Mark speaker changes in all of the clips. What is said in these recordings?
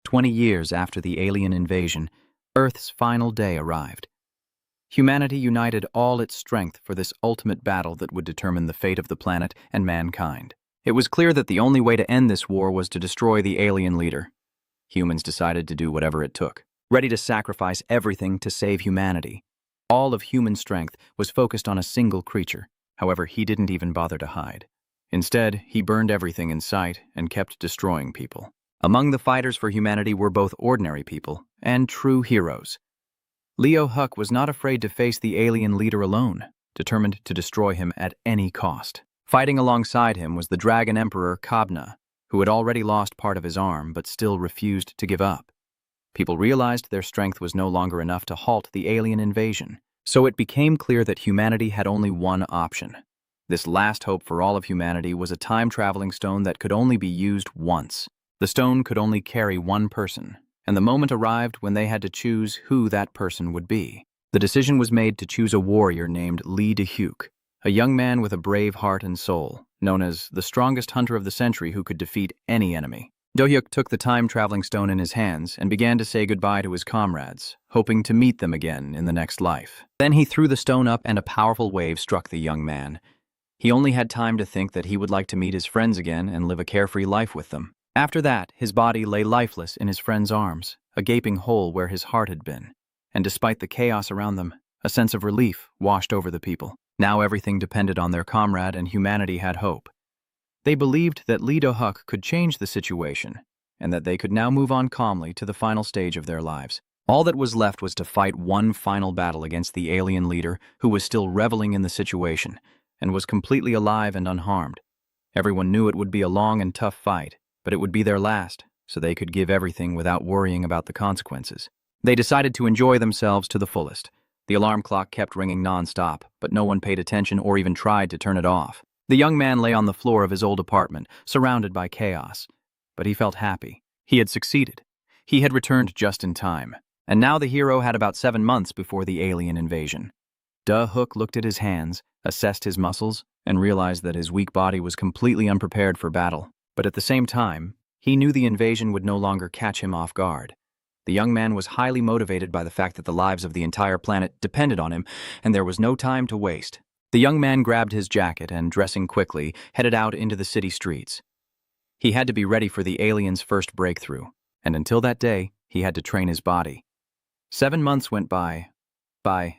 Speaker 1: 20 years after the alien invasion, Earth's final day arrived. Humanity united all its strength for this ultimate battle that would determine the fate of the planet and mankind. It was clear that the only way to end this war was to destroy the alien leader. Humans decided to do whatever it took, ready to sacrifice everything to save humanity. All of human strength was focused on a single creature. However, he didn't even bother to hide. Instead, he burned everything in sight and kept destroying people. Among the fighters for humanity were both ordinary people and true heroes. Leo Huck was not afraid to face the alien leader alone, determined to destroy him at any cost. Fighting alongside him was the Dragon Emperor Kabna, who had already lost part of his arm but still refused to give up. People realized their strength was no longer enough to halt the alien invasion, so it became clear that humanity had only one option. This last hope for all of humanity was a time-traveling stone that could only be used once. The stone could only carry one person, and the moment arrived when they had to choose who that person would be. The decision was made to choose a warrior named Lee De-hyuk, a young man with a brave heart and soul, known as the strongest hunter of the century who could defeat any enemy. Do-hyuk took the time-traveling stone in his hands and began to say goodbye to his comrades, hoping to meet them again in the next life. Then he threw the stone up and a powerful wave struck the young man. He only had time to think that he would like to meet his friends again and live a carefree life with them. After that, his body lay lifeless in his friend's arms, a gaping hole where his heart had been. And despite the chaos around them, a sense of relief washed over the people. Now everything depended on their comrade and humanity had hope. They believed that Lee Do-hyuk could change the situation, and that they could now move on calmly to the final stage of their lives. All that was left was to fight one final battle against the alien leader who was still reveling in the situation, and was completely alive and unharmed. Everyone knew it would be a long and tough fight, but it would be their last, so they could give everything without worrying about the consequences. They decided to enjoy themselves to the fullest. The alarm clock kept ringing non-stop, but no one paid attention or even tried to turn it off. The young man lay on the floor of his old apartment, surrounded by chaos. But he felt happy. He had succeeded. He had returned just in time. And now the hero had about 7 months before the alien invasion. Do-hyuk looked at his hands, assessed his muscles, and realized that his weak body was completely unprepared for battle. But at the same time, he knew the invasion would no longer catch him off guard. The young man was highly motivated by the fact that the lives of the entire planet depended on him, and there was no time to waste. The young man grabbed his jacket and, dressing quickly, headed out into the city streets. He had to be ready for the alien's first breakthrough, and until that day, he had to train his body. 7 months went by,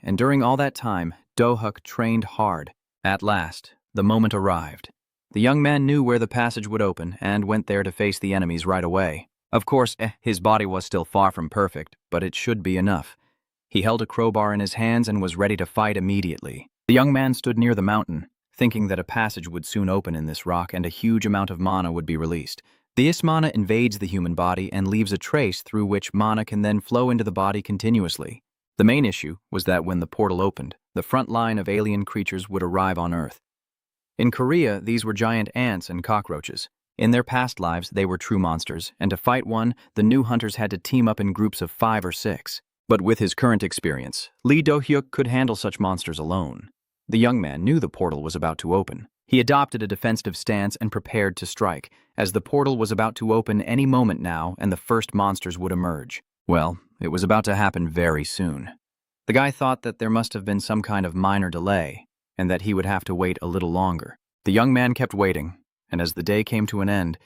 Speaker 1: and during all that time, Do-hyuk trained hard. At last, the moment arrived. The young man knew where the passage would open and went there to face the enemies right away. Of course, his body was still far from perfect, but it should be enough. He held a crowbar in his hands and was ready to fight immediately. The young man stood near the mountain, thinking that a passage would soon open in this rock and a huge amount of mana would be released. This mana invades the human body and leaves a trace through which mana can then flow into the body continuously. The main issue was that when the portal opened, the front line of alien creatures would arrive on Earth. In Korea, these were giant ants and cockroaches. In their past lives, they were true monsters, and to fight one, the new hunters had to team up in groups of 5 or 6. But with his current experience, Lee Do-hyuk could handle such monsters alone. The young man knew the portal was about to open. He adopted a defensive stance and prepared to strike, as the portal was about to open any moment now and the first monsters would emerge. Well, it was about to happen very soon. The guy thought that there must have been some kind of minor delay, and that he would have to wait a little longer. The young man kept waiting, and as the day came to an end,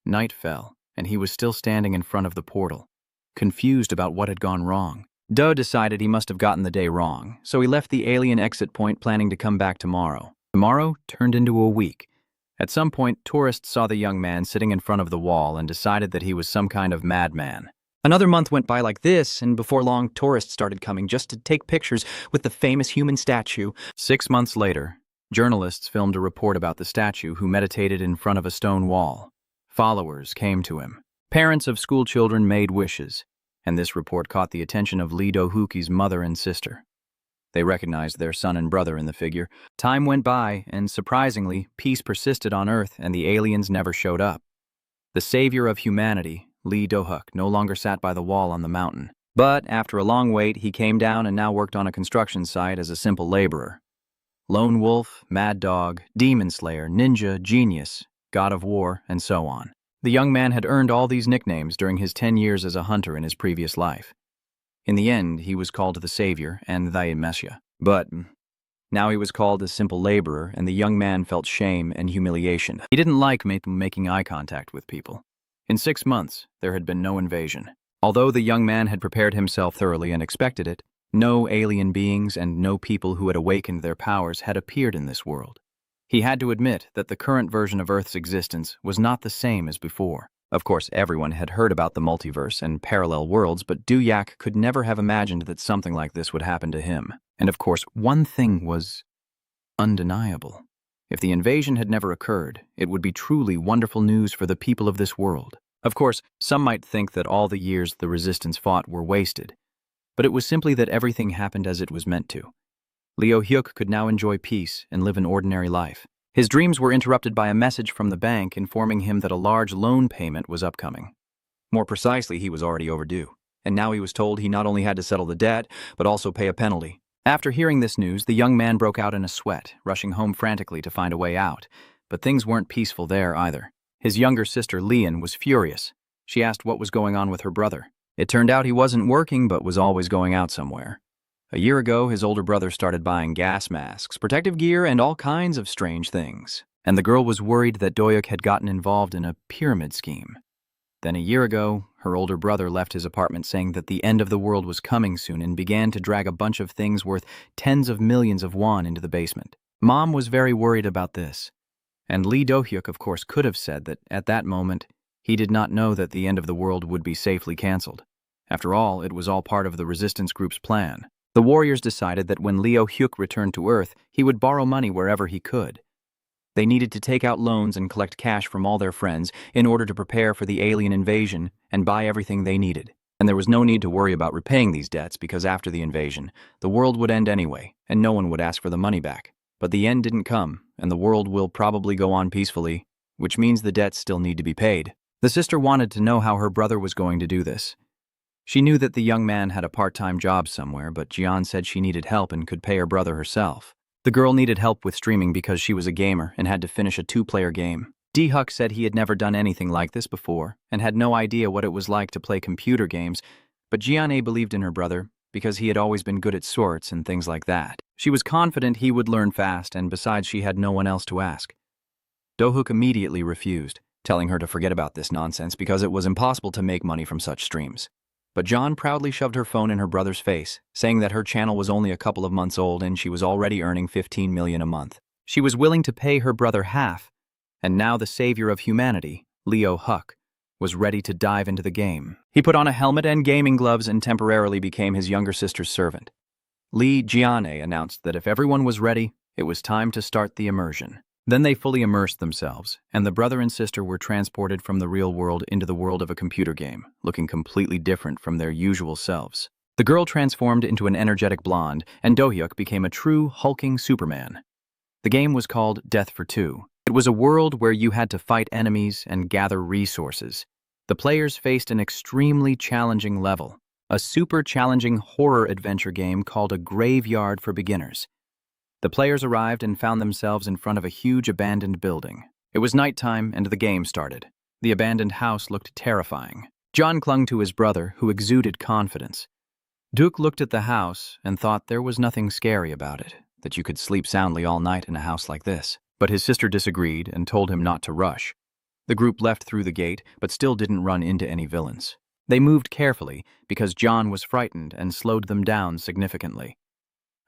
Speaker 1: night fell, and he was still standing in front of the portal, confused about what had gone wrong. Do decided he must have gotten the day wrong, so he left the alien exit point planning to come back tomorrow. Tomorrow turned into a week. At some point, tourists saw the young man sitting in front of the wall and decided that he was some kind of madman. Another month went by like this, and before long, tourists started coming just to take pictures with the famous human statue. 6 months later, journalists filmed a report about the statue who meditated in front of a stone wall. Followers came to him. Parents of school children made wishes, and this report caught the attention of Lee Do-hyuk's mother and sister. They recognized their son and brother in the figure. Time went by, and surprisingly, peace persisted on Earth and the aliens never showed up. The savior of humanity, Lee Do-hyuk, no longer sat by the wall on the mountain. But after a long wait, he came down and now worked on a construction site as a simple laborer. Lone wolf, mad dog, demon slayer, ninja, genius, god of war, and so on. The young man had earned all these nicknames during his 10 years as a hunter in his previous life. In the end, he was called the Savior and the Messiah. But now he was called a simple laborer, and the young man felt shame and humiliation. He didn't like making eye contact with people. In 6 months, there had been no invasion. Although the young man had prepared himself thoroughly and expected it, no alien beings and no people who had awakened their powers had appeared in this world. He had to admit that the current version of Earth's existence was not the same as before. Of course, everyone had heard about the multiverse and parallel worlds, but Duyak could never have imagined that something like this would happen to him. And of course, one thing was undeniable. If the invasion had never occurred, it would be truly wonderful news for the people of this world. Of course, some might think that all the years the resistance fought were wasted, but it was simply that everything happened as it was meant to. Leo Hyuk could now enjoy peace and live an ordinary life. His dreams were interrupted by a message from the bank informing him that a large loan payment was upcoming. More precisely, he was already overdue, and now he was told he not only had to settle the debt, but also pay a penalty. After hearing this news, the young man broke out in a sweat, rushing home frantically to find a way out. But things weren't peaceful there either. His younger sister, Leon, was furious. She asked what was going on with her brother. It turned out he wasn't working, but was always going out somewhere. A year ago, his older brother started buying gas masks, protective gear, and all kinds of strange things. And the girl was worried that Doyuk had gotten involved in a pyramid scheme. Then a year ago, her older brother left his apartment saying that the end of the world was coming soon and began to drag a bunch of things worth tens of millions of won into the basement. Mom was very worried about this. And Lee Do-hyuk, of course, could have said that at that moment, he did not know that the end of the world would be safely canceled. After all, it was all part of the resistance group's plan. The warriors decided that when Leo Hyuk returned to Earth, he would borrow money wherever he could. They needed to take out loans and collect cash from all their friends in order to prepare for the alien invasion and buy everything they needed. And there was no need to worry about repaying these debts because after the invasion, the world would end anyway, and no one would ask for the money back. But the end didn't come, and the world will probably go on peacefully, which means the debts still need to be paid. The sister wanted to know how her brother was going to do this. She knew that the young man had a part-time job somewhere, but Jian said she needed help and could pay her brother herself. The girl needed help with streaming because she was a gamer and had to finish a 2-player game. D-Huck said he had never done anything like this before and had no idea what it was like to play computer games, but Jian believed in her brother because he had always been good at sorts and things like that. She was confident he would learn fast, and besides, she had no one else to ask. Do-Hyuk immediately refused, telling her to forget about this nonsense because it was impossible to make money from such streams. But John proudly shoved her phone in her brother's face, saying that her channel was only a couple of months old and she was already earning $15 million a month. She was willing to pay her brother half, and now the savior of humanity, Leo Hyuk, was ready to dive into the game. He put on a helmet and gaming gloves and temporarily became his younger sister's servant. Lee Jiane announced that if everyone was ready, it was time to start the immersion. Then they fully immersed themselves, and the brother and sister were transported from the real world into the world of a computer game, looking completely different from their usual selves. The girl transformed into an energetic blonde, and Do-Hyuk became a true, hulking Superman. The game was called Death for Two. It was a world where you had to fight enemies and gather resources. The players faced an extremely challenging level, a super challenging horror adventure game called A Graveyard for Beginners. The players arrived and found themselves in front of a huge abandoned building. It was nighttime and the game started. The abandoned house looked terrifying. John clung to his brother, who exuded confidence. Duke looked at the house and thought there was nothing scary about it, that you could sleep soundly all night in a house like this. But his sister disagreed and told him not to rush. The group left through the gate, but still didn't run into any villains. They moved carefully because John was frightened and slowed them down significantly.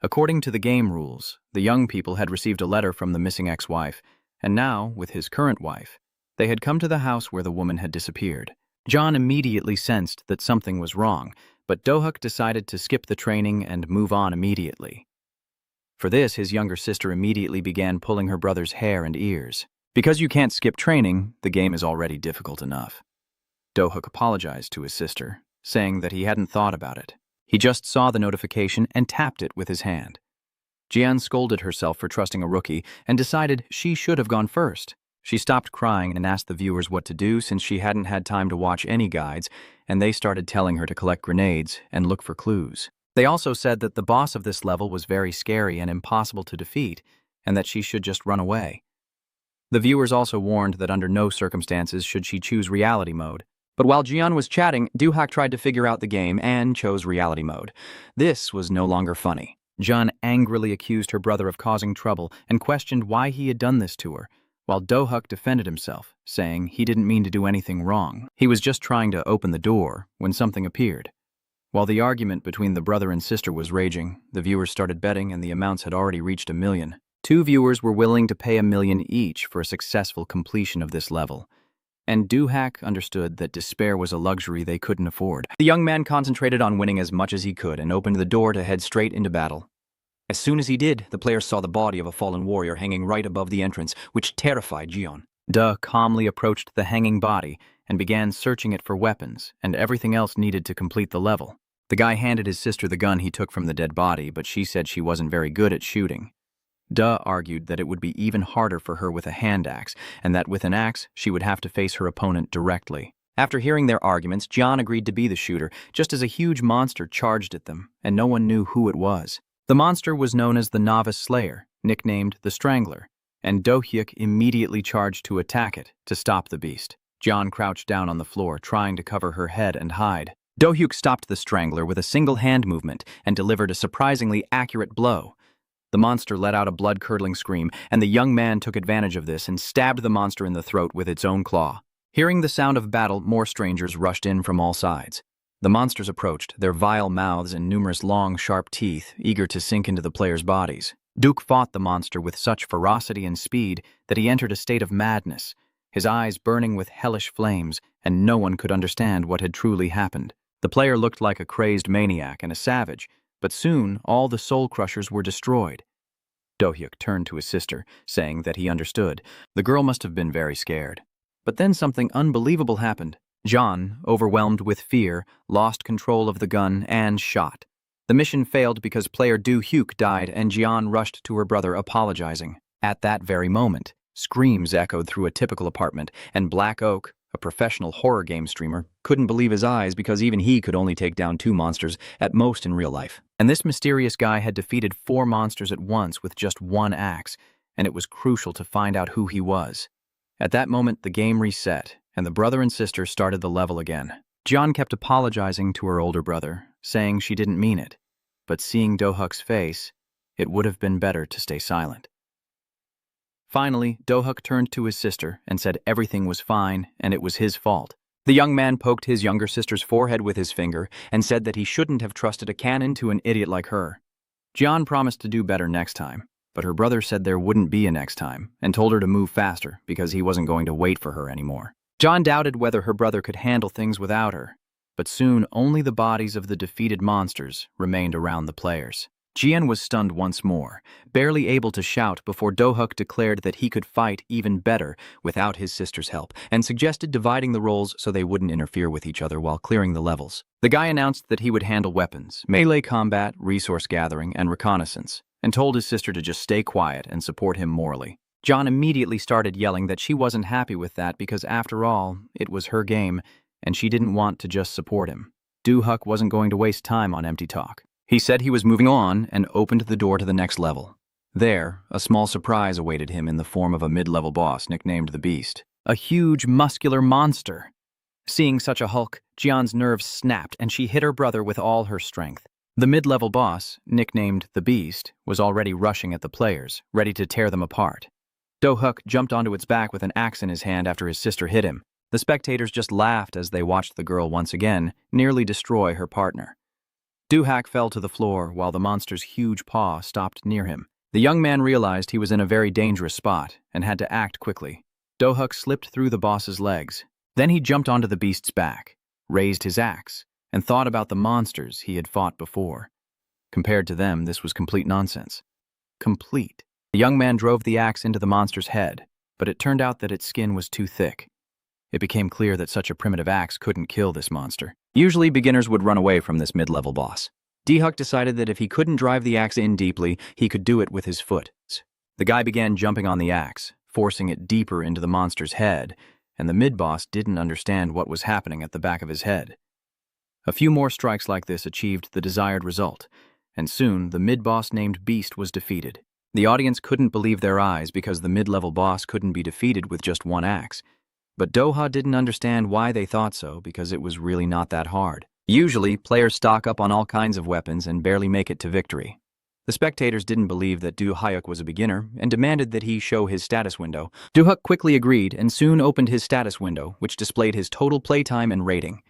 Speaker 1: According to the game rules, the young people had received a letter from the missing ex-wife, and now, with his current wife, they had come to the house where the woman had disappeared. John immediately sensed that something was wrong, but Do-Hyuk decided to skip the training and move on immediately. For this, his younger sister immediately began pulling her brother's hair and ears. Because you can't skip training, the game is already difficult enough. Do-Hyuk apologized to his sister, saying that he hadn't thought about it. He just saw the notification and tapped it with his hand. Jian scolded herself for trusting a rookie and decided she should have gone first. She stopped crying and asked the viewers what to do since she hadn't had time to watch any guides, and they started telling her to collect grenades and look for clues. They also said that the boss of this level was very scary and impossible to defeat, and that she should just run away. The viewers also warned that under no circumstances should she choose reality mode. But while Jian was chatting, Duhak tried to figure out the game and chose reality mode. This was no longer funny. Jian angrily accused her brother of causing trouble and questioned why he had done this to her, while Dohuk defended himself, saying he didn't mean to do anything wrong. He was just trying to open the door when something appeared. While the argument between the brother and sister was raging, the viewers started betting and the amounts had already reached 1 million. 2 viewers were willing to pay 1 million each for a successful completion of this level. And Duhak understood that despair was a luxury they couldn't afford. The young man concentrated on winning as much as he could and opened the door to head straight into battle. As soon as he did, the players saw the body of a fallen warrior hanging right above the entrance, which terrified Jian. Da calmly approached the hanging body and began searching it for weapons and everything else needed to complete the level. The guy handed his sister the gun he took from the dead body, but she said she wasn't very good at shooting. Da argued that it would be even harder for her with a hand axe, and that with an axe, she would have to face her opponent directly. After hearing their arguments, Jian agreed to be the shooter, just as a huge monster charged at them, and no one knew who it was. The monster was known as the Novice Slayer, nicknamed the Strangler, and Do-hyuk immediately charged to attack it to stop the beast. Jian crouched down on the floor, trying to cover her head and hide. Do-hyuk stopped the Strangler with a single hand movement and delivered a surprisingly accurate blow. The monster let out a blood-curdling scream, and the young man took advantage of this and stabbed the monster in the throat with its own claw. Hearing the sound of battle, more strangers rushed in from all sides. The monsters approached, their vile mouths and numerous long, sharp teeth, eager to sink into the players' bodies. Duke fought the monster with such ferocity and speed that he entered a state of madness, his eyes burning with hellish flames, and no one could understand what had truly happened. The player looked like a crazed maniac and a savage, but soon all the soul crushers were destroyed. Do-hyuk turned to his sister, saying that he understood. The girl must have been very scared. But then something unbelievable happened. Jian, overwhelmed with fear, lost control of the gun and shot. The mission failed because player Do-hyuk died and Jian rushed to her brother apologizing. At that very moment, screams echoed through a typical apartment, and Black Oak, a professional horror game streamer, couldn't believe his eyes because even he could only take down 2 monsters at most in real life. And this mysterious guy had defeated 4 monsters at once with just 1 axe, and it was crucial to find out who he was. At that moment, the game reset, and the brother and sister started the level again. Jian kept apologizing to her older brother, saying she didn't mean it, but seeing Do-huk's face, it would have been better to stay silent. Finally, Do-huk turned to his sister and said everything was fine and it was his fault. The young man poked his younger sister's forehead with his finger and said that he shouldn't have trusted a cannon to an idiot like her. Jian promised to do better next time, but her brother said there wouldn't be a next time and told her to move faster because he wasn't going to wait for her anymore. Jian doubted whether her brother could handle things without her, but soon only the bodies of the defeated monsters remained around the players. Jian was stunned once more, barely able to shout before Do-huk declared that he could fight even better without his sister's help and suggested dividing the roles so they wouldn't interfere with each other while clearing the levels. The guy announced that he would handle weapons, melee combat, resource gathering, and reconnaissance, and told his sister to just stay quiet and support him morally. Jian immediately started yelling that she wasn't happy with that because, after all, it was her game, and she didn't want to just support him. Do-huk wasn't going to waste time on empty talk. He said he was moving on and opened the door to the next level. There, a small surprise awaited him in the form of a mid-level boss nicknamed the Beast, a huge, muscular monster. Seeing such a hulk, Jian's nerves snapped and she hit her brother with all her strength. The mid-level boss, nicknamed the Beast, was already rushing at the players, ready to tear them apart. Do-huk jumped onto its back with an axe in his hand after his sister hit him. The spectators just laughed as they watched the girl once again nearly destroy her partner. Do-huk fell to the floor while the monster's huge paw stopped near him. The young man realized he was in a very dangerous spot and had to act quickly. Do-huk slipped through the boss's legs. Then he jumped onto the beast's back, raised his axe, and thought about the monsters he had fought before. Compared to them, this was complete nonsense. Complete. The young man drove the axe into the monster's head, but it turned out that its skin was too thick. It became clear that such a primitive axe couldn't kill this monster. Usually, beginners would run away from this mid-level boss. D-huk decided that if he couldn't drive the axe in deeply, he could do it with his foot. The guy began jumping on the axe, forcing it deeper into the monster's head, and the mid-boss didn't understand what was happening at the back of his head. A few more strikes like this achieved the desired result, and soon the mid-boss named Beast was defeated. The audience couldn't believe their eyes because the mid-level boss couldn't be defeated with just one axe. But Doha didn't understand why they thought so, because it was really not that hard. Usually, players stock up on all kinds of weapons and barely make it to victory. The spectators didn't believe that Du Hyuk was a beginner and demanded that he show his status window. Du Hyuk quickly agreed and soon opened his status window, which displayed his total playtime and rating.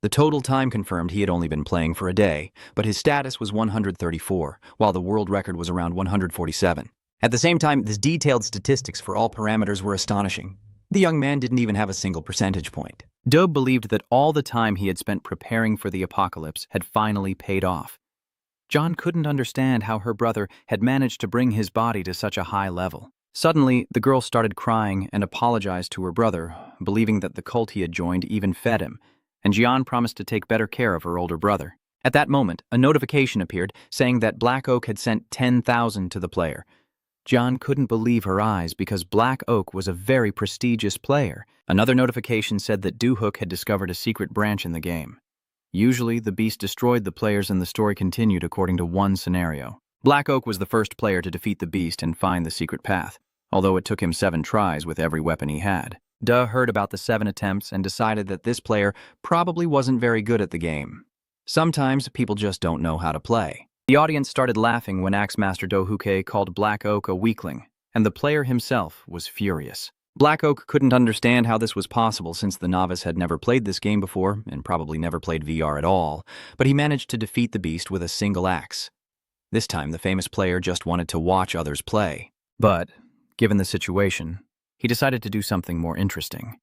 Speaker 1: The total time confirmed he had only been playing for a day, but his status was 134, while the world record was around 147. At the same time, the detailed statistics for all parameters were astonishing. The young man didn't even have a single percentage point. Dub believed that all the time he had spent preparing for the apocalypse had finally paid off. John couldn't understand how her brother had managed to bring his body to such a high level. Suddenly, the girl started crying and apologized to her brother, believing that the cult he had joined even fed him, and Jian promised to take better care of her older brother. At that moment, a notification appeared saying that Black Oak had sent 10,000 to the player. John couldn't believe her eyes because Black Oak was a very prestigious player. Another notification said that Du Hyuk had discovered a secret branch in the game. Usually, the beast destroyed the players and the story continued according to one scenario. Black Oak was the first player to defeat the beast and find the secret path, although it took him 7 tries with every weapon he had. Duh heard about the 7 attempts and decided that this player probably wasn't very good at the game. Sometimes people just don't know how to play. The audience started laughing when Axe Master Do Hooke called Black Oak a weakling, and the player himself was furious. Black Oak couldn't understand how this was possible since the novice had never played this game before and probably never played VR at all, but he managed to defeat the beast with a single axe. This time, the famous player just wanted to watch others play. But, given the situation, he decided to do something more interesting.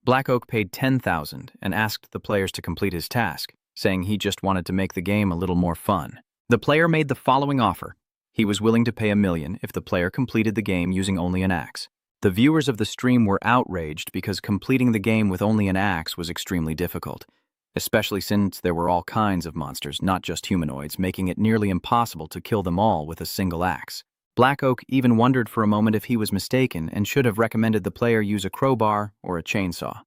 Speaker 1: Black Oak paid 10,000 and asked the players to complete his task, saying he just wanted to make the game a little more fun. The player made the following offer. He was willing to pay $1 million if the player completed the game using only an axe. The viewers of the stream were outraged because completing the game with only an axe was extremely difficult, especially since there were all kinds of monsters, not just humanoids, making it nearly impossible to kill them all with a single axe. Black Oak even wondered for a moment if he was mistaken and should have recommended the player use a crowbar or a chainsaw.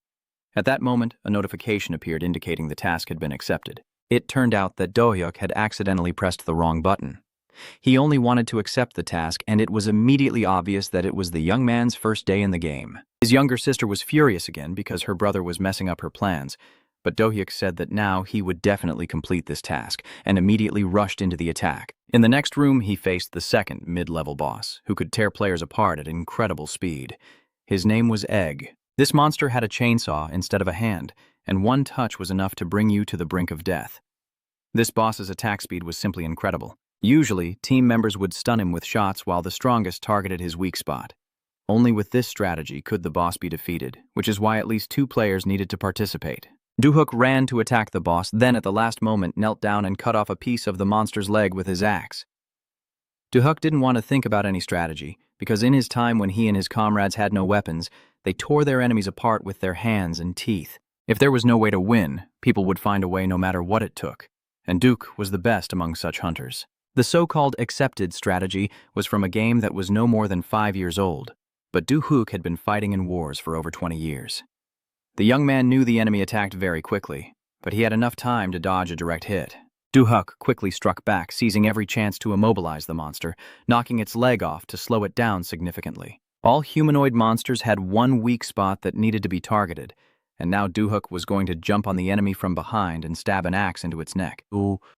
Speaker 1: At that moment, a notification appeared indicating the task had been accepted. It turned out that Do Hyuk had accidentally pressed the wrong button. He only wanted to accept the task, and it was immediately obvious that it was the young man's first day in the game. His younger sister was furious again because her brother was messing up her plans, but Do Hyuk said that now he would definitely complete this task, and immediately rushed into the attack. In the next room, he faced the second mid-level boss, who could tear players apart at incredible speed. His name was Egg. This monster had a chainsaw instead of a hand, and one touch was enough to bring you to the brink of death. This boss's attack speed was simply incredible. Usually, team members would stun him with shots while the strongest targeted his weak spot. Only with this strategy could the boss be defeated, which is why at least 2 players needed to participate. Du Hyuk ran to attack the boss, then at the last moment knelt down and cut off a piece of the monster's leg with his axe. Du Hyuk didn't want to think about any strategy, because in his time when he and his comrades had no weapons, they tore their enemies apart with their hands and teeth. If there was no way to win, people would find a way no matter what it took, and Duke was the best among such hunters. The so-called accepted strategy was from a game that was no more than 5 years old, but Du Hyuk had been fighting in wars for over 20 years. The young man knew the enemy attacked very quickly, but he had enough time to dodge a direct hit. Du Hyuk quickly struck back, seizing every chance to immobilize the monster, knocking its leg off to slow it down significantly. All humanoid monsters had one weak spot that needed to be targeted, and now Du Hyuk was going to jump on the enemy from behind and stab an axe into its neck.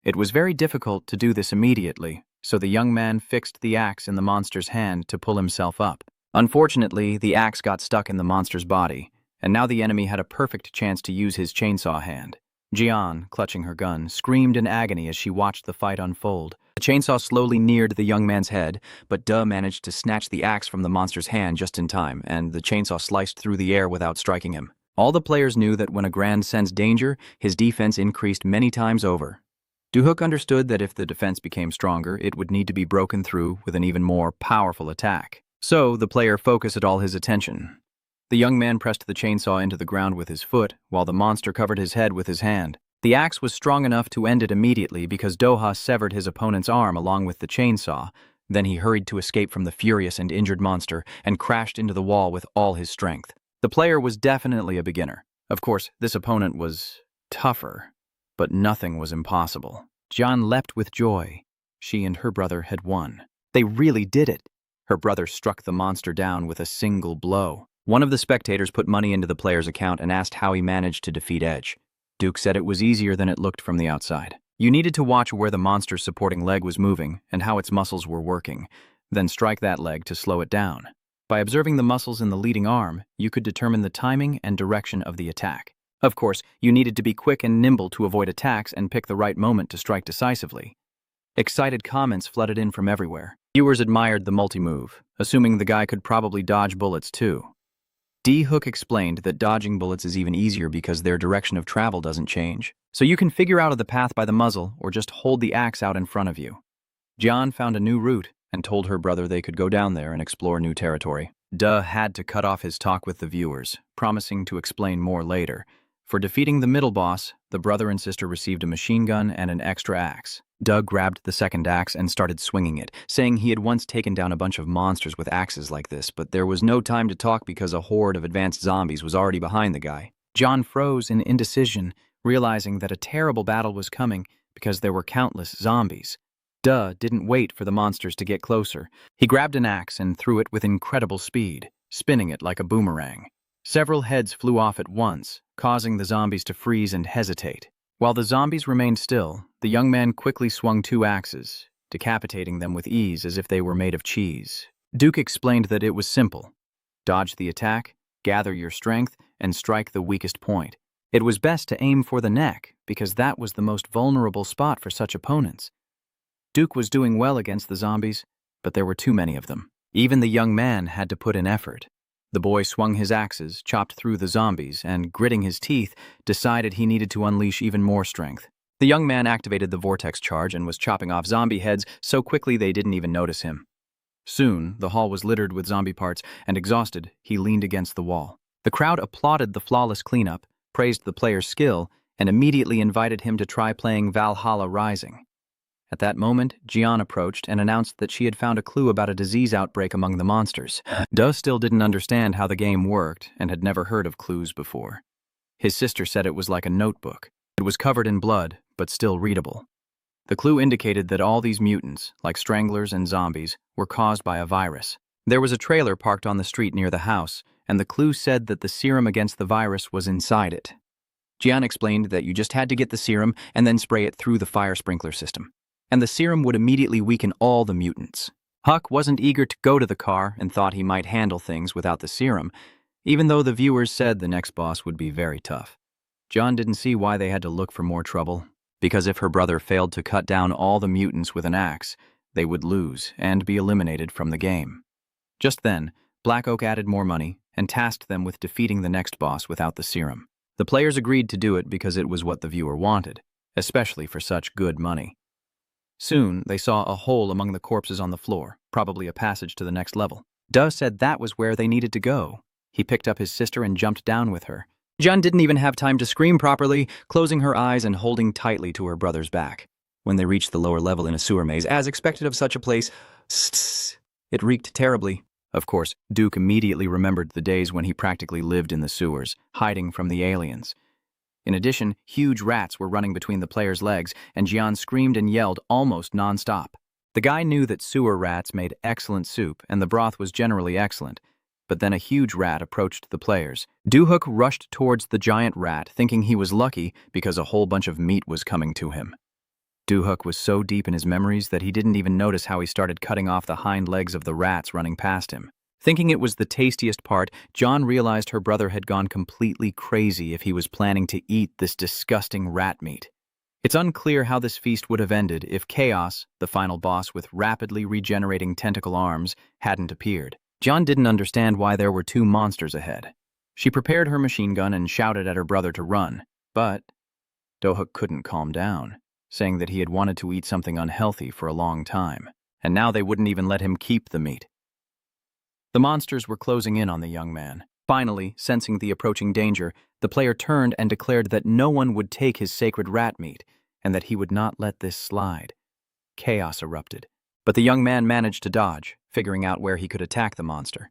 Speaker 1: It was very difficult to do this immediately, so the young man fixed the axe in the monster's hand to pull himself up. Unfortunately, the axe got stuck in the monster's body, and now the enemy had a perfect chance to use his chainsaw hand. Jian, clutching her gun, screamed in agony as she watched the fight unfold. The chainsaw slowly neared the young man's head, but Duh managed to snatch the axe from the monster's hand just in time, and the chainsaw sliced through the air without striking him. All the players knew that when a Grand sensed danger, his defense increased many times over. Du Hyuk understood that if the defense became stronger, it would need to be broken through with an even more powerful attack. So the player focused all his attention. The young man pressed the chainsaw into the ground with his foot, while the monster covered his head with his hand. The axe was strong enough to end it immediately because Doha severed his opponent's arm along with the chainsaw. Then he hurried to escape from the furious and injured monster and crashed into the wall with all his strength. The player was definitely a beginner. Of course, this opponent was tougher, but nothing was impossible. Jian leapt with joy. She and her brother had won. They really did it. Her brother struck the monster down with a single blow. One of the spectators put money into the player's account and asked how he managed to defeat Edge. Duke said it was easier than it looked from the outside. You needed to watch where the monster's supporting leg was moving and how its muscles were working, then strike that leg to slow it down. By observing the muscles in the leading arm, you could determine the timing and direction of the attack. Of course, you needed to be quick and nimble to avoid attacks and pick the right moment to strike decisively. Excited comments flooded in from everywhere. Viewers admired the multi-move, assuming the guy could probably dodge bullets too. D-Hook explained that dodging bullets is even easier because their direction of travel doesn't change, so you can figure out the path by the muzzle or just hold the axe out in front of you. Jian found a new route and told her brother they could go down there and explore new territory. Duh had to cut off his talk with the viewers, promising to explain more later. For defeating the middle boss, the brother and sister received a machine gun and an extra axe. Doug grabbed the second axe and started swinging it, saying he had once taken down a bunch of monsters with axes like this, but there was no time to talk because a horde of advanced zombies was already behind the guy. John froze in indecision, realizing that a terrible battle was coming because there were countless zombies. Duh didn't wait for the monsters to get closer. He grabbed an axe and threw it with incredible speed, spinning it like a boomerang. Several heads flew off at once, causing the zombies to freeze and hesitate. While the zombies remained still, the young man quickly swung two axes, decapitating them with ease as if they were made of cheese. Duke explained that it was simple. Dodge the attack, gather your strength, and strike the weakest point. It was best to aim for the neck, because that was the most vulnerable spot for such opponents. Duke was doing well against the zombies, but there were too many of them. Even the young man had to put in effort. The boy swung his axes, chopped through the zombies, and, gritting his teeth, decided he needed to unleash even more strength. The young man activated the vortex charge and was chopping off zombie heads so quickly they didn't even notice him. Soon, the hall was littered with zombie parts, and exhausted, he leaned against the wall. The crowd applauded the flawless cleanup, praised the player's skill, and immediately invited him to try playing Valhalla Rising. At that moment, Jian approached and announced that she had found a clue about a disease outbreak among the monsters. Duh still didn't understand how the game worked and had never heard of clues before. His sister said it was like a notebook. It was covered in blood, but still readable. The clue indicated that all these mutants, like stranglers and zombies, were caused by a virus. There was a trailer parked on the street near the house, and the clue said that the serum against the virus was inside it. Jian explained that you just had to get the serum and then spray it through the fire sprinkler system, and the serum would immediately weaken all the mutants. Huck wasn't eager to go to the car and thought he might handle things without the serum, even though the viewers said the next boss would be very tough. John didn't see why they had to look for more trouble, because if her brother failed to cut down all the mutants with an axe, they would lose and be eliminated from the game. Just then, Black Oak added more money and tasked them with defeating the next boss without the serum. The players agreed to do it because it was what the viewer wanted, especially for such good money. Soon, they saw a hole among the corpses on the floor, probably a passage to the next level. Duh said that was where they needed to go. He picked up his sister and jumped down with her. Jian didn't even have time to scream properly, closing her eyes and holding tightly to her brother's back. When they reached the lower level in a sewer maze, as expected of such a place, it reeked terribly. Of course, Duke immediately remembered the days when he practically lived in the sewers, hiding from the aliens. In addition, huge rats were running between the players' legs, and Jian screamed and yelled almost non-stop. The guy knew that sewer rats made excellent soup, and the broth was generally excellent. But then a huge rat approached the players. Duhook rushed towards the giant rat, thinking he was lucky because a whole bunch of meat was coming to him. Duhook was so deep in his memories that he didn't even notice how he started cutting off the hind legs of the rats running past him. Thinking it was the tastiest part, John realized her brother had gone completely crazy if he was planning to eat this disgusting rat meat. It's unclear how this feast would have ended if Chaos, the final boss with rapidly regenerating tentacle arms, hadn't appeared. John didn't understand why there were two monsters ahead. She prepared her machine gun and shouted at her brother to run, but Duhook couldn't calm down, saying that he had wanted to eat something unhealthy for a long time, and now they wouldn't even let him keep the meat. The monsters were closing in on the young man. Finally, sensing the approaching danger, the player turned and declared that no one would take his sacred rat meat, and that he would not let this slide. Chaos erupted, but the young man managed to dodge, figuring out where he could attack the monster.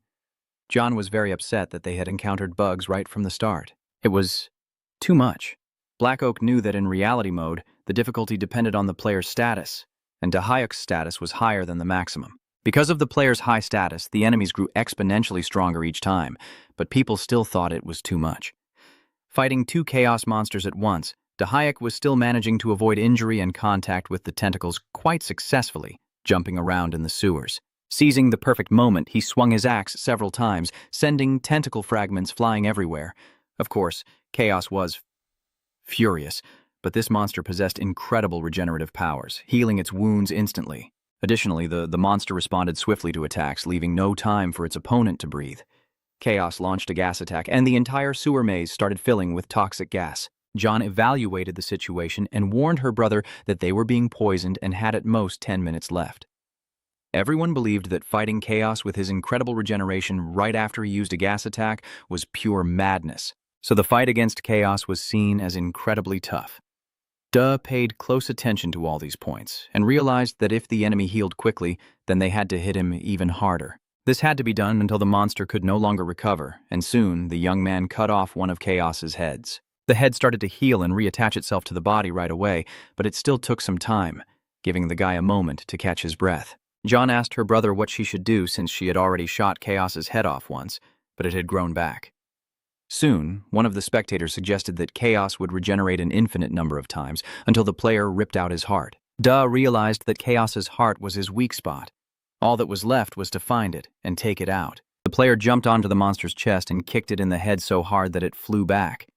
Speaker 1: John was very upset that they had encountered bugs right from the start. It was too much. Black Oak knew that in reality mode, the difficulty depended on the player's status, and Dahayuk's status was higher than the maximum. Because of the player's high status, the enemies grew exponentially stronger each time, but people still thought it was too much. Fighting two chaos monsters at once, Dahyak was still managing to avoid injury and contact with the tentacles quite successfully, jumping around in the sewers. Seizing the perfect moment, he swung his axe several times, sending tentacle fragments flying everywhere. Of course, Chaos was furious, but this monster possessed incredible regenerative powers, healing its wounds instantly. Additionally, the monster responded swiftly to attacks, leaving no time for its opponent to breathe. Chaos launched a gas attack, and the entire sewer maze started filling with toxic gas. John evaluated the situation and warned her brother that they were being poisoned and had at most 10 minutes left. Everyone believed that fighting Chaos with his incredible regeneration right after he used a gas attack was pure madness, so the fight against Chaos was seen as incredibly tough. Duh paid close attention to all these points and realized that if the enemy healed quickly, then they had to hit him even harder. This had to be done until the monster could no longer recover, and soon the young man cut off one of Chaos's heads. The head started to heal and reattach itself to the body right away, but it still took some time, giving the guy a moment to catch his breath. John asked her brother what she should do since she had already shot Chaos's head off once, but it had grown back. Soon, one of the spectators suggested that Chaos would regenerate an infinite number of times until the player ripped out his heart. Duh realized that Chaos's heart was his weak spot. All that was left was to find it and take it out. The player jumped onto the monster's chest and kicked it in the head so hard that it flew back.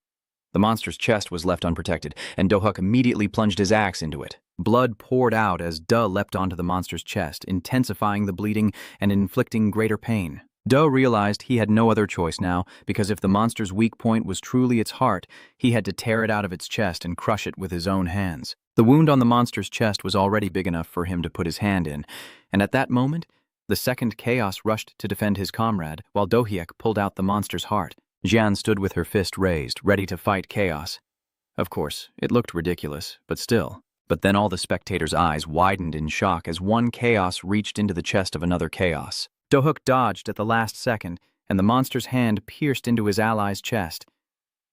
Speaker 1: The monster's chest was left unprotected, and Dohuk immediately plunged his axe into it. Blood poured out as Duh leapt onto the monster's chest, intensifying the bleeding and inflicting greater pain. Duh realized he had no other choice now, because if the monster's weak point was truly its heart, he had to tear it out of its chest and crush it with his own hands. The wound on the monster's chest was already big enough for him to put his hand in, and at that moment, the second Chaos rushed to defend his comrade, while Dohyek pulled out the monster's heart. Jian stood with her fist raised, ready to fight Chaos. Of course, it looked ridiculous, but still. But then all the spectators' eyes widened in shock as one Chaos reached into the chest of another Chaos. Dohuk dodged at the last second, and the monster's hand pierced into his ally's chest.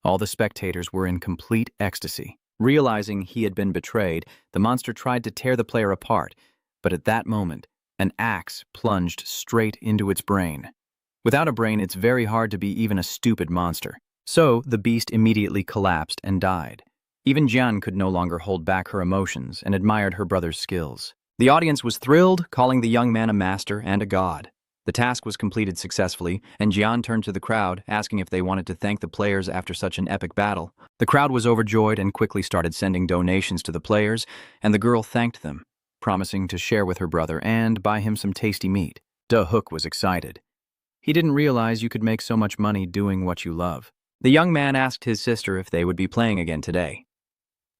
Speaker 1: All the spectators were in complete ecstasy. Realizing he had been betrayed, the monster tried to tear the player apart, but at that moment, an axe plunged straight into its brain. Without a brain, it's very hard to be even a stupid monster. So, the beast immediately collapsed and died. Even Jian could no longer hold back her emotions and admired her brother's skills. The audience was thrilled, calling the young man a master and a god. The task was completed successfully, and Jian turned to the crowd, asking if they wanted to thank the players after such an epic battle. The crowd was overjoyed and quickly started sending donations to the players, and the girl thanked them, promising to share with her brother and buy him some tasty meat. Dohuk was excited. He didn't realize you could make so much money doing what you love. The young man asked his sister if they would be playing again today.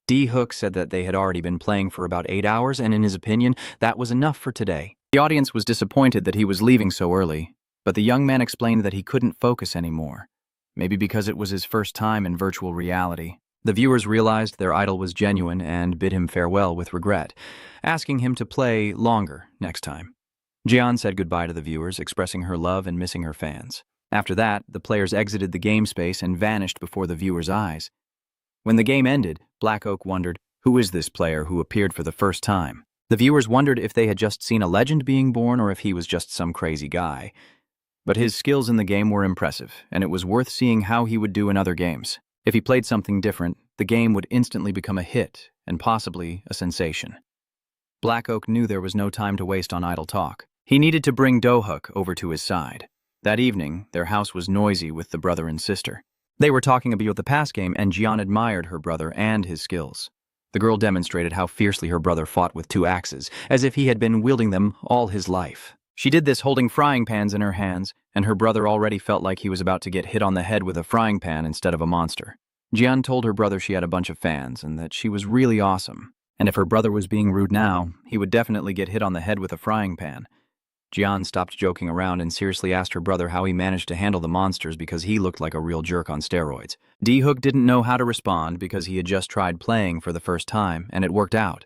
Speaker 1: D-Hook said that they had already been playing for about 8 hours, and in his opinion, that was enough for today. The audience was disappointed that he was leaving so early, but the young man explained that he couldn't focus anymore, maybe because it was his first time in virtual reality. The viewers realized their idol was genuine and bid him farewell with regret, asking him to play longer next time. Jian said goodbye to the viewers, expressing her love and missing her fans. After that, the players exited the game space and vanished before the viewers' eyes. When the game ended, Black Oak wondered, who is this player who appeared for the first time? The viewers wondered if they had just seen a legend being born or if he was just some crazy guy. But his skills in the game were impressive, and it was worth seeing how he would do in other games. If he played something different, the game would instantly become a hit and possibly a sensation. Black Oak knew there was no time to waste on idle talk. He needed to bring Dohuk over to his side. That evening, their house was noisy with the brother and sister. They were talking about the past game, and Jian admired her brother and his skills. The girl demonstrated how fiercely her brother fought with 2 axes, as if he had been wielding them all his life. She did this holding frying pans in her hands, and her brother already felt like he was about to get hit on the head with a frying pan instead of a monster. Jian told her brother she had a bunch of fans and that she was really awesome. And if her brother was being rude now, he would definitely get hit on the head with a frying pan. Jian stopped joking around and seriously asked her brother how he managed to handle the monsters because he looked like a real jerk on steroids. D-Hook didn't know how to respond because he had just tried playing for the first time, and it worked out.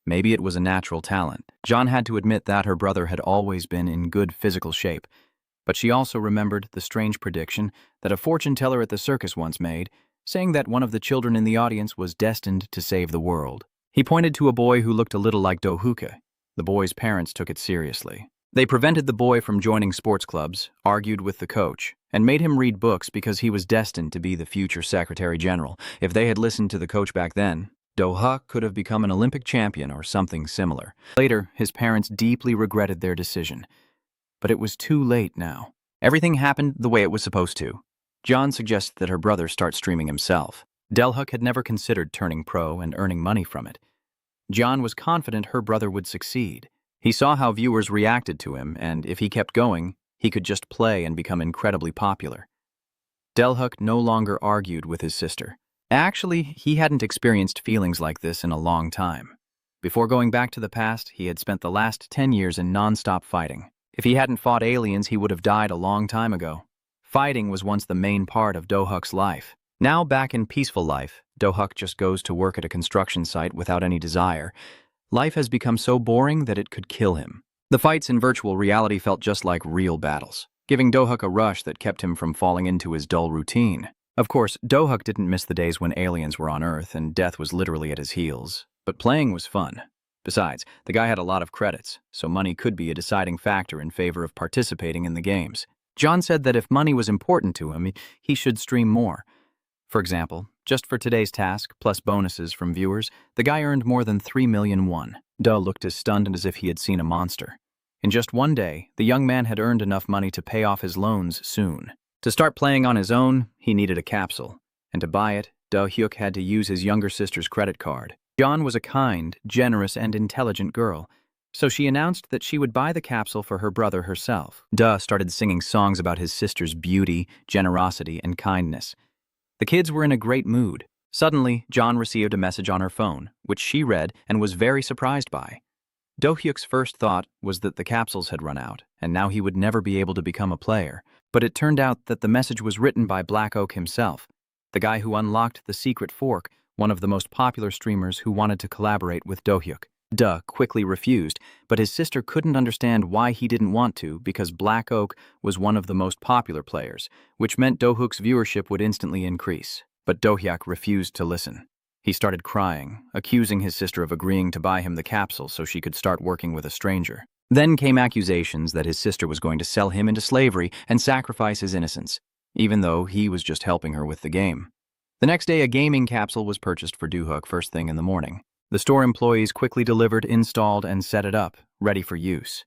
Speaker 1: Maybe it was a natural talent. John had to admit that her brother had always been in good physical shape, but she also remembered the strange prediction that a fortune teller at the circus once made, saying that one of the children in the audience was destined to save the world. He pointed to a boy who looked a little like Dohuka. The boy's parents took it seriously. They prevented the boy from joining sports clubs, argued with the coach, and made him read books because he was destined to be the future Secretary General. If they had listened to the coach back then, Do-huk could have become an Olympic champion or something similar. Later, his parents deeply regretted their decision. But it was too late now. Everything happened the way it was supposed to. John suggested that her brother start streaming himself. Do-huk had never considered turning pro and earning money from it. John was confident her brother would succeed. He saw how viewers reacted to him, and if he kept going, he could just play and become incredibly popular. Do-huk no longer argued with his sister. Actually, he hadn't experienced feelings like this in a long time. Before going back to the past, he had spent the last 10 years in non-stop fighting. If he hadn't fought aliens, he would have died a long time ago. Fighting was once the main part of Do-huk's life. Now, back in peaceful life, Do-huk just goes to work at a construction site without any desire. Life has become so boring that it could kill him. The fights in virtual reality felt just like real battles, giving Do-huk a rush that kept him from falling into his dull routine. Of course, Do-huk didn't miss the days when aliens were on Earth and death was literally at his heels, but playing was fun. Besides, the guy had a lot of credits, so money could be a deciding factor in favor of participating in the games. John said that if money was important to him, he should stream more. For example, just for today's task, plus bonuses from viewers, the guy earned more than 3 million won. Do looked as stunned as if he had seen a monster. In just one day, the young man had earned enough money to pay off his loans soon. To start playing on his own, he needed a capsule, and to buy it, Do-huk had to use his younger sister's credit card. John was a kind, generous, and intelligent girl, so she announced that she would buy the capsule for her brother herself. Do started singing songs about his sister's beauty, generosity, and kindness. The kids were in a great mood. Suddenly, John received a message on her phone, which she read and was very surprised by. Do-huk's first thought was that the capsules had run out, and now he would never be able to become a player. But it turned out that the message was written by Black Oak himself, the guy who unlocked the secret fork, one of the most popular streamers who wanted to collaborate with Do-huk. Do quickly refused, but his sister couldn't understand why he didn't want to because Black Oak was one of the most popular players, which meant Do-huk's viewership would instantly increase. But Do-huk refused to listen. He started crying, accusing his sister of agreeing to buy him the capsule so she could start working with a stranger. Then came accusations that his sister was going to sell him into slavery and sacrifice his innocence, even though he was just helping her with the game. The next day, a gaming capsule was purchased for Do-huk first thing in the morning. The store employees quickly delivered, installed, and set it up, ready for use.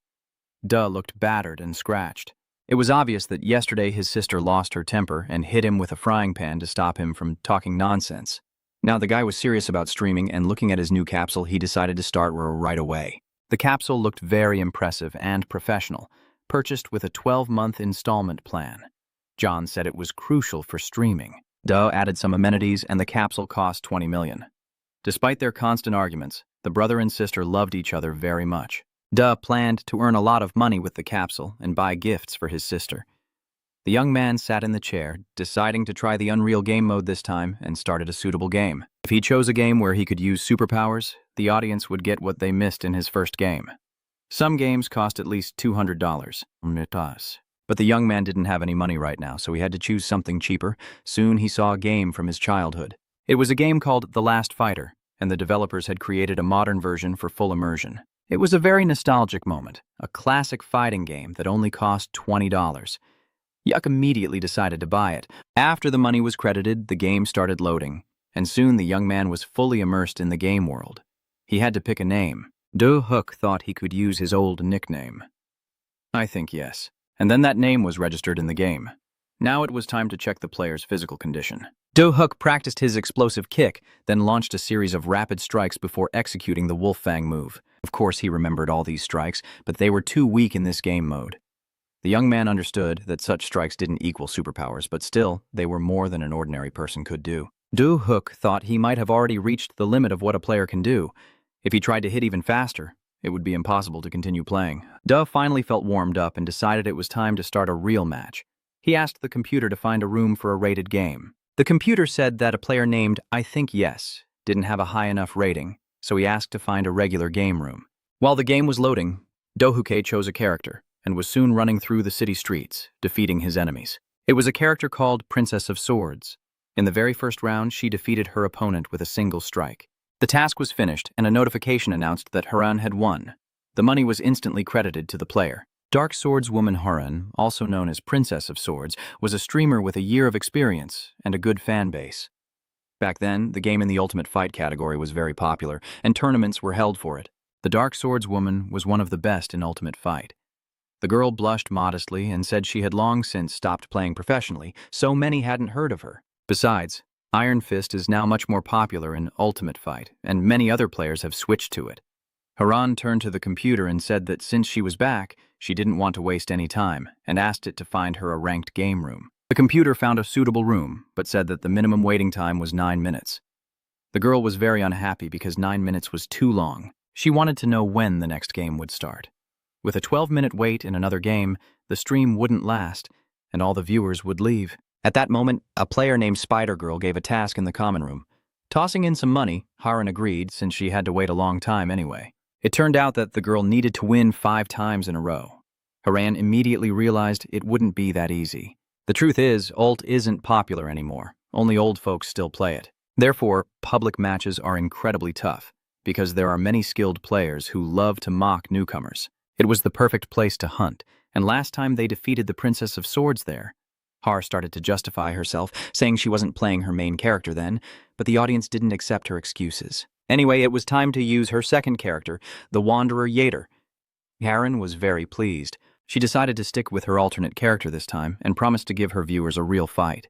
Speaker 1: Do looked battered and scratched. It was obvious that yesterday his sister lost her temper and hit him with a frying pan to stop him from talking nonsense. Now the guy was serious about streaming, and looking at his new capsule, he decided to start right away. The capsule looked very impressive and professional, purchased with a 12-month installment plan. John said it was crucial for streaming. Do added some amenities, and the capsule cost 20 million. Despite their constant arguments, the brother and sister loved each other very much. Do planned to earn a lot of money with the capsule and buy gifts for his sister. The young man sat in the chair, deciding to try the Unreal game mode this time, and started a suitable game. If he chose a game where he could use superpowers, the audience would get what they missed in his first game. Some games cost at least $200. But the young man didn't have any money right now, so he had to choose something cheaper. Soon he saw a game from his childhood. It was a game called The Last Fighter, and the developers had created a modern version for full immersion. It was a very nostalgic moment, a classic fighting game that only cost $20. Yuck immediately decided to buy it. After the money was credited, the game started loading, and soon the young man was fully immersed in the game world. He had to pick a name. Do-huk thought he could use his old nickname. I think yes. And then that name was registered in the game. Now it was time to check the player's physical condition. Do-huk practiced his explosive kick, then launched a series of rapid strikes before executing the Wolf Fang move. Of course, he remembered all these strikes, but they were too weak in this game mode. The young man understood that such strikes didn't equal superpowers, but still, they were more than an ordinary person could do. Do-huk thought he might have already reached the limit of what a player can do. If he tried to hit even faster, it would be impossible to continue playing. Do finally felt warmed up and decided it was time to start a real match. He asked the computer to find a room for a rated game. The computer said that a player named I Think Yes didn't have a high enough rating, so he asked to find a regular game room. While the game was loading, Do-huk chose a character and was soon running through the city streets, defeating his enemies. It was a character called Princess of Swords. In the very first round, she defeated her opponent with a single strike. The task was finished, and a notification announced that Haran had won. The money was instantly credited to the player. Dark Swordswoman Haran, also known as Princess of Swords, was a streamer with a year of experience and a good fan base. Back then, the game in the Ultimate Fight category was very popular, and tournaments were held for it. The Dark Swordswoman was one of the best in Ultimate Fight. The girl blushed modestly and said she had long since stopped playing professionally, so many hadn't heard of her. Besides, Iron Fist is now much more popular in Ultimate Fight, and many other players have switched to it. Haran turned to the computer and said that since she was back, she didn't want to waste any time, and asked it to find her a ranked game room. The computer found a suitable room, but said that the minimum waiting time was 9 minutes. The girl was very unhappy because 9 minutes was too long. She wanted to know when the next game would start. With a 12-minute wait in another game, the stream wouldn't last, and all the viewers would leave. At that moment, a player named Spider-Girl gave a task in the common room. Tossing in some money, Haran agreed since she had to wait a long time anyway. It turned out that the girl needed to win 5 times in a row. Haran immediately realized it wouldn't be that easy. The truth is, Ult isn't popular anymore. Only old folks still play it. Therefore, public matches are incredibly tough, because there are many skilled players who love to mock newcomers. It was the perfect place to hunt, and last time they defeated the Princess of Swords there. Har started to justify herself, saying she wasn't playing her main character then, but the audience didn't accept her excuses. Anyway, it was time to use her second character, the Wanderer Yater. Haran was very pleased. She decided to stick with her alternate character this time and promised to give her viewers a real fight.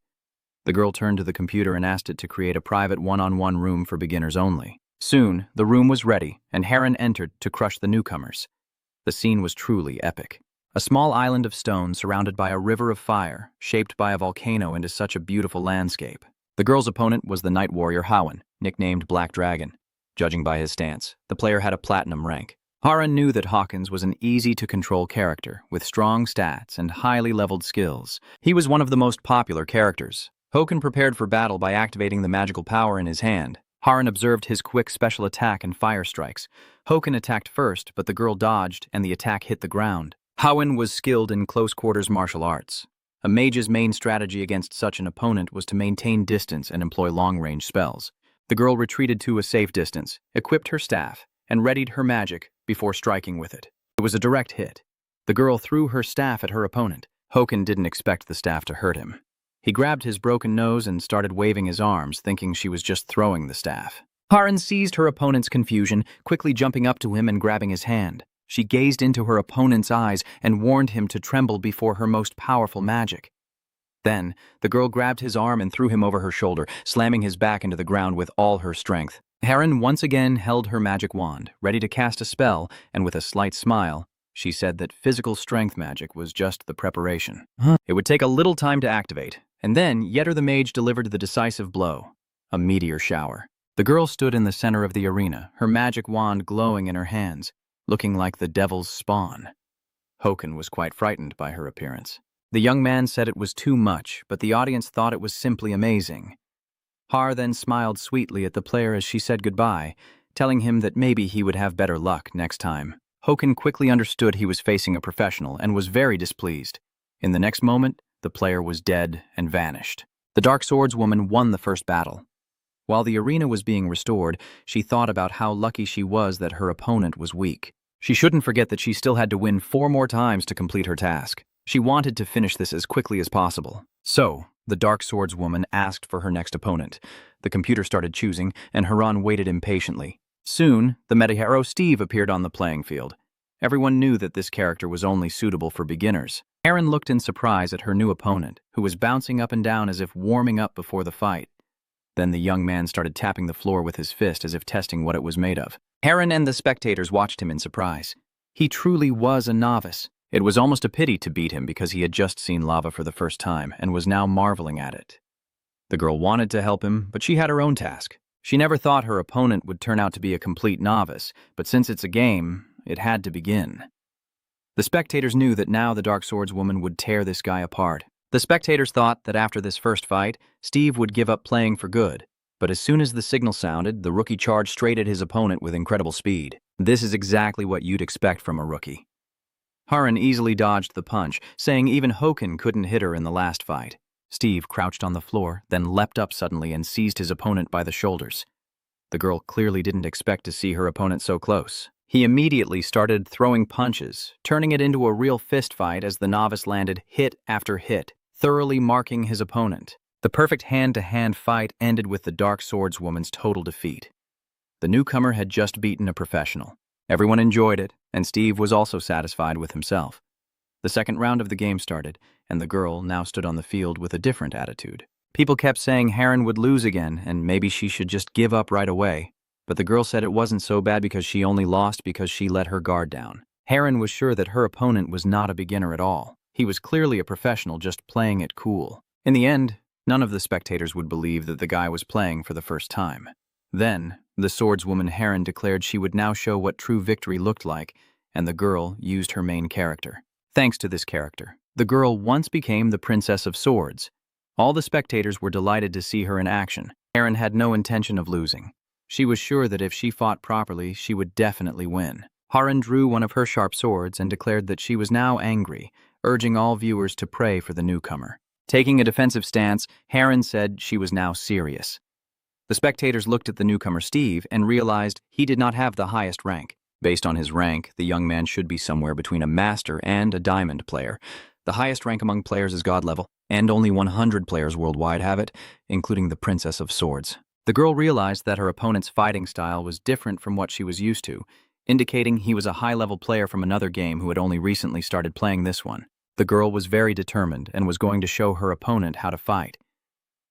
Speaker 1: The girl turned to the computer and asked it to create a private one-on-one room for beginners only. Soon, the room was ready, and Haran entered to crush the newcomers. The scene was truly epic. A small island of stone surrounded by a river of fire, shaped by a volcano into such a beautiful landscape. The girl's opponent was the Night Warrior Howen, nicknamed Black Dragon. Judging by his stance, the player had a platinum rank. Haran knew that Awakens was an easy-to-control character, with strong stats and highly leveled skills. He was one of the most popular characters. Haken prepared for battle by activating the magical power in his hand. Haran observed his quick special attack and fire strikes. Haken attacked first, but the girl dodged, and the attack hit the ground. Howen was skilled in close-quarters martial arts. A mage's main strategy against such an opponent was to maintain distance and employ long-range spells. The girl retreated to a safe distance, equipped her staff, and readied her magic before striking with it. It was a direct hit. The girl threw her staff at her opponent. Haken didn't expect the staff to hurt him. He grabbed his broken nose and started waving his arms, thinking she was just throwing the staff. Haran seized her opponent's confusion, quickly jumping up to him and grabbing his hand. She gazed into her opponent's eyes and warned him to tremble before her most powerful magic. Then, the girl grabbed his arm and threw him over her shoulder, slamming his back into the ground with all her strength. Haran once again held her magic wand, ready to cast a spell, and with a slight smile, she said that physical strength magic was just the preparation. It would take a little time to activate, and then Yetter the Mage delivered the decisive blow, a meteor shower. The girl stood in the center of the arena, her magic wand glowing in her hands, looking like the devil's spawn. Haken was quite frightened by her appearance. The young man said it was too much, but the audience thought it was simply amazing. Har then smiled sweetly at the player as she said goodbye, telling him that maybe he would have better luck next time. Haken quickly understood he was facing a professional and was very displeased. In the next moment, the player was dead and vanished. The Dark Swordswoman won the first battle. While the arena was being restored, she thought about how lucky she was that her opponent was weak. She shouldn't forget that she still had to win 4 more times to complete her task. She wanted to finish this as quickly as possible. So, the Dark Swordswoman asked for her next opponent. The computer started choosing, and Haran waited impatiently. Soon, the meta-hero Steve appeared on the playing field. Everyone knew that this character was only suitable for beginners. Haran looked in surprise at her new opponent, who was bouncing up and down as if warming up before the fight. Then the young man started tapping the floor with his fist as if testing what it was made of. Haran and the spectators watched him in surprise. He truly was a novice. It was almost a pity to beat him because he had just seen lava for the first time and was now marveling at it. The girl wanted to help him, but she had her own task. She never thought her opponent would turn out to be a complete novice, but since it's a game, it had to begin. The spectators knew that now the Dark Swordswoman would tear this guy apart. The spectators thought that after this first fight, Steve would give up playing for good. But as soon as the signal sounded, the rookie charged straight at his opponent with incredible speed. This is exactly what you'd expect from a rookie. Haran easily dodged the punch, saying even Haken couldn't hit her in the last fight. Steve crouched on the floor, then leapt up suddenly and seized his opponent by the shoulders. The girl clearly didn't expect to see her opponent so close. He immediately started throwing punches, turning it into a real fistfight as the novice landed hit after hit, thoroughly marking his opponent. The perfect hand-to-hand fight ended with the Dark Swordswoman's total defeat. The newcomer had just beaten a professional. Everyone enjoyed it, and Steve was also satisfied with himself. The second round of the game started, and the girl now stood on the field with a different attitude. People kept saying Heron would lose again, and maybe she should just give up right away. But the girl said it wasn't so bad because she only lost because she let her guard down. Heron was sure that her opponent was not a beginner at all. He was clearly a professional just playing it cool. In the end, none of the spectators would believe that the guy was playing for the first time. Then, the swordswoman Heron declared she would now show what true victory looked like, and the girl used her main character. Thanks to this character, the girl once became the Princess of Swords. All the spectators were delighted to see her in action. Heron had no intention of losing. She was sure that if she fought properly, she would definitely win. Heron drew one of her sharp swords and declared that she was now angry, urging all viewers to pray for the newcomer. Taking a defensive stance, Heron said she was now serious. The spectators looked at the newcomer Steve and realized he did not have the highest rank. Based on his rank, the young man should be somewhere between a master and a diamond player. The highest rank among players is God level, and only 100 players worldwide have it, including the Princess of Swords. The girl realized that her opponent's fighting style was different from what she was used to, indicating he was a high-level player from another game who had only recently started playing this one. The girl was very determined and was going to show her opponent how to fight.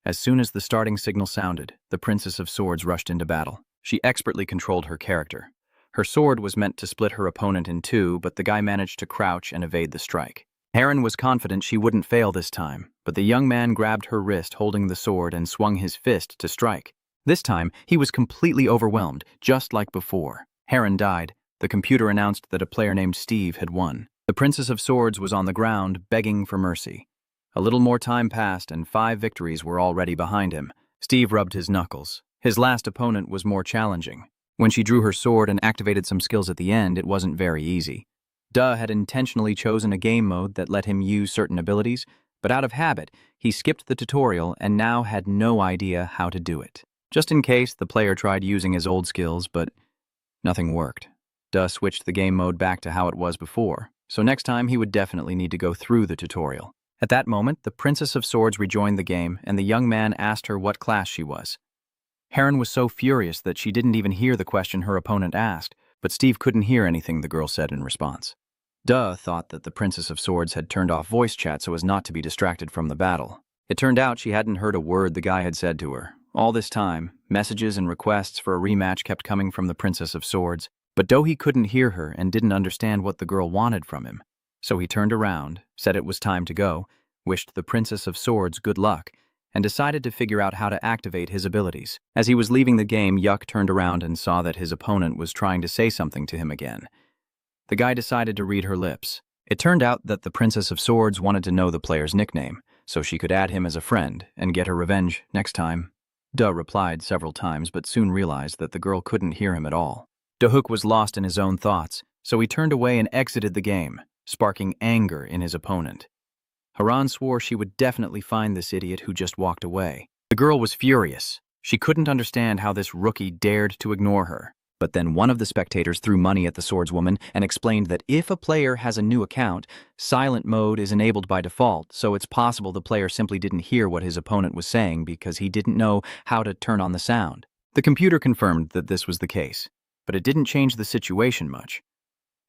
Speaker 1: As soon as the starting signal sounded, the Princess of Swords rushed into battle. She expertly controlled her character. Her sword was meant to split her opponent in two, but the guy managed to crouch and evade the strike. Heron was confident she wouldn't fail this time, but the young man grabbed her wrist holding the sword and swung his fist to strike. This time, he was completely overwhelmed, just like before. Heron died. The computer announced that a player named Steve had won. The Princess of Swords was on the ground, begging for mercy. A little more time passed, and 5 victories were already behind him. Steve rubbed his knuckles. His last opponent was more challenging. When she drew her sword and activated some skills at the end, it wasn't very easy. Duh had intentionally chosen a game mode that let him use certain abilities, but out of habit, he skipped the tutorial and now had no idea how to do it. Just in case, the player tried using his old skills, but nothing worked. Duh switched the game mode back to how it was before, so next time he would definitely need to go through the tutorial. At that moment, the Princess of Swords rejoined the game, and the young man asked her what class she was. Heron was so furious that she didn't even hear the question her opponent asked, but Steve couldn't hear anything the girl said in response. Duh thought that the Princess of Swords had turned off voice chat so as not to be distracted from the battle. It turned out she hadn't heard a word the guy had said to her. All this time, messages and requests for a rematch kept coming from the Princess of Swords, but though he couldn't hear her and didn't understand what the girl wanted from him. So he turned around, said it was time to go, wished the Princess of Swords good luck, and decided to figure out how to activate his abilities. As he was leaving the game, Yuck turned around and saw that his opponent was trying to say something to him again. The guy decided to read her lips. It turned out that the Princess of Swords wanted to know the player's nickname, so she could add him as a friend and get her revenge next time. Duh replied several times, but soon realized that the girl couldn't hear him at all. Dahook was lost in his own thoughts, so he turned away and exited the game, sparking anger in his opponent. Haran swore she would definitely find this idiot who just walked away. The girl was furious. She couldn't understand how this rookie dared to ignore her. But then one of the spectators threw money at the swordswoman and explained that if a player has a new account, silent mode is enabled by default, so it's possible the player simply didn't hear what his opponent was saying because he didn't know how to turn on the sound. The computer confirmed that this was the case, but it didn't change the situation much.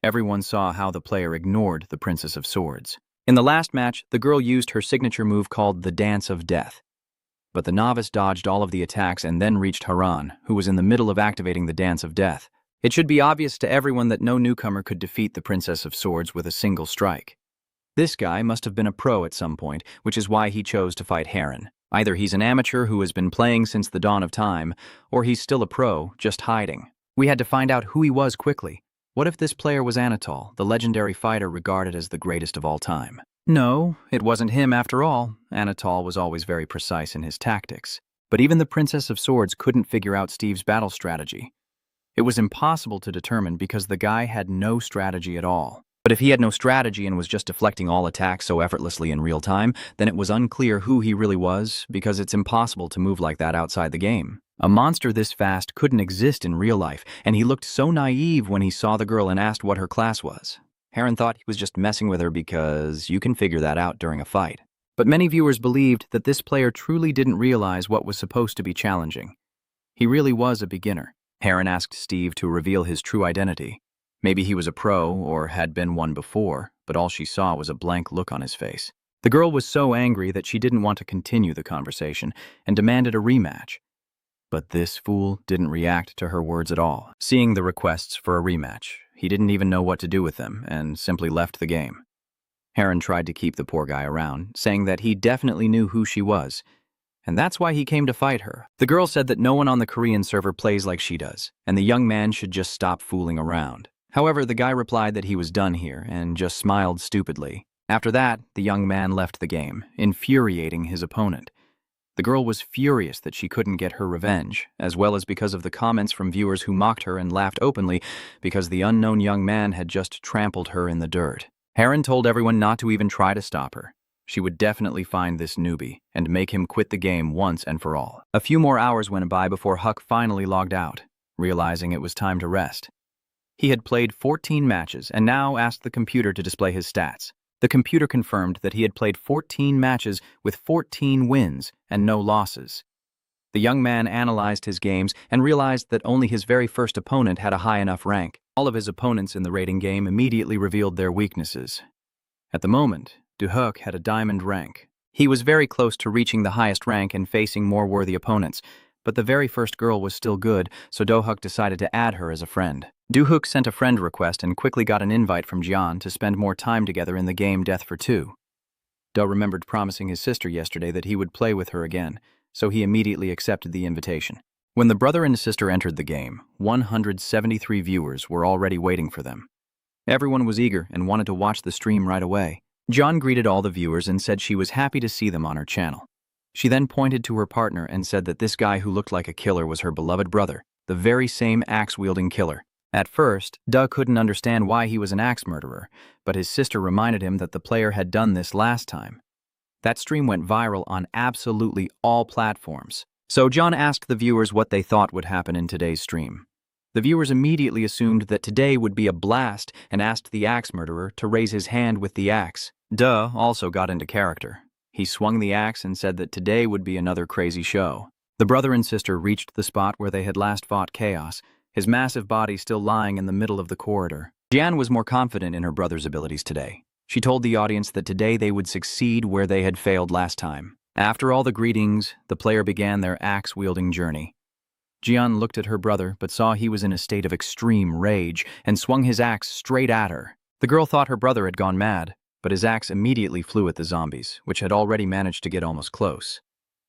Speaker 1: Everyone saw how the player ignored the Princess of Swords. In the last match, the girl used her signature move called the Dance of Death. But the novice dodged all of the attacks and then reached Haran, who was in the middle of activating the Dance of Death. It should be obvious to everyone that no newcomer could defeat the Princess of Swords with a single strike. This guy must have been a pro at some point, which is why he chose to fight Heron. Either he's an amateur who has been playing since the dawn of time, or he's still a pro, just hiding. We had to find out who he was quickly. What if this player was Anatol, the legendary fighter regarded as the greatest of all time? No, it wasn't him after all. Anatol was always very precise in his tactics. But even the Princess of Swords couldn't figure out Steve's battle strategy. It was impossible to determine because the guy had no strategy at all. But if he had no strategy and was just deflecting all attacks so effortlessly in real time, then it was unclear who he really was, because it's impossible to move like that outside the game. A monster this fast couldn't exist in real life, and he looked so naive when he saw the girl and asked what her class was. Heron thought he was just messing with her because you can figure that out during a fight. But many viewers believed that this player truly didn't realize what was supposed to be challenging. He really was a beginner. Heron asked Steve to reveal his true identity. Maybe he was a pro or had been one before, but all she saw was a blank look on his face. The girl was so angry that she didn't want to continue the conversation and demanded a rematch. But this fool didn't react to her words at all. Seeing the requests for a rematch, he didn't even know what to do with them and simply left the game. Heron tried to keep the poor guy around, saying that he definitely knew who she was, and that's why he came to fight her. The girl said that no one on the Korean server plays like she does, and the young man should just stop fooling around. However, the guy replied that he was done here and just smiled stupidly. After that, the young man left the game, infuriating his opponent. The girl was furious that she couldn't get her revenge, as well as because of the comments from viewers who mocked her and laughed openly because the unknown young man had just trampled her in the dirt. Heron told everyone not to even try to stop her. She would definitely find this newbie and make him quit the game once and for all. A few more hours went by before Huck finally logged out, realizing it was time to rest. He had played 14 matches and now asked the computer to display his stats. The computer confirmed that he had played 14 matches with 14 wins and no losses. The young man analyzed his games and realized that only his very first opponent had a high enough rank. All of his opponents in the rating game immediately revealed their weaknesses. At the moment, Do-Hook had a diamond rank. He was very close to reaching the highest rank and facing more worthy opponents, but the very first girl was still good, so Do-Hook decided to add her as a friend. Do-Hook sent a friend request and quickly got an invite from Jian to spend more time together in the game Death for Two. Do remembered promising his sister yesterday that he would play with her again, so he immediately accepted the invitation. When the brother and sister entered the game, 173 viewers were already waiting for them. Everyone was eager and wanted to watch the stream right away. Jian greeted all the viewers and said she was happy to see them on her channel. She then pointed to her partner and said that this guy who looked like a killer was her beloved brother, the very same axe-wielding killer. At first, Doug couldn't understand why he was an axe murderer, but his sister reminded him that the player had done this last time. That stream went viral on absolutely all platforms. So John asked the viewers what they thought would happen in today's stream. The viewers immediately assumed that today would be a blast and asked the axe murderer to raise his hand with the axe. Duh also got into character. He swung the axe and said that today would be another crazy show. The brother and sister reached the spot where they had last fought Chaos, his massive body still lying in the middle of the corridor. Jian was more confident in her brother's abilities today. She told the audience that today they would succeed where they had failed last time. After all the greetings, the player began their axe-wielding journey. Jian looked at her brother but saw he was in a state of extreme rage and swung his axe straight at her. The girl thought her brother had gone mad, but his axe immediately flew at the zombies, which had already managed to get almost close.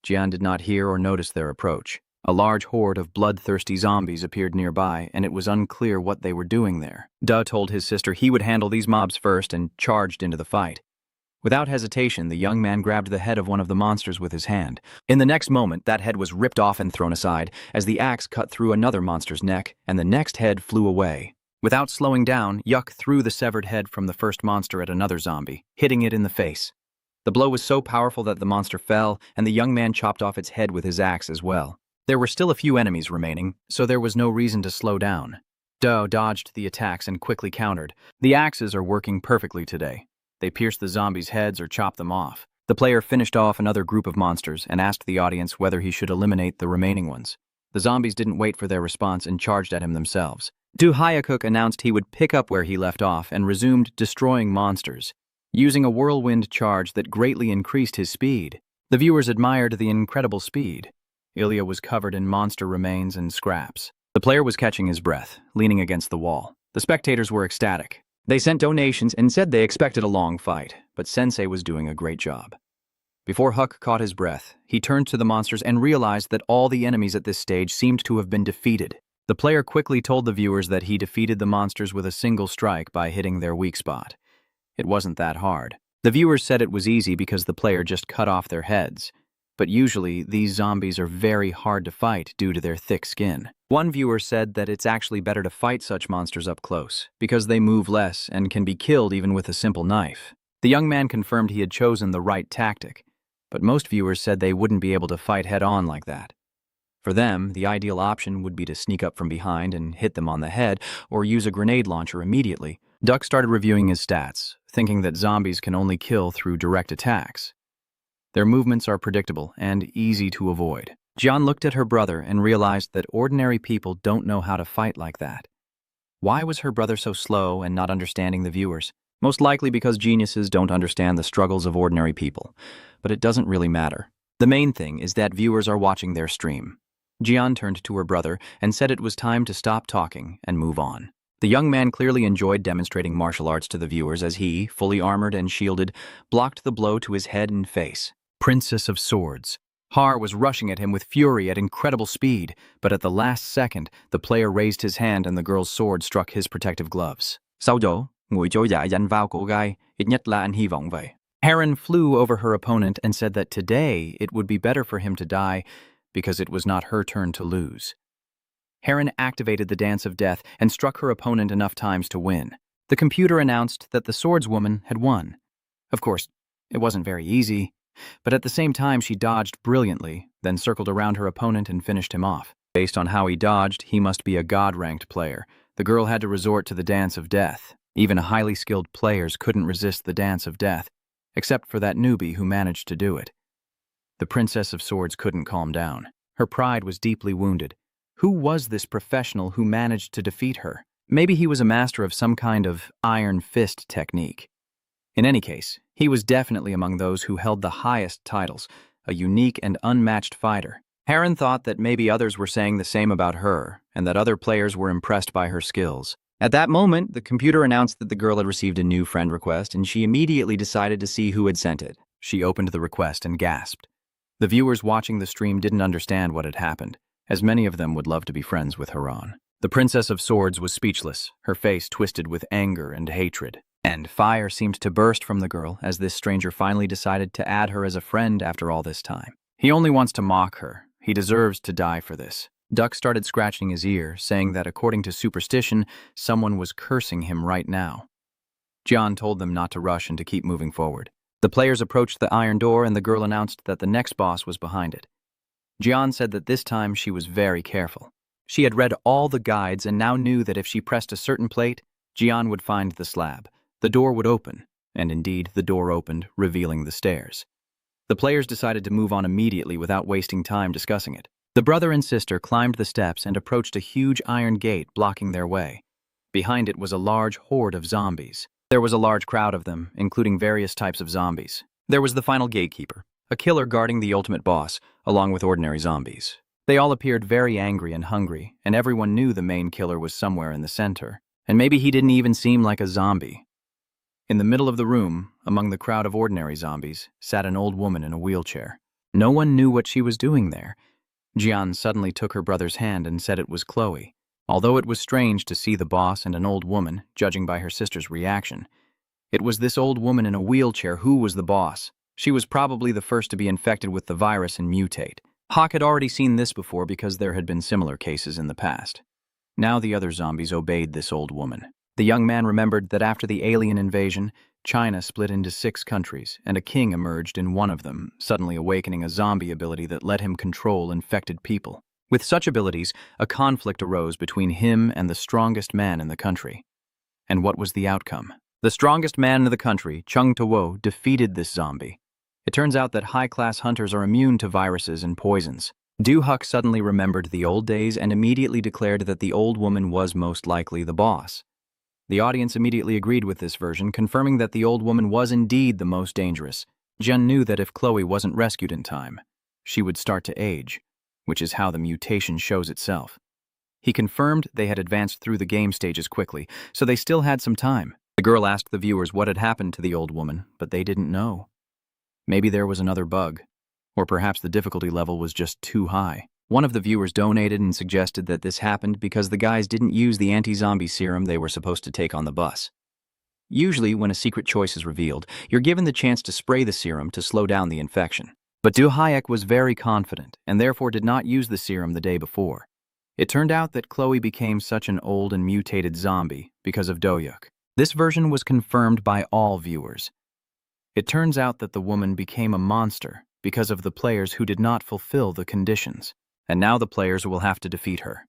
Speaker 1: Jian did not hear or notice their approach. A large horde of bloodthirsty zombies appeared nearby, and it was unclear what they were doing there. Duh told his sister he would handle these mobs first and charged into the fight. Without hesitation, the young man grabbed the head of one of the monsters with his hand. In the next moment, that head was ripped off and thrown aside as the axe cut through another monster's neck, and the next head flew away. Without slowing down, Yuck threw the severed head from the first monster at another zombie, hitting it in the face. The blow was so powerful that the monster fell, and the young man chopped off its head with his axe as well. There were still a few enemies remaining, so there was no reason to slow down. Doe dodged the attacks and quickly countered. The axes are working perfectly today. They pierced the zombies' heads or chopped them off. The player finished off another group of monsters and asked the audience whether he should eliminate the remaining ones. The zombies didn't wait for their response and charged at him themselves. Do Hyakuk announced he would pick up where he left off and resumed destroying monsters, using a whirlwind charge that greatly increased his speed. The viewers admired the incredible speed. Ilya was covered in monster remains and scraps. The player was catching his breath, leaning against the wall. The spectators were ecstatic. They sent donations and said they expected a long fight, but Sensei was doing a great job. Before Huck caught his breath, he turned to the monsters and realized that all the enemies at this stage seemed to have been defeated. The player quickly told the viewers that he defeated the monsters with a single strike by hitting their weak spot. It wasn't that hard. The viewers said it was easy because the player just cut off their heads. but usually these zombies are very hard to fight due to their thick skin. One viewer said that it's actually better to fight such monsters up close, because they move less and can be killed even with a simple knife. The young man confirmed he had chosen the right tactic, but most viewers said they wouldn't be able to fight head-on like that. For them, the ideal option would be to sneak up from behind and hit them on the head, or use a grenade launcher immediately. Duck started reviewing his stats, thinking that zombies can only kill through direct attacks. Their movements are predictable and easy to avoid. Jian looked at her brother and realized that ordinary people don't know how to fight like that. Why was her brother so slow and not understanding the viewers? Most likely because geniuses don't understand the struggles of ordinary people. But it doesn't really matter. The main thing is that viewers are watching their stream. Jian turned to her brother and said it was time to stop talking and move on. The young man clearly enjoyed demonstrating martial arts to the viewers as he, fully armored and shielded, blocked the blow to his head and face. Princess of Swords. Har was rushing at him with fury at incredible speed, but at the last second, the player raised his hand and the girl's sword struck his protective gloves. Sao dỗ, ngồi chỗ dạ danh vào cổ gai, ít nhất là anh hy vọng vậy. Heron flew over her opponent and said that today it would be better for him to die because it was not her turn to lose. Heron activated the Dance of Death and struck her opponent enough times to win. The computer announced that the swordswoman had won. Of course, it wasn't very easy, but at the same time she dodged brilliantly, then circled around her opponent and finished him off. Based on how he dodged, he must be a god-ranked player. The girl had to resort to the Dance of Death. Even highly skilled players couldn't resist the Dance of Death, except for that newbie who managed to do it. The Princess of Swords couldn't calm down. Her pride was deeply wounded. Who was this professional who managed to defeat her? Maybe he was a master of some kind of iron fist technique. In any case, he was definitely among those who held the highest titles, a unique and unmatched fighter. Heron thought that maybe others were saying the same about her, and that other players were impressed by her skills. At that moment, the computer announced that the girl had received a new friend request, and she immediately decided to see who had sent it. She opened the request and gasped. The viewers watching the stream didn't understand what had happened, as many of them would love to be friends with Haran. The Princess of Swords was speechless, her face twisted with anger and hatred. And fire seemed to burst from the girl as this stranger finally decided to add her as a friend after all this time. He only wants to mock her. He deserves to die for this. Duck started scratching his ear, saying that according to superstition, someone was cursing him right now. Jian told them not to rush and to keep moving forward. The players approached the iron door and the girl announced that the next boss was behind it. Jian said that this time she was very careful. She had read all the guides and now knew that if she pressed a certain plate, Jian would find the slab. The door would open, and indeed the door opened, revealing the stairs. The players decided to move on immediately without wasting time discussing it. The brother and sister climbed the steps and approached a huge iron gate blocking their way. Behind it was a large horde of zombies. There was a large crowd of them, including various types of zombies. There was the final gatekeeper, a killer guarding the ultimate boss, along with ordinary zombies. They all appeared very angry and hungry, and everyone knew the main killer was somewhere in the center. And maybe he didn't even seem like a zombie. In the middle of the room, among the crowd of ordinary zombies, sat an old woman in a wheelchair. No one knew what she was doing there. Jian suddenly took her brother's hand and said it was Chloe. Although it was strange to see the boss and an old woman, judging by her sister's reaction, it was this old woman in a wheelchair who was the boss. She was probably the first to be infected with the virus and mutate. Hawk had already seen this before because there had been similar cases in the past. Now the other zombies obeyed this old woman. The young man remembered that after the alien invasion, China split into 6 countries, and a king emerged in one of them, suddenly awakening a zombie ability that let him control infected people. With such abilities, a conflict arose between him and the strongest man in the country. And what was the outcome? The strongest man in the country, Chung Tuo, defeated this zombie. It turns out that high-class hunters are immune to viruses and poisons. Du Huck suddenly remembered the old days and immediately declared that the old woman was most likely the boss. The audience immediately agreed with this version, confirming that the old woman was indeed the most dangerous. Jen knew that if Chloe wasn't rescued in time, she would start to age, which is how the mutation shows itself. He confirmed they had advanced through the game stages quickly, so they still had some time. The girl asked the viewers what had happened to the old woman, but they didn't know. Maybe there was another bug, or perhaps the difficulty level was just too high. One of the viewers donated and suggested that this happened because the guys didn't use the anti-zombie serum they were supposed to take on the bus. Usually, when a secret choice is revealed, you're given the chance to spray the serum to slow down the infection. But Do Hayek was very confident and therefore did not use the serum the day before. It turned out that Chloe became such an old and mutated zombie because of Do-hyuk. This version was confirmed by all viewers. It turns out that the woman became a monster because of the players who did not fulfill the conditions, and now the players will have to defeat her.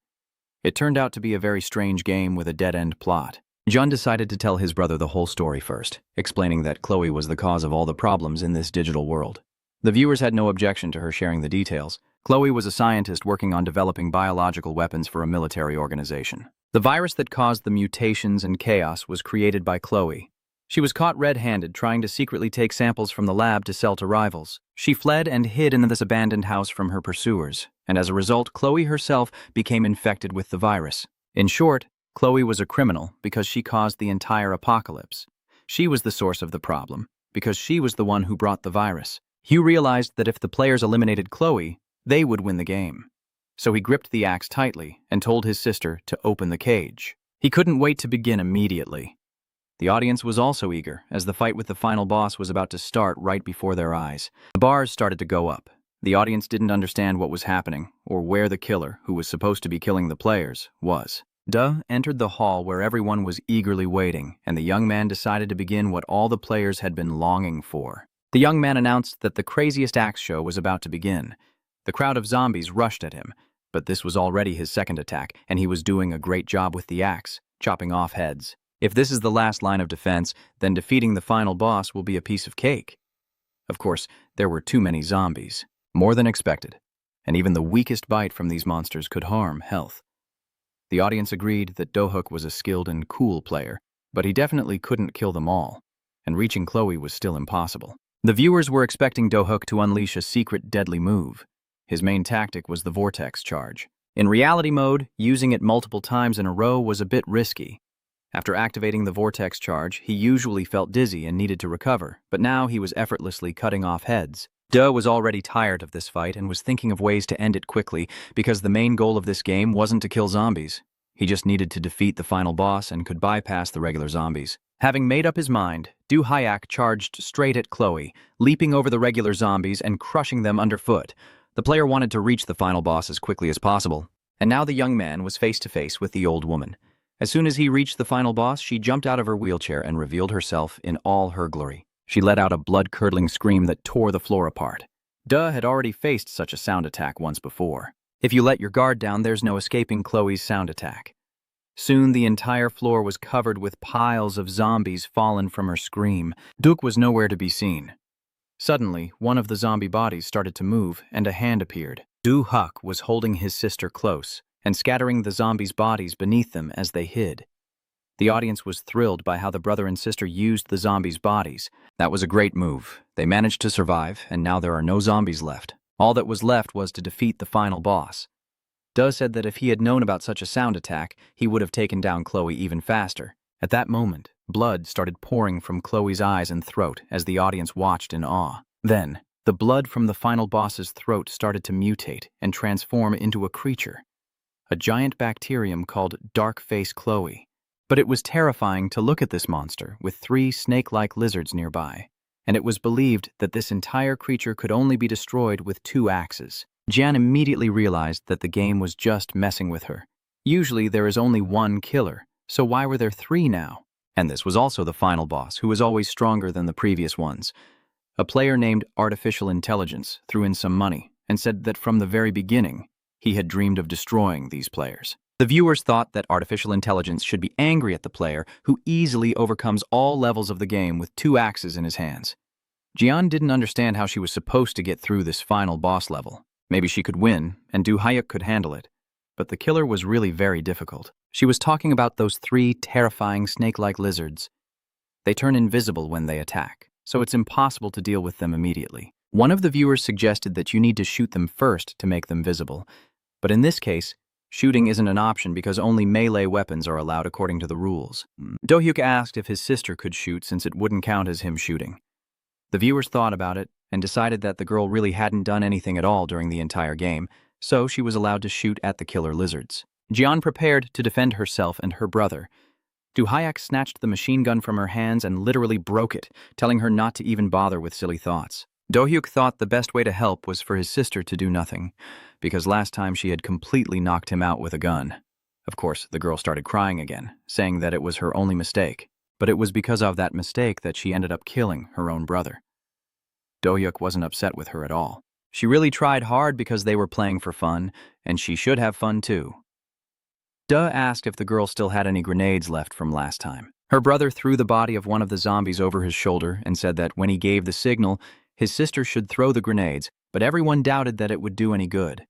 Speaker 1: It turned out to be a very strange game with a dead-end plot. John decided to tell his brother the whole story first, explaining that Chloe was the cause of all the problems in this digital world. The viewers had no objection to her sharing the details. Chloe was a scientist working on developing biological weapons for a military organization. The virus that caused the mutations and chaos was created by Chloe. She was caught red-handed trying to secretly take samples from the lab to sell to rivals. She fled and hid in this abandoned house from her pursuers, and as a result, Chloe herself became infected with the virus. In short, Chloe was a criminal because she caused the entire apocalypse. She was the source of the problem, because she was the one who brought the virus. Hugh realized that if the players eliminated Chloe, they would win the game. So he gripped the axe tightly and told his sister to open the cage. He couldn't wait to begin immediately. The audience was also eager, as the fight with the final boss was about to start right before their eyes. The bars started to go up. The audience didn't understand what was happening, or where the killer, who was supposed to be killing the players, was. Duh entered the hall where everyone was eagerly waiting, and the young man decided to begin what all the players had been longing for. The young man announced that the craziest axe show was about to begin. The crowd of zombies rushed at him, but this was already his second attack, and he was doing a great job with the axe, chopping off heads. If this is the last line of defense, then defeating the final boss will be a piece of cake. Of course, there were too many zombies, more than expected, and even the weakest bite from these monsters could harm health. The audience agreed that Do-hyuk was a skilled and cool player, but he definitely couldn't kill them all, and reaching Chloe was still impossible. The viewers were expecting Do-hyuk to unleash a secret deadly move. His main tactic was the vortex charge. In reality mode, using it multiple times in a row was a bit risky. After activating the vortex charge, he usually felt dizzy and needed to recover, but now he was effortlessly cutting off heads. Do was already tired of this fight and was thinking of ways to end it quickly because the main goal of this game wasn't to kill zombies. He just needed to defeat the final boss and could bypass the regular zombies. Having made up his mind, Do Hayek charged straight at Chloe, leaping over the regular zombies and crushing them underfoot. The player wanted to reach the final boss as quickly as possible, and now the young man was face to face with the old woman. As soon as he reached the final boss, she jumped out of her wheelchair and revealed herself in all her glory. She let out a blood-curdling scream that tore the floor apart. Duh had already faced such a sound attack once before. If you let your guard down, there's no escaping Chloe's sound attack. Soon the entire floor was covered with piles of zombies fallen from her scream. Duke was nowhere to be seen. Suddenly, one of the zombie bodies started to move, and a hand appeared. Do-hyuk was holding his sister close and scattering the zombies' bodies beneath them as they hid. The audience was thrilled by how the brother and sister used the zombies' bodies. That was a great move. They managed to survive, and now there are no zombies left. All that was left was to defeat the final boss. Duh said that if he had known about such a sound attack, he would have taken down Chloe even faster. At that moment, blood started pouring from Chloe's eyes and throat as the audience watched in awe. Then, the blood from the final boss's throat started to mutate and transform into a creature. A giant bacterium called Dark-Face Chloe. But it was terrifying to look at this monster with 3 snake-like lizards nearby, and it was believed that this entire creature could only be destroyed with 2 axes. Jian immediately realized that the game was just messing with her. Usually there is only 1 killer, so why were there 3 now? And this was also the final boss, who was always stronger than the previous ones. A player named Artificial Intelligence threw in some money and said that from the very beginning, he had dreamed of destroying these players. The viewers thought that Artificial Intelligence should be angry at the player who easily overcomes all levels of the game with 2 axes in his hands. Jian didn't understand how she was supposed to get through this final boss level. Maybe she could win, and Do-hyuk could handle it. But the killer was really very difficult. She was talking about those 3 terrifying snake-like lizards. They turn invisible when they attack, so it's impossible to deal with them immediately. One of the viewers suggested that you need to shoot them first to make them visible. But in this case, shooting isn't an option because only melee weapons are allowed according to the rules. Do-hyuk asked if his sister could shoot since it wouldn't count as him shooting. The viewers thought about it and decided that the girl really hadn't done anything at all during the entire game, so she was allowed to shoot at the killer lizards. Jian prepared to defend herself and her brother. Do-hyuk snatched the machine gun from her hands and literally broke it, telling her not to even bother with silly thoughts. Do-hyuk thought the best way to help was for his sister to do nothing, because last time she had completely knocked him out with a gun. Of course, the girl started crying again, saying that it was her only mistake, but it was because of that mistake that she ended up killing her own brother. Do-hyuk wasn't upset with her at all. She really tried hard because they were playing for fun, and she should have fun too. Duh asked if the girl still had any grenades left from last time. Her brother threw the body of one of the zombies over his shoulder and said that when he gave the signal, his sister should throw the grenades, but everyone doubted that it would do any good.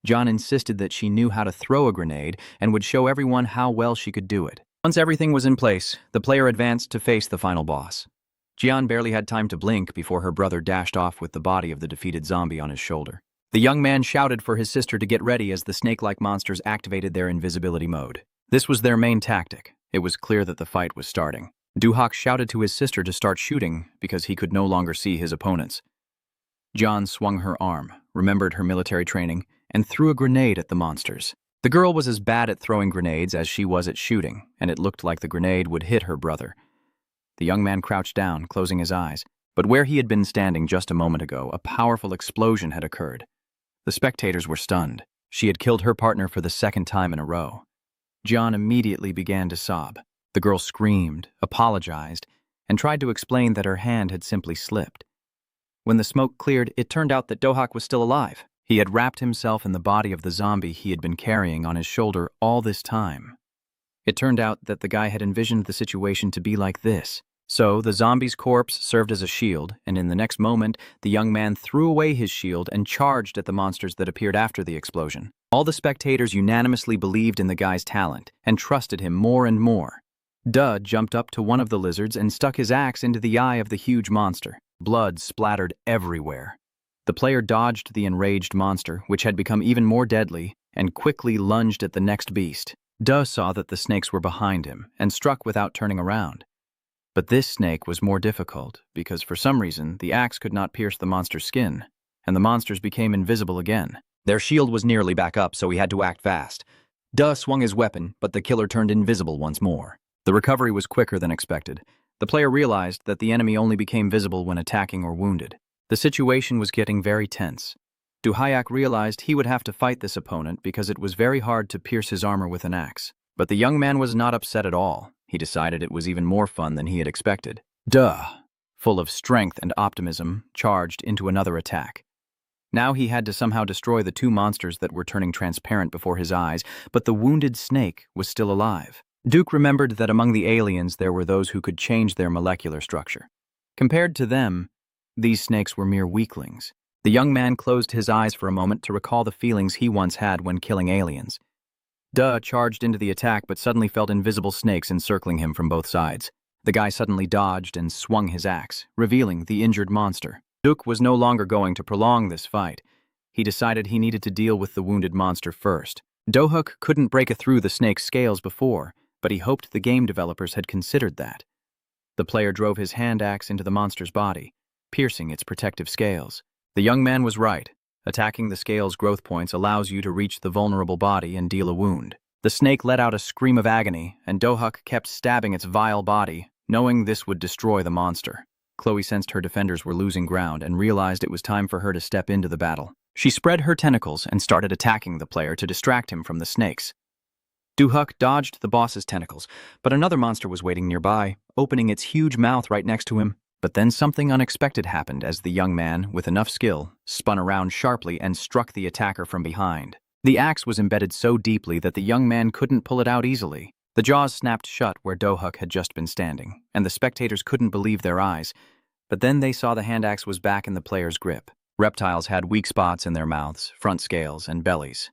Speaker 1: John insisted that she knew how to throw a grenade and would show everyone how well she could do it. Once everything was in place, the player advanced to face the final boss. Jian barely had time to blink before her brother dashed off with the body of the defeated zombie on his shoulder. The young man shouted for his sister to get ready as the snake-like monsters activated their invisibility mode. This was their main tactic. It was clear that the fight was starting. Do-hyuk shouted to his sister to start shooting because he could no longer see his opponents. Jian swung her arm, remembered her military training, and threw a grenade at the monsters. The girl was as bad at throwing grenades as she was at shooting, and it looked like the grenade would hit her brother. The young man crouched down, closing his eyes, but where he had been standing just a moment ago, a powerful explosion had occurred. The spectators were stunned. She had killed her partner for the second time in a row. John immediately began to sob. The girl screamed, apologized, and tried to explain that her hand had simply slipped. When the smoke cleared, it turned out that Do-hyuk was still alive. He had wrapped himself in the body of the zombie he had been carrying on his shoulder all this time. It turned out that the guy had envisioned the situation to be like this. So, the zombie's corpse served as a shield, and in the next moment, the young man threw away his shield and charged at the monsters that appeared after the explosion. All the spectators unanimously believed in the guy's talent and trusted him more and more. Duh jumped up to one of the lizards and stuck his axe into the eye of the huge monster. Blood splattered everywhere. The player dodged the enraged monster, which had become even more deadly, and quickly lunged at the next beast. Duh saw that the snakes were behind him and struck without turning around. But this snake was more difficult because for some reason the axe could not pierce the monster's skin, and the monsters became invisible again. Their shield was nearly back up, so he had to act fast. Duh swung his weapon, but the killer turned invisible once more. The recovery was quicker than expected. The player realized that the enemy only became visible when attacking or wounded. The situation was getting very tense. Do-hyuk realized he would have to fight this opponent because it was very hard to pierce his armor with an axe. But the young man was not upset at all. He decided it was even more fun than he had expected. Duh, full of strength and optimism, charged into another attack. Now he had to somehow destroy the two monsters that were turning transparent before his eyes, but the wounded snake was still alive. Duke remembered that among the aliens there were those who could change their molecular structure. Compared to them, these snakes were mere weaklings. The young man closed his eyes for a moment to recall the feelings he once had when killing aliens. Duh charged into the attack but suddenly felt invisible snakes encircling him from both sides. The guy suddenly dodged and swung his axe, revealing the injured monster. Duke was no longer going to prolong this fight. He decided he needed to deal with the wounded monster first. Do-hyuk couldn't break through the snake's scales before, but he hoped the game developers had considered that. The player drove his hand axe into the monster's body, piercing its protective scales. The young man was right. Attacking the scale's growth points allows you to reach the vulnerable body and deal a wound. The snake let out a scream of agony, and Do-hyuk kept stabbing its vile body, knowing this would destroy the monster. Chloe sensed her defenders were losing ground and realized it was time for her to step into the battle. She spread her tentacles and started attacking the player to distract him from the snakes. Do-hyuk dodged the boss's tentacles, but another monster was waiting nearby, opening its huge mouth right next to him. But then something unexpected happened as the young man, with enough skill, spun around sharply and struck the attacker from behind. The axe was embedded so deeply that the young man couldn't pull it out easily. The jaws snapped shut where Do-hyuk had just been standing, and the spectators couldn't believe their eyes. But then they saw the hand axe was back in the player's grip. Reptiles had weak spots in their mouths, front scales, and bellies.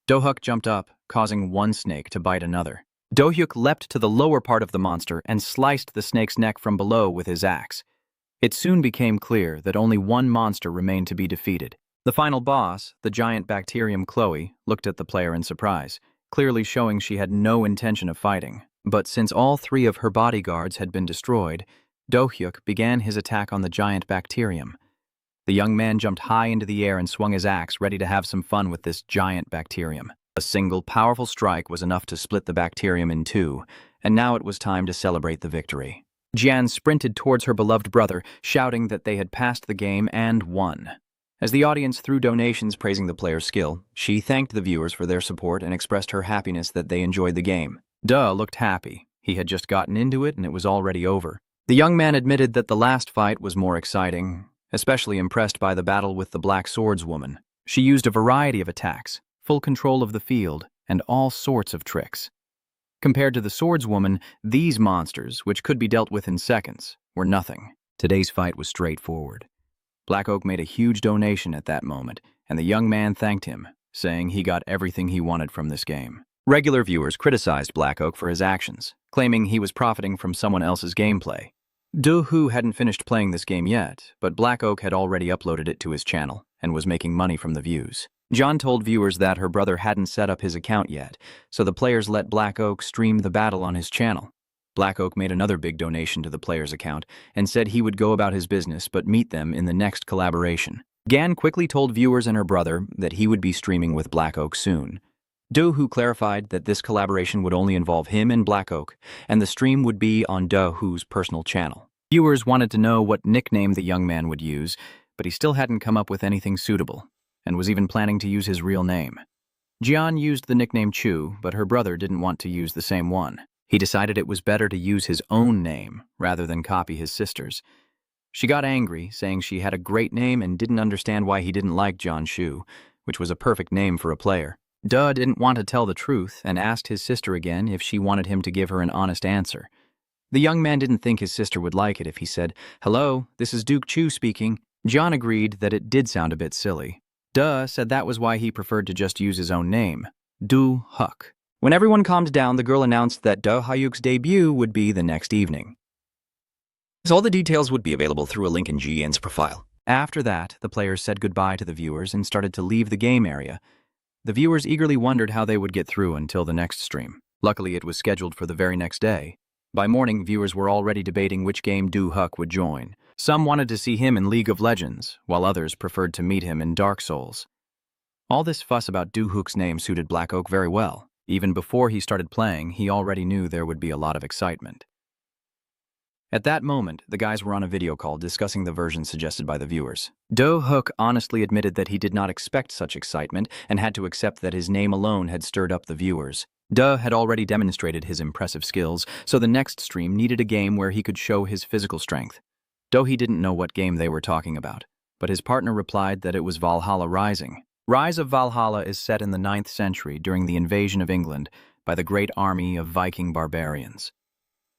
Speaker 1: Do-hyuk jumped up, causing one snake to bite another. Do-hyuk leapt to the lower part of the monster and sliced the snake's neck from below with his axe. It soon became clear that only one monster remained to be defeated. The final boss, the giant bacterium Chloe, looked at the player in surprise, clearly showing she had no intention of fighting. But since all three of her bodyguards had been destroyed, Do-hyuk began his attack on the giant bacterium. The young man jumped high into the air and swung his axe, ready to have some fun with this giant bacterium. A single powerful strike was enough to split the bacterium in two, and now it was time to celebrate the victory. Jian sprinted towards her beloved brother, shouting that they had passed the game and won. As the audience threw donations praising the player's skill, she thanked the viewers for their support and expressed her happiness that they enjoyed the game. Duh looked happy. He had just gotten into it and it was already over. The young man admitted that the last fight was more exciting, especially impressed by the battle with the Black Swordswoman. She used a variety of attacks, full control of the field, and all sorts of tricks. Compared to the Swordswoman, these monsters, which could be dealt with in seconds, were nothing. Today's fight was straightforward. Black Oak made a huge donation at that moment, and the young man thanked him, saying he got everything he wanted from this game. Regular viewers criticized Black Oak for his actions, claiming he was profiting from someone else's gameplay. Do-Hu hadn't finished playing this game yet, but Black Oak had already uploaded it to his channel and was making money from the views. John told viewers that her brother hadn't set up his account yet, so the players let Black Oak stream the battle on his channel. Black Oak made another big donation to the player's account and said he would go about his business but meet them in the next collaboration. Gan quickly told viewers and her brother that he would be streaming with Black Oak soon. Do-Hu clarified that this collaboration would only involve him and Black Oak, and the stream would be on Do-Hu's personal channel. Viewers wanted to know what nickname the young man would use, but he still hadn't come up with anything suitable, and was even planning to use his real name. Jian used the nickname Chu, but her brother didn't want to use the same one. He decided it was better to use his own name rather than copy his sister's. She got angry, saying she had a great name and didn't understand why he didn't like John Shu, which was a perfect name for a player. Duh didn't want to tell the truth and asked his sister again if she wanted him to give her an honest answer. The young man didn't think his sister would like it if he said, "Hello, this is Duke Chu speaking." John agreed that it did sound a bit silly. Duh said that was why he preferred to just use his own name, Du Huck. When everyone calmed down, the girl announced that Do Hyuk's debut would be the next evening. All the details would be available through a link in Jian's profile. After that, the players said goodbye to the viewers and started to leave the game area. The viewers eagerly wondered how they would get through until the next stream. Luckily, it was scheduled for the very next day. By morning, viewers were already debating which game Du Huck would join. Some wanted to see him in League of Legends, while others preferred to meet him in Dark Souls. All this fuss about Du Huck's name suited Black Oak very well. Even before he started playing, he already knew there would be a lot of excitement. At that moment, the guys were on a video call discussing the version suggested by the viewers. Do Huck honestly admitted that he did not expect such excitement and had to accept that his name alone had stirred up the viewers. Duh had already demonstrated his impressive skills, so the next stream needed a game where he could show his physical strength. He didn't know what game they were talking about, but his partner replied that it was Valhalla Rising. Rise of Valhalla is set in the 9th century during the invasion of England by the great army of Viking barbarians.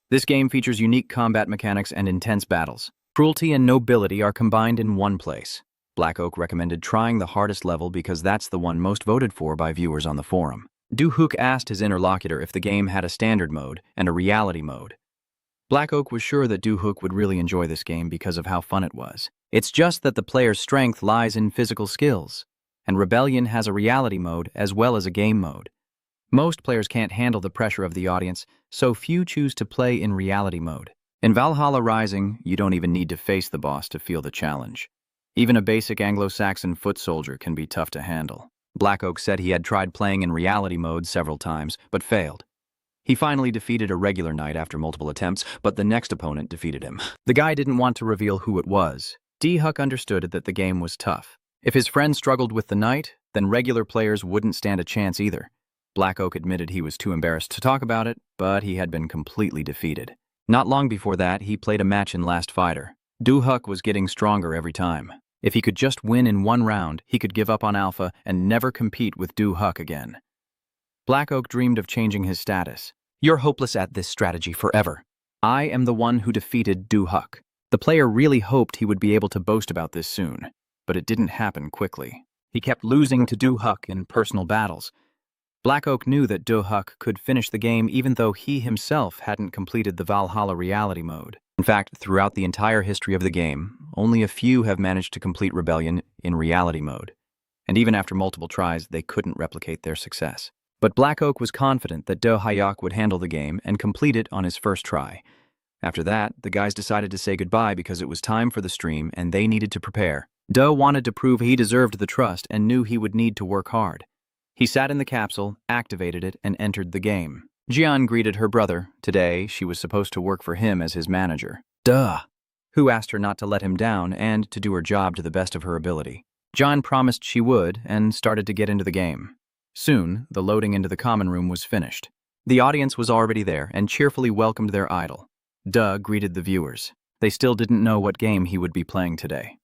Speaker 1: This game features unique combat mechanics and intense battles. Cruelty and nobility are combined in one place. Black Oak recommended trying the hardest level because that's the one most voted for by viewers on the forum. Du Huck asked his interlocutor if the game had a standard mode and a reality mode. Black Oak was sure that Du Huck would really enjoy this game because of how fun it was. It's just that the player's strength lies in physical skills, and Rebellion has a reality mode as well as a game mode. Most players can't handle the pressure of the audience, so few choose to play in reality mode. In Valhalla Rising, you don't even need to face the boss to feel the challenge. Even a basic Anglo-Saxon foot soldier can be tough to handle. Black Oak said he had tried playing in reality mode several times, but failed. He finally defeated a regular knight after multiple attempts, but the next opponent defeated him. The guy didn't want to reveal who it was. D. Huck understood that the game was tough. If his friend struggled with the knight, then regular players wouldn't stand a chance either. Black Oak admitted he was too embarrassed to talk about it, but he had been completely defeated. Not long before that, he played a match in Last Fighter. Du Huck was getting stronger every time. If he could just win in one round, he could give up on Alpha and never compete with Du Huck again. Black Oak dreamed of changing his status. "You're hopeless at this strategy forever. I am the one who defeated Du Huck." The player really hoped he would be able to boast about this soon, but it didn't happen quickly. He kept losing to Du Huck in personal battles. Black Oak knew that Du Huck could finish the game even though he himself hadn't completed the Valhalla reality mode. In fact, throughout the entire history of the game, only a few have managed to complete Rebellion in reality mode. And even after multiple tries, they couldn't replicate their success. But Black Oak was confident that Do Hyuk would handle the game and complete it on his first try. After that, the guys decided to say goodbye because it was time for the stream and they needed to prepare. Do wanted to prove he deserved the trust and knew he would need to work hard. He sat in the capsule, activated it, and entered the game. Jian greeted her brother. Today, she was supposed to work for him as his manager. Duh! Who asked her not to let him down and to do her job to the best of her ability. Jian promised she would and started to get into the game. Soon, the loading into the common room was finished. The audience was already there and cheerfully welcomed their idol. Duh greeted the viewers. They still didn't know what game he would be playing today.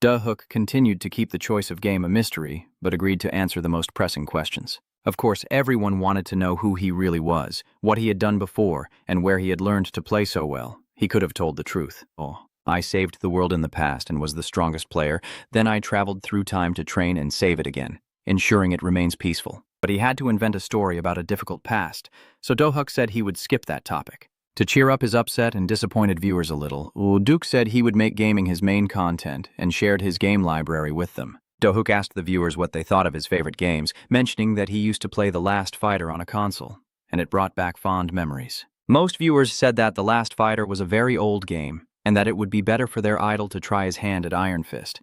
Speaker 1: Duh-hook continued to keep the choice of game a mystery, but agreed to answer the most pressing questions. Of course, everyone wanted to know who he really was, what he had done before, and where he had learned to play so well. He could have told the truth. Oh, I saved the world in the past and was the strongest player. Then I traveled through time to train and save it again, ensuring it remains peaceful. But he had to invent a story about a difficult past, so Duh-hook said he would skip that topic. To cheer up his upset and disappointed viewers a little, Duke said he would make gaming his main content and shared his game library with them. Duh-hook asked the viewers what they thought of his favorite games, mentioning that he used to play The Last Fighter on a console, and it brought back fond memories. Most viewers said that The Last Fighter was a very old game, and that it would be better for their idol to try his hand at Iron Fist.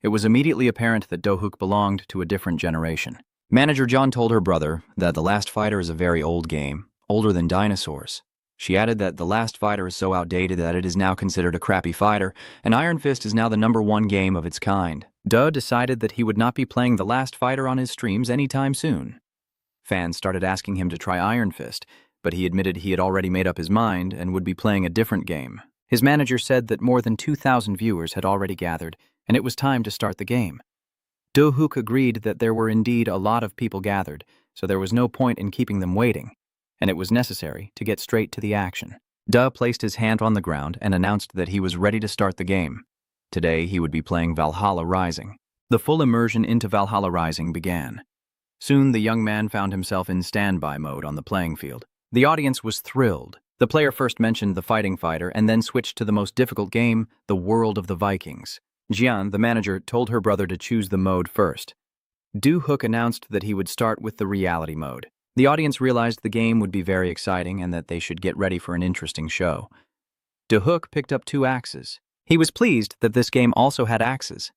Speaker 1: It was immediately apparent that Duh-hook belonged to a different generation. Manager John told her brother that The Last Fighter is a very old game, older than dinosaurs. She added that The Last Fighter is so outdated that it is now considered a crappy fighter, and Iron Fist is now the #1 game of its kind. Duh decided that he would not be playing The Last Fighter on his streams anytime soon. Fans started asking him to try Iron Fist, but he admitted he had already made up his mind and would be playing a different game. His manager said that more than 2,000 viewers had already gathered, and it was time to start the game. Duh-hook agreed that there were indeed a lot of people gathered, so there was no point in keeping them waiting, and it was necessary to get straight to the action. Duh placed his hand on the ground and announced that he was ready to start the game. Today, he would be playing Valhalla Rising. The full immersion into Valhalla Rising began. Soon, the young man found himself in standby mode on the playing field. The audience was thrilled. The player first mentioned the fighting fighter and then switched to the most difficult game, the World of the Vikings. Jian, the manager, told her brother to choose the mode first. Duh-hook announced that he would start with the reality mode. The audience realized the game would be very exciting and that they should get ready for an interesting show. Duh-hook picked up 2 axes. He was pleased that this game also had axes.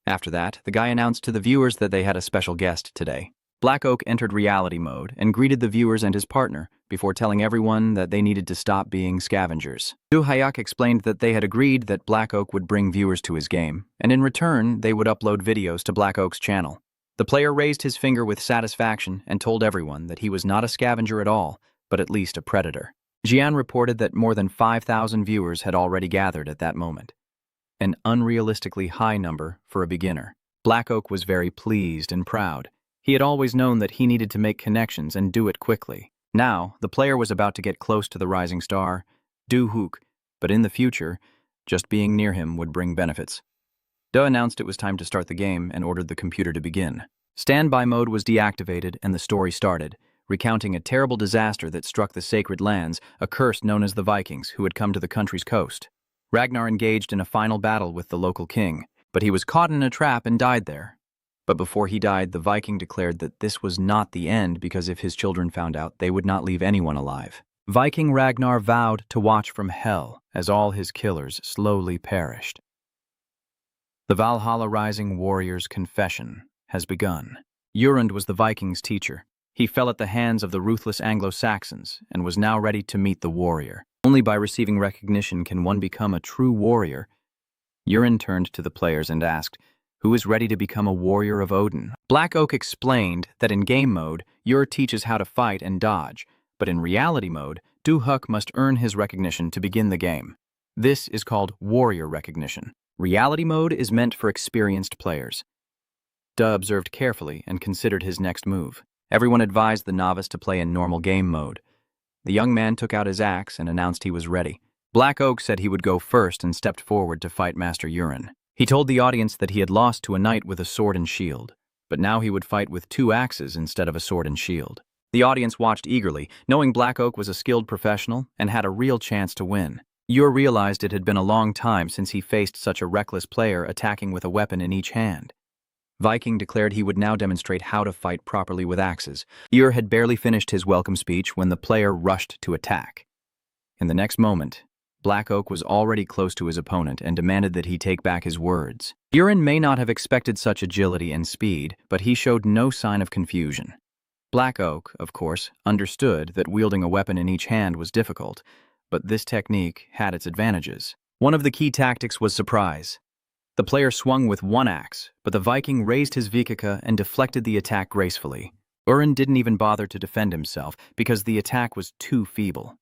Speaker 1: After that, the guy announced to the viewers that they had a special guest today. Black Oak entered reality mode and greeted the viewers and his partner before telling everyone that they needed to stop being scavengers. Duh-hook explained that they had agreed that Black Oak would bring viewers to his game, and in return, they would upload videos to Black Oak's channel. The player raised his finger with satisfaction and told everyone that he was not a scavenger at all, but at least a predator. Jian reported that more than 5,000 viewers had already gathered at that moment. An unrealistically high number for a beginner. Black Oak was very pleased and proud. He had always known that he needed to make connections and do it quickly. Now, the player was about to get close to the rising star, Duh-hook, but in the future, just being near him would bring benefits. Duh announced it was time to start the game and ordered the computer to begin. Standby mode was deactivated and the story started, recounting a terrible disaster that struck the sacred lands, a curse known as the Vikings, who had come to the country's coast. Ragnar engaged in a final battle with the local king, but he was caught in a trap and died there. But before he died, the Viking declared that this was not the end because if his children found out, they would not leave anyone alive. Viking Ragnar vowed to watch from hell as all his killers slowly perished. The Valhalla Rising warrior's confession has begun. Urund was the Vikings' teacher. He fell at the hands of the ruthless Anglo-Saxons and was now ready to meet the warrior. Only by receiving recognition can one become a true warrior. Urund turned to the players and asked, "Who is ready to become a warrior of Odin?" Black Oak explained that in game mode, Ur teaches how to fight and dodge, but in reality mode, Duh-hook must earn his recognition to begin the game. This is called warrior recognition. Reality mode is meant for experienced players. Duh observed carefully and considered his next move. Everyone advised the novice to play in normal game mode. The young man took out his axe and announced he was ready. Black Oak said he would go first and stepped forward to fight Master Urund. He told the audience that he had lost to a knight with a sword and shield, but now he would fight with 2 axes instead of a sword and shield. The audience watched eagerly, knowing Black Oak was a skilled professional and had a real chance to win. Ur realized it had been a long time since he faced such a reckless player attacking with a weapon in each hand. Viking declared he would now demonstrate how to fight properly with axes. Ur had barely finished his welcome speech when the player rushed to attack. In the next moment, Black Oak was already close to his opponent and demanded that he take back his words. Urund may not have expected such agility and speed, but he showed no sign of confusion. Black Oak, of course, understood that wielding a weapon in each hand was difficult, but this technique had its advantages. One of the key tactics was surprise. The player swung with one axe, but the Viking raised his vikaka and deflected the attack gracefully. Urin didn't even bother to defend himself because the attack was too feeble.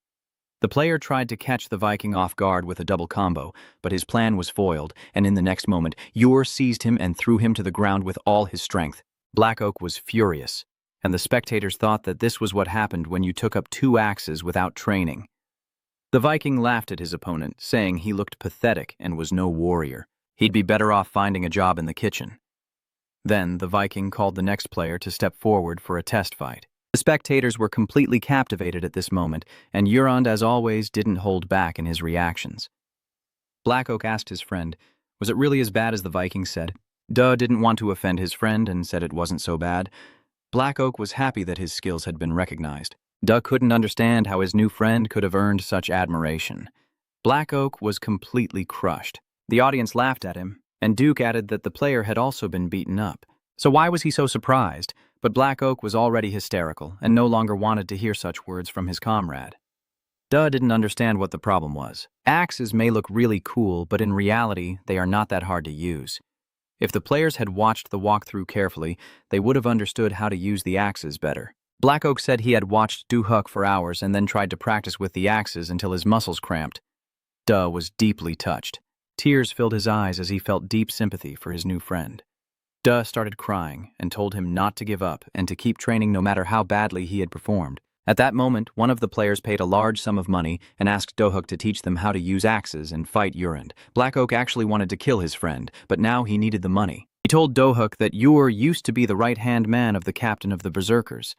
Speaker 1: The player tried to catch the Viking off guard with a double combo, but his plan was foiled, and in the next moment, Yor seized him and threw him to the ground with all his strength. Black Oak was furious, and the spectators thought that this was what happened when you took up 2 axes without training. The Viking laughed at his opponent, saying he looked pathetic and was no warrior. He'd be better off finding a job in the kitchen. Then the Viking called the next player to step forward for a test fight. The spectators were completely captivated at this moment, and Urand, as always, didn't hold back in his reactions. Black Oak asked his friend, was it really as bad as the Viking said? Duh didn't want to offend his friend and said it wasn't so bad. Black Oak was happy that his skills had been recognized. Duh couldn't understand how his new friend could have earned such admiration. Black Oak was completely crushed. The audience laughed at him, and Duke added that the player had also been beaten up. So why was he so surprised? But Black Oak was already hysterical and no longer wanted to hear such words from his comrade. Duh didn't understand what the problem was. Axes may look really cool, but in reality, they are not that hard to use. If the players had watched the walkthrough carefully, they would have understood how to use the axes better. Black Oak said he had watched Du-Huk for hours and then tried to practice with the axes until his muscles cramped. Duh was deeply touched. Tears filled his eyes as he felt deep sympathy for his new friend. Duh started crying and told him not to give up and to keep training no matter how badly he had performed. At that moment, one of the players paid a large sum of money and asked Du-Huk to teach them how to use axes and fight Urand. Black Oak actually wanted to kill his friend, but now he needed the money. He told Du-Huk that Yor used to be the right-hand man of the captain of the Berserkers.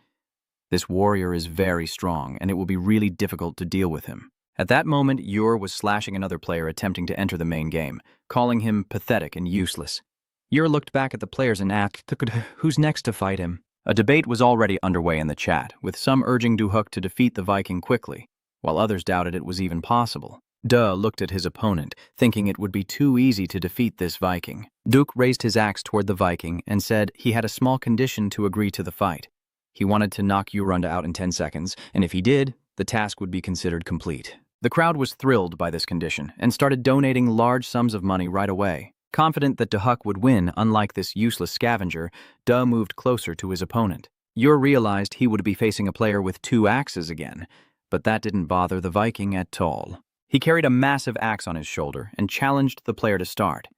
Speaker 1: This warrior is very strong, and it will be really difficult to deal with him. At that moment, Yor was slashing another player attempting to enter the main game, calling him pathetic and useless. Yor looked back at the players and asked, who's next to fight him? A debate was already underway in the chat, with some urging Du-Huk to defeat the Viking quickly, while others doubted it was even possible. Duh looked at his opponent, thinking it would be too easy to defeat this Viking. Duke raised his axe toward the Viking and said he had a small condition to agree to the fight. He wanted to knock Uranda out in 10 seconds, and if he did, the task would be considered complete. The crowd was thrilled by this condition and started donating large sums of money right away. Confident that Du-Huk would win, unlike this useless scavenger, Duh moved closer to his opponent. Yor realized he would be facing a player with 2 axes again, but that didn't bother the Viking at all. He carried a massive axe on his shoulder and challenged the player to start.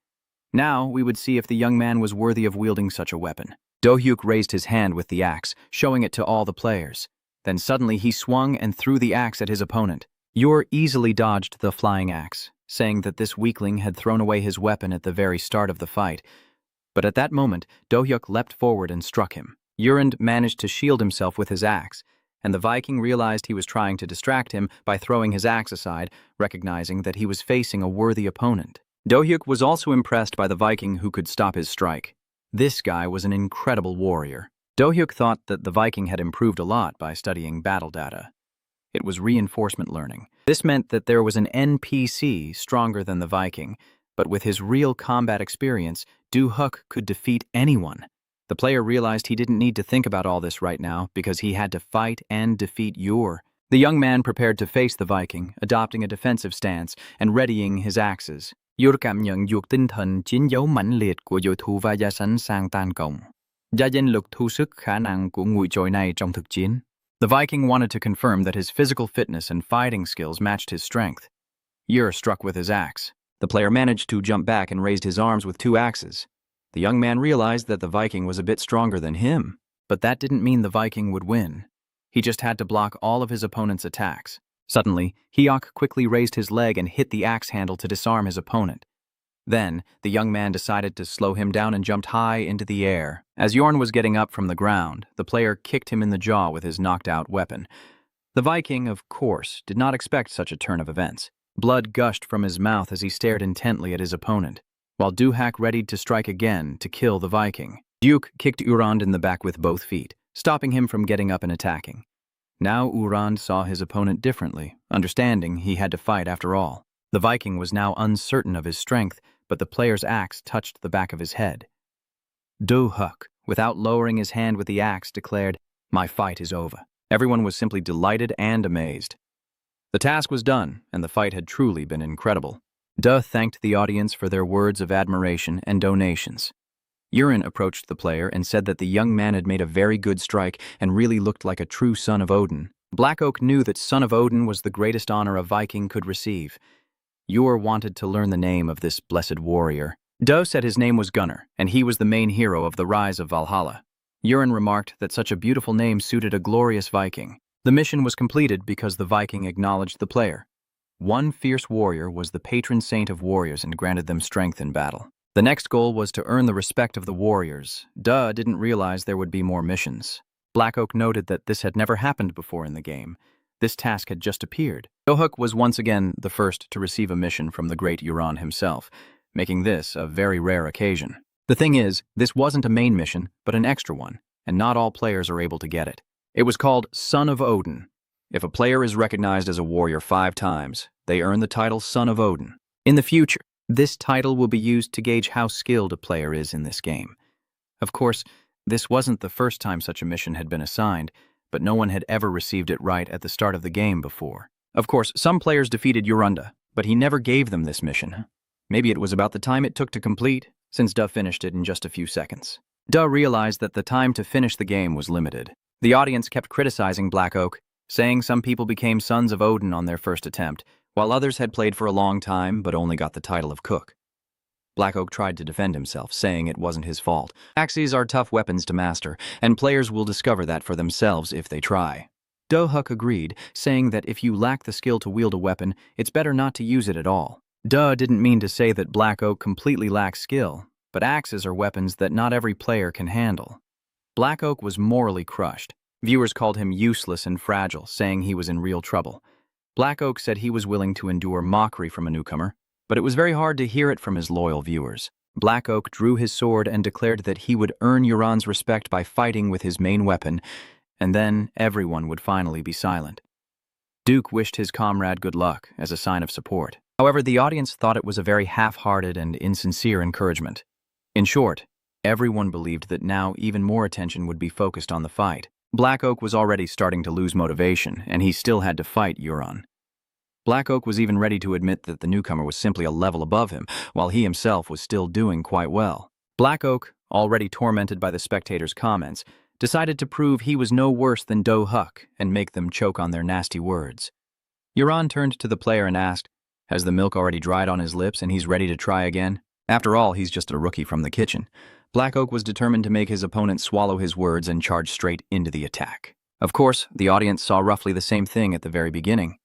Speaker 1: Now we would see if the young man was worthy of wielding such a weapon. Du-Huk raised his hand with the axe, showing it to all the players. Then suddenly he swung and threw the axe at his opponent. Yor easily dodged the flying axe, saying that this weakling had thrown away his weapon at the very start of the fight. But at that moment, Du-Huk leapt forward and struck him. Urand managed to shield himself with his axe, and the Viking realized he was trying to distract him by throwing his axe aside, recognizing that he was facing a worthy opponent. Du-Huk was also impressed by the Viking who could stop his strike. This guy was an incredible warrior. Du-Huk thought that the Viking had improved a lot by studying battle data. It was reinforcement learning. This meant that there was an NPC stronger than the Viking, but with his real combat experience, Du-Huk could defeat anyone. The player realized he didn't need to think about all this right now because he had to fight and defeat Yor. The young man prepared to face the Viking, adopting a defensive stance and readying his axes. Yor cảm nhận được tinh thần chiến đấu mãnh liệt của đối thủ và đã sẵn sàng tấn công. Gia danh lực thu sức khả năng của người trội này trong thực chiến. The Viking wanted to confirm that his physical fitness and fighting skills matched his strength. Yor struck with his axe. The player managed to jump back and raised his arms with 2 axes. The young man realized that the Viking was a bit stronger than him, but that didn't mean the Viking would win. He just had to block all of his opponent's attacks. Suddenly, Hyok quickly raised his leg and hit the axe handle to disarm his opponent. Then, the young man decided to slow him down and jumped high into the air. As Yorn was getting up from the ground, the player kicked him in the jaw with his knocked-out weapon. The Viking, of course, did not expect such a turn of events. Blood gushed from his mouth as he stared intently at his opponent, while Du-Huk readied to strike again to kill the Viking. Duke kicked Urand in the back with both feet, stopping him from getting up and attacking. Now Urand saw his opponent differently, understanding he had to fight after all. The Viking was now uncertain of his strength, but the player's axe touched the back of his head. Du-Huk, without lowering his hand with the axe, declared, My fight is over. Everyone was simply delighted and amazed. The task was done, and the fight had truly been incredible. Duh thanked the audience for their words of admiration and donations. Urin approached the player and said that the young man had made a very good strike and really looked like a true son of Odin. Black Oak knew that son of Odin was the greatest honor a Viking could receive. Yor wanted to learn the name of this blessed warrior. Duh said his name was Gunnar, and he was the main hero of the rise of Valhalla. Urin remarked that such a beautiful name suited a glorious Viking. The mission was completed because the Viking acknowledged the player. One fierce warrior was the patron saint of warriors and granted them strength in battle. The next goal was to earn the respect of the warriors. Duh didn't realize there would be more missions. Black Oak noted that this had never happened before in the game. This task had just appeared. Dohuk was once again the first to receive a mission from the great Euron himself, making this a very rare occasion. The thing is, this wasn't a main mission, but an extra one, and not all players are able to get it. It was called Son of Odin. If a player is recognized as a warrior 5 times, they earn the title Son of Odin. In the future, this title will be used to gauge how skilled a player is in this game. Of course, this wasn't the first time such a mission had been assigned, but no one had ever received it right at the start of the game before. Of course, some players defeated Jorunda, but he never gave them this mission. Maybe it was about the time it took to complete, since Duh finished it in just a few seconds. Duh realized that the time to finish the game was limited. The audience kept criticizing Black Oak, saying some people became sons of Odin on their first attempt, while others had played for a long time but only got the title of cook. Black Oak tried to defend himself, saying it wasn't his fault. Axes are tough weapons to master, and players will discover that for themselves if they try. Dohuk agreed, saying that if you lack the skill to wield a weapon, it's better not to use it at all. Duh didn't mean to say that Black Oak completely lacks skill, but axes are weapons that not every player can handle. Black Oak was morally crushed. Viewers called him useless and fragile, saying he was in real trouble. Black Oak said he was willing to endure mockery from a newcomer, but it was very hard to hear it from his loyal viewers. Black Oak drew his sword and declared that he would earn Euron's respect by fighting with his main weapon, and then everyone would finally be silent. Duke wished his comrade good luck as a sign of support. However, the audience thought it was a very half-hearted and insincere encouragement. In short, everyone believed that now even more attention would be focused on the fight. Black Oak was already starting to lose motivation, and he still had to fight Euron. Black Oak was even ready to admit that the newcomer was simply a level above him, while he himself was still doing quite well. Black Oak, already tormented by the spectators' comments, decided to prove he was no worse than Dohuk and make them choke on their nasty words. Euron turned to the player and asked, "Has the milk already dried on his lips and he's ready to try again?" After all, he's just a rookie from the kitchen. Black Oak was determined to make his opponent swallow his words and charge straight into the attack. Of course, the audience saw roughly the same thing at the very beginning.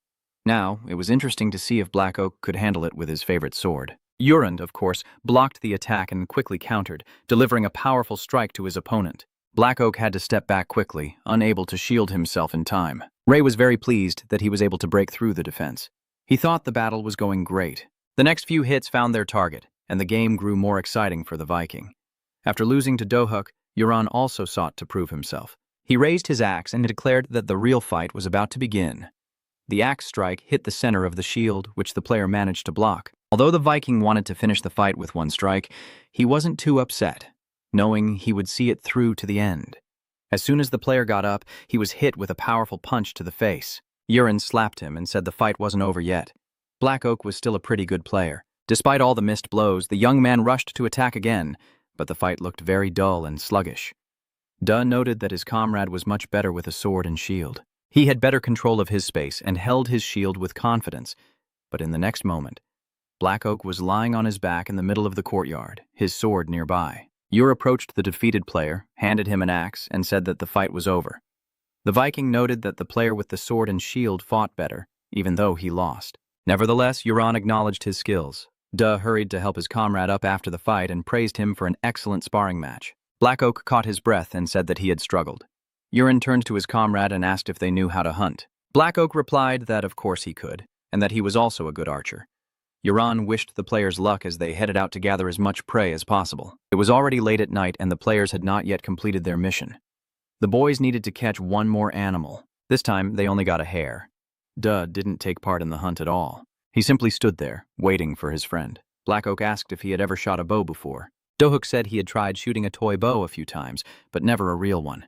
Speaker 1: Now, it was interesting to see if Black Oak could handle it with his favorite sword. Urund, of course, blocked the attack and quickly countered, delivering a powerful strike to his opponent. Black Oak had to step back quickly, unable to shield himself in time. Ray was very pleased that he was able to break through the defense. He thought the battle was going great. The next few hits found their target, and the game grew more exciting for the Viking. After losing to Dohuk, Euron also sought to prove himself. He raised his axe and declared that the real fight was about to begin. The axe strike hit the center of the shield, which the player managed to block. Although the Viking wanted to finish the fight with one strike, he wasn't too upset, knowing he would see it through to the end. As soon as the player got up, he was hit with a powerful punch to the face. Euron slapped him and said the fight wasn't over yet. Black Oak was still a pretty good player. Despite all the missed blows, the young man rushed to attack again, but the fight looked very dull and sluggish. Duh noted that his comrade was much better with a sword and shield. He had better control of his space and held his shield with confidence, but in the next moment, Black Oak was lying on his back in the middle of the courtyard, his sword nearby. Ur approached the defeated player, handed him an axe, and said that the fight was over. The Viking noted that the player with the sword and shield fought better, even though he lost. Nevertheless, Euron acknowledged his skills. Duh hurried to help his comrade up after the fight and praised him for an excellent sparring match. Black Oak caught his breath and said that he had struggled. Euron turned to his comrade and asked if they knew how to hunt. Black Oak replied that of course he could, and that he was also a good archer. Euron wished the players luck as they headed out to gather as much prey as possible. It was already late at night and the players had not yet completed their mission. The boys needed to catch one more animal. This time, they only got a hare. Duh didn't take part in the hunt at all. He simply stood there, waiting for his friend. Black Oak asked if he had ever shot a bow before. Dohuk said he had tried shooting a toy bow a few times, but never a real one.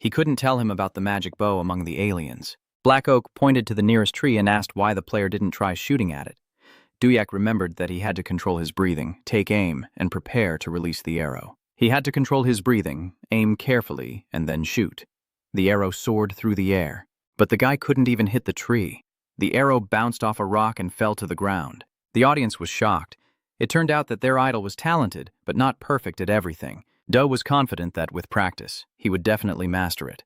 Speaker 1: He couldn't tell him about the magic bow among the aliens. Black Oak pointed to the nearest tree and asked why the player didn't try shooting at it. Duyak remembered that he had to control his breathing, take aim, and prepare to release the arrow. He had to control his breathing, aim carefully, and then shoot. The arrow soared through the air, but the guy couldn't even hit the tree. The arrow bounced off a rock and fell to the ground. The audience was shocked. It turned out that their idol was talented, but not perfect at everything. Do was confident that, with practice, he would definitely master it.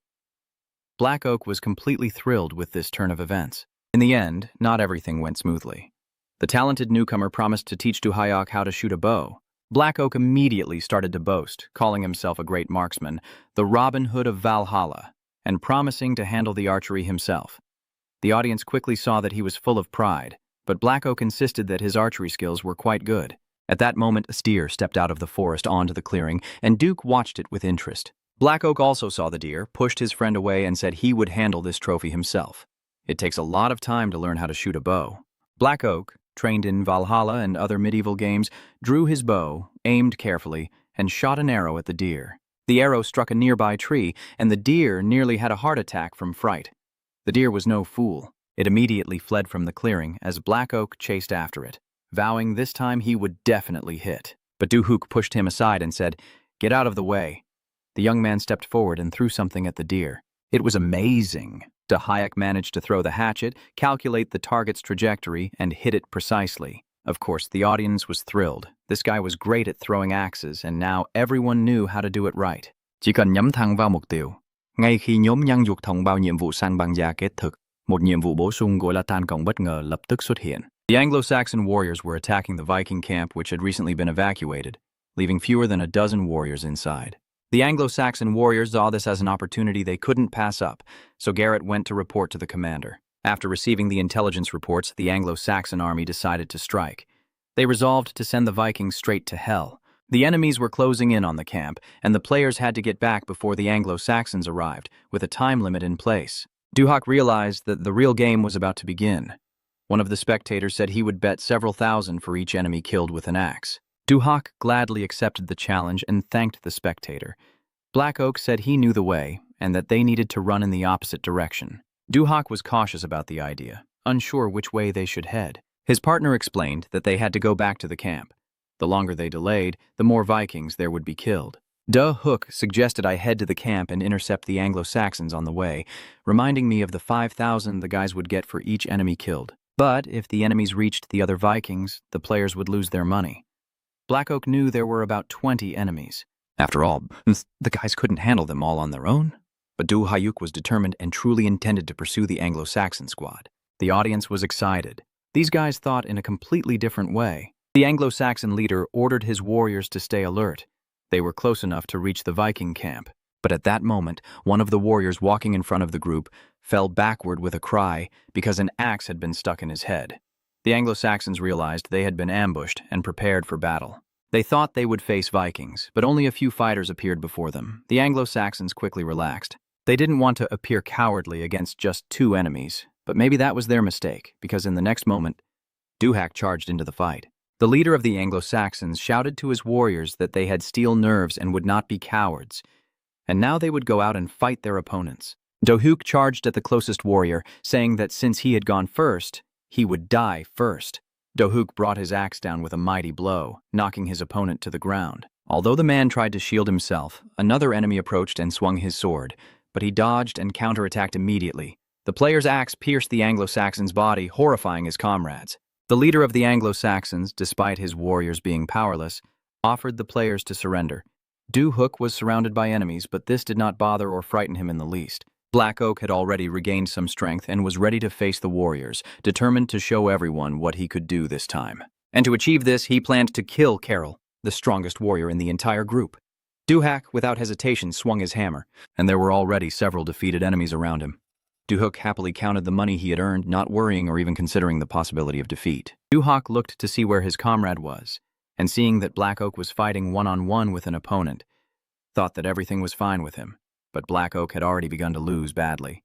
Speaker 1: Black Oak was completely thrilled with this turn of events. In the end, not everything went smoothly. The talented newcomer promised to teach Duhyok how to shoot a bow. Black Oak immediately started to boast, calling himself a great marksman, the Robin Hood of Valhalla, and promising to handle the archery himself. The audience quickly saw that he was full of pride, but Black Oak insisted that his archery skills were quite good. At that moment, a steer stepped out of the forest onto the clearing, and Duke watched it with interest. Black Oak also saw the deer, pushed his friend away, and said he would handle this trophy himself. It takes a lot of time to learn how to shoot a bow. Black Oak, trained in Valhalla and other medieval games, drew his bow, aimed carefully, and shot an arrow at the deer. The arrow struck a nearby tree, and the deer nearly had a heart attack from fright. The deer was no fool. It immediately fled from the clearing as Black Oak chased after it, vowing this time he would definitely hit. But Duhyok pushed him aside and said, "Get out of the way." The young man stepped forward and threw something at the deer. It was amazing. Duhyok managed to throw the hatchet, calculate the target's trajectory, and hit it precisely. Of course, the audience was thrilled. This guy was great at throwing axes, and now everyone knew how to do it right. Chỉ cần nhắm thẳng vào mục tiêu. Ngay khi nhóm nhân vật thông báo nhiệm vụ săn băng da kết thúc, một nhiệm vụ bổ sung gọi là tấn công bất ngờ lập tức xuất hiện. The Anglo-Saxon warriors were attacking the Viking camp, which had recently been evacuated, leaving fewer than a dozen warriors inside. The Anglo-Saxon warriors saw this as an opportunity they couldn't pass up, so Garrett went to report to the commander. After receiving the intelligence reports, the Anglo-Saxon army decided to strike. They resolved to send the Vikings straight to hell. The enemies were closing in on the camp, and the players had to get back before the Anglo-Saxons arrived, with a time limit in place. Duhyok realized that the real game was about to begin. One of the spectators said he would bet several thousand for each enemy killed with an axe. Duhyok gladly accepted the challenge and thanked the spectator. Black Oak said he knew the way, and that they needed to run in the opposite direction. Duhyok was cautious about the idea, unsure which way they should head. His partner explained that they had to go back to the camp. The longer they delayed, the more Vikings there would be killed. Duhyok suggested I head to the camp and intercept the Anglo-Saxons on the way, reminding me of the 5,000 the guys would get for each enemy killed. But if the enemies reached the other Vikings, the players would lose their money. Black Oak knew there were about 20 enemies. After all, the guys couldn't handle them all on their own. But Duhyok was determined and truly intended to pursue the Anglo-Saxon squad. The audience was excited. These guys thought in a completely different way. The Anglo-Saxon leader ordered his warriors to stay alert. They were close enough to reach the Viking camp. But at that moment, one of the warriors walking in front of the group fell backward with a cry because an axe had been stuck in his head. The Anglo-Saxons realized they had been ambushed and prepared for battle. They thought they would face Vikings, but only a few fighters appeared before them. The Anglo-Saxons quickly relaxed. They didn't want to appear cowardly against just 2 enemies, but maybe that was their mistake, because in the next moment, Duhyok charged into the fight. The leader of the Anglo-Saxons shouted to his warriors that they had steel nerves and would not be cowards, and now they would go out and fight their opponents. Duhyok charged at the closest warrior, saying that since he had gone first, he would die first. Duhyok brought his axe down with a mighty blow, knocking his opponent to the ground. Although the man tried to shield himself, another enemy approached and swung his sword, but he dodged and counterattacked immediately. The player's axe pierced the Anglo-Saxon's body, horrifying his comrades. The leader of the Anglo-Saxons, despite his warriors being powerless, offered the players to surrender. Duhyok was surrounded by enemies, but this did not bother or frighten him in the least. Black Oak had already regained some strength and was ready to face the warriors, determined to show everyone what he could do this time. And to achieve this, he planned to kill Carol, the strongest warrior in the entire group. Duhyok, without hesitation, swung his hammer, and there were already several defeated enemies around him. Duhyok happily counted the money he had earned, not worrying or even considering the possibility of defeat. Duhyok looked to see where his comrade was, and seeing that Black Oak was fighting one-on-one with an opponent, thought that everything was fine with him. But Black Oak had already begun to lose badly.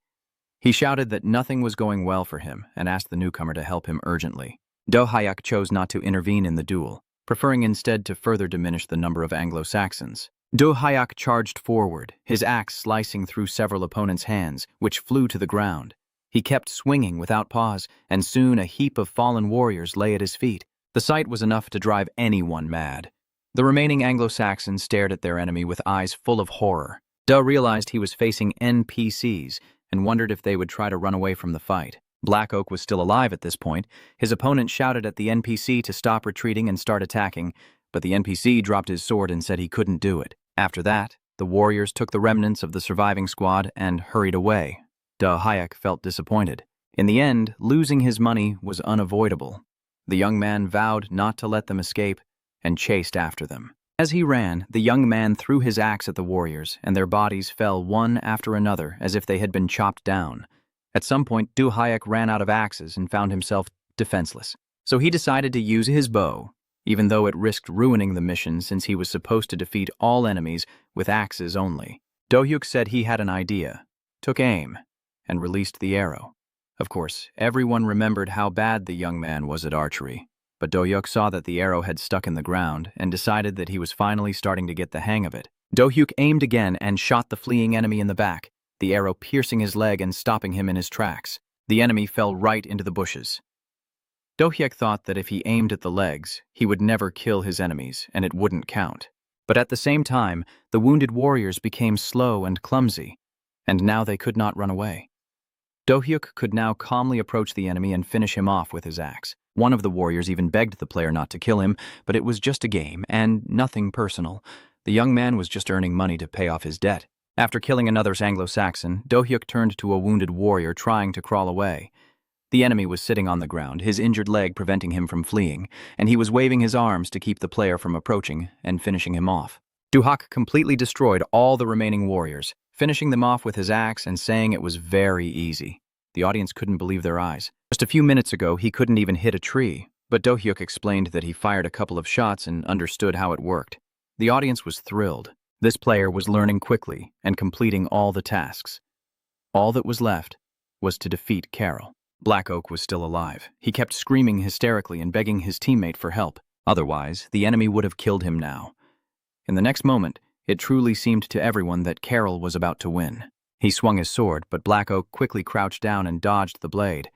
Speaker 1: He shouted that nothing was going well for him and asked the newcomer to help him urgently. Duhyok chose not to intervene in the duel, preferring instead to further diminish the number of Anglo-Saxons. Do Hyuk charged forward, his axe slicing through several opponents' hands, which flew to the ground. He kept swinging without pause, and soon a heap of fallen warriors lay at his feet. The sight was enough to drive anyone mad. The remaining Anglo-Saxons stared at their enemy with eyes full of horror. Do realized he was facing NPCs and wondered if they would try to run away from the fight. Black Oak was still alive at this point. His opponent shouted at the NPC to stop retreating and start attacking, but the NPC dropped his sword and said he couldn't do it. After that, the warriors took the remnants of the surviving squad and hurried away. Do Hyuk felt disappointed. In the end, losing his money was unavoidable. The young man vowed not to let them escape and chased after them. As he ran, the young man threw his axe at the warriors, and their bodies fell one after another as if they had been chopped down. At some point, Do Hyuk ran out of axes and found himself defenseless. So he decided to use his bow, even though it risked ruining the mission since he was supposed to defeat all enemies with axes only. Do Hyuk said he had an idea, took aim, and released the arrow. Of course, everyone remembered how bad the young man was at archery, but Do Hyuk saw that the arrow had stuck in the ground and decided that he was finally starting to get the hang of it. Do Hyuk aimed again and shot the fleeing enemy in the back, the arrow piercing his leg and stopping him in his tracks. The enemy fell right into the bushes. Do Hyuk thought that if he aimed at the legs, he would never kill his enemies and it wouldn't count. But at the same time, the wounded warriors became slow and clumsy, and now they could not run away. Do Hyuk could now calmly approach the enemy and finish him off with his axe. One of the warriors even begged the player not to kill him, but it was just a game and nothing personal. The young man was just earning money to pay off his debt. After killing another Anglo-Saxon, Do Hyuk turned to a wounded warrior trying to crawl away. The enemy was sitting on the ground, his injured leg preventing him from fleeing, and he was waving his arms to keep the player from approaching and finishing him off. Do Hyuk completely destroyed all the remaining warriors, finishing them off with his axe and saying it was very easy. The audience couldn't believe their eyes. Just a few minutes ago, he couldn't even hit a tree, but Do Hyuk explained that he fired a couple of shots and understood how it worked. The audience was thrilled. This player was learning quickly and completing all the tasks. All that was left was to defeat Carol. Black Oak was still alive. He kept screaming hysterically and begging his teammate for help. Otherwise, the enemy would have killed him now. In the next moment, it truly seemed to everyone that Carol was about to win. He swung his sword, but Black Oak quickly crouched down and dodged the blade.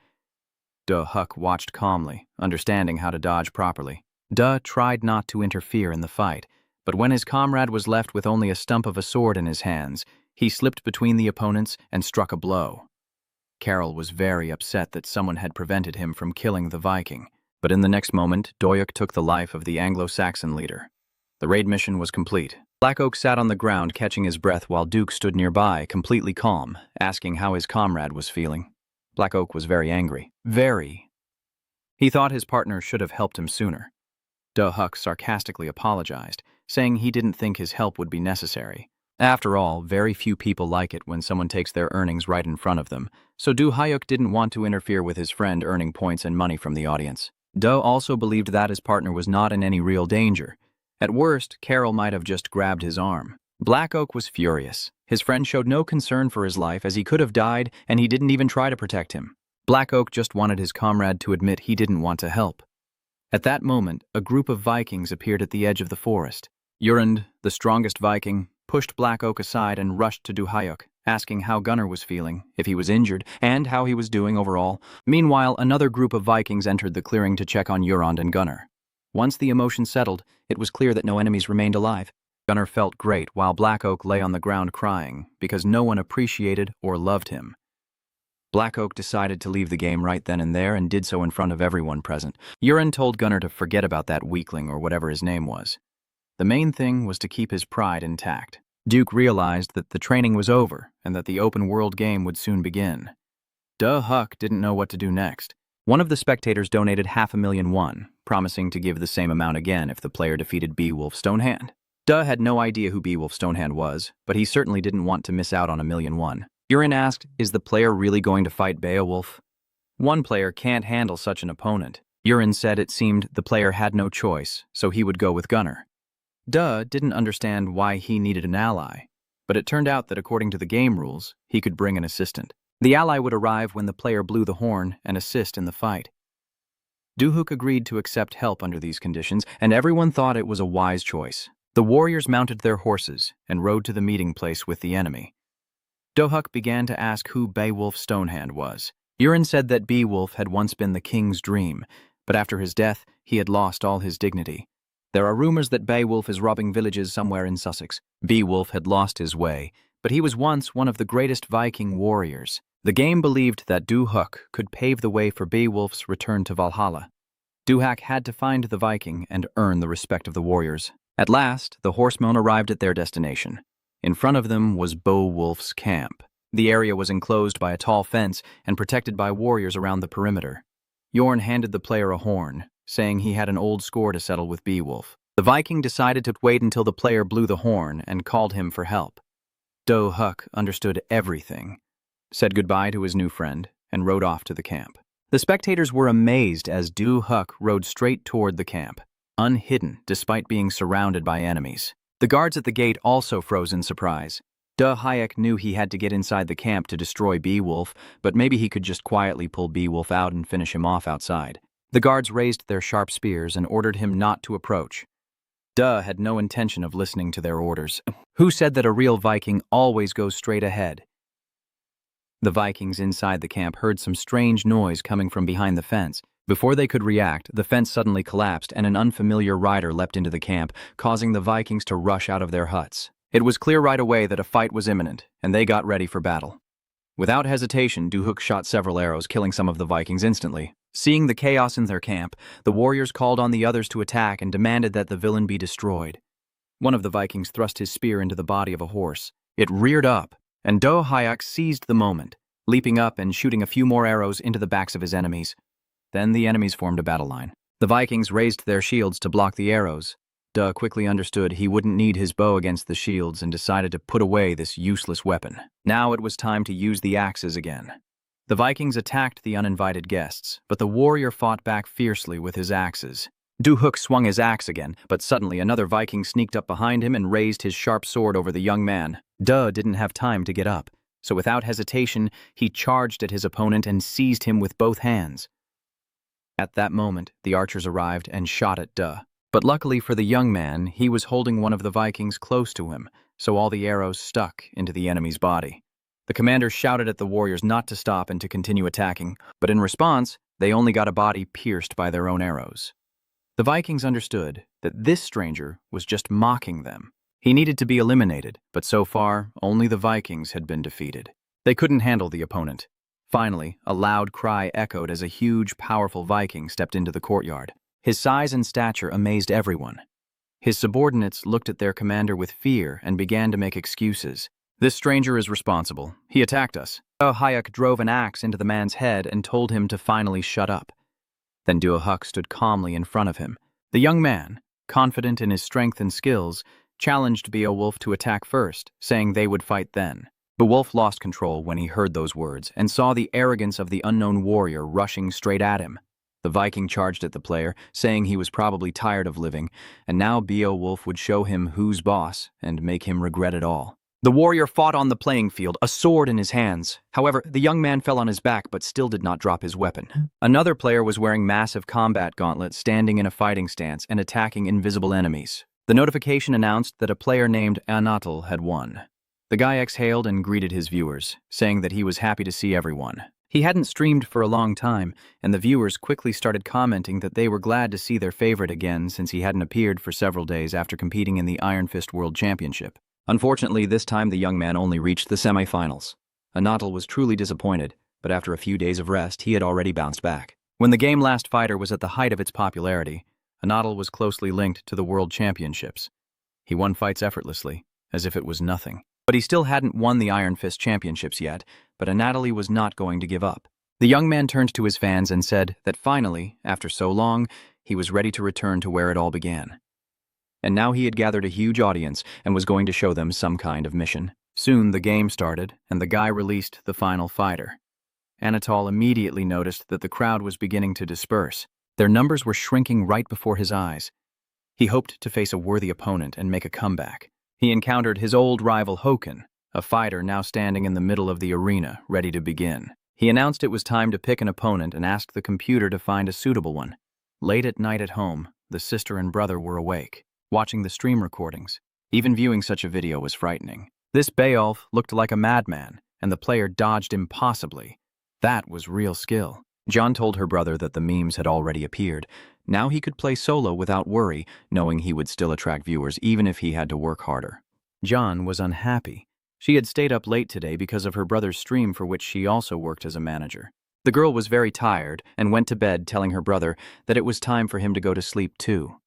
Speaker 1: Do Hyuk watched calmly, understanding how to dodge properly. Do tried not to interfere in the fight, but when his comrade was left with only a stump of a sword in his hands, he slipped between the opponents and struck a blow. Carol was very upset that someone had prevented him from killing the Viking, but in the next moment, Do Hyuk took the life of the Anglo-Saxon leader. The raid mission was complete. Black Oak sat on the ground catching his breath while Duke stood nearby, completely calm, asking how his comrade was feeling. Black Oak was very angry. Very. He thought his partner should have helped him sooner. Do Hyuk sarcastically apologized, saying he didn't think his help would be necessary. After all, very few people like it when someone takes their earnings right in front of them, so Do Hyuk didn't want to interfere with his friend earning points and money from the audience. Do also believed that his partner was not in any real danger. At worst, Carol might have just grabbed his arm. Black Oak was furious. His friend showed no concern for his life as he could have died, and he didn't even try to protect him. Black Oak just wanted his comrade to admit he didn't want to help. At that moment, a group of Vikings appeared at the edge of the forest. Jurund, the strongest Viking, pushed Black Oak aside and rushed to Do Hyuk, asking how Gunnar was feeling, if he was injured, and how he was doing overall. Meanwhile, another group of Vikings entered the clearing to check on Jurund and Gunnar. Once the emotion settled, it was clear that no enemies remained alive. Gunnar felt great while Black Oak lay on the ground crying because no one appreciated or loved him. Black Oak decided to leave the game right then and there and did so in front of everyone present. Jurund told Gunnar to forget about that weakling or whatever his name was. The main thing was to keep his pride intact. Duke realized that the training was over and that the open-world game would soon begin. Do Hyuk didn't know what to do next. One of the spectators donated 500,000 won, promising to give the same amount again if the player defeated Beowulf Stonehand. Do had no idea who Beowulf Stonehand was, but he certainly didn't want to miss out on 1,000,000 won. Jurund asked, is the player really going to fight Beowulf? One player can't handle such an opponent. Jurund said it seemed the player had no choice, so he would go with Gunnar. Do didn't understand why he needed an ally, but it turned out that according to the game rules, he could bring an assistant. The ally would arrive when the player blew the horn and assist in the fight. Do Hyuk agreed to accept help under these conditions, and everyone thought it was a wise choice. The warriors mounted their horses and rode to the meeting place with the enemy. Dohuk began to ask who Beowulf Stonehand was. Urin said that Beowulf had once been the king's dream, but after his death, he had lost all his dignity. There are rumors that Beowulf is robbing villages somewhere in Sussex. Beowulf had lost his way, but he was once one of the greatest Viking warriors. The game believed that Dohuk could pave the way for Beowulf's return to Valhalla. Dohuk had to find the Viking and earn the respect of the warriors. At last, the horsemen arrived at their destination. In front of them was Beowulf's camp. The area was enclosed by a tall fence and protected by warriors around the perimeter. Jorn handed the player a horn, saying he had an old score to settle with Beowulf. The Viking decided to wait until the player blew the horn and called him for help. Dohuk understood everything, said goodbye to his new friend, and rode off to the camp. The spectators were amazed as Dohuk rode straight toward the camp, unhidden despite being surrounded by enemies. The guards at the gate also froze in surprise. Dohuk knew he had to get inside the camp to destroy Beowulf, but maybe he could just quietly pull Beowulf out and finish him off outside. The guards raised their sharp spears and ordered him not to approach. Had no intention of listening to their orders. Who said that a real Viking always goes straight ahead? The Vikings inside the camp heard some strange noise coming from behind the fence. Before they could react, the fence suddenly collapsed and an unfamiliar rider leapt into the camp, causing the Vikings to rush out of their huts. It was clear right away that a fight was imminent, and they got ready for battle. Without hesitation, Dohuk shot several arrows, killing some of the Vikings instantly. Seeing the chaos in their camp, the warriors called on the others to attack and demanded that the villain be destroyed. One of the Vikings thrust his spear into the body of a horse. It reared up, and Dohuk seized the moment, leaping up and shooting a few more arrows into the backs of his enemies. Then the enemies formed a battle line. The Vikings raised their shields to block the arrows. Quickly understood he wouldn't need his bow against the shields and decided to put away this useless weapon. Now it was time to use the axes again. The Vikings attacked the uninvited guests, but the warrior fought back fiercely with his axes. Dohuk swung his axe again, but suddenly another Viking sneaked up behind him and raised his sharp sword over the young man. Didn't have time to get up, so without hesitation, he charged at his opponent and seized him with both hands. At that moment, the archers arrived and shot at But luckily for the young man, he was holding one of the Vikings close to him, so all the arrows stuck into the enemy's body. The commander shouted at the warriors not to stop and to continue attacking, but in response, they only got a body pierced by their own arrows. The Vikings understood that this stranger was just mocking them. He needed to be eliminated, but so far, only the Vikings had been defeated. They couldn't handle the opponent. Finally, a loud cry echoed as a huge, powerful Viking stepped into the courtyard. His size and stature amazed everyone. His subordinates looked at their commander with fear and began to make excuses. This stranger is responsible. He attacked us. Dohuk drove an axe into the man's head and told him to finally shut up. Then Dohuk stood calmly in front of him. The young man, confident in his strength and skills, challenged Beowulf to attack first, saying they would fight then. Beowulf lost control when he heard those words and saw the arrogance of the unknown warrior rushing straight at him. The Viking charged at the player, saying he was probably tired of living, and now Beowulf would show him who's boss and make him regret it all. The warrior fought on the playing field, a sword in his hands. However, the young man fell on his back but still did not drop his weapon. Another player was wearing massive combat gauntlets, standing in a fighting stance and attacking invisible enemies. The notification announced that a player named Anatol had won. The guy exhaled and greeted his viewers, saying that he was happy to see everyone. He hadn't streamed for a long time, and the viewers quickly started commenting that they were glad to see their favorite again since he hadn't appeared for several days after competing in the Iron Fist World Championship. Unfortunately, this time the young man only reached the semifinals. Anatol was truly disappointed, but after a few days of rest, he had already bounced back. When the game Last Fighter was at the height of its popularity, Anatol was closely linked to the World Championships. He won fights effortlessly, as if it was nothing. But he still hadn't won the Iron Fist Championships yet, but Anatoly was not going to give up. The young man turned to his fans and said that finally, after so long, he was ready to return to where it all began. And now he had gathered a huge audience and was going to show them some kind of mission. Soon the game started, and the guy released the final fighter. Anatol immediately noticed that the crowd was beginning to disperse. Their numbers were shrinking right before his eyes. He hoped to face a worthy opponent and make a comeback. He encountered his old rival Håkon, a fighter now standing in the middle of the arena, ready to begin. He announced it was time to pick an opponent and asked the computer to find a suitable one. Late at night at home, the sister and brother were awake. watching the stream recordings. Even viewing such a video was frightening. This Beowulf looked like a madman, and the player dodged impossibly. That was real skill. John told her brother that the memes had already appeared. Now he could play solo without worry, knowing he would still attract viewers even if he had to work harder. John was unhappy. She had stayed up late today because of her brother's stream for which she also worked as a manager. The girl was very tired and went to bed telling her brother that it was time for him to go to sleep too.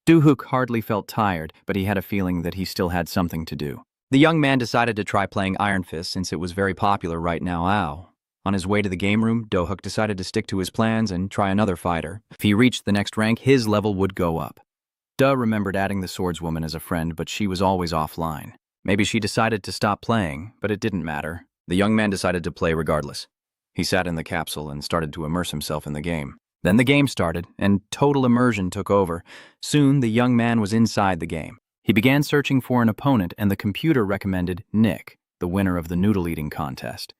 Speaker 1: Duhuk hardly felt tired, but he had a feeling that he still had something to do. The young man decided to try playing Iron Fist since it was very popular right now. On his way to the game room, Dohuk decided to stick to his plans and try another fighter. If he reached the next rank, his level would go up. Duh remembered adding the swordswoman as a friend, but she was always offline. Maybe she decided to stop playing, but it didn't matter. The young man decided to play regardless. He sat in the capsule and started to immerse himself in the game. Then the game started, and total immersion took over. Soon, the young man was inside the game. He began searching for an opponent, and the computer recommended Nick, the winner of the noodle-eating contest.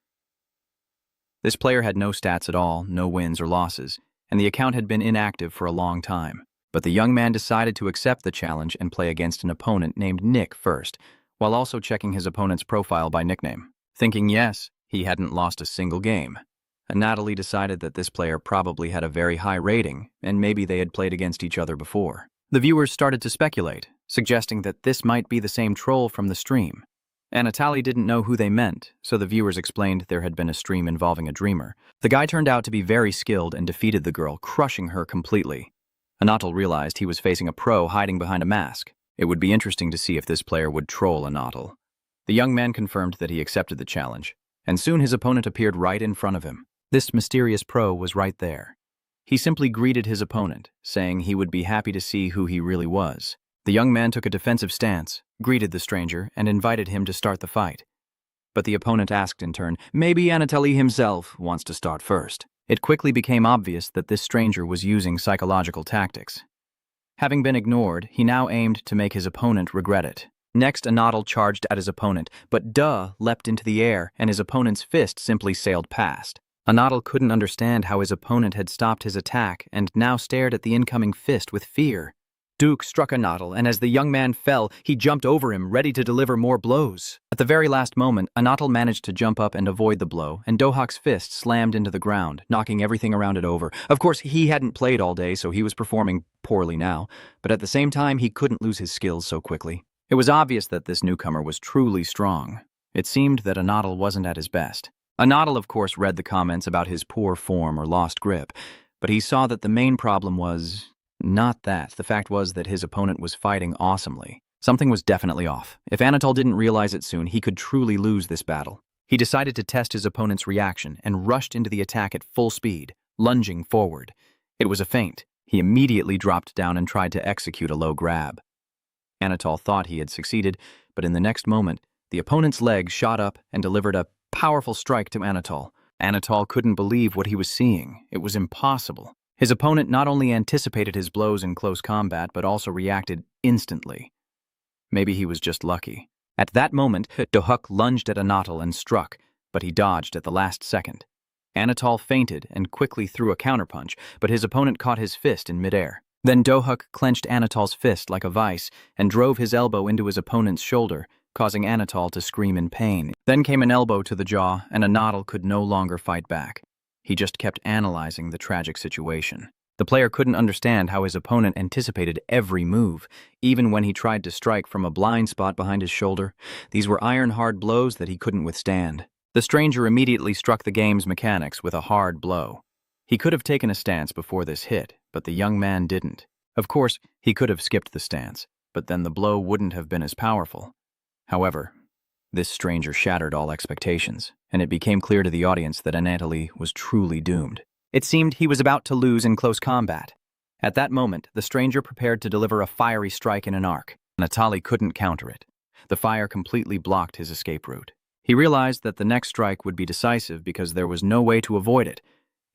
Speaker 1: This player had no stats at all, no wins or losses, and the account had been inactive for a long time. But the young man decided to accept the challenge and play against an opponent named Nick first, while also checking his opponent's profile by nickname. Thinking yes, he hadn't lost a single game. Natalie decided that this player probably had a very high rating, and maybe they had played against each other before. The viewers started to speculate, suggesting that this might be the same troll from the stream. Anatoly didn't know who they meant, so the viewers explained there had been a stream involving a dreamer. The guy turned out to be very skilled and defeated the girl, crushing her completely. Anatol realized he was facing a pro hiding behind a mask. It would be interesting to see if this player would troll Anatol. The young man confirmed that he accepted the challenge, and soon his opponent appeared right in front of him. This mysterious pro was right there. He simply greeted his opponent, saying he would be happy to see who he really was. The young man took a defensive stance, greeted the stranger, and invited him to start the fight. But the opponent asked in turn, maybe Anatoly himself wants to start first. It quickly became obvious that this stranger was using psychological tactics. Having been ignored, he now aimed to make his opponent regret it. Next, Anatol charged at his opponent, but Duh leapt into the air, and his opponent's fist simply sailed past. Anatol couldn't understand how his opponent had stopped his attack and now stared at the incoming fist with fear. Duke struck Anatol, and as the young man fell, he jumped over him, ready to deliver more blows. At the very last moment, Anatol managed to jump up and avoid the blow, and Dohuk's fist slammed into the ground, knocking everything around it over. Of course, he hadn't played all day, so he was performing poorly now, but at the same time, he couldn't lose his skills so quickly. It was obvious that this newcomer was truly strong. It seemed that Anatol wasn't at his best. Anatol, of course, read the comments about his poor form or lost grip, but he saw that the main problem was not that. The fact was that his opponent was fighting awesomely. Something was definitely off. If Anatol didn't realize it soon, he could truly lose this battle. He decided to test his opponent's reaction and rushed into the attack at full speed, lunging forward. It was a feint. He immediately dropped down and tried to execute a low grab. Anatol thought he had succeeded, but in the next moment, the opponent's leg shot up and delivered a powerful strike to Anatol. Anatol couldn't believe what he was seeing. It was impossible. His opponent not only anticipated his blows in close combat, but also reacted instantly. Maybe he was just lucky. At that moment, Dohuk lunged at Anatol and struck, but he dodged at the last second. Anatol feinted and quickly threw a counterpunch, but his opponent caught his fist in midair. Then Dohuk clenched Anatol's fist like a vice and drove his elbow into his opponent's shoulder, causing Anatol to scream in pain. Then came an elbow to the jaw, and Anatol could no longer fight back. He just kept analyzing the tragic situation. The player couldn't understand how his opponent anticipated every move, even when he tried to strike from a blind spot behind his shoulder. These were iron-hard blows that he couldn't withstand. The stranger immediately struck the game's mechanics with a hard blow. He could have taken a stance before this hit, but the young man didn't. Of course, he could have skipped the stance, but then the blow wouldn't have been as powerful. However, this stranger shattered all expectations, and it became clear to the audience that Anatoly was truly doomed. It seemed he was about to lose in close combat. At that moment, the stranger prepared to deliver a fiery strike in an arc. Anatoly couldn't counter it. The fire completely blocked his escape route. He realized that the next strike would be decisive because there was no way to avoid it.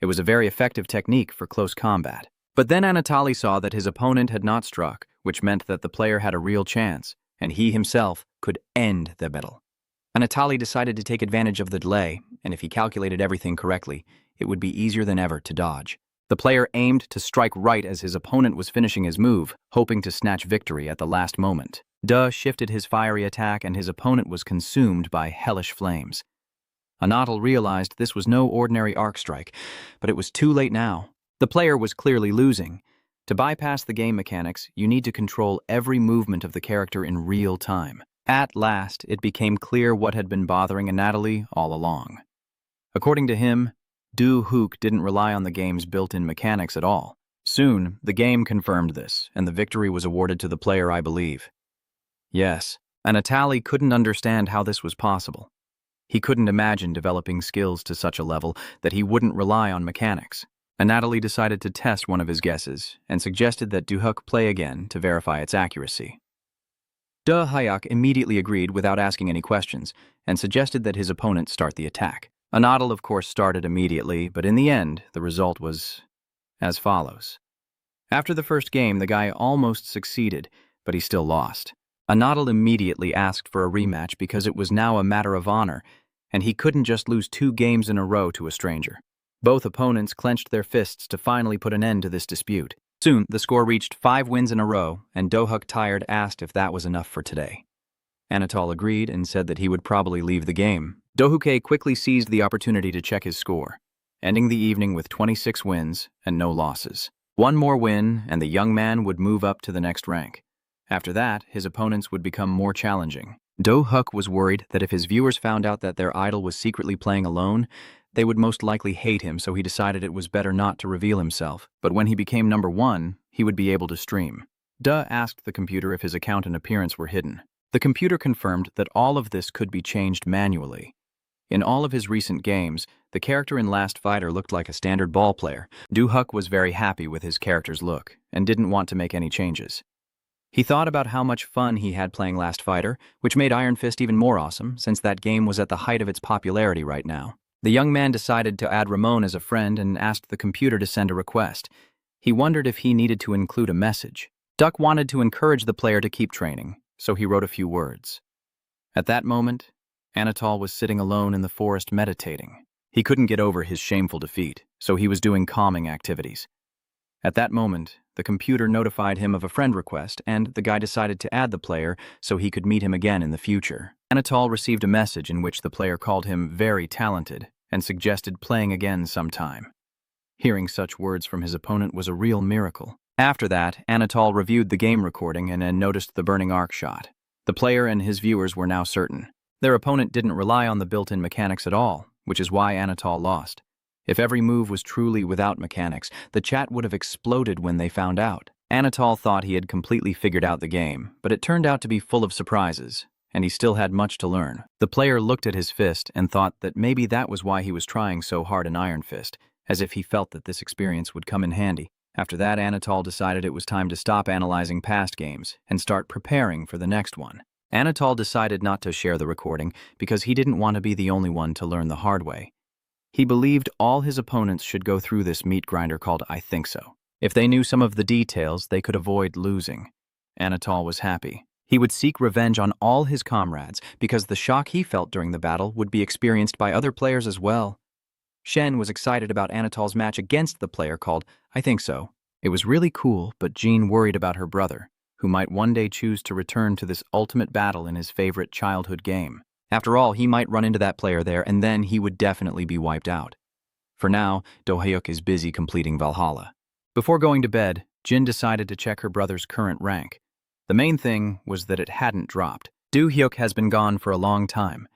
Speaker 1: It was a very effective technique for close combat. But then Anatoly saw that his opponent had not struck, which meant that the player had a real chance, and he himself could end the battle. Anatoly decided to take advantage of the delay, and if he calculated everything correctly, it would be easier than ever to dodge. The player aimed to strike right as his opponent was finishing his move, hoping to snatch victory at the last moment. Duh shifted his fiery attack and his opponent was consumed by hellish flames. Anatol realized this was no ordinary arc strike, but it was too late now. The player was clearly losing. To bypass the game mechanics, you need to control every movement of the character in real time. At last, it became clear what had been bothering Anatoly all along. According to him, Du Hook didn't rely on the game's built-in mechanics at all. Soon, the game confirmed this, and the victory was awarded to the player, I believe. Yes, Anatoly couldn't understand how this was possible. He couldn't imagine developing skills to such a level that he wouldn't rely on mechanics. Anatoly decided to test one of his guesses and suggested that Du Hook play again to verify its accuracy. Du Hyuk immediately agreed without asking any questions and suggested that his opponent start the attack. Anatol, of course, started immediately, but in the end, the result was as follows. After the first game, the guy almost succeeded, but he still lost. Anatol immediately asked for a rematch because it was now a matter of honor, and he couldn't just lose 2 games in a row to a stranger. Both opponents clenched their fists to finally put an end to this dispute. Soon, the score reached 5 wins in a row, and Du Hook, tired, asked if that was enough for today. Anatol agreed and said that he would probably leave the game. Du Hook quickly seized the opportunity to check his score, ending the evening with 26 wins and no losses. One more win, and the young man would move up to the next rank. After that, his opponents would become more challenging. Du Hook was worried that if his viewers found out that their idol was secretly playing alone, they would most likely hate him, so he decided it was better not to reveal himself. But when he became number 1, he would be able to stream. Du asked the computer if his account and appearance were hidden. The computer confirmed that all of this could be changed manually. In all of his recent games, the character in Last Fighter looked like a standard ball player. Du Hook was very happy with his character's look and didn't want to make any changes. He thought about how much fun he had playing Last Fighter, which made Iron Fist even more awesome since that game was at the height of its popularity right now. The young man decided to add Ramon as a friend and asked the computer to send a request. He wondered if he needed to include a message. Duck wanted to encourage the player to keep training, so he wrote a few words. At that moment, Anatol was sitting alone in the forest meditating. He couldn't get over his shameful defeat, so he was doing calming activities. At that moment, the computer notified him of a friend request, and the guy decided to add the player so he could meet him again in the future. Anatol received a message in which the player called him very talented and suggested playing again sometime. Hearing such words from his opponent was a real miracle. After that, Anatol reviewed the game recording and then noticed the burning arc shot. The player and his viewers were now certain. Their opponent didn't rely on the built-in mechanics at all, which is why Anatol lost. If every move was truly without mechanics, the chat would have exploded when they found out. Anatol thought he had completely figured out the game, but it turned out to be full of surprises, and he still had much to learn. The player looked at his fist and thought that maybe that was why he was trying so hard in Iron Fist, as if he felt that this experience would come in handy. After that, Anatol decided it was time to stop analyzing past games and start preparing for the next one. Anatol decided not to share the recording because he didn't want to be the only one to learn the hard way. He believed all his opponents should go through this meat grinder called I Think So. If they knew some of the details, they could avoid losing. Anatol was happy. He would seek revenge on all his comrades because the shock he felt during the battle would be experienced by other players as well. Shen was excited about Anatol's match against the player called I Think So. It was really cool, but Jean worried about her brother, who might one day choose to return to this ultimate battle in his favorite childhood game. After all, he might run into that player there, and then he would definitely be wiped out. For now, Du Hyuk is busy completing Valhalla. Before going to bed, Jin decided to check her brother's current rank. The main thing was that it hadn't dropped. Du Hyuk has been gone for a long time.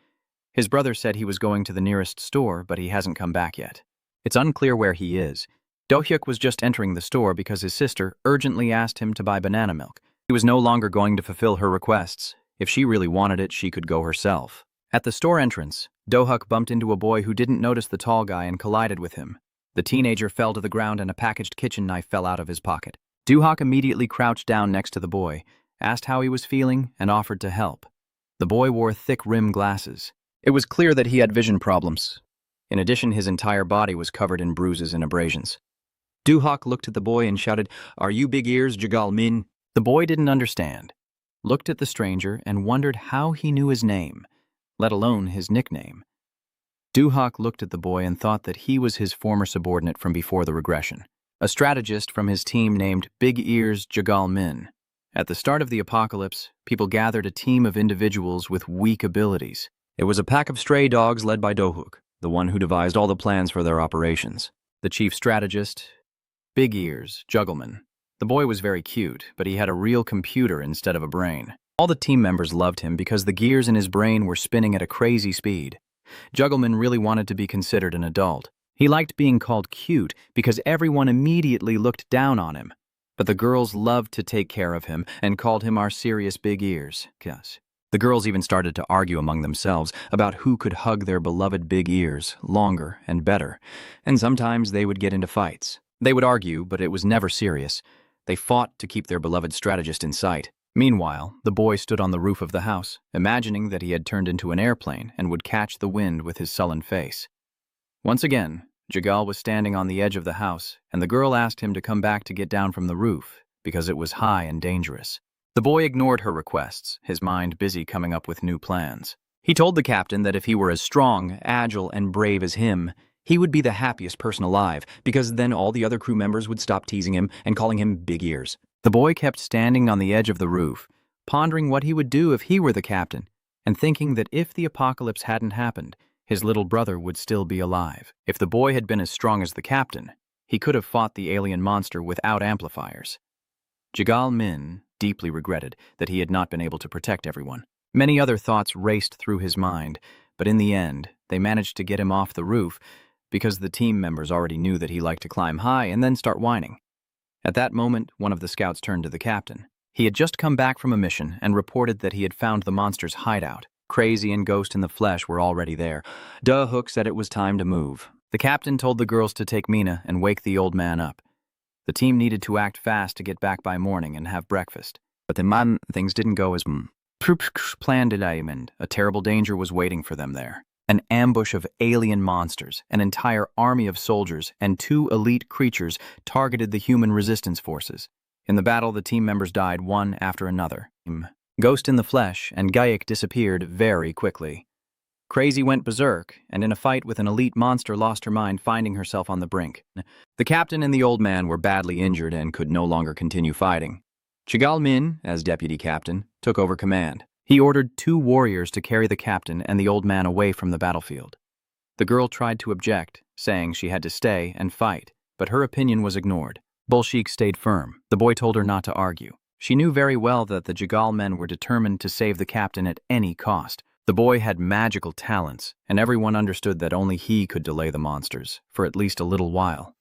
Speaker 1: His brother said he was going to the nearest store, but he hasn't come back yet. It's unclear where he is. Du Hyuk was just entering the store because his sister urgently asked him to buy banana milk. He was no longer going to fulfill her requests. If she really wanted it, she could go herself. At the store entrance, Du Hyuk bumped into a boy who didn't notice the tall guy and collided with him. The teenager fell to the ground and a packaged kitchen knife fell out of his pocket. Du Hyuk immediately crouched down next to the boy, asked how he was feeling, and offered to help. The boy wore thick rimmed glasses. It was clear that he had vision problems. In addition, his entire body was covered in bruises and abrasions. Du Hyuk looked at the boy and shouted, "Are you Big Ears, Jagal Min?" The boy didn't understand, looked at the stranger, and wondered how he knew his name, let alone his nickname. Du Hyuk looked at the boy and thought that he was his former subordinate from before the regression. a strategist from his team named Big Ears Jagal Min. At the start of the apocalypse, people gathered a team of individuals with weak abilities. It was a pack of stray dogs led by Dohuk, the one who devised all the plans for their operations. The chief strategist, Big Ears Juggleman. The boy was very cute, but he had a real computer instead of a brain. All the team members loved him because the gears in his brain were spinning at a crazy speed. Juggleman really wanted to be considered an adult. He liked being called cute because everyone immediately looked down on him. But the girls loved to take care of him and called him our serious Big Ears. Yes. The girls even started to argue among themselves about who could hug their beloved Big Ears longer and better, and sometimes they would get into fights. They would argue, but it was never serious. They fought to keep their beloved strategist in sight. Meanwhile, the boy stood on the roof of the house, imagining that he had turned into an airplane and would catch the wind with his sullen face. Once again, Jagal was standing on the edge of the house, and the girl asked him to come back to get down from the roof, because it was high and dangerous. The boy ignored her requests, his mind busy coming up with new plans. He told the captain that if he were as strong, agile, and brave as him, he would be the happiest person alive, because then all the other crew members would stop teasing him and calling him Big Ears. The boy kept standing on the edge of the roof, pondering what he would do if he were the captain, and thinking that if the apocalypse hadn't happened, his little brother would still be alive. If the boy had been as strong as the captain, he could have fought the alien monster without amplifiers. Jagal Min deeply regretted that he had not been able to protect everyone. Many other thoughts raced through his mind, but in the end, they managed to get him off the roof because the team members already knew that he liked to climb high and then start whining. At that moment, one of the scouts turned to the captain. He had just come back from a mission and reported that he had found the monster's hideout. Crazy and Ghost in the flesh were already there. Dohuk said it was time to move. The captain told the girls to take Mina and wake the old man up. The team needed to act fast to get back by morning and have breakfast. But then things didn't go as planned. A terrible danger was waiting for them there. An ambush of alien monsters, an entire army of soldiers, and 2 elite creatures targeted the human resistance forces. In the battle, the team members died one after another. Ghost in the flesh and Gaiak disappeared very quickly. Crazy went berserk, and in a fight with an elite monster lost her mind, finding herself on the brink. The captain and the old man were badly injured and could no longer continue fighting. Jagal Min, as deputy captain, took over command. He ordered 2 warriors to carry the captain and the old man away from the battlefield. The girl tried to object, saying she had to stay and fight, but her opinion was ignored. Bolshevik stayed firm. The boy told her not to argue. She knew very well that the Jagal men were determined to save the captain at any cost. The boy had magical talents, and everyone understood that only he could delay the monsters, for at least a little while.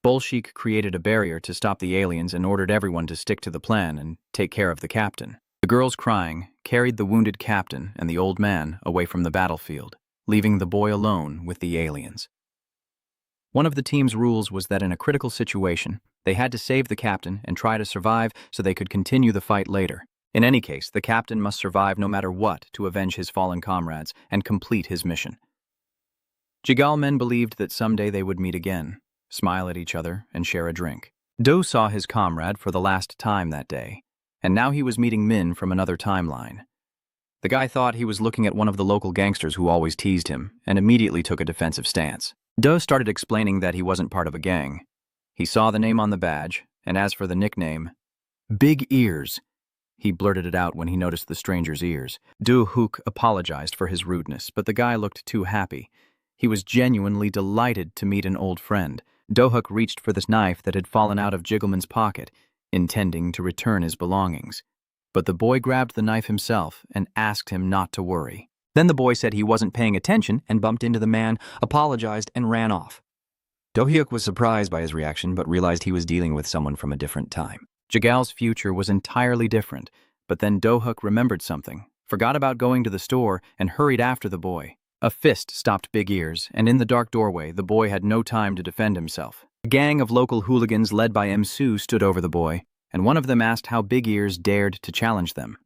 Speaker 1: Bolshevik created a barrier to stop the aliens and ordered everyone to stick to the plan and take care of the captain. The girls, crying, carried the wounded captain and the old man away from the battlefield, leaving the boy alone with the aliens. One of the team's rules was that in a critical situation, they had to save the captain and try to survive so they could continue the fight later. In any case, the captain must survive no matter what to avenge his fallen comrades and complete his mission. Jagal men believed that someday they would meet again, smile at each other, and share a drink. Do saw his comrade for the last time that day, and now he was meeting Min from another timeline. The guy thought he was looking at one of the local gangsters who always teased him, and immediately took a defensive stance. Do started explaining that he wasn't part of a gang. He saw the name on the badge, and as for the nickname, Big Ears, he blurted it out when he noticed the stranger's ears. Dohuk apologized for his rudeness, but the guy looked too happy. He was genuinely delighted to meet an old friend. Dohuk reached for the knife that had fallen out of Jiggleman's pocket, intending to return his belongings. But the boy grabbed the knife himself and asked him not to worry. Then the boy said he wasn't paying attention and bumped into the man, apologized, and ran off. Dohyuk was surprised by his reaction, but realized he was dealing with someone from a different time. Jagal's future was entirely different, but then Dohuk remembered something, forgot about going to the store, and hurried after the boy. A fist stopped Big Ears, and in the dark doorway, the boy had no time to defend himself. A gang of local hooligans led by Msu stood over the boy, and one of them asked how Big Ears dared to challenge them.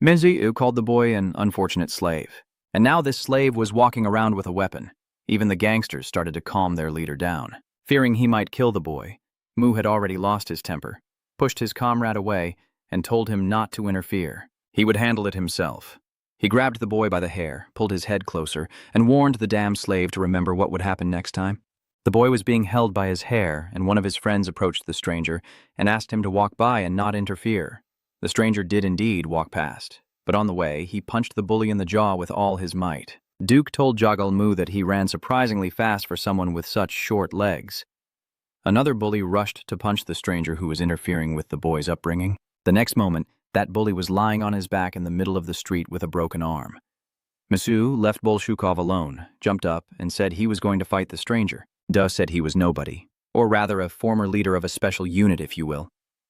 Speaker 1: Menziu called the boy an unfortunate slave, and now this slave was walking around with a weapon. Even the gangsters started to calm their leader down. Fearing he might kill the boy, Mu had already lost his temper, pushed his comrade away, and told him not to interfere. He would handle it himself. He grabbed the boy by the hair, pulled his head closer, and warned the damn slave to remember what would happen next time. The boy was being held by his hair, and one of his friends approached the stranger and asked him to walk by and not interfere. The stranger did indeed walk past, but on the way, he punched the bully in the jaw with all his might. Duke told Jagalmu that he ran surprisingly fast for someone with such short legs. Another bully rushed to punch the stranger who was interfering with the boy's upbringing. The next moment, that bully was lying on his back in the middle of the street with a broken arm. Masu left Bolshukov alone, jumped up, and said he was going to fight the stranger. Duh said he was nobody, or rather a former leader of a special unit, if you will.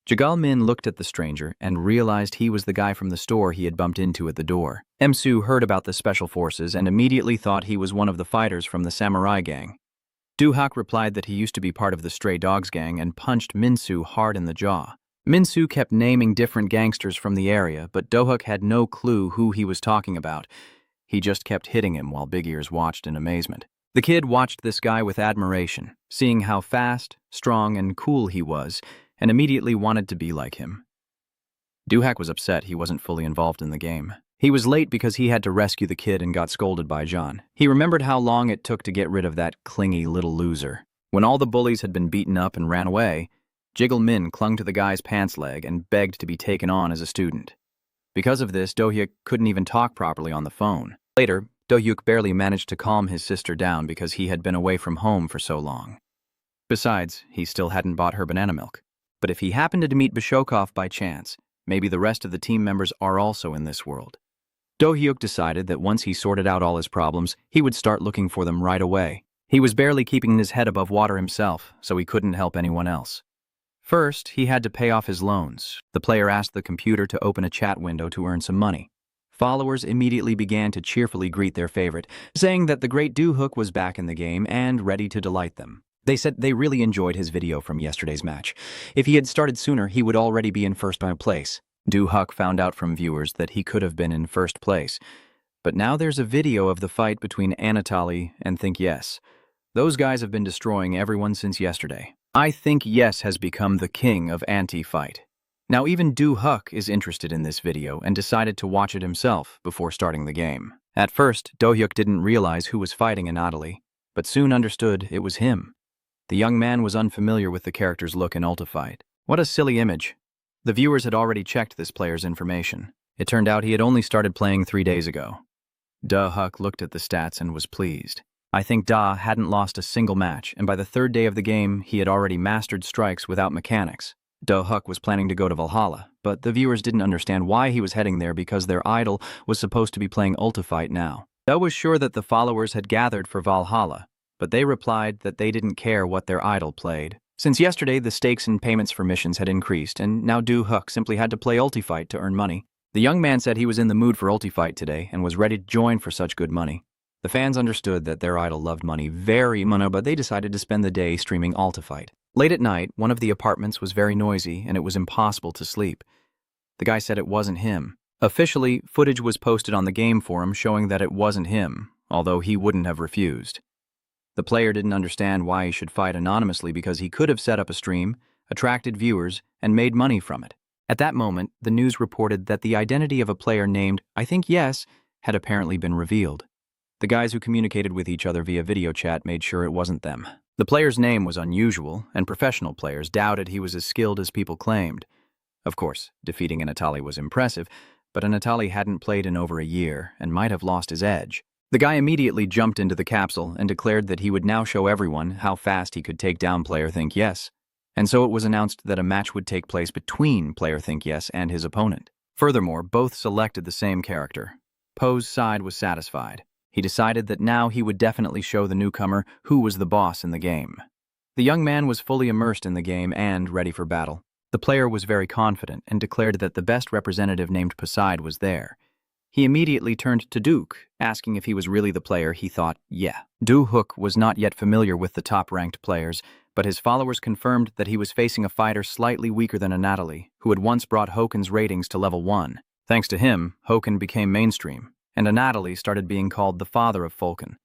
Speaker 1: Jagalmin looked at the stranger and realized he was the guy from the store he had bumped into at the door. Msu heard about the special forces and immediately thought he was one of the fighters from the samurai gang. Duhak replied that he used to be part of the Stray Dogs gang and punched Minsu hard in the jaw. Minsu kept naming different gangsters from the area, but Dohuk had no clue who he was talking about. He just kept hitting him while Big Ears watched in amazement. The kid watched this guy with admiration, seeing how fast, strong, and cool he was, and immediately wanted to be like him. Duhak was upset he wasn't fully involved in the game. He was late because he had to rescue the kid and got scolded by John. He remembered how long it took to get rid of that clingy little loser. When all the bullies had been beaten up and ran away, Jiggle Min clung to the guy's pants leg and begged to be taken on as a student. Because of this, Do-hyuk couldn't even talk properly on the phone. Later, Do-hyuk barely managed to calm his sister down because he had been away from home for so long. Besides, he still hadn't bought her banana milk. But if he happened to meet Bishokov by chance, maybe the rest of the team members are also in this world. Do-hyuk decided that once he sorted out all his problems, he would start looking for them right away. He was barely keeping his head above water himself, so he couldn't help anyone else. First, he had to pay off his loans. The player asked the computer to open a chat window to earn some money. Followers immediately began to cheerfully greet their favorite, saying that the great Do-hyuk was back in the game and ready to delight them. They said they really enjoyed his video from yesterday's match. If he had started sooner, he would already be in first place. Do-hyuk found out from viewers that he could have been in first place. But now there's a video of the fight between Anatoly and Think Yes. Those guys have been destroying everyone since yesterday. I think Yes has become the king of anti-fight. Now even Do-hyuk is interested in this video and decided to watch it himself before starting the game. At first, Do-hyuk didn't realize who was fighting Anatoly, but soon understood it was him. The young man was unfamiliar with the character's look in Ultifight. What a silly image. The viewers had already checked this player's information. It turned out he had only started playing 3 days ago. Do-hyuk looked at the stats and was pleased. I think Da hadn't lost a single match, and by the 3rd day of the game, he had already mastered strikes without mechanics. Do-hyuk was planning to go to Valhalla, but the viewers didn't understand why he was heading there because their idol was supposed to be playing Ultifight now. Do was sure that the followers had gathered for Valhalla, but they replied that they didn't care what their idol played. Since yesterday, the stakes and payments for missions had increased, and now Do-hyuk simply had to play Ultifight to earn money. The young man said he was in the mood for Ultifight today and was ready to join for such good money. The fans understood that their idol loved money very much, but they decided to spend the day streaming Ultifight. Late at night, one of the apartments was very noisy and it was impossible to sleep. The guy said it wasn't him. Officially, footage was posted on the game forum showing that it wasn't him, although he wouldn't have refused. The player didn't understand why he should fight anonymously because he could have set up a stream, attracted viewers, and made money from it. At that moment, the news reported that the identity of a player named I Think Yes had apparently been revealed. The guys who communicated with each other via video chat made sure it wasn't them. The player's name was unusual, and professional players doubted he was as skilled as people claimed. Of course, defeating Anatoly was impressive, but Anatoly hadn't played in over a year and might have lost his edge. The guy immediately jumped into the capsule and declared that he would now show everyone how fast he could take down Player Think Yes. And so it was announced that a match would take place between Player Think Yes and his opponent. Furthermore, both selected the same character. Poe's side was satisfied. He decided that now he would definitely show the newcomer who was the boss in the game. The young man was fully immersed in the game and ready for battle. The player was very confident and declared that the best representative named Poseid was there. He immediately turned to Duke, asking if he was really the player he thought, yeah. Do-hyuk was not yet familiar with the top-ranked players, but his followers confirmed that he was facing a fighter slightly weaker than Anatoly, who had once brought Hoken's ratings to level 1. Thanks to him, Hoken became mainstream, and Anatoly started being called the father of Falcon.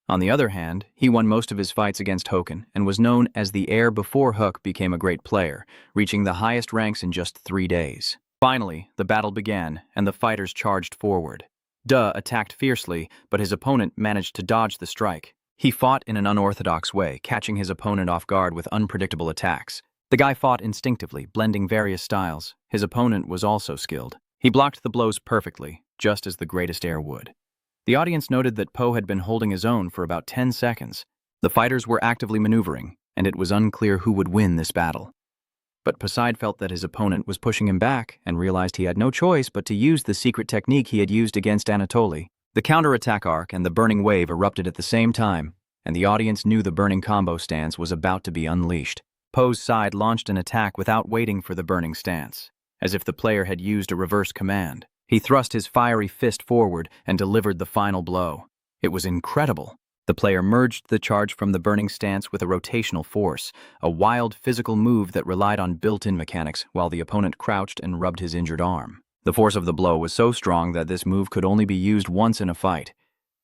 Speaker 1: On the other hand, he won most of his fights against Hoken and was known as the heir before Hook became a great player, reaching the highest ranks in just 3 days. Finally, the battle began, and the fighters charged forward. Duh attacked fiercely, but his opponent managed to dodge the strike. He fought in an unorthodox way, catching his opponent off guard with unpredictable attacks. The guy fought instinctively, blending various styles. His opponent was also skilled. He blocked the blows perfectly, just as the greatest air would. The audience noted that Po had been holding his own for about 10 seconds. The fighters were actively maneuvering, and it was unclear who would win this battle. But Poseid felt that his opponent was pushing him back and realized he had no choice but to use the secret technique he had used against Anatoly. The counterattack arc and the burning wave erupted at the same time, and the audience knew the burning combo stance was about to be unleashed. Po's side launched an attack without waiting for the burning stance, as if the player had used a reverse command. He thrust his fiery fist forward and delivered the final blow. It was incredible. The player merged the charge from the burning stance with a rotational force, a wild physical move that relied on built-in mechanics while the opponent crouched and rubbed his injured arm. The force of the blow was so strong that this move could only be used once in a fight.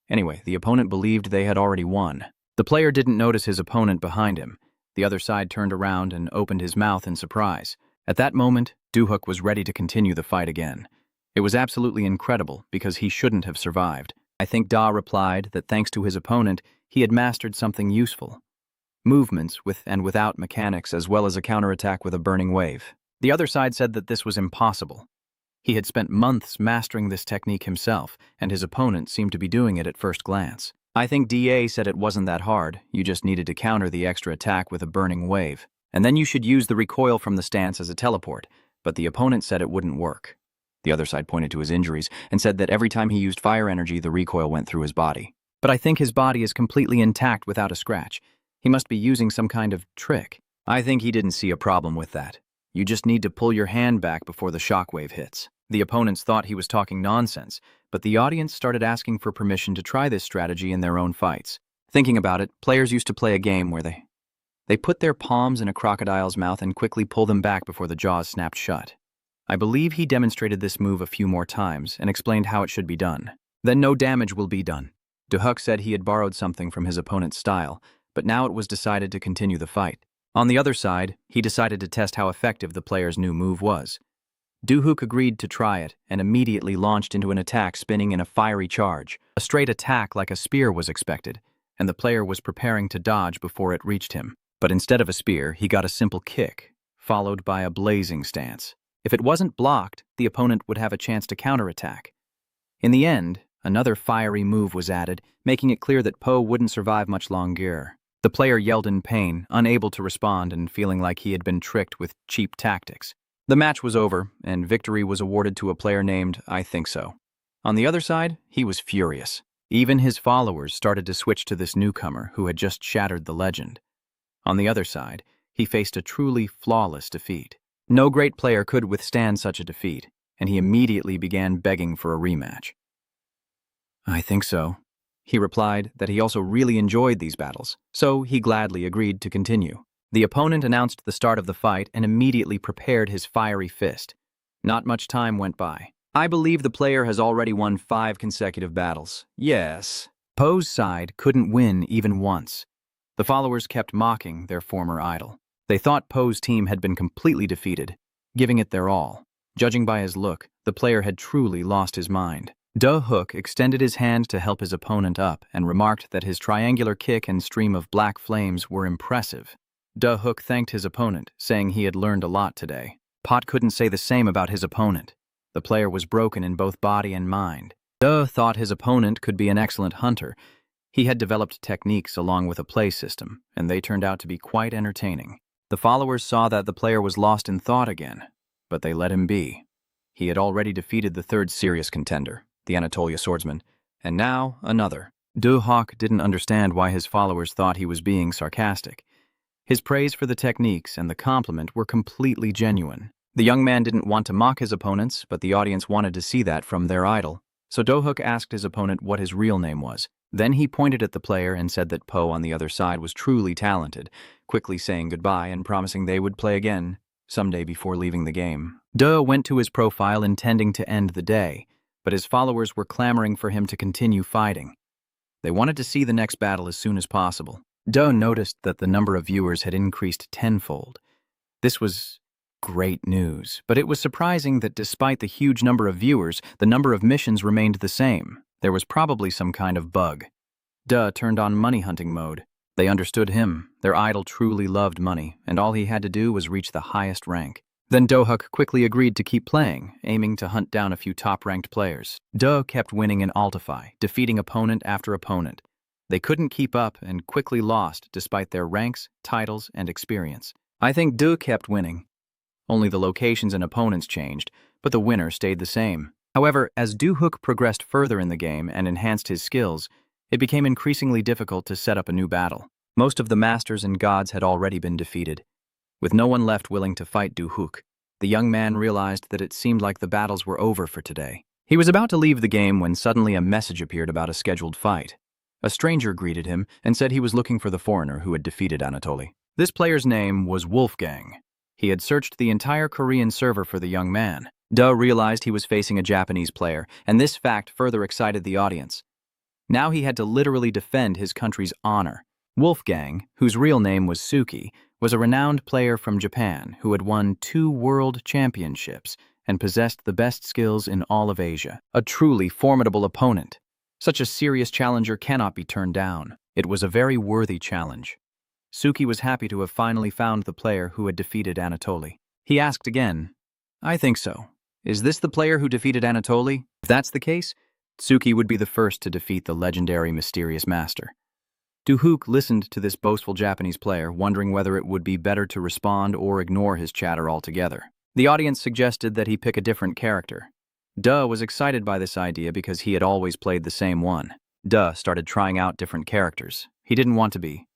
Speaker 1: Anyway, the opponent believed they had already won. The player didn't notice his opponent behind him. The other side turned around and opened his mouth in surprise. At that moment, Duhuk was ready to continue the fight again. It was absolutely incredible because he shouldn't have survived. I think Da replied that thanks to his opponent, he had mastered something useful. Movements with and without mechanics, as well as a counterattack with a burning wave. The other side said that this was impossible. He had spent months mastering this technique himself, and his opponent seemed to be doing it at first glance. I think DA said it wasn't that hard, you just needed to counter the extra attack with a burning wave. And then you should use the recoil from the stance as a teleport, but the opponent said it wouldn't work. The other side pointed to his injuries and said that every time he used fire energy, the recoil went through his body. But I think his body is completely intact without a scratch. He must be using some kind of trick. I think he didn't see a problem with that. You just need to pull your hand back before the shockwave hits. The opponents thought he was talking nonsense, but the audience started asking for permission to try this strategy in their own fights. Thinking about it, players used to play a game where they put their palms in a crocodile's mouth and quickly pull them back before the jaws snapped shut. I believe he demonstrated this move a few more times and explained how it should be done. Then no damage will be done. Duhuk said he had borrowed something from his opponent's style, but now it was decided to continue the fight. On the other side, he decided to test how effective the player's new move was. Duhuk agreed to try it and immediately launched into an attack spinning in a fiery charge. A straight attack like a spear was expected, and the player was preparing to dodge before it reached him. But instead of a spear, he got a simple kick, followed by a blazing stance. If it wasn't blocked, the opponent would have a chance to counterattack. In the end, another fiery move was added, making it clear that Po wouldn't survive much longer. The player yelled in pain, unable to respond and feeling like he had been tricked with cheap tactics. The match was over, and victory was awarded to a player named I Think So. On the other side, he was furious. Even his followers started to switch to this newcomer who had just shattered the legend. On the other side, he faced a truly flawless defeat. No great player could withstand such a defeat, and he immediately began begging for a rematch. I think so. He replied that he also really enjoyed these battles, so he gladly agreed to continue. The opponent announced the start of the fight and immediately prepared his fiery fist. Not much time went by. I believe the player has already won 5 consecutive battles. Yes. Po's side couldn't win even once. The followers kept mocking their former idol. They thought Po's team had been completely defeated, giving it their all. Judging by his look, the player had truly lost his mind. Duhuk extended his hand to help his opponent up and remarked that his triangular kick and stream of black flames were impressive. Duhuk thanked his opponent, saying he had learned a lot today. Pot couldn't say the same about his opponent. The player was broken in both body and mind. Duh thought his opponent could be an excellent hunter. He had developed techniques along with a play system, and they turned out to be quite entertaining. The followers saw that the player was lost in thought again, but they let him be. He had already defeated the third serious contender, the Anatolia swordsman, and now another. Duhuk didn't understand why his followers thought he was being sarcastic. His praise for the techniques and the compliment were completely genuine. The young man didn't want to mock his opponents, but the audience wanted to see that from their idol. So Duhuk asked his opponent what his real name was. Then he pointed at the player and said that Po on the other side was truly talented, quickly saying goodbye and promising they would play again someday before leaving the game. Duh went to his profile intending to end the day, but his followers were clamoring for him to continue fighting. They wanted to see the next battle as soon as possible. Duh noticed that the number of viewers had increased tenfold. This was great news, but it was surprising that despite the huge number of viewers, the number of missions remained the same. There was probably some kind of bug. Duh turned on money hunting mode. They understood him. Their idol truly loved money, and all he had to do was reach the highest rank. Then Do-Huk quickly agreed to keep playing, aiming to hunt down a few top-ranked players. Duh kept winning in Altify, defeating opponent after opponent. They couldn't keep up and quickly lost despite their ranks, titles, and experience. I think Duh kept winning. Only the locations and opponents changed, but the winner stayed the same. However, as Do-Huk progressed further in the game and enhanced his skills, it became increasingly difficult to set up a new battle. Most of the masters and gods had already been defeated. With no one left willing to fight Do-Huk, the young man realized that it seemed like the battles were over for today. He was about to leave the game when suddenly a message appeared about a scheduled fight. A stranger greeted him and said he was looking for the foreigner who had defeated Anatoly. This player's name was Wolfgang. He had searched the entire Korean server for the young man. Duh realized he was facing a Japanese player, and this fact further excited the audience. Now he had to literally defend his country's honor. Wolfgang, whose real name was Suki, was a renowned player from Japan who had won 2 world championships and possessed the best skills in all of Asia. A truly formidable opponent. Such a serious challenger cannot be turned down. It was a very worthy challenge. Suki was happy to have finally found the player who had defeated Anatoly. He asked again, "I think so. Is this the player who defeated Anatoly? If that's the case, Suki would be the first to defeat the legendary mysterious master." Do-Huk listened to this boastful Japanese player, wondering whether it would be better to respond or ignore his chatter altogether. The audience suggested that he pick a different character. Duh was excited by this idea because he had always played the same one. Duh started trying out different characters. He didn't want to be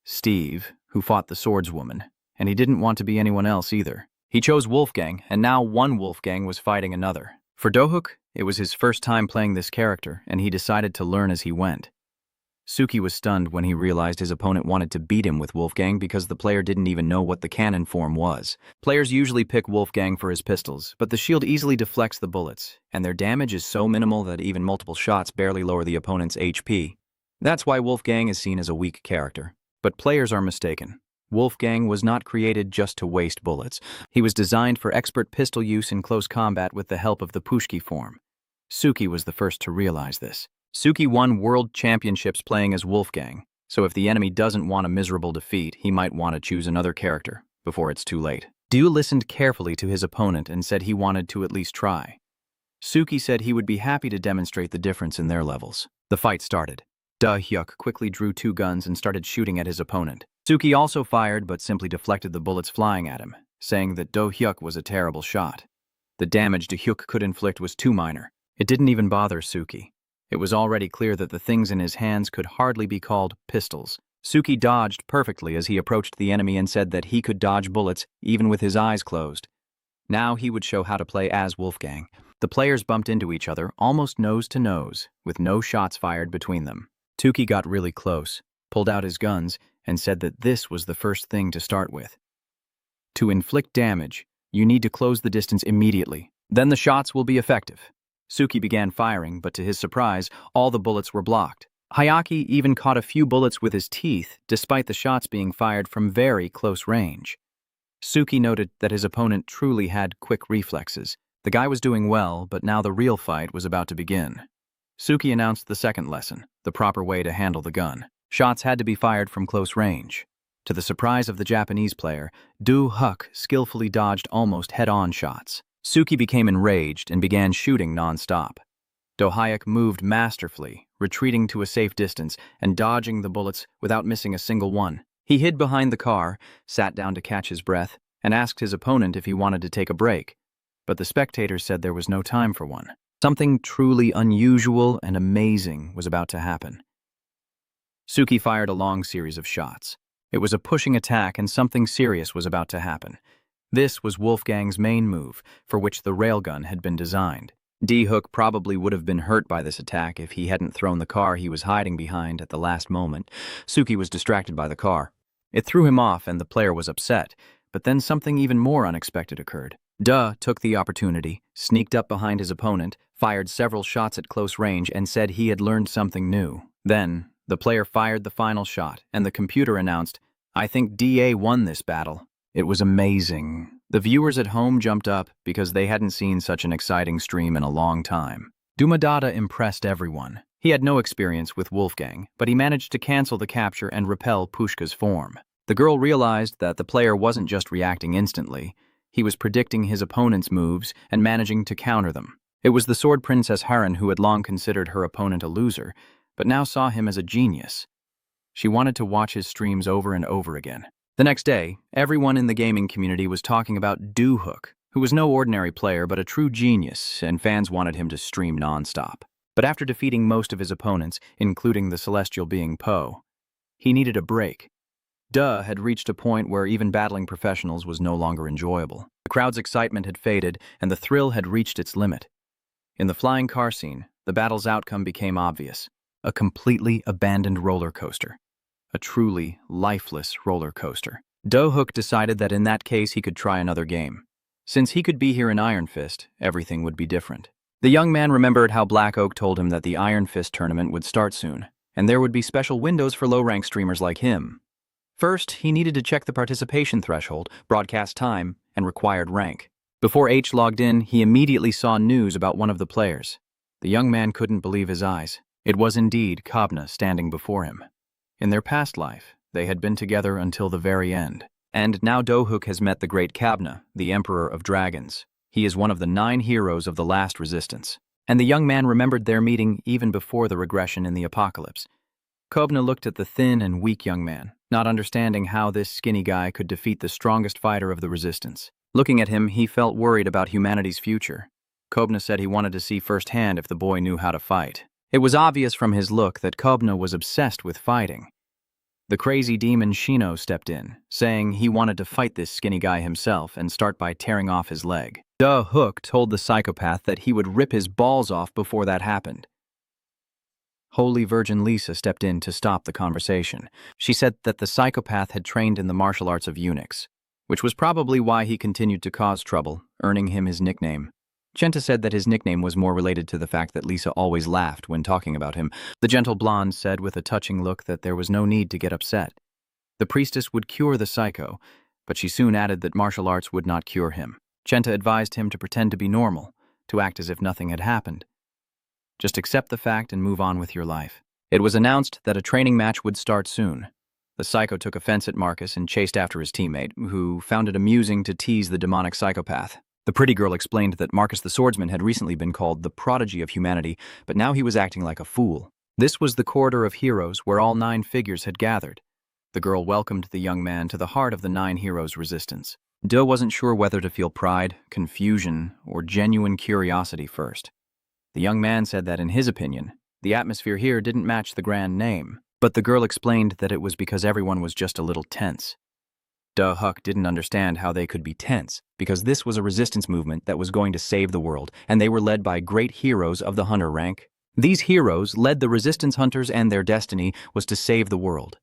Speaker 1: Steve, who fought the swordswoman, and he didn't want to be anyone else either. He chose Wolfgang, and now one Wolfgang was fighting another. For Do-Huk, it was his first time playing this character, and he decided to learn as he went. Suki was stunned when he realized his opponent wanted to beat him with Wolfgang because the player didn't even know what the cannon form was. Players usually pick Wolfgang for his pistols, but the shield easily deflects the bullets, and their damage is so minimal that even multiple shots barely lower the opponent's HP. That's why Wolfgang is seen as a weak character. But players are mistaken. Wolfgang was not created just to waste bullets. He was designed for expert pistol use in close combat with the help of the pushki form. Suki was the first to realize this. Suki won world championships playing as Wolfgang, so if the enemy doesn't want a miserable defeat, he might want to choose another character before it's too late. Du listened carefully to his opponent and said he wanted to at least try. Suki said he would be happy to demonstrate the difference in their levels. The fight started. Do-Huk quickly drew 2 guns and started shooting at his opponent. Suki also fired but simply deflected the bullets flying at him, saying that Do-Huk was a terrible shot. The damage Do-Huk could inflict was too minor. It didn't even bother Suki. It was already clear that the things in his hands could hardly be called pistols. Suki dodged perfectly as he approached the enemy and said that he could dodge bullets even with his eyes closed. Now he would show how to play as Wolfgang. The players bumped into each other almost nose to nose, with no shots fired between them. Suki got really close, pulled out his guns, and said that this was the first thing to start with. To inflict damage, you need to close the distance immediately. Then the shots will be effective. Suki began firing, but to his surprise, all the bullets were blocked. Hayaki even caught a few bullets with his teeth, despite the shots being fired from very close range. Suki noted that his opponent truly had quick reflexes. The guy was doing well, but now the real fight was about to begin. Suki announced the second lesson, the proper way to handle the gun. Shots had to be fired from close range. To the surprise of the Japanese player, Do-Huk skillfully dodged almost head-on shots. Suki became enraged and began shooting non-stop. Do-Huk moved masterfully, retreating to a safe distance and dodging the bullets without missing a single one. He hid behind the car, sat down to catch his breath, and asked his opponent if he wanted to take a break. But the spectators said there was no time for one. Something truly unusual and amazing was about to happen. Suki fired a long series of shots. It was a pushing attack and something serious was about to happen. This was Wolfgang's main move, for which the railgun had been designed. Do-Huk probably would have been hurt by this attack if he hadn't thrown the car he was hiding behind at the last moment. Suki was distracted by the car. It threw him off and the player was upset, but then something even more unexpected occurred. Duh took the opportunity, sneaked up behind his opponent, fired several shots at close range, and said he had learned something new. Then, the player fired the final shot, and the computer announced, "I think DA won this battle." It was amazing. The viewers at home jumped up because they hadn't seen such an exciting stream in a long time. Dumadada impressed everyone. He had no experience with Wolfgang, but he managed to cancel the capture and repel Pushka's form. The girl realized that the player wasn't just reacting instantly, he was predicting his opponent's moves and managing to counter them. It was the Sword Princess Harun who had long considered her opponent a loser, but now saw him as a genius. She wanted to watch his streams over and over again. The next day, everyone in the gaming community was talking about Doohook, who was no ordinary player but a true genius, and fans wanted him to stream non-stop. But after defeating most of his opponents, including the celestial being Po, he needed a break. Duh had reached a point where even battling professionals was no longer enjoyable. The crowd's excitement had faded, and the thrill had reached its limit. In the flying car scene, the battle's outcome became obvious. A completely abandoned roller coaster. A truly lifeless roller coaster. Doohook decided that in that case he could try another game. Since he could be here in Iron Fist, everything would be different. The young man remembered how Black Oak told him that the Iron Fist tournament would start soon, and there would be special windows for low-rank streamers like him. First, he needed to check the participation threshold, broadcast time, and required rank. Before H logged in, he immediately saw news about one of the players. The young man couldn't believe his eyes. It was indeed Kobna standing before him. In their past life, they had been together until the very end. And now Doohook has met the great Kobna, the Emperor of Dragons. He is one of the 9 heroes of the last resistance. And the young man remembered their meeting even before the regression in the apocalypse. Kobna looked at the thin and weak young man, not understanding how this skinny guy could defeat the strongest fighter of the resistance. Looking at him, he felt worried about humanity's future. Kobna said he wanted to see firsthand if the boy knew how to fight. It was obvious from his look that Kobna was obsessed with fighting. The crazy demon Shino stepped in, saying he wanted to fight this skinny guy himself and start by tearing off his leg. Doohook told the psychopath that he would rip his balls off before that happened. Holy Virgin Lisa stepped in to stop the conversation. She said that the psychopath had trained in the martial arts of eunuchs, which was probably why he continued to cause trouble, earning him his nickname. Chenta said that his nickname was more related to the fact that Lisa always laughed when talking about him. The gentle blonde said with a touching look that there was no need to get upset. The priestess would cure the psycho, but she soon added that martial arts would not cure him. Chenta advised him to pretend to be normal, to act as if nothing had happened. Just accept the fact and move on with your life. It was announced that a training match would start soon. The psycho took offense at Marcus and chased after his teammate, who found it amusing to tease the demonic psychopath. The pretty girl explained that Marcus the Swordsman had recently been called the prodigy of humanity, but now he was acting like a fool. This was the corridor of heroes where all 9 figures had gathered. The girl welcomed the young man to the heart of the 9 heroes' resistance. Do wasn't sure whether to feel pride, confusion, or genuine curiosity first. The young man said that, in his opinion, the atmosphere here didn't match the grand name, but the girl explained that it was because everyone was just a little tense. Doohook didn't understand how they could be tense, because this was a resistance movement that was going to save the world, and they were led by great heroes of the hunter rank. These heroes led the resistance hunters, and their destiny was to save the world.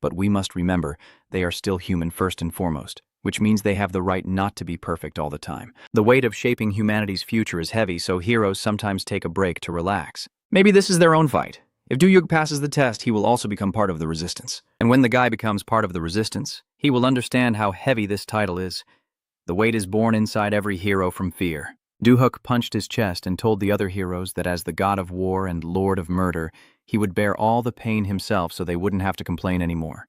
Speaker 1: But we must remember, they are still human first and foremost, which means they have the right not to be perfect all the time. The weight of shaping humanity's future is heavy, so heroes sometimes take a break to relax. Maybe this is their own fight. If Doohook passes the test, he will also become part of the resistance. And when the guy becomes part of the resistance, he will understand how heavy this title is. The weight is born inside every hero from fear. Doohook punched his chest and told the other heroes that as the god of war and lord of murder, he would bear all the pain himself so they wouldn't have to complain anymore.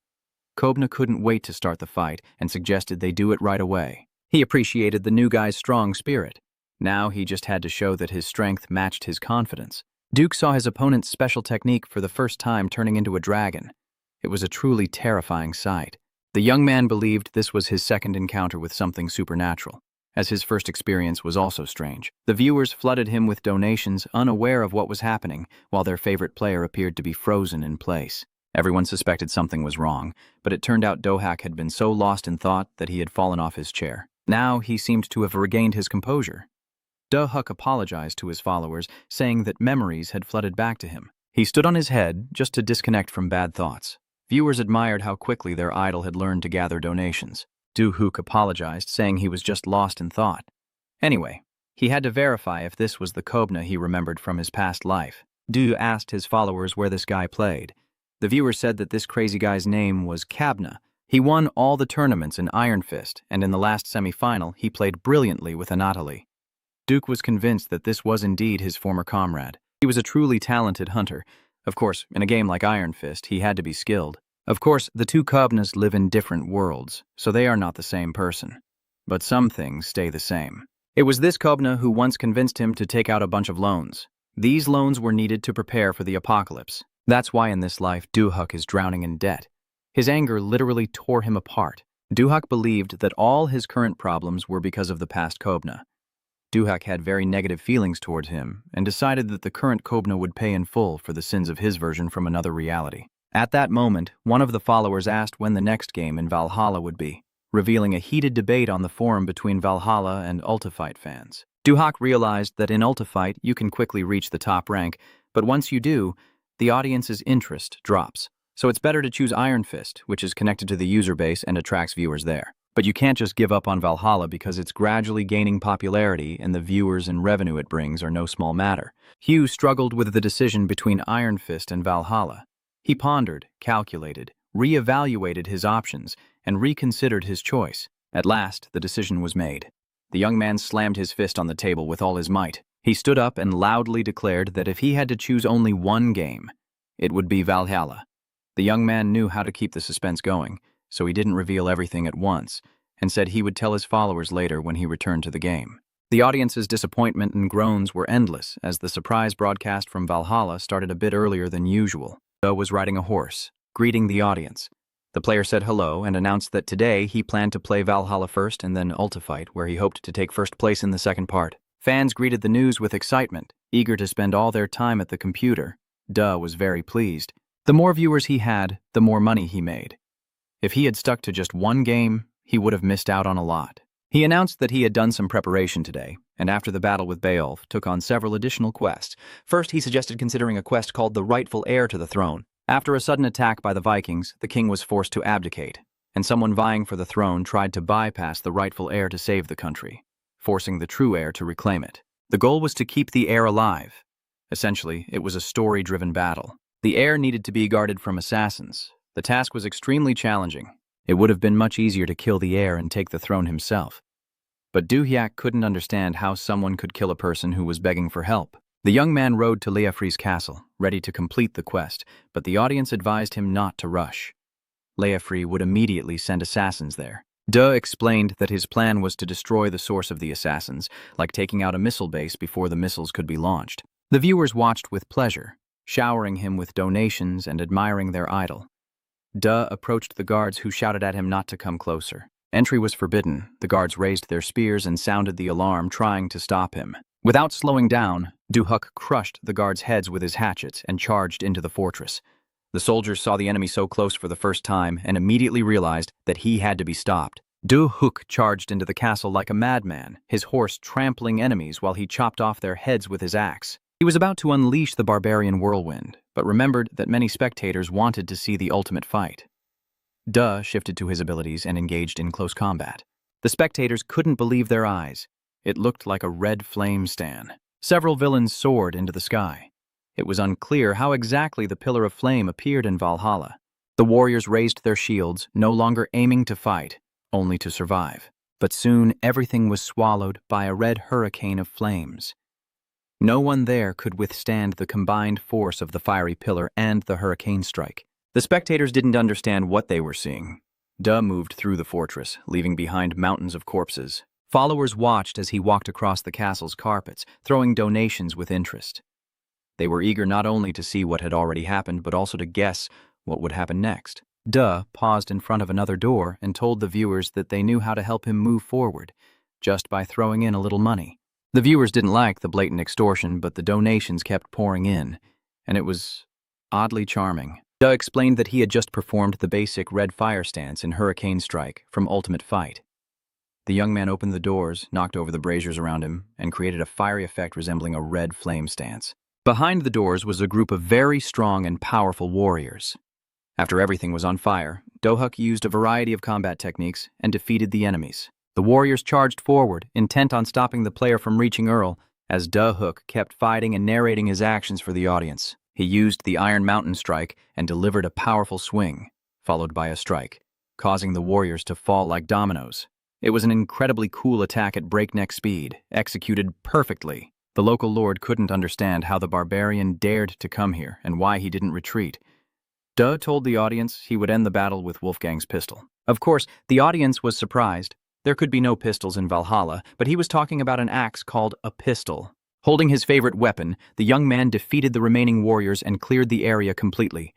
Speaker 1: Kobna couldn't wait to start the fight and suggested they do it right away. He appreciated the new guy's strong spirit. Now he just had to show that his strength matched his confidence. Duke saw his opponent's special technique for the first time turning into a dragon. It was a truly terrifying sight. The young man believed this was his second encounter with something supernatural, as his first experience was also strange. The viewers flooded him with donations, unaware of what was happening, while their favorite player appeared to be frozen in place. Everyone suspected something was wrong, but it turned out Doohook had been so lost in thought that he had fallen off his chair. Now he seemed to have regained his composure. Doohook apologized to his followers, saying that memories had flooded back to him. He stood on his head just to disconnect from bad thoughts. Viewers admired how quickly their idol had learned to gather donations. Doohook apologized, saying he was just lost in thought. Anyway, he had to verify if this was the Kobna he remembered from his past life. Doo asked his followers where this guy played. The viewers said that this crazy guy's name was Kobna. He won all the tournaments in Iron Fist, and in the last semi-final, he played brilliantly with Anatoly. Duke was convinced that this was indeed his former comrade. He was a truly talented hunter. Of course, in a game like Iron Fist, he had to be skilled. Of course, the two Kobnas live in different worlds, so they are not the same person. But some things stay the same. It was this Kobna who once convinced him to take out a bunch of loans. These loans were needed to prepare for the apocalypse. That's why in this life, Duhuk is drowning in debt. His anger literally tore him apart. Duhuk believed that all his current problems were because of the past Kobna. Duhuk had very negative feelings towards him and decided that the current Kobna would pay in full for the sins of his version from another reality. At that moment, one of the followers asked when the next game in Valhalla would be, revealing a heated debate on the forum between Valhalla and Ultifight fans. Duhuk realized that in Ultifight you can quickly reach the top rank, but once you do, the audience's interest drops. So it's better to choose Iron Fist, which is connected to the user base and attracts viewers there. But you can't just give up on Valhalla because it's gradually gaining popularity and the viewers and revenue it brings are no small matter. Hugh struggled with the decision between Iron Fist and Valhalla. He pondered, calculated, re-evaluated his options, and reconsidered his choice. At last, the decision was made. The young man slammed his fist on the table with all his might. He stood up and loudly declared that if he had to choose only one game, it would be Valhalla. The young man knew how to keep the suspense going, so he didn't reveal everything at once, and said he would tell his followers later when he returned to the game. The audience's disappointment and groans were endless as the surprise broadcast from Valhalla started a bit earlier than usual. Joe was riding a horse, greeting the audience. The player said hello and announced that today he planned to play Valhalla first and then Ultifight, where he hoped to take first place in the second part. Fans greeted the news with excitement, eager to spend all their time at the computer. Duh was very pleased. The more viewers he had, the more money he made. If he had stuck to just one game, he would have missed out on a lot. He announced that he had done some preparation today, and after the battle with Beowulf, took on several additional quests. First, he suggested considering a quest called the rightful heir to the throne. After a sudden attack by the Vikings, the king was forced to abdicate, and someone vying for the throne tried to bypass the rightful heir to save the country, forcing the true heir to reclaim it. The goal was to keep the heir alive. Essentially, it was a story-driven battle. The heir needed to be guarded from assassins. The task was extremely challenging. It would have been much easier to kill the heir and take the throne himself. But Duhyak couldn't understand how someone could kill a person who was begging for help. The young man rode to Leofri's castle, ready to complete the quest, but the audience advised him not to rush. Leofri would immediately send assassins there. Duh explained that his plan was to destroy the source of the assassins, like taking out a missile base before the missiles could be launched. The viewers watched with pleasure, showering him with donations and admiring their idol. Duh approached the guards who shouted at him not to come closer. Entry was forbidden. The guards raised their spears and sounded the alarm, trying to stop him. Without slowing down, Duhuk crushed the guards' heads with his hatchets and charged into the fortress. The soldiers saw the enemy so close for the first time and immediately realized that he had to be stopped. Duhuk charged into the castle like a madman, his horse trampling enemies while he chopped off their heads with his axe. He was about to unleash the barbarian whirlwind, but remembered that many spectators wanted to see the ultimate fight. Duh shifted to his abilities and engaged in close combat. The spectators couldn't believe their eyes. It looked like a red flame stan. Several villains soared into the sky. It was unclear how exactly the pillar of flame appeared in Valhalla. The warriors raised their shields, no longer aiming to fight, only to survive. But soon everything was swallowed by a red hurricane of flames. No one there could withstand the combined force of the fiery pillar and the hurricane strike. The spectators didn't understand what they were seeing. Duh moved through the fortress, leaving behind mountains of corpses. Followers watched as he walked across the castle's carpets, throwing donations with interest. They were eager not only to see what had already happened, but also to guess what would happen next. Duh paused in front of another door and told the viewers that they knew how to help him move forward, just by throwing in a little money. The viewers didn't like the blatant extortion, but the donations kept pouring in, and it was oddly charming. Duh explained that he had just performed the basic red fire stance in Hurricane Strike from Ultimate Fight. The young man opened the doors, knocked over the braziers around him, and created a fiery effect resembling a red flame stance. Behind the doors was a group of very strong and powerful warriors. After everything was on fire, Duhuk used a variety of combat techniques and defeated the enemies. The warriors charged forward, intent on stopping the player from reaching Earl, as Duhuk kept fighting and narrating his actions for the audience. He used the Iron Mountain Strike and delivered a powerful swing, followed by a strike, causing the warriors to fall like dominoes. It was an incredibly cool attack at breakneck speed, executed perfectly. The local lord couldn't understand how the barbarian dared to come here and why he didn't retreat. Duh told the audience he would end the battle with Wolfgang's pistol. Of course, the audience was surprised. There could be no pistols in Valhalla, but he was talking about an axe called a pistol. Holding his favorite weapon, the young man defeated the remaining warriors and cleared the area completely.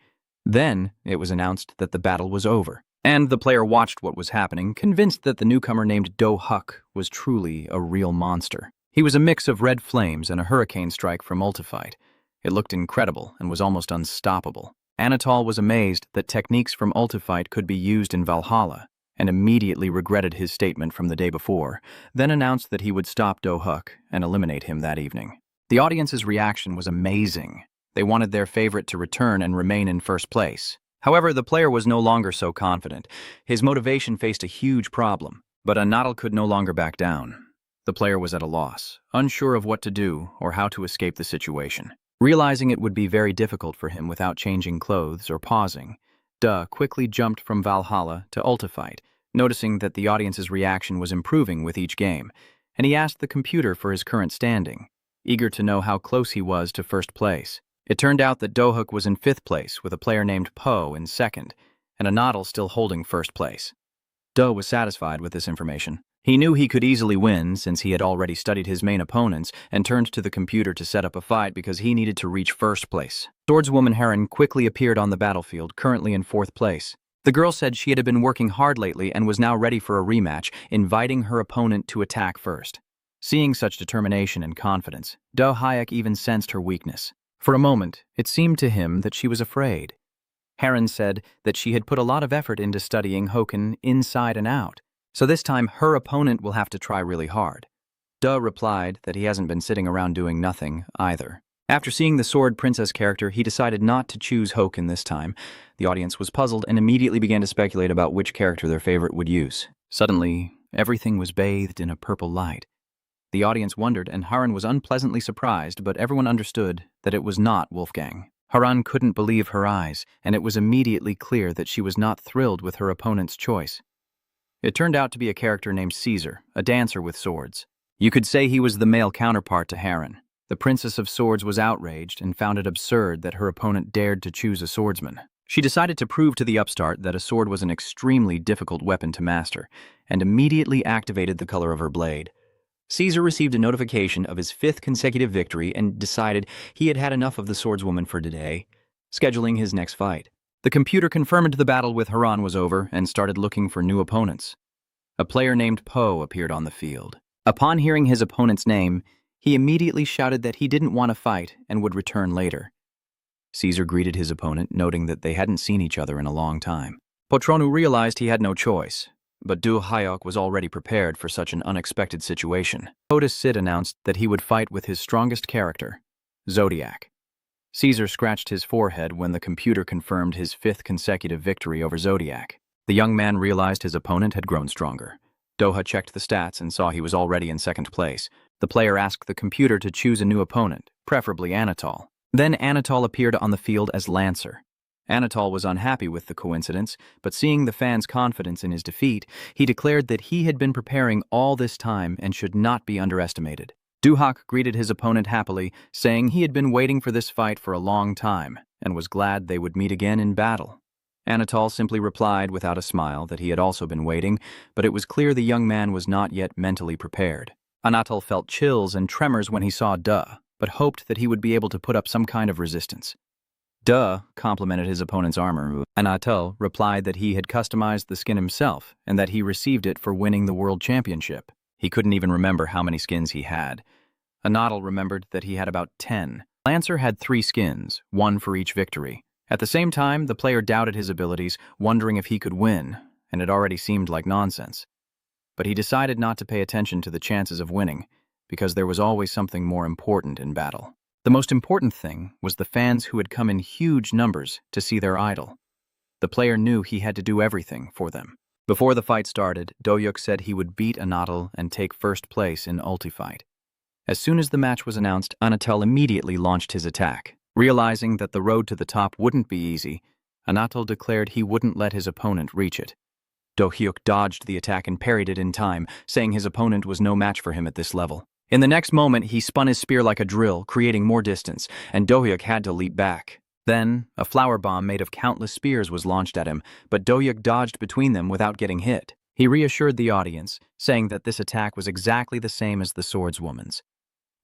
Speaker 1: Then, it was announced that the battle was over, and the player watched what was happening, convinced that the newcomer named Do Huck was truly a real monster. He was a mix of red flames and a hurricane strike from Ultifight. It looked incredible and was almost unstoppable. Anatol was amazed that techniques from Ultifight could be used in Valhalla, and immediately regretted his statement from the day before, then announced that he would stop Do Huck and eliminate him that evening. The audience's reaction was amazing. They wanted their favorite to return and remain in first place. However, the player was no longer so confident. His motivation faced a huge problem, but Anatol could no longer back down. The player was at a loss, unsure of what to do or how to escape the situation. Realizing it would be very difficult for him without changing clothes or pausing, Duh quickly jumped from Valhalla to Ultifight, noticing that the audience's reaction was improving with each game, and he asked the computer for his current standing, eager to know how close he was to first place. It turned out that Dohuk was in 5th place with a player named Po in 2nd, and Anatol still holding first place. Duh was satisfied with this information. He knew he could easily win since he had already studied his main opponents and turned to the computer to set up a fight because he needed to reach first place. Swordswoman Heron quickly appeared on the battlefield, currently in 4th place. The girl said she had been working hard lately and was now ready for a rematch, inviting her opponent to attack first. Seeing such determination and confidence, Do Hayek even sensed her weakness. For a moment, it seemed to him that she was afraid. Heron said that she had put a lot of effort into studying Hoken inside and out, so this time her opponent will have to try really hard. Duh replied that he hasn't been sitting around doing nothing either. After seeing the Sword Princess character, he decided not to choose Hoken this time. The audience was puzzled and immediately began to speculate about which character their favorite would use. Suddenly, everything was bathed in a purple light. The audience wondered, and Harun was unpleasantly surprised, but everyone understood that it was not Wolfgang. Harun couldn't believe her eyes, and it was immediately clear that she was not thrilled with her opponent's choice. It turned out to be a character named Caesar, a dancer with swords. You could say he was the male counterpart to Harun. The Princess of Swords was outraged and found it absurd that her opponent dared to choose a swordsman. She decided to prove to the upstart that a sword was an extremely difficult weapon to master, and immediately activated the color of her blade. Caesar received a notification of his 5th consecutive victory and decided he had had enough of the swordswoman for today, scheduling his next fight. The computer confirmed the battle with Haran was over and started looking for new opponents. A player named Po appeared on the field. Upon hearing his opponent's name, he immediately shouted that he didn't want to fight and would return later. Caesar greeted his opponent, noting that they hadn't seen each other in a long time. Potronu realized he had no choice, but Du Hayok was already prepared for such an unexpected situation. Otis Sid announced that he would fight with his strongest character, Zodiac. Caesar scratched his forehead when the computer confirmed his 5th consecutive victory over Zodiac. The young man realized his opponent had grown stronger. Doha checked the stats and saw he was already in 2nd place. The player asked the computer to choose a new opponent, preferably Anatol. Then Anatol appeared on the field as Lancer. Anatol was unhappy with the coincidence, but seeing the fans' confidence in his defeat, he declared that he had been preparing all this time and should not be underestimated. Duhak greeted his opponent happily, saying he had been waiting for this fight for a long time and was glad they would meet again in battle. Anatol simply replied without a smile that he had also been waiting, but it was clear the young man was not yet mentally prepared. Anatol felt chills and tremors when he saw Duh, but hoped that he would be able to put up some kind of resistance. Duh complimented his opponent's armor. Anatol replied that he had customized the skin himself and that he received it for winning the world championship. He couldn't even remember how many skins he had. Anatol remembered that he had about 10. Lancer had 3 skins, 1 for each victory. At the same time, the player doubted his abilities, wondering if he could win, and it already seemed like nonsense. But he decided not to pay attention to the chances of winning, because there was always something more important in battle. The most important thing was the fans who had come in huge numbers to see their idol. The player knew he had to do everything for them. Before the fight started, Doyuk said he would beat Anatol and take first place in Ultifight. As soon as the match was announced, Anatol immediately launched his attack. Realizing that the road to the top wouldn't be easy, Anatol declared he wouldn't let his opponent reach it. Do Hyuk dodged the attack and parried it in time, saying his opponent was no match for him at this level. In the next moment, he spun his spear like a drill, creating more distance, and Do-hyuk had to leap back. Then, a flower bomb made of countless spears was launched at him, but Do-hyuk dodged between them without getting hit. He reassured the audience, saying that this attack was exactly the same as the swordswoman's.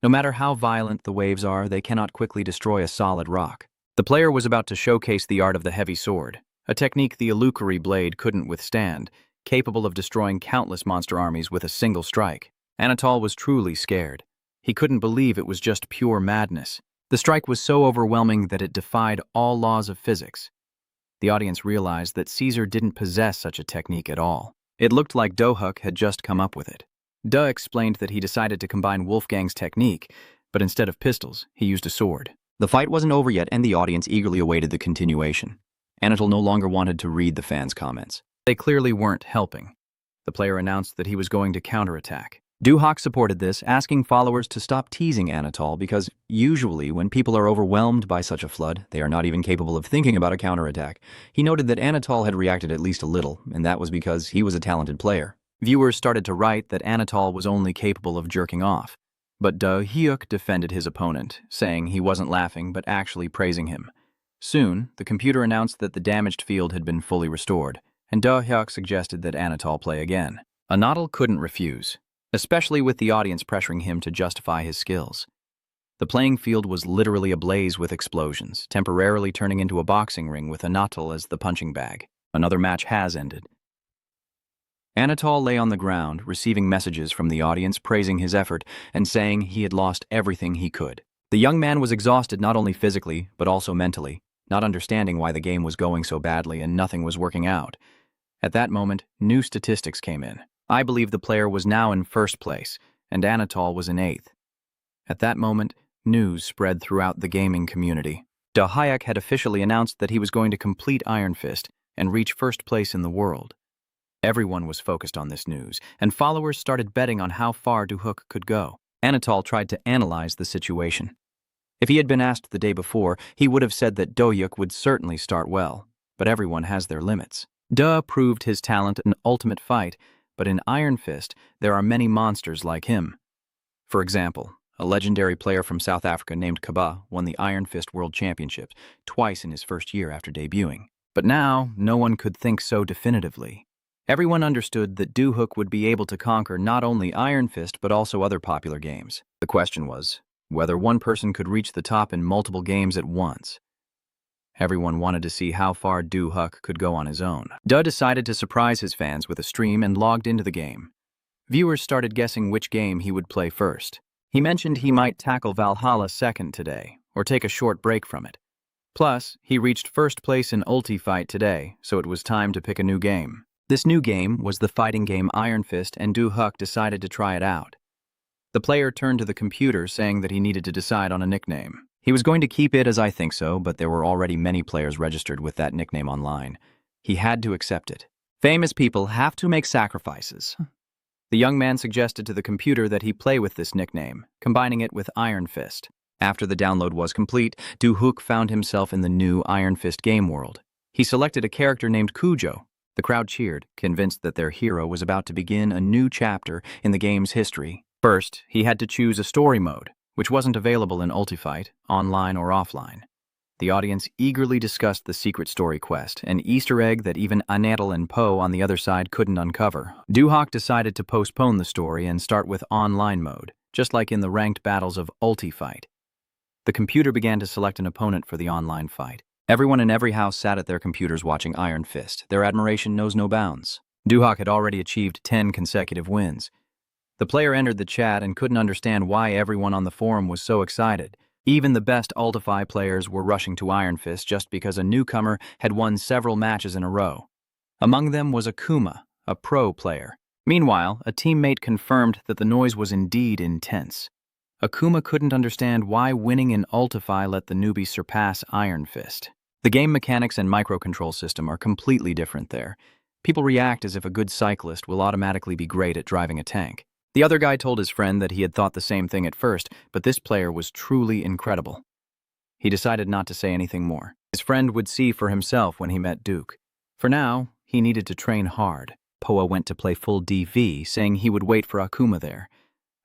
Speaker 1: No matter how violent the waves are, they cannot quickly destroy a solid rock. The player was about to showcase the art of the heavy sword, a technique the Illusory blade couldn't withstand, capable of destroying countless monster armies with a single strike. Anatol was truly scared. He couldn't believe it was just pure madness. The strike was so overwhelming that it defied all laws of physics. The audience realized that Caesar didn't possess such a technique at all. It looked like Do-hyuk had just come up with it. Duh explained that he decided to combine Wolfgang's technique, but instead of pistols, he used a sword. The fight wasn't over yet, and the audience eagerly awaited the continuation. Anatol no longer wanted to read the fans' comments. They clearly weren't helping. The player announced that he was going to counterattack. Do-hyuk supported this, asking followers to stop teasing Anatol because usually when people are overwhelmed by such a flood, they are not even capable of thinking about a counterattack. He noted that Anatol had reacted at least a little, and that was because he was a talented player. Viewers started to write that Anatol was only capable of jerking off, but Do-hyuk defended his opponent, saying he wasn't laughing but actually praising him. Soon, the computer announced that the damaged field had been fully restored, and Do-hyuk suggested that Anatol play again. Anatol couldn't refuse, especially with the audience pressuring him to justify his skills. The playing field was literally ablaze with explosions, temporarily turning into a boxing ring with Anatol as the punching bag. Another match has ended. Anatol lay on the ground, receiving messages from the audience praising his effort and saying he had lost everything he could. The young man was exhausted not only physically, but also mentally, not understanding why the game was going so badly and nothing was working out. At that moment, new statistics came in. I believe the player was now in first place, and Anatol was in eighth. At that moment, news spread throughout the gaming community. Do-hyuk had officially announced that he was going to complete Iron Fist and reach first place in the world. Everyone was focused on this news, and followers started betting on how far Do-hyuk could go. Anatol tried to analyze the situation. If he had been asked the day before, he would have said that Do-hyuk would certainly start well, but everyone has their limits. Duh proved his talent in Ultimate Fight, but in Iron Fist, there are many monsters like him. For example, a legendary player from South Africa named Kaba won the Iron Fist World Championships twice in his first year after debuting. But now, no one could think so definitively. Everyone understood that Do-hyuk would be able to conquer not only Iron Fist but also other popular games. The question was whether one person could reach the top in multiple games at once. Everyone wanted to see how far Do-hyuk could go on his own. Duh decided to surprise his fans with a stream and logged into the game. Viewers started guessing which game he would play first. He mentioned he might tackle Valhalla second today, or take a short break from it. Plus, he reached first place in Ulti Fight today, so it was time to pick a new game. This new game was the fighting game Iron Fist, and Do-hyuk decided to try it out. The player turned to the computer saying that he needed to decide on a nickname. He was going to keep it as I think so, but there were already many players registered with that nickname online. He had to accept it. Famous people have to make sacrifices. The young man suggested to the computer that he play with this nickname, combining it with Iron Fist. After the download was complete, Do-hyuk found himself in the new Iron Fist game world. He selected a character named Kujo. The crowd cheered, convinced that their hero was about to begin a new chapter in the game's history. First, he had to choose a story mode, which wasn't available in Ultifight, online or offline. The audience eagerly discussed the secret story quest, an Easter egg that even Anatol and Poe on the other side couldn't uncover. Do-hyuk decided to postpone the story and start with online mode, just like in the ranked battles of Ultifight. The computer began to select an opponent for the online fight. Everyone in every house sat at their computers watching Iron Fist. Their admiration knows no bounds. Do-hyuk had already achieved 10 consecutive wins. The player entered the chat and couldn't understand why everyone on the forum was so excited. Even the best Ultify players were rushing to Iron Fist just because a newcomer had won several matches in a row. Among them was Akuma, a pro player. Meanwhile, a teammate confirmed that the noise was indeed intense. Akuma couldn't understand why winning in Ultify let the newbie surpass Iron Fist. The game mechanics and microcontrol system are completely different there. People react as if a good cyclist will automatically be great at driving a tank. The other guy told his friend that he had thought the same thing at first, but this player was truly incredible. He decided not to say anything more. His friend would see for himself when he met Duke. For now, he needed to train hard. Poa went to play full DV, saying he would wait for Akuma there.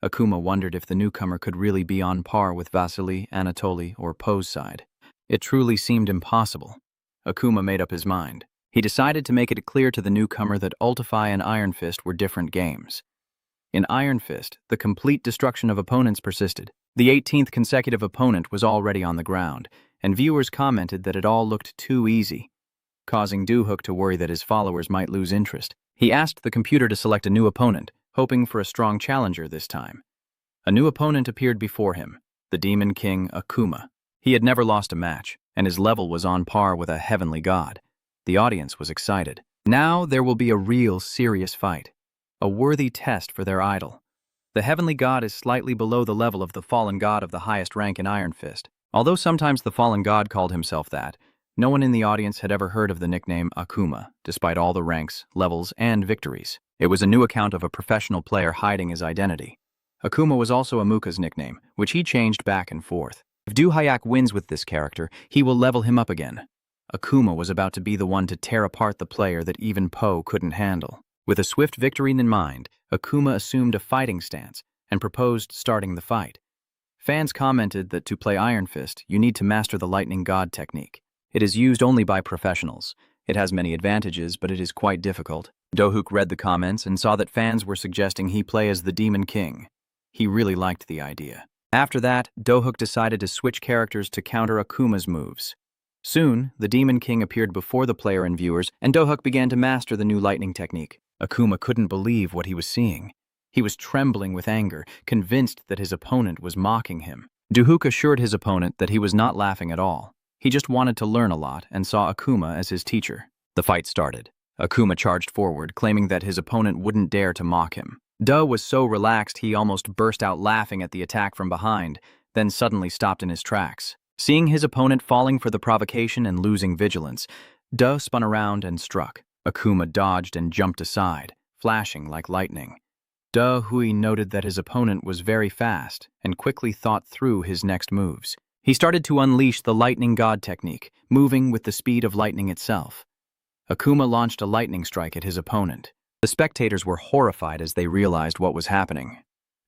Speaker 1: Akuma wondered if the newcomer could really be on par with Vasily, Anatoly, or Poe's side. It truly seemed impossible. Akuma made up his mind. He decided to make it clear to the newcomer that Ultify and Iron Fist were different games. In Iron Fist, the complete destruction of opponents persisted. The 18th consecutive opponent was already on the ground, and viewers commented that it all looked too easy, causing Doohook to worry that his followers might lose interest. He asked the computer to select a new opponent, hoping for a strong challenger this time. A new opponent appeared before him, the Demon King Akuma. He had never lost a match, and his level was on par with a heavenly god. The audience was excited. Now there will be a real, serious fight, a worthy test for their idol. The heavenly god is slightly below the level of the fallen god of the highest rank in Iron Fist. Although sometimes the fallen god called himself that, no one in the audience had ever heard of the nickname Akuma, despite all the ranks, levels, and victories. It was a new account of a professional player hiding his identity. Akuma was also Amuka's nickname, which he changed back and forth. If Doohayak wins with this character, he will level him up again. Akuma was about to be the one to tear apart the player that even Poe couldn't handle. With a swift victory in mind, Akuma assumed a fighting stance and proposed starting the fight. Fans commented that to play Iron Fist, you need to master the Lightning God technique. It is used only by professionals. It has many advantages, but it is quite difficult. Doohook read the comments and saw that fans were suggesting he play as the Demon King. He really liked the idea. After that, Doohook decided to switch characters to counter Akuma's moves. Soon, the Demon King appeared before the player and viewers, and Doohook began to master the new lightning technique. Akuma couldn't believe what he was seeing. He was trembling with anger, convinced that his opponent was mocking him. Doohook assured his opponent that he was not laughing at all. He just wanted to learn a lot and saw Akuma as his teacher. The fight started. Akuma charged forward, claiming that his opponent wouldn't dare to mock him. Duh was so relaxed he almost burst out laughing at the attack from behind, then suddenly stopped in his tracks. Seeing his opponent falling for the provocation and losing vigilance, Duh spun around and struck. Akuma dodged and jumped aside, flashing like lightning. Duh Hui noted that his opponent was very fast and quickly thought through his next moves. He started to unleash the Lightning God technique, moving with the speed of lightning itself. Akuma launched a lightning strike at his opponent. The spectators were horrified as they realized what was happening.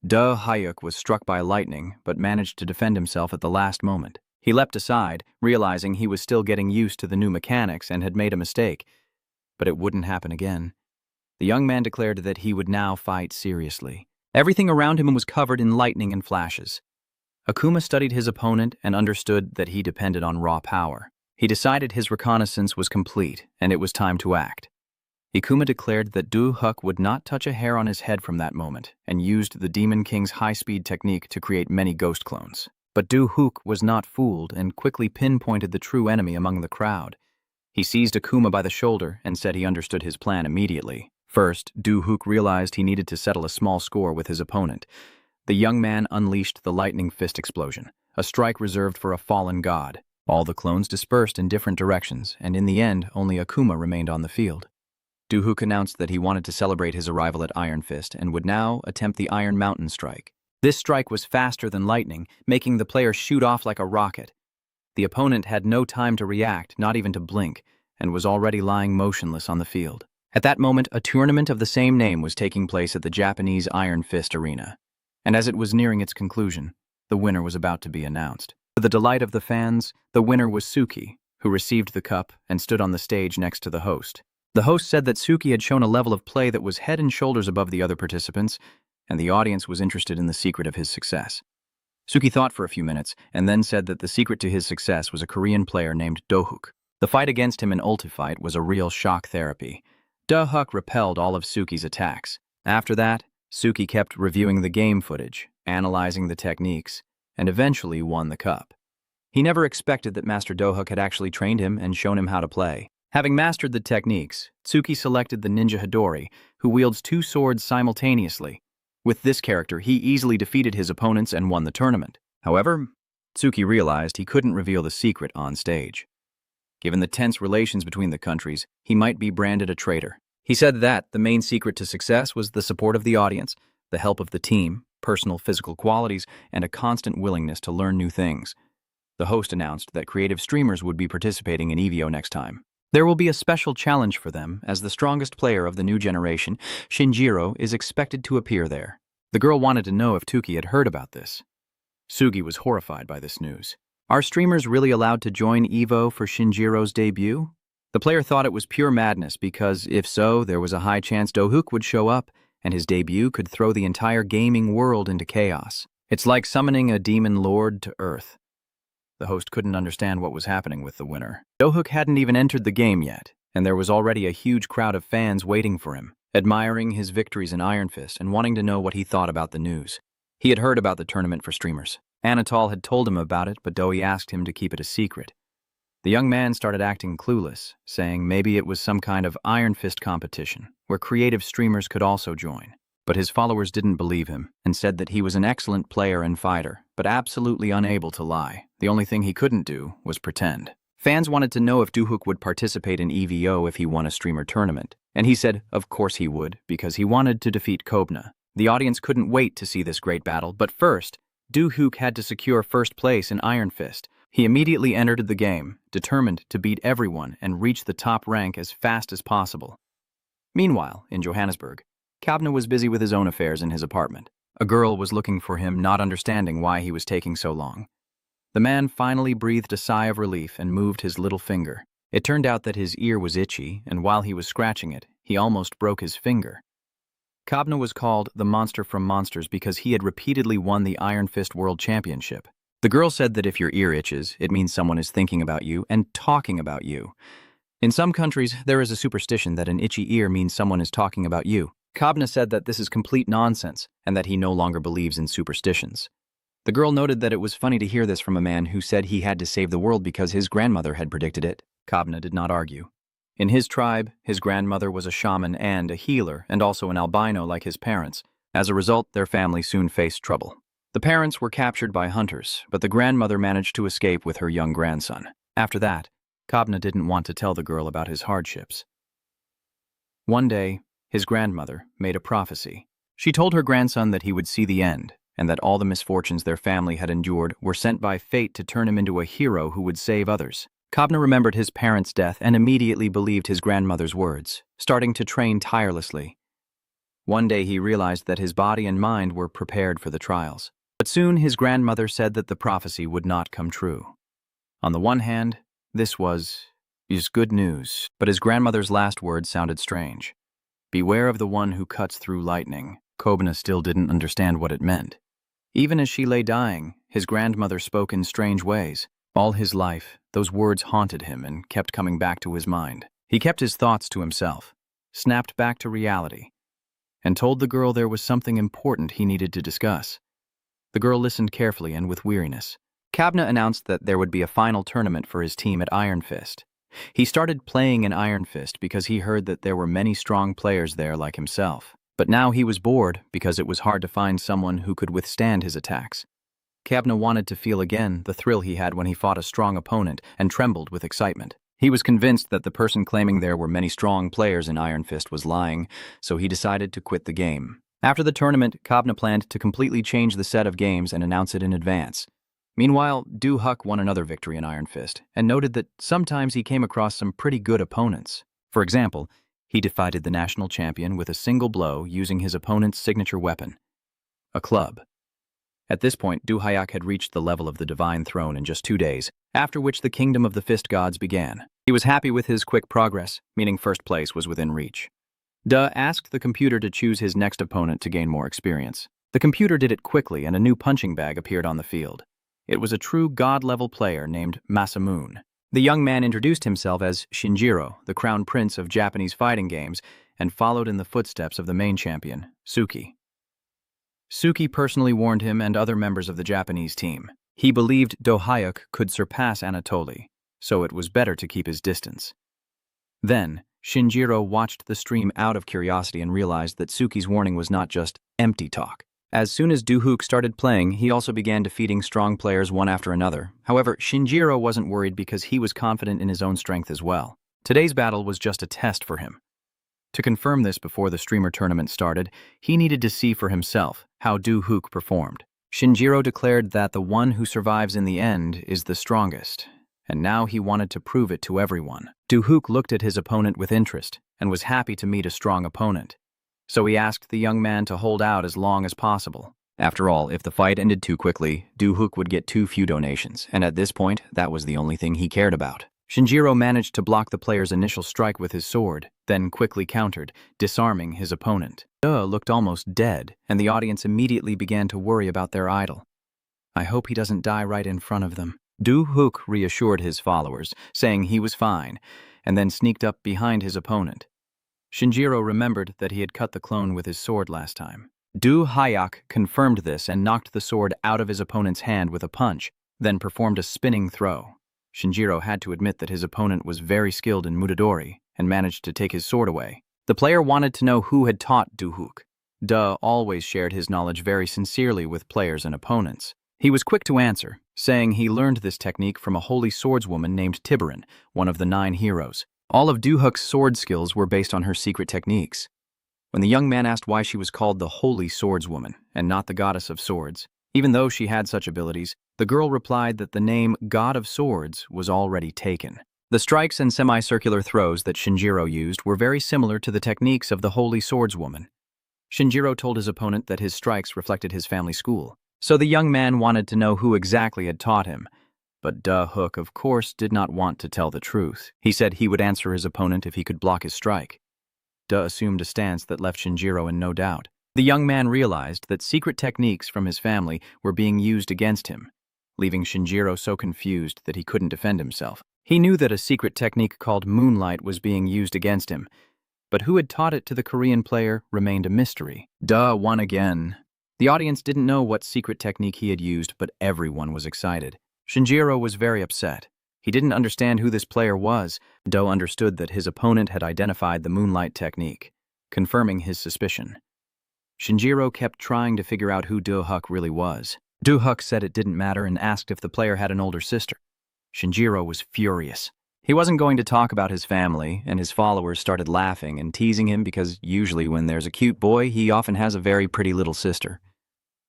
Speaker 1: Duh Hyuk was struck by lightning, but managed to defend himself at the last moment. He leapt aside, realizing he was still getting used to the new mechanics and had made a mistake. But it wouldn't happen again. The young man declared that he would now fight seriously. Everything around him was covered in lightning and flashes. Akuma studied his opponent and understood that he depended on raw power. He decided his reconnaissance was complete, and it was time to act. Akuma declared that Doohook would not touch a hair on his head from that moment, and used the Demon King's high-speed technique to create many ghost clones. But Doohook was not fooled and quickly pinpointed the true enemy among the crowd. He seized Akuma by the shoulder and said he understood his plan immediately. First, Doohook realized he needed to settle a small score with his opponent. The young man unleashed the lightning fist explosion, a strike reserved for a fallen god. All the clones dispersed in different directions, and in the end, only Akuma remained on the field. Doohook announced that he wanted to celebrate his arrival at Iron Fist and would now attempt the Iron Mountain strike. This strike was faster than lightning, making the player shoot off like a rocket. The opponent had no time to react, not even to blink, and was already lying motionless on the field. At that moment, a tournament of the same name was taking place at the Japanese Iron Fist Arena. And as it was nearing its conclusion, the winner was about to be announced. To the delight of the fans, the winner was Suki, who received the cup and stood on the stage next to the host. The host said that Suki had shown a level of play that was head and shoulders above the other participants, and the audience was interested in the secret of his success. Suki thought for a few minutes, and then said that the secret to his success was a Korean player named Doohook. The fight against him in Ultifight was a real shock therapy. Doohook repelled all of Suki's attacks. After that, Suki kept reviewing the game footage, analyzing the techniques, and eventually won the cup. He never expected that Master Doohook had actually trained him and shown him how to play. Having mastered the techniques, Suki selected the Ninja Hidori, who wields 2 swords simultaneously. With this character, he easily defeated his opponents and won the tournament. However, Suki realized he couldn't reveal the secret on stage. Given the tense relations between the countries, he might be branded a traitor. He said that the main secret to success was the support of the audience, the help of the team, personal physical qualities, and a constant willingness to learn new things. The host announced that creative streamers would be participating in EVO next time. There will be a special challenge for them, as the strongest player of the new generation, Shinjiro, is expected to appear there. The girl wanted to know if Tuki had heard about this. Sugi was horrified by this news. Are streamers really allowed to join EVO for Shinjiro's debut? The player thought it was pure madness because, if so, there was a high chance Do-hook would show up, and his debut could throw the entire gaming world into chaos. It's like summoning a demon lord to Earth. The host couldn't understand what was happening with the winner. Do-hook hadn't even entered the game yet, and there was already a huge crowd of fans waiting for him, admiring his victories in Iron Fist and wanting to know what he thought about the news. He had heard about the tournament for streamers. Anatol had told him about it, but Doi asked him to keep it a secret. The young man started acting clueless, saying maybe it was some kind of Iron Fist competition, where creative streamers could also join. But his followers didn't believe him, and said that he was an excellent player and fighter, but absolutely unable to lie. The only thing he couldn't do was pretend. Fans wanted to know if Do-hook would participate in EVO if he won a streamer tournament, and he said of course he would, because he wanted to defeat Kobna. The audience couldn't wait to see this great battle, but first, Do-hook had to secure first place in Iron Fist. He immediately entered the game, determined to beat everyone and reach the top rank as fast as possible. Meanwhile, in Johannesburg, Kobna was busy with his own affairs in his apartment. A girl was looking for him, not understanding why he was taking so long. The man finally breathed a sigh of relief and moved his little finger. It turned out that his ear was itchy, and while he was scratching it, he almost broke his finger. Kobna was called the Monster from Monsters because he had repeatedly won the Iron Fist World Championship. The girl said that if your ear itches, it means someone is thinking about you and talking about you. In some countries, there is a superstition that an itchy ear means someone is talking about you. Kobna said that this is complete nonsense and that he no longer believes in superstitions. The girl noted that it was funny to hear this from a man who said he had to save the world because his grandmother had predicted it. Kobna did not argue. In his tribe, his grandmother was a shaman and a healer, and also an albino like his parents. As a result, their family soon faced trouble. The parents were captured by hunters, but the grandmother managed to escape with her young grandson. After that, Kobna didn't want to tell the girl about his hardships. One day, his grandmother made a prophecy. She told her grandson that he would see the end, and that all the misfortunes their family had endured were sent by fate to turn him into a hero who would save others. Kobna remembered his parents' death and immediately believed his grandmother's words, starting to train tirelessly. One day he realized that his body and mind were prepared for the trials. But soon his grandmother said that the prophecy would not come true. On the one hand, this was good news, but his grandmother's last words sounded strange. Beware of the one who cuts through lightning. Kobna still didn't understand what it meant. Even as she lay dying, his grandmother spoke in strange ways. All his life, those words haunted him and kept coming back to his mind. He kept his thoughts to himself, snapped back to reality, and told the girl there was something important he needed to discuss. The girl listened carefully and with weariness. Kobna announced that there would be a final tournament for his team at Iron Fist. He started playing in Iron Fist because he heard that there were many strong players there like himself. But now he was bored because it was hard to find someone who could withstand his attacks. Kobna wanted to feel again the thrill he had when he fought a strong opponent and trembled with excitement. He was convinced that the person claiming there were many strong players in Iron Fist was lying, so he decided to quit the game. After the tournament, Kobna planned to completely change the set of games and announce it in advance. Meanwhile, Do-hook won another victory in Iron Fist and noted that sometimes he came across some pretty good opponents. For example, he defeated the national champion with a single blow using his opponent's signature weapon, a club. At this point, Do-hyuk had reached the level of the Divine Throne in just 2 days, after which the Kingdom of the Fist Gods began. He was happy with his quick progress, meaning first place was within reach. Da asked the computer to choose his next opponent to gain more experience. The computer did it quickly and a new punching bag appeared on the field. It was a true god-level player named Masamune. The young man introduced himself as Shinjiro, the crown prince of Japanese fighting games, and followed in the footsteps of the main champion, Suki. Suki personally warned him and other members of the Japanese team. He believed Do-hyuk could surpass Anatoly, so it was better to keep his distance. Then, Shinjiro watched the stream out of curiosity and realized that Suki's warning was not just empty talk. As soon as Do-hook started playing, he also began defeating strong players one after another. However, Shinjiro wasn't worried because he was confident in his own strength as well. Today's battle was just a test for him. To confirm this before the streamer tournament started, he needed to see for himself how Do-hook performed. Shinjiro declared that the one who survives in the end is the strongest, and now he wanted to prove it to everyone. Do-hook looked at his opponent with interest and was happy to meet a strong opponent. so he asked the young man to hold out as long as possible. After all, if the fight ended too quickly, Do-hook would get too few donations, and at this point, that was the only thing he cared about. Shinjiro managed to block the player's initial strike with his sword, then quickly countered, disarming his opponent. Looked almost dead, and the audience immediately began to worry about their idol. I hope he doesn't die right in front of them. Do-hook reassured his followers, saying he was fine, and then sneaked up behind his opponent. Shinjiro remembered that he had cut the clone with his sword last time. Do-hyuk confirmed this and knocked the sword out of his opponent's hand with a punch, then performed a spinning throw. Shinjiro had to admit that his opponent was very skilled in Mutadori and managed to take his sword away. The player wanted to know who had taught Do-hook. Always shared his knowledge very sincerely with players and opponents. He was quick to answer, saying he learned this technique from a holy swordswoman named Tiberin, one of the 9 heroes. All of Do-hook's sword skills were based on her secret techniques. When the young man asked why she was called the holy swordswoman and not the goddess of swords, even though she had such abilities, the girl replied that the name God of Swords was already taken. The strikes and semicircular throws that Shinjiro used were very similar to the techniques of the holy swordswoman. Shinjiro told his opponent that his strikes reflected his family school, so the young man wanted to know who exactly had taught him. But Do-hook, of course, did not want to tell the truth. He said he would answer his opponent if he could block his strike. Assumed a stance that left Shinjiro in no doubt. The young man realized that secret techniques from his family were being used against him, leaving Shinjiro so confused that he couldn't defend himself. He knew that a secret technique called moonlight was being used against him, but who had taught it to the Korean player remained a mystery. Won again. The audience didn't know what secret technique he had used, but everyone was excited. Shinjiro was very upset. He didn't understand who this player was. Understood that his opponent had identified the moonlight technique, confirming his suspicion. Shinjiro kept trying to figure out who Do-hook really was. Do-hook said it didn't matter and asked if the player had an older sister. Shinjiro was furious. He wasn't going to talk about his family, and his followers started laughing and teasing him because usually when there's a cute boy, he often has a very pretty little sister.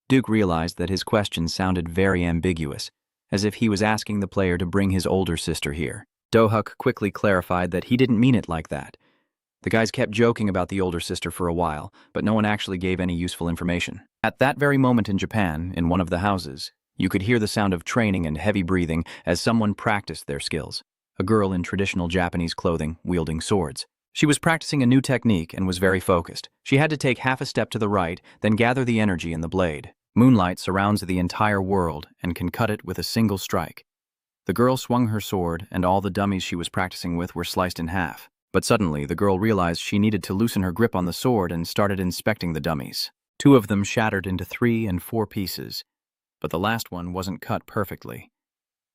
Speaker 1: Duke realized that his question sounded very ambiguous, as if he was asking the player to bring his older sister here. Do-hook quickly clarified that he didn't mean it like that. The guys kept joking about the older sister for a while, but no one actually gave any useful information. At that very moment in Japan, in one of the houses, you could hear the sound of training and heavy breathing as someone practiced their skills. A girl in traditional Japanese clothing, wielding swords. She was practicing a new technique and was very focused. She had to take half a step to the right, then gather the energy in the blade. Moonlight surrounds the entire world and can cut it with a single strike. The girl swung her sword, and all the dummies she was practicing with were sliced in half. But suddenly, the girl realized she needed to loosen her grip on the sword and started inspecting the dummies. 2 of them shattered into 3 and 4 pieces, but the last one wasn't cut perfectly.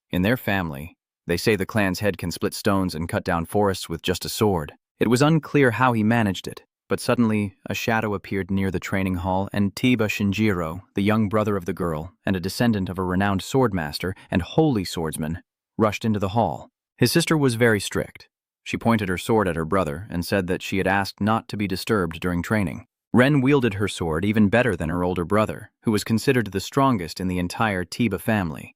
Speaker 1: In their family, they say the clan's head can split stones and cut down forests with just a sword. It was unclear how he managed it, but suddenly a shadow appeared near the training hall, and Tiba Shinjiro, the young brother of the girl and a descendant of a renowned swordmaster and holy swordsman, rushed into the hall. His sister was very strict. She pointed her sword at her brother and said that she had asked not to be disturbed during training. Ren wielded her sword even better than her older brother, who was considered the strongest in the entire Tiba family.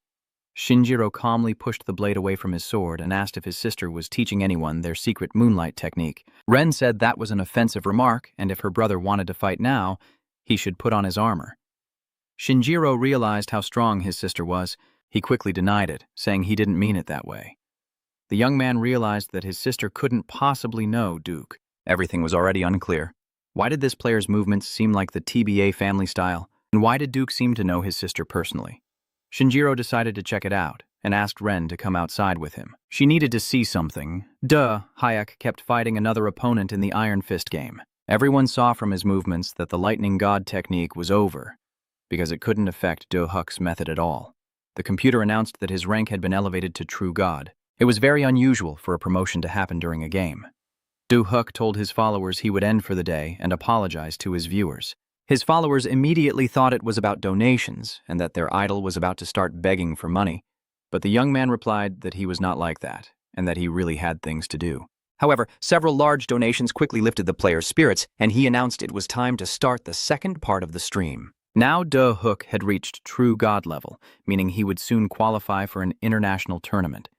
Speaker 1: Shinjiro calmly pushed the blade away from his sword and asked if his sister was teaching anyone their secret moonlight technique. Ren said that was an offensive remark, and if her brother wanted to fight now, he should put on his armor. Shinjiro realized how strong his sister was. He quickly denied it, saying he didn't mean it that way. The young man realized that his sister couldn't possibly know Duke. Everything was already unclear. Why did this player's movements seem like the TBA family style? And why did Duke seem to know his sister personally? Shinjiro decided to check it out and asked Ren to come outside with him. She needed to see something. Hayek kept fighting another opponent in the Iron Fist game. Everyone saw from his movements that the Lightning God technique was over, because it couldn't affect Do-hook's method at all. The computer announced that his rank had been elevated to True God. It was very unusual for a promotion to happen during a game. Do-hook told his followers he would end for the day and apologized to his viewers. His followers immediately thought it was about donations and that their idol was about to start begging for money, but the young man replied that he was not like that and that he really had things to do. However, several large donations quickly lifted the player's spirits, and he announced it was time to start the second part of the stream. Now Do-hook had reached True God level, meaning he would soon qualify for an international tournament.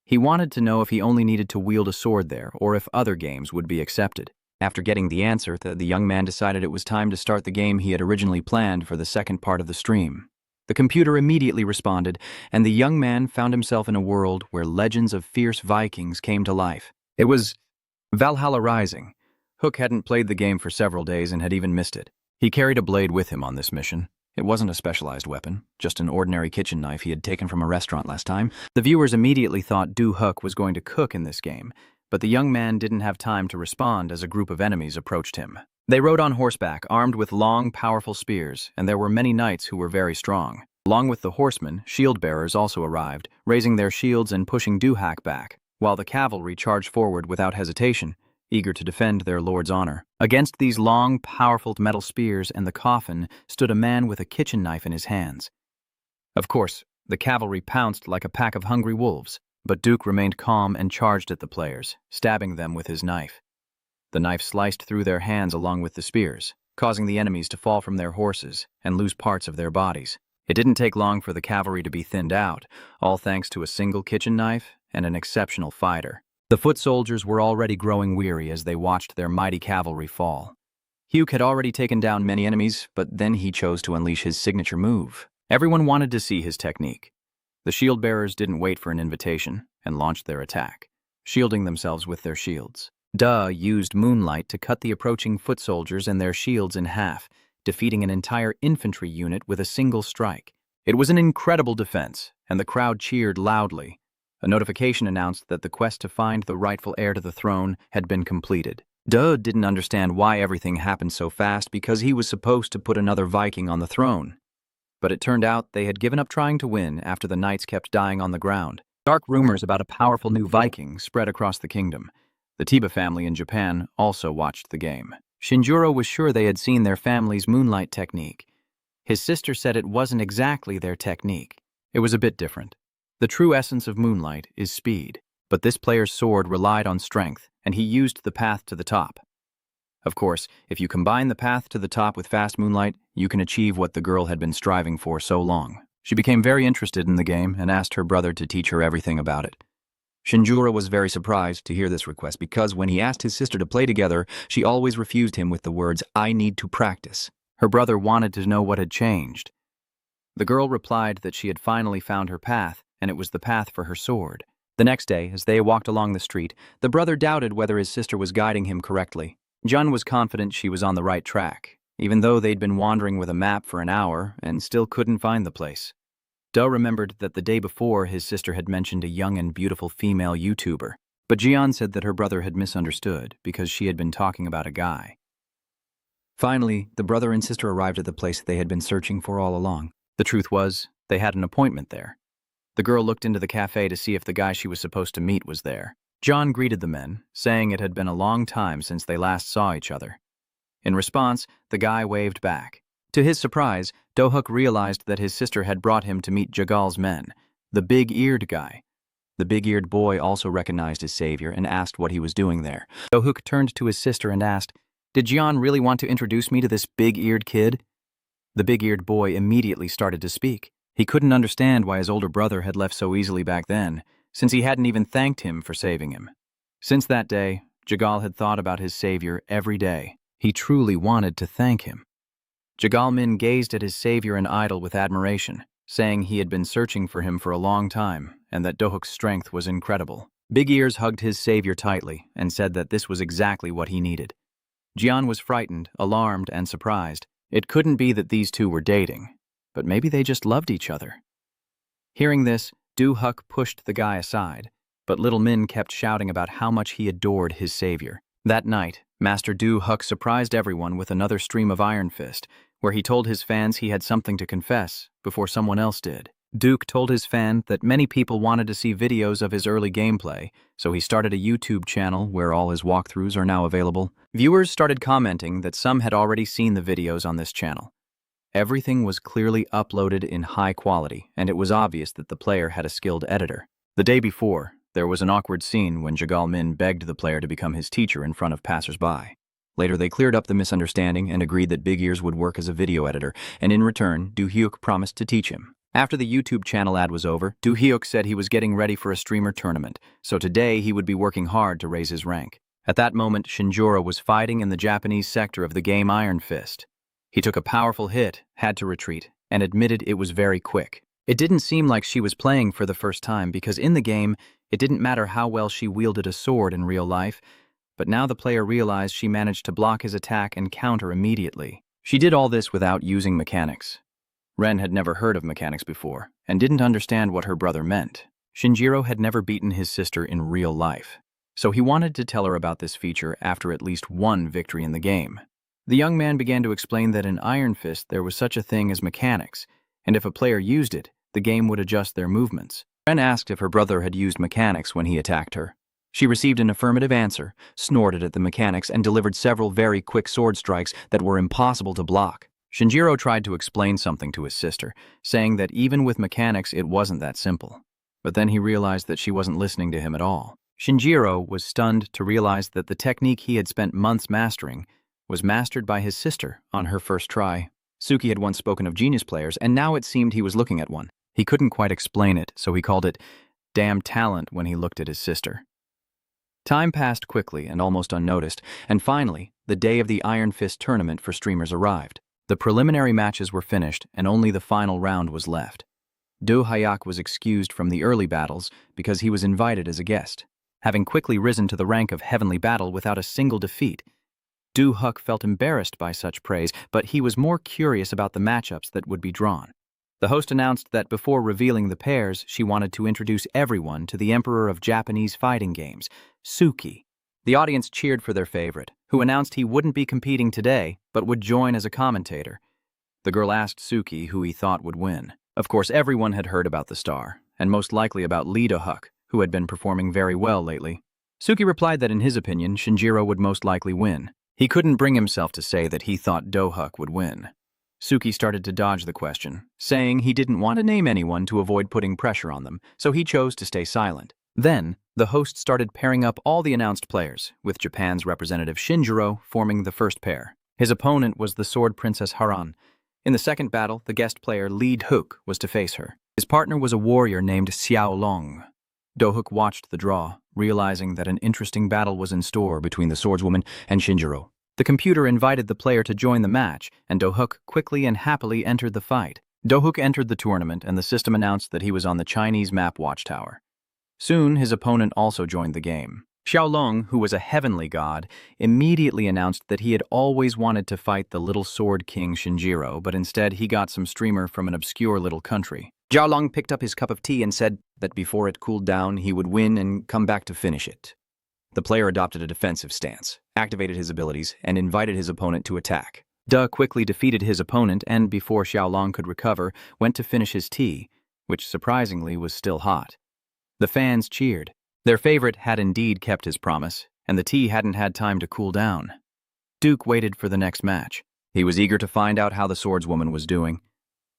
Speaker 1: He wanted to know if he only needed to wield a sword there or if other games would be accepted. After getting the answer, the young man decided it was time to start the game he had originally planned for the second part of the stream. The computer immediately responded, and the young man found himself in a world where legends of fierce Vikings came to life. It was Valhalla Rising. Hook hadn't played the game for several days and had even missed it. He carried a blade with him on this mission. It wasn't a specialized weapon, just an ordinary kitchen knife he had taken from a restaurant last time. The viewers immediately thought Hook was going to cook in this game, but the young man didn't have time to respond as a group of enemies approached him. They rode on horseback, armed with long, powerful spears, and there were many knights who were very strong. Along with the horsemen, shield-bearers also arrived, raising their shields and pushing Hook back, while the cavalry charged forward without hesitation, eager to defend their lord's honor. Against these long, powerful metal spears and the coffin stood a man with a kitchen knife in his hands. Of course, the cavalry pounced like a pack of hungry wolves, but Duke remained calm and charged at the players, stabbing them with his knife. The knife sliced through their hands along with the spears, causing the enemies to fall from their horses and lose parts of their bodies. It didn't take long for the cavalry to be thinned out, all thanks to a single kitchen knife and an exceptional fighter. The foot soldiers were already growing weary as they watched their mighty cavalry fall. Hugh had already taken down many enemies, but then he chose to unleash his signature move. Everyone wanted to see his technique. The shield-bearers didn't wait for an invitation and launched their attack, shielding themselves with their shields. Used moonlight to cut the approaching foot soldiers and their shields in half, defeating an entire infantry unit with a single strike. It was an incredible defense, and the crowd cheered loudly. A notification announced that the quest to find the rightful heir to the throne had been completed. Didn't understand why everything happened so fast because he was supposed to put another Viking on the throne. But it turned out they had given up trying to win after the knights kept dying on the ground. Dark rumors about a powerful new Viking spread across the kingdom. The Tiba family in Japan also watched the game. Shinjuro was sure they had seen their family's moonlight technique. His sister said it wasn't exactly their technique. It was a bit different. The true essence of moonlight is speed, but this player's sword relied on strength, and he used the path to the top. Of course, if you combine the path to the top with fast moonlight, you can achieve what the girl had been striving for so long. She became very interested in the game and asked her brother to teach her everything about it. Shinjuro was very surprised to hear this request because when he asked his sister to play together, she always refused him with the words, "I need to practice." Her brother wanted to know what had changed. The girl replied that she had finally found her path, and it was the path for her sword. The next day, as they walked along the street, the brother doubted whether his sister was guiding him correctly. Jun was confident she was on the right track, even though they'd been wandering with a map for an hour and still couldn't find the place. Remembered that the day before his sister had mentioned a young and beautiful female YouTuber, but Jian said that her brother had misunderstood because she had been talking about a guy. Finally, the brother and sister arrived at the place they had been searching for all along. The truth was, they had an appointment there. The girl looked into the cafe to see if the guy she was supposed to meet was there. John greeted the men, saying it had been a long time since they last saw each other. In response, the guy waved back. To his surprise, Hook realized that his sister had brought him to meet Jagal's men, the big-eared guy. The big-eared boy also recognized his savior and asked what he was doing there. Hook turned to his sister and asked, "Did Jian really want to introduce me to this big-eared kid?" The big-eared boy immediately started to speak. He couldn't understand why his older brother had left so easily back then, since he hadn't even thanked him for saving him. Since that day, Jagal had thought about his savior every day. He truly wanted to thank him. Jagal Min gazed at his savior and idol with admiration, saying he had been searching for him for a long time and that Hook's strength was incredible. Big Ears hugged his savior tightly and said that this was exactly what he needed. Jian was frightened, alarmed, and surprised. It couldn't be that these two were dating, but maybe they just loved each other. Hearing this, Hook pushed the guy aside, but little Min kept shouting about how much he adored his savior. That night, Master Hook surprised everyone with another stream of Iron Fist, where he told his fans he had something to confess before someone else did. Duke told his fan that many people wanted to see videos of his early gameplay, so he started a YouTube channel where all his walkthroughs are now available. Viewers started commenting that some had already seen the videos on this channel. Everything was clearly uploaded in high quality, and it was obvious that the player had a skilled editor. The day before, there was an awkward scene when Jagal Min begged the player to become his teacher in front of passers-by. Later, they cleared up the misunderstanding and agreed that Big Ears would work as a video editor, and in return, Hyuk promised to teach him. After the YouTube channel ad was over, Hyuk said he was getting ready for a streamer tournament, so today he would be working hard to raise his rank. At that moment, Shinjiro was fighting in the Japanese sector of the game Iron Fist. He took a powerful hit, had to retreat, and admitted it was very quick. It didn't seem like she was playing for the first time because in the game, it didn't matter how well she wielded a sword in real life, but now the player realized she managed to block his attack and counter immediately. She did all this without using mechanics. Ren had never heard of mechanics before and didn't understand what her brother meant. Shinjiro had never beaten his sister in real life, so he wanted to tell her about this feature after at least one victory in the game. The young man began to explain that in Iron Fist there was such a thing as mechanics, and if a player used it, the game would adjust their movements. Ren asked if her brother had used mechanics when he attacked her. She received an affirmative answer, snorted at the mechanics, and delivered several very quick sword strikes that were impossible to block. Shinjiro tried to explain something to his sister, saying that even with mechanics it wasn't that simple. But then he realized that she wasn't listening to him at all. Shinjiro was stunned to realize that the technique he had spent months mastering was mastered by his sister on her first try. Suki had once spoken of genius players, and now it seemed he was looking at one. He couldn't quite explain it, so he called it damn talent when he looked at his sister. Time passed quickly and almost unnoticed, and finally, the day of the Iron Fist tournament for streamers arrived. The preliminary matches were finished, and only the final round was left. Do Hayak was excused from the early battles because he was invited as a guest. Having quickly risen to the rank of Heavenly Battle without a single defeat, Do Huk felt embarrassed by such praise, but he was more curious about the matchups that would be drawn. The host announced that before revealing the pairs, she wanted to introduce everyone to the Emperor of Japanese fighting games, Suki. The audience cheered for their favorite, who announced he wouldn't be competing today, but would join as a commentator. The girl asked Suki who he thought would win. Of course, everyone had heard about the star, and most likely about Lee Do-huk, who had been performing very well lately. Suki replied that in his opinion, Shinjiro would most likely win. He couldn't bring himself to say that he thought Do-huk would win. Suki started to dodge the question, saying he didn't want to name anyone to avoid putting pressure on them, so he chose to stay silent. Then, the host started pairing up all the announced players, with Japan's representative Shinjiro forming the first pair. His opponent was the sword princess Haran. In the second battle, the guest player Lee Do-huk was to face her. His partner was a warrior named Xiao Long. Do-huk watched the draw, realizing that an interesting battle was in store between the swordswoman and Shinjiro. The computer invited the player to join the match, and Do-huk quickly and happily entered the fight. Do-huk entered the tournament, and the system announced that he was on the Chinese map watchtower. Soon, his opponent also joined the game. Xiao Long, who was a heavenly god, immediately announced that he had always wanted to fight the little sword king Shinjiro, but instead he got some streamer from an obscure little country. Xiao Long picked up his cup of tea and said that before it cooled down, he would win and come back to finish it. The player adopted a defensive stance, activated his abilities, and invited his opponent to attack. Du quickly defeated his opponent and, before Xiao Long could recover, went to finish his tea, which surprisingly was still hot. The fans cheered. Their favorite had indeed kept his promise, and the tea hadn't had time to cool down. Duke waited for the next match. He was eager to find out how the swordswoman was doing.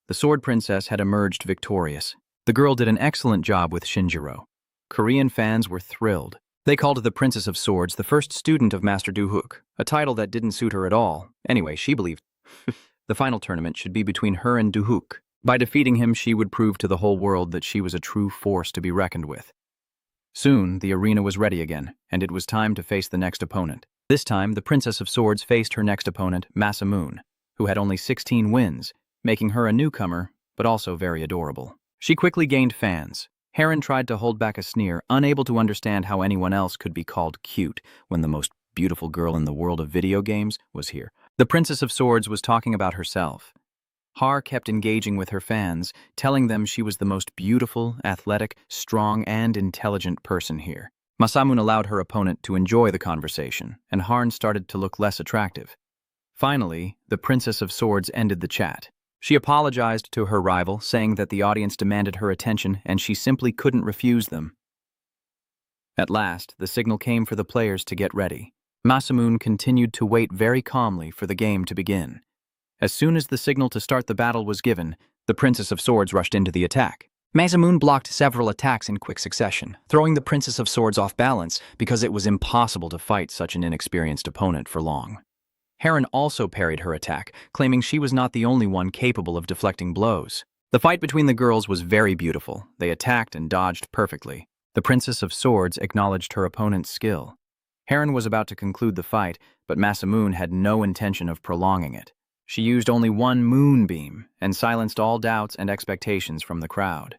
Speaker 1: The sword princess had emerged victorious. The girl did an excellent job with Shinjiro. Korean fans were thrilled. They called the Princess of Swords the first student of Master Do-huk, a title that didn't suit her at all. Anyway, she believed the final tournament should be between her and Do-huk. By defeating him, she would prove to the whole world that she was a true force to be reckoned with. Soon, the arena was ready again, and it was time to face the next opponent. This time, the Princess of Swords faced her next opponent, Masamune, who had only 16 wins, making her a newcomer, but also very adorable. She quickly gained fans. Heron tried to hold back a sneer, unable to understand how anyone else could be called cute when the most beautiful girl in the world of video games was here. The Princess of Swords was talking about herself. Har kept engaging with her fans, telling them she was the most beautiful, athletic, strong, and intelligent person here. Masamune allowed her opponent to enjoy the conversation, and Harn started to look less attractive. Finally, the Princess of Swords ended the chat. She apologized to her rival, saying that the audience demanded her attention and she simply couldn't refuse them. At last, the signal came for the players to get ready. Masamune continued to wait very calmly for the game to begin. As soon as the signal to start the battle was given, the Princess of Swords rushed into the attack. Masamune blocked several attacks in quick succession, throwing the Princess of Swords off balance because it was impossible to fight such an inexperienced opponent for long. Heron also parried her attack, claiming she was not the only one capable of deflecting blows. The fight between the girls was very beautiful. They attacked and dodged perfectly. The Princess of Swords acknowledged her opponent's skill. Heron was about to conclude the fight, but Masamune had no intention of prolonging it. She used only one moonbeam and silenced all doubts and expectations from the crowd.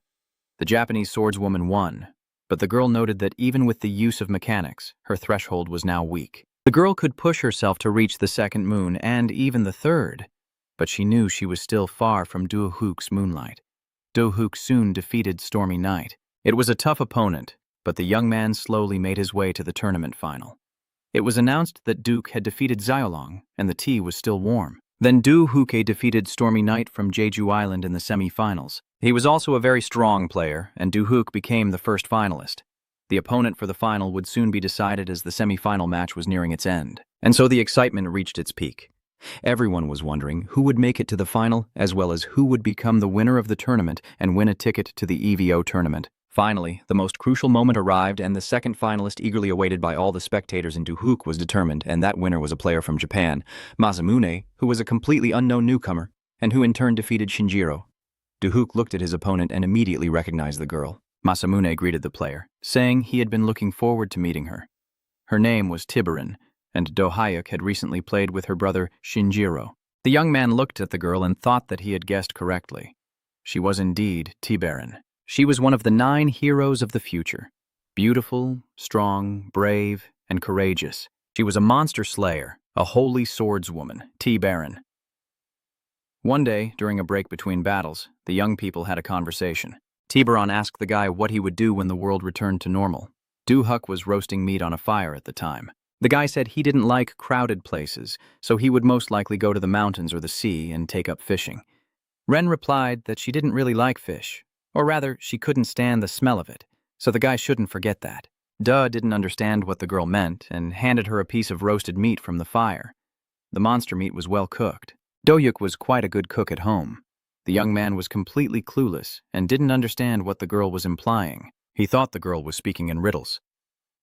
Speaker 1: The Japanese swordswoman won, but the girl noted that even with the use of mechanics, her threshold was now weak. The girl could push herself to reach the second moon and even the third, but she knew she was still far from Do-hook's moonlight. Do-hook soon defeated Stormy Night. It was a tough opponent, but the young man slowly made his way to the tournament final. It was announced that Duke had defeated Xiaolong, and the tea was still warm. Then Do-hook defeated Stormy Night from Jeju Island in the semi-finals. He was also a very strong player, and Do-hook became the first finalist. The opponent for the final would soon be decided as the semi-final match was nearing its end. And so the excitement reached its peak. Everyone was wondering who would make it to the final, as well as who would become the winner of the tournament and win a ticket to the EVO tournament. Finally, the most crucial moment arrived, and the second finalist, eagerly awaited by all the spectators in Do-hook, was determined, and that winner was a player from Japan, Masamune, who was a completely unknown newcomer, and who in turn defeated Shinjiro. Do-hook looked at his opponent and immediately recognized the girl. Masamune greeted the player, saying he had been looking forward to meeting her. Her name was Tiberin, and Do-hyuk had recently played with her brother Shinjiro. The young man looked at the girl and thought that he had guessed correctly. She was indeed Tiberin. She was one of the 9 heroes of the future. Beautiful, strong, brave, and courageous. She was a monster slayer, a holy swordswoman, Tiberin. One day, during a break between battles, the young people had a conversation. Tiberon asked the guy what he would do when the world returned to normal. Do-hook was roasting meat on a fire at the time. The guy said he didn't like crowded places, so he would most likely go to the mountains or the sea and take up fishing. Ren replied that she didn't really like fish, or rather, she couldn't stand the smell of it, so the guy shouldn't forget that. Didn't understand what the girl meant and handed her a piece of roasted meat from the fire. The monster meat was well cooked. Do-hyuk was quite a good cook at home. The young man was completely clueless and didn't understand what the girl was implying. He thought the girl was speaking in riddles.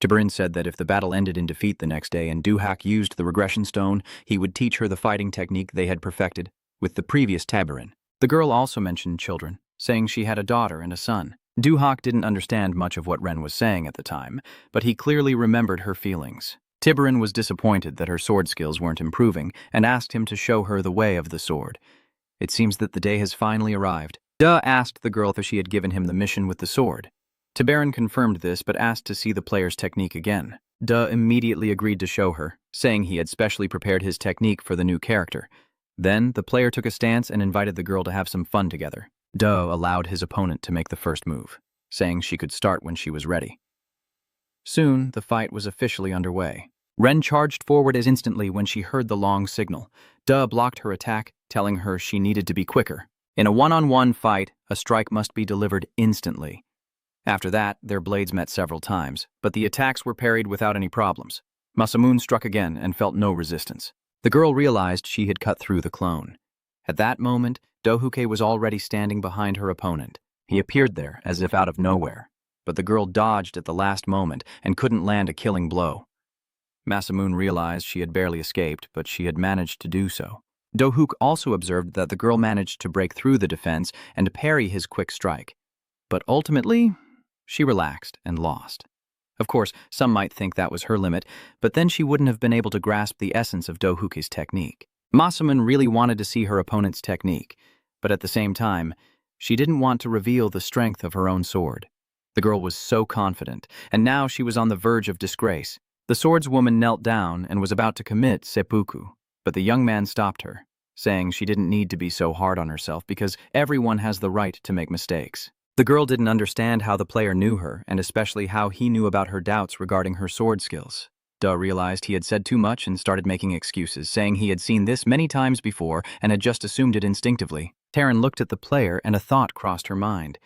Speaker 1: Tiberin said that if the battle ended in defeat the next day and Do-hyuk used the regression stone, he would teach her the fighting technique they had perfected with the previous Tiberin. The girl also mentioned children, saying she had a daughter and a son. Do-hyuk didn't understand much of what Ren was saying at the time, but he clearly remembered her feelings. Tiberin was disappointed that her sword skills weren't improving and asked him to show her the way of the sword. It seems that the day has finally arrived. Asked the girl if she had given him the mission with the sword. Tiberin confirmed this but asked to see the player's technique again. Immediately agreed to show her, saying he had specially prepared his technique for the new character. Then, the player took a stance and invited the girl to have some fun together. Allowed his opponent to make the first move, saying she could start when she was ready. Soon, the fight was officially underway. Ren charged forward as instantly when she heard the long signal. Blocked her attack, telling her she needed to be quicker. In a one-on-one fight, a strike must be delivered instantly. After that, their blades met several times, but the attacks were parried without any problems. Masamune struck again and felt no resistance. The girl realized she had cut through the clone. At that moment, Do-hook was already standing behind her opponent. He appeared there as if out of nowhere, but the girl dodged at the last moment and couldn't land a killing blow. Masamune realized she had barely escaped, but she had managed to do so. Do-hook also observed that the girl managed to break through the defense and parry his quick strike. But ultimately, she relaxed and lost. Of course, some might think that was her limit, but then she wouldn't have been able to grasp the essence of Do-hook's technique. Masamune really wanted to see her opponent's technique, but at the same time, she didn't want to reveal the strength of her own sword. The girl was so confident, and now she was on the verge of disgrace. The swordswoman knelt down and was about to commit seppuku, but the young man stopped her, saying she didn't need to be so hard on herself because everyone has the right to make mistakes. The girl didn't understand how the player knew her, and especially how he knew about her doubts regarding her sword skills. Realized he had said too much and started making excuses, saying he had seen this many times before and had just assumed it instinctively. Taryn looked at the player and a thought crossed her mind.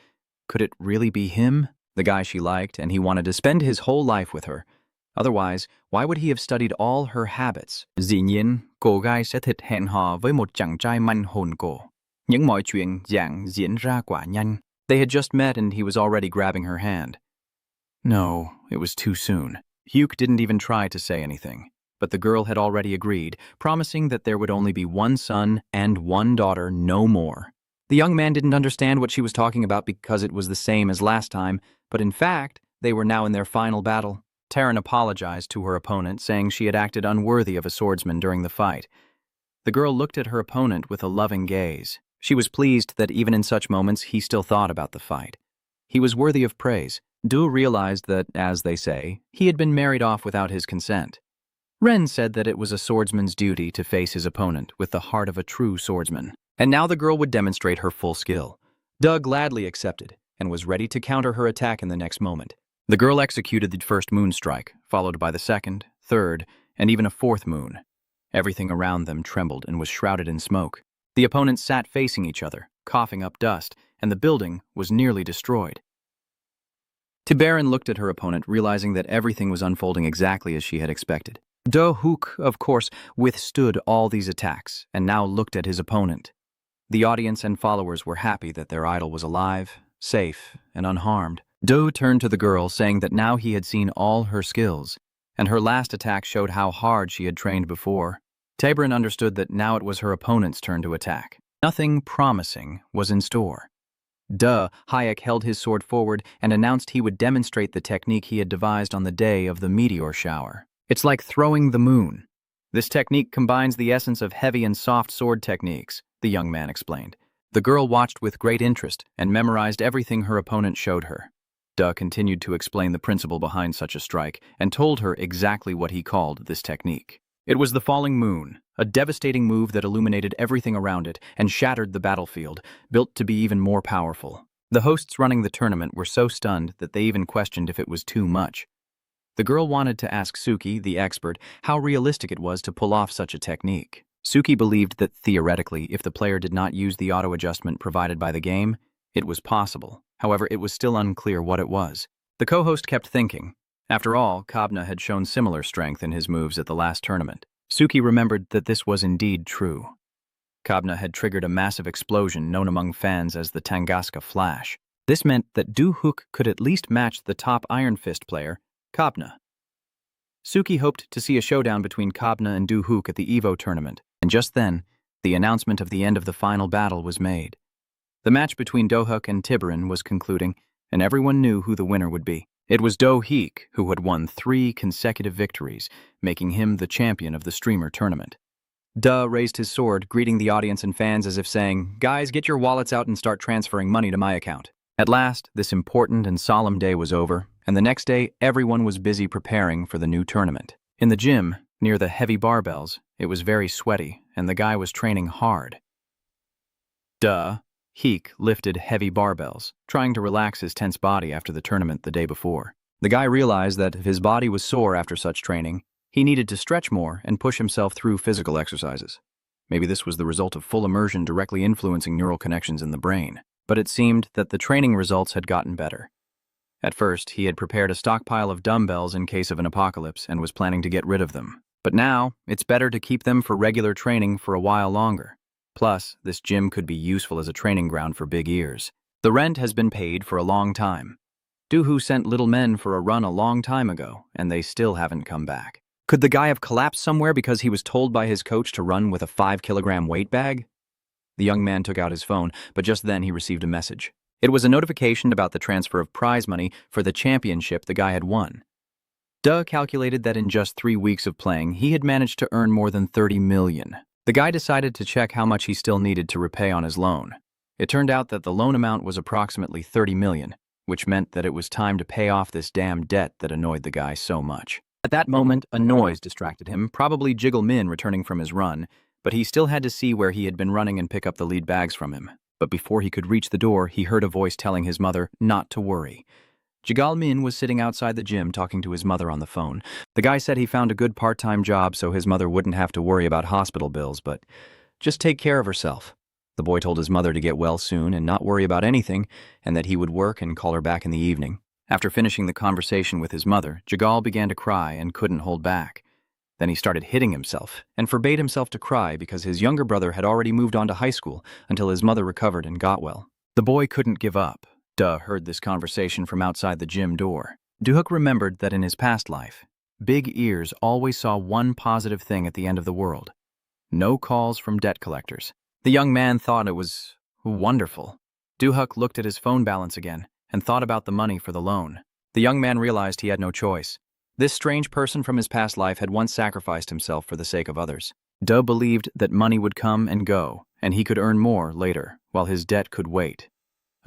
Speaker 1: Could it really be him? The guy she liked, and he wanted to spend his whole life with her. Otherwise, why would he have studied all her habits? Dĩ nhiên, cô gái sẽ thịt hẹn hò với một chàng trai manh hồn cô. Những mọi chuyện dạng diễn ra quá nhanh. They had just met and he was already grabbing her hand. No, it was too soon. Hyuk didn't even try to say anything, but the girl had already agreed, promising that there would only be one son and one daughter, no more. The young man didn't understand what she was talking about because it was the same as last time, but in fact, they were now in their final battle. Taryn apologized to her opponent, saying she had acted unworthy of a swordsman during the fight. The girl looked at her opponent with a loving gaze. She was pleased that even in such moments he still thought about the fight. He was worthy of praise. Du realized that, as they say, he had been married off without his consent. Ren said that it was a swordsman's duty to face his opponent with the heart of a true swordsman. And now the girl would demonstrate her full skill. Du gladly accepted and was ready to counter her attack in the next moment. The girl executed the first moon strike, followed by the second, third, and even a fourth moon. Everything around them trembled and was shrouded in smoke. The opponents sat facing each other, coughing up dust, and the building was nearly destroyed. Tiberin looked at her opponent, realizing that everything was unfolding exactly as she had expected. Do Hook, of course, withstood all these attacks, and now looked at his opponent. The audience and followers were happy that their idol was alive, safe, and unharmed. Do turned to the girl, saying that now he had seen all her skills, and her last attack showed how hard she had trained before. Tiberin understood that now it was her opponent's turn to attack. Nothing promising was in store. Hayek held his sword forward and announced he would demonstrate the technique he had devised on the day of the meteor shower. It's like throwing the moon. This technique combines the essence of heavy and soft sword techniques, the young man explained. The girl watched with great interest and memorized everything her opponent showed her. Continued to explain the principle behind such a strike and told her exactly what he called this technique. It was the falling moon, a devastating move that illuminated everything around it and shattered the battlefield, built to be even more powerful. The hosts running the tournament were so stunned that they even questioned if it was too much. The girl wanted to ask Suki, the expert, how realistic it was to pull off such a technique. Suki believed that theoretically, if the player did not use the auto-adjustment provided by the game, it was possible. However, it was still unclear what it was. The co-host kept thinking. After all, Kabna had shown similar strength in his moves at the last tournament. Suki remembered that this was indeed true. Kabna had triggered a massive explosion known among fans as the Tangaska Flash. This meant that Du Hook could at least match the top Iron Fist player, Kabna. Suki hoped to see a showdown between Kabna and Du Hook at the EVO tournament, and just then, the announcement of the end of the final battle was made. The match between Do Hook and Tiberin was concluding, and everyone knew who the winner would be. It was Do Heek who had won 3 consecutive victories, making him the champion of the streamer tournament. Du raised his sword, greeting the audience and fans as if saying, "Guys, get your wallets out and start transferring money to my account." At last, this important and solemn day was over, and the next day, everyone was busy preparing for the new tournament. In the gym, near the heavy barbells, it was very sweaty, and the guy was training hard. Heek lifted heavy barbells, trying to relax his tense body after the tournament the day before. The guy realized that if his body was sore after such training, he needed to stretch more and push himself through physical exercises. Maybe this was the result of full immersion directly influencing neural connections in the brain, but it seemed that the training results had gotten better. At first, he had prepared a stockpile of dumbbells in case of an apocalypse and was planning to get rid of them. But now, it's better to keep them for regular training for a while longer. Plus, this gym could be useful as a training ground for big ears. The rent has been paid for a long time. Doohoo sent little men for a run a long time ago, and they still haven't come back. Could the guy have collapsed somewhere because he was told by his coach to run with a 5-kilogram weight bag? The young man took out his phone, but just then he received a message. It was a notification about the transfer of prize money for the championship the guy had won. Calculated that in just 3 weeks of playing, he had managed to earn more than 30 million. The guy decided to check how much he still needed to repay on his loan. It turned out that the loan amount was approximately 30 million, which meant that it was time to pay off this damn debt that annoyed the guy so much. At that moment, a noise distracted him, probably Jiggle Min returning from his run, but he still had to see where he had been running and pick up the lead bags from him. But before he could reach the door, he heard a voice telling his mother not to worry. Jigal Min was sitting outside the gym talking to his mother on the phone. The guy said he found a good part-time job so his mother wouldn't have to worry about hospital bills, but just take care of herself. The boy told his mother to get well soon and not worry about anything, and that he would work and call her back in the evening. After finishing the conversation with his mother, Jigal began to cry and couldn't hold back. Then he started hitting himself and forbade himself to cry because his younger brother had already moved on to high school until his mother recovered and got well. The boy couldn't give up. Heard this conversation from outside the gym door. Duhook remembered that in his past life, Big Ears always saw one positive thing at the end of the world. No calls from debt collectors. The young man thought it was wonderful. Duhook looked at his phone balance again and thought about the money for the loan. The young man realized he had no choice. This strange person from his past life had once sacrificed himself for the sake of others. Do believed that money would come and go, and he could earn more later, while his debt could wait.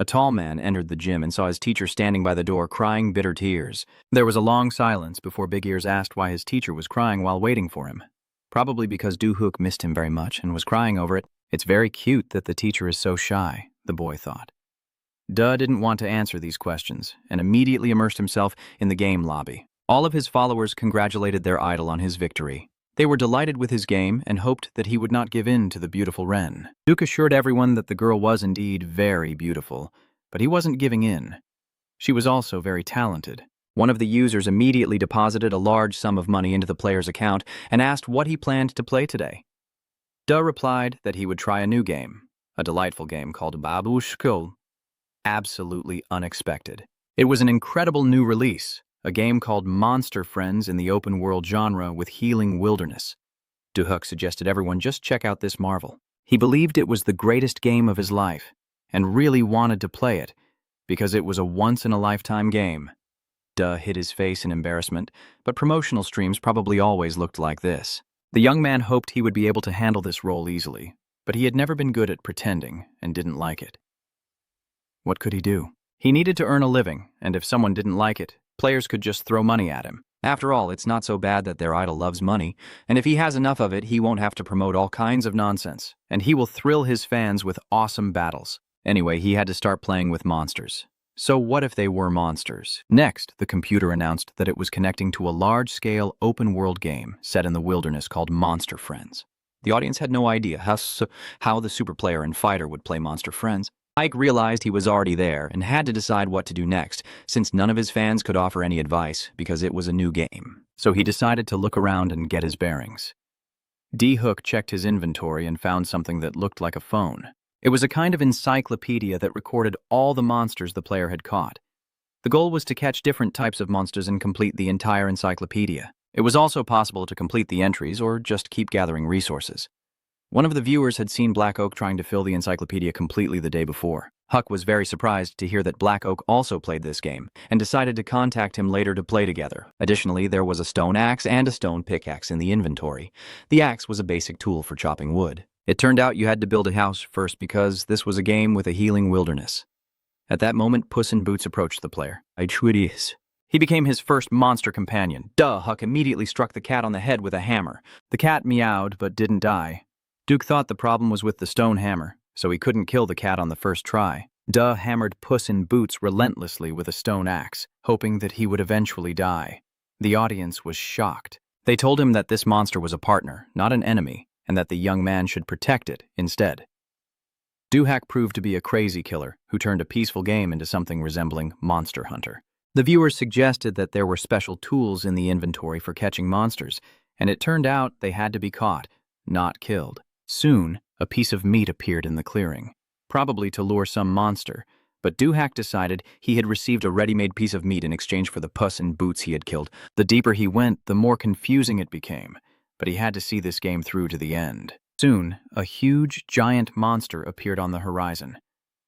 Speaker 1: A tall man entered the gym and saw his teacher standing by the door crying bitter tears. There was a long silence before Big Ears asked why his teacher was crying while waiting for him. Probably because Do-hook missed him very much and was crying over it. It's very cute that the teacher is so shy, the boy thought. Do didn't want to answer these questions and immediately immersed himself in the game lobby. All of his followers congratulated their idol on his victory. They were delighted with his game and hoped that he would not give in to the beautiful Ren. Duke assured everyone that the girl was indeed very beautiful, but he wasn't giving in. She was also very talented. One of the users immediately deposited a large sum of money into the player's account and asked what he planned to play today. Do replied that he would try a new game, a delightful game called Babushko. Absolutely unexpected. It was an incredible new release, a game called Monster Friends in the open-world genre with healing wilderness. Do-hook suggested everyone just check out this marvel. He believed it was the greatest game of his life, and really wanted to play it, because it was a once-in-a-lifetime game. Do hid his face in embarrassment, but promotional streams probably always looked like this. The young man hoped he would be able to handle this role easily, but he had never been good at pretending and didn't like it. What could he do? He needed to earn a living, and if someone didn't like it, players could just throw money at him. After all, it's not so bad that their idol loves money, and if he has enough of it, he won't have to promote all kinds of nonsense, and he will thrill his fans with awesome battles. Anyway, he had to start playing with monsters. So what if they were monsters? Next, the computer announced that it was connecting to a large-scale open-world game set in the wilderness called Monster Friends. The audience had no idea how the super player and fighter would play Monster Friends. Ike realized he was already there and had to decide what to do next, since none of his fans could offer any advice because it was a new game. So he decided to look around and get his bearings. D-Hook checked his inventory and found something that looked like a phone. It was a kind of encyclopedia that recorded all the monsters the player had caught. The goal was to catch different types of monsters and complete the entire encyclopedia. It was also possible to complete the entries or just keep gathering resources. One of the viewers had seen Black Oak trying to fill the encyclopedia completely the day before. Huck was very surprised to hear that Black Oak also played this game, and decided to contact him later to play together. Additionally, there was a stone axe and a stone pickaxe in the inventory. The axe was a basic tool for chopping wood. It turned out you had to build a house first because this was a game with a healing wilderness. At that moment, Puss in Boots approached the player. He became his first monster companion. Huck immediately struck the cat on the head with a hammer. The cat meowed but didn't die. Duke thought the problem was with the stone hammer, so he couldn't kill the cat on the first try. Hammered Puss in Boots relentlessly with a stone axe, hoping that he would eventually die. The audience was shocked. They told him that this monster was a partner, not an enemy, and that the young man should protect it instead. Duhack proved to be a crazy killer who turned a peaceful game into something resembling Monster Hunter. The viewers suggested that there were special tools in the inventory for catching monsters, and it turned out they had to be caught, not killed. Soon, a piece of meat appeared in the clearing, probably to lure some monster, but Duhack decided he had received a ready-made piece of meat in exchange for the Puss in Boots he had killed. The deeper he went, the more confusing it became, but he had to see this game through to the end. Soon, a huge, giant monster appeared on the horizon.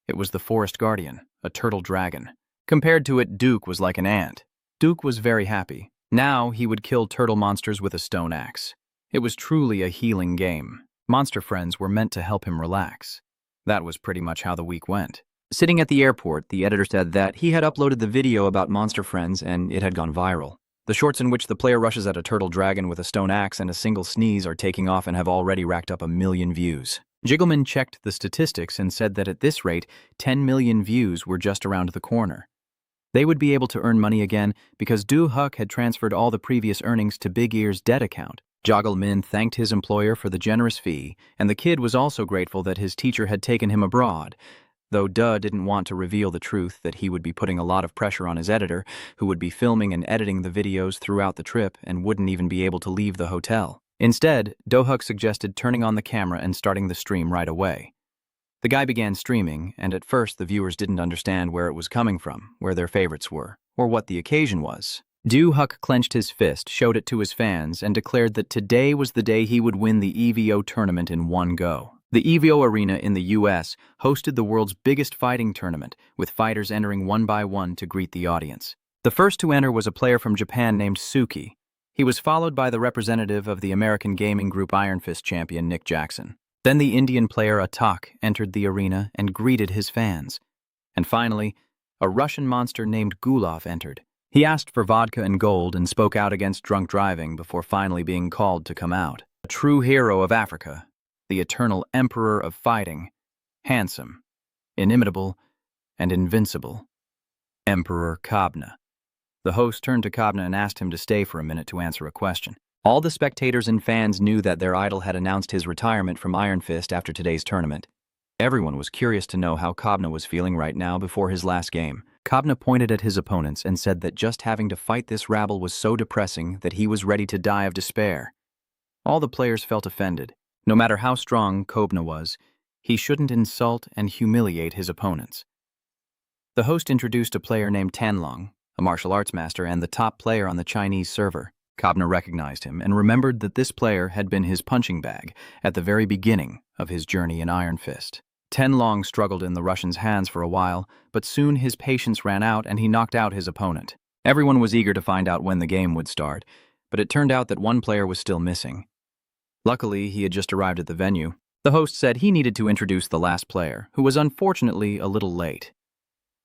Speaker 1: It was the Forest Guardian, a turtle dragon. Compared to it, Duke was like an ant. Duke was very happy. Now he would kill turtle monsters with a stone axe. It was truly a healing game. Monster Friends were meant to help him relax. That was pretty much how the week went. Sitting at the airport, the editor said that he had uploaded the video about Monster Friends and it had gone viral. The shorts in which the player rushes at a turtle dragon with a stone axe and a single sneeze are taking off and have already racked up 1 million views. Jiggleman checked the statistics and said that at this rate, 10 million views were just around the corner. They would be able to earn money again because Huck had transferred all the previous earnings to Big Ear's debt account. Joggle Min thanked his employer for the generous fee, and the kid was also grateful that his teacher had taken him abroad, though didn't want to reveal the truth that he would be putting a lot of pressure on his editor, who would be filming and editing the videos throughout the trip and wouldn't even be able to leave the hotel. Instead, Huck suggested turning on the camera and starting the stream right away. The guy began streaming, and at first the viewers didn't understand where it was coming from, where their favorites were, or what the occasion was. Huck clenched his fist, showed it to his fans, and declared that today was the day he would win the EVO tournament in one go. The EVO Arena in the US hosted the world's biggest fighting tournament, with fighters entering one by one to greet the audience. The first to enter was a player from Japan named Suki. He was followed by the representative of the American gaming group Iron Fist champion Nick Jackson. Then the Indian player Atak entered the arena and greeted his fans. And finally, a Russian monster named Gulov entered. He asked for vodka and gold and spoke out against drunk driving before finally being called to come out. A true hero of Africa, the eternal emperor of fighting, handsome, inimitable, and invincible, Emperor Kabna. The host turned to Kabna and asked him to stay for a minute to answer a question. All the spectators and fans knew that their idol had announced his retirement from Iron Fist after today's tournament. Everyone was curious to know how Kabna was feeling right now before his last game. Kabna pointed at his opponents and said that just having to fight this rabble was so depressing that he was ready to die of despair. All the players felt offended. No matter how strong Kabna was, he shouldn't insult and humiliate his opponents. The host introduced a player named Tanlong, a martial arts master and the top player on the Chinese server. Kabna recognized him and remembered that this player had been his punching bag at the very beginning of his journey in Iron Fist. Tanlong struggled in the Russian's hands for a while, but soon his patience ran out and he knocked out his opponent. Everyone was eager to find out when the game would start, but it turned out that one player was still missing. Luckily, he had just arrived at the venue. The host said he needed to introduce the last player, who was unfortunately a little late.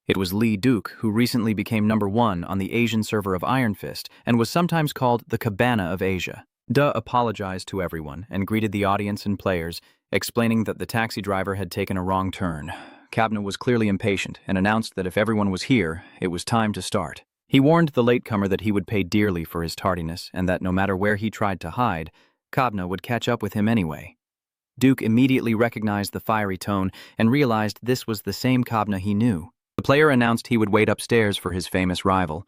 Speaker 1: It was Lee Duke, who recently became #1 on the Asian server of Iron Fist and was sometimes called the Cabana of Asia. Duh apologized to everyone and greeted the audience and players, explaining that the taxi driver had taken a wrong turn. Kabna was clearly impatient and announced that if everyone was here, it was time to start. He warned the latecomer that he would pay dearly for his tardiness and that no matter where he tried to hide, Kabna would catch up with him anyway. Duke immediately recognized the fiery tone and realized this was the same Kabna he knew. The player announced he would wait upstairs for his famous rival.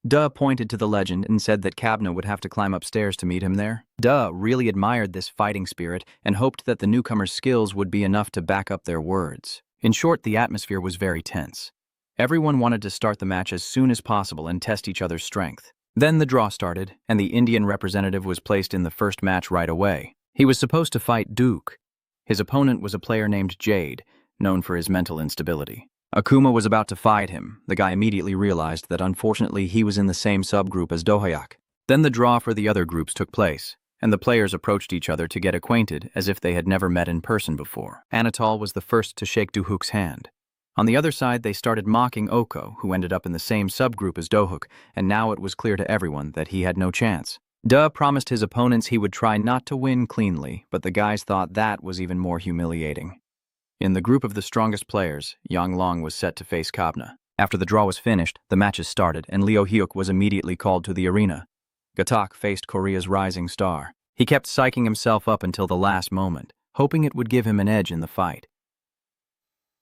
Speaker 1: Duh pointed to the legend and said that Kabna would have to climb upstairs to meet him there. Duh really admired this fighting spirit and hoped that the newcomer's skills would be enough to back up their words. In short, the atmosphere was very tense. Everyone wanted to start the match as soon as possible and test each other's strength. Then the draw started, and the Indian representative was placed in the first match right away. He was supposed to fight Duke. His opponent was a player named Jade, known for his mental instability. Akuma was about to fight him. The guy immediately realized that unfortunately he was in the same subgroup as Dohayak. Then the draw for the other groups took place, and the players approached each other to get acquainted as if they had never met in person before. Anatol was the first to shake Duhuk's hand. On the other side, they started mocking Oko, who ended up in the same subgroup as Dohuk, and now it was clear to everyone that he had no chance. Duh promised his opponents he would try not to win cleanly, but the guys thought that was even more humiliating. In the group of the strongest players, Yang Long was set to face Kabna. After the draw was finished, the matches started, and Leo Hyuk was immediately called to the arena. Gatak faced Korea's rising star. He kept psyching himself up until the last moment, hoping it would give him an edge in the fight.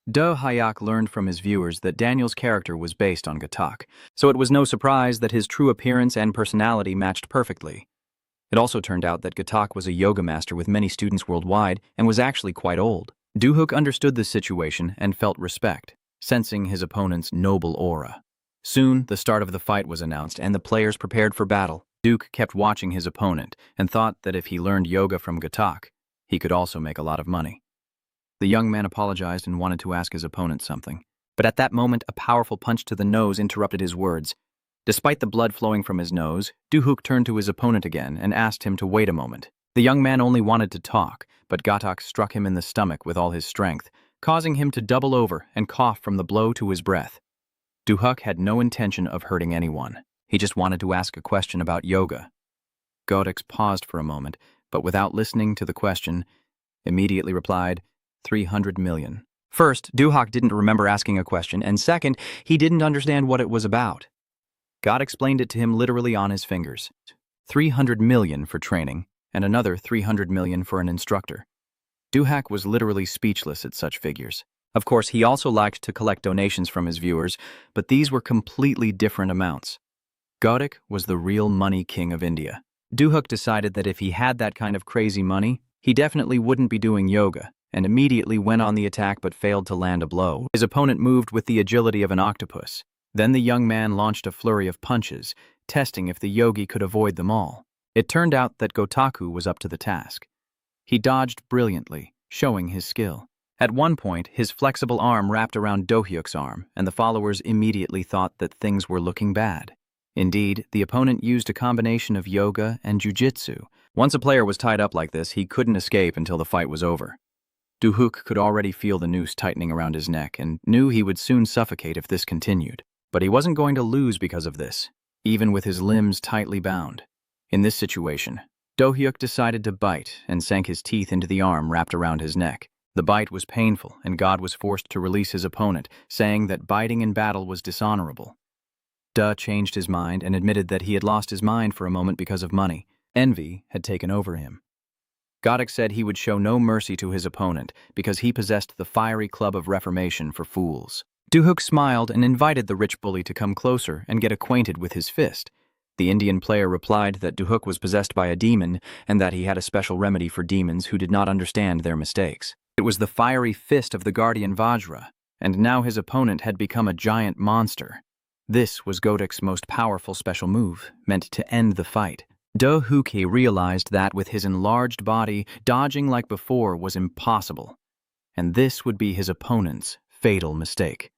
Speaker 1: Do Hayak learned from his viewers that Daniel's character was based on Gatak, so it was no surprise that his true appearance and personality matched perfectly. It also turned out that Gatak was a yoga master with many students worldwide and was actually quite old. Duhuk understood the situation and felt respect, sensing his opponent's noble aura. Soon, the start of the fight was announced and the players prepared for battle. Duke kept watching his opponent and thought that if he learned yoga from Gatak, he could also make a lot of money. The young man apologized and wanted to ask his opponent something, but at that moment a powerful punch to the nose interrupted his words. Despite the blood flowing from his nose, Duhuk turned to his opponent again and asked him to wait a moment. The young man only wanted to talk, but Gatak struck him in the stomach with all his strength, causing him to double over and cough from the blow to his breath. Duhuk had no intention of hurting anyone. He just wanted to ask a question about yoga. Gatak paused for a moment, but without listening to the question, immediately replied, 300 million. First, Duhak didn't remember asking a question, and second, he didn't understand what it was about. God explained it to him literally on his fingers. 300 million for training, and another 300 million for an instructor. Duhak was literally speechless at such figures. Of course, he also liked to collect donations from his viewers, but these were completely different amounts. Gatak was the real money king of India. Duhak decided that if he had that kind of crazy money, he definitely wouldn't be doing yoga, and immediately went on the attack but failed to land a blow. His opponent moved with the agility of an octopus. Then the young man launched a flurry of punches, testing if the yogi could avoid them all. It turned out that Gotaku was up to the task. He dodged brilliantly, showing his skill. At one point, his flexible arm wrapped around Do-hyuk's arm, and the followers immediately thought that things were looking bad. Indeed, the opponent used a combination of yoga and jujitsu. Once a player was tied up like this, he couldn't escape until the fight was over. Do-hyuk could already feel the noose tightening around his neck and knew he would soon suffocate if this continued. But he wasn't going to lose because of this, even with his limbs tightly bound. In this situation, Do-hyuk decided to bite and sank his teeth into the arm wrapped around his neck. The bite was painful, and God was forced to release his opponent, saying that biting in battle was dishonorable. Da changed his mind and admitted that he had lost his mind for a moment because of money. Envy had taken over him. Godok said he would show no mercy to his opponent because he possessed the fiery club of reformation for fools. Do-hyuk smiled and invited the rich bully to come closer and get acquainted with his fist. The Indian player replied that Do-hyuk was possessed by a demon and that he had a special remedy for demons who did not understand their mistakes. It was the fiery fist of the guardian Vajra, and now his opponent had become a giant monster. This was Godok's most powerful special move, meant to end the fight. Do-hyuk realized that with his enlarged body, dodging like before was impossible, and this would be his opponent's fatal mistake.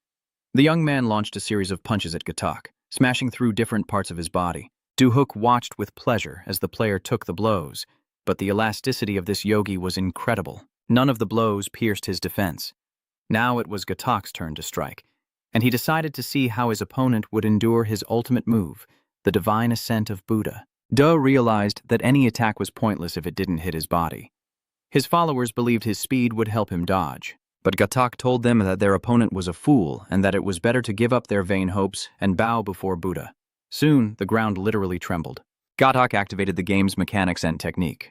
Speaker 1: The young man launched a series of punches at Godok, smashing through different parts of his body. Do-hyuk watched with pleasure as the player took the blows, but the elasticity of this yogi was incredible. None of the blows pierced his defense. Now it was Godok's turn to strike, and he decided to see how his opponent would endure his ultimate move, the divine ascent of Buddha. Do realized that any attack was pointless if it didn't hit his body. His followers believed his speed would help him dodge, but Godok told them that their opponent was a fool and that it was better to give up their vain hopes and bow before Buddha. Soon, the ground literally trembled. Godok activated the game's mechanics and technique.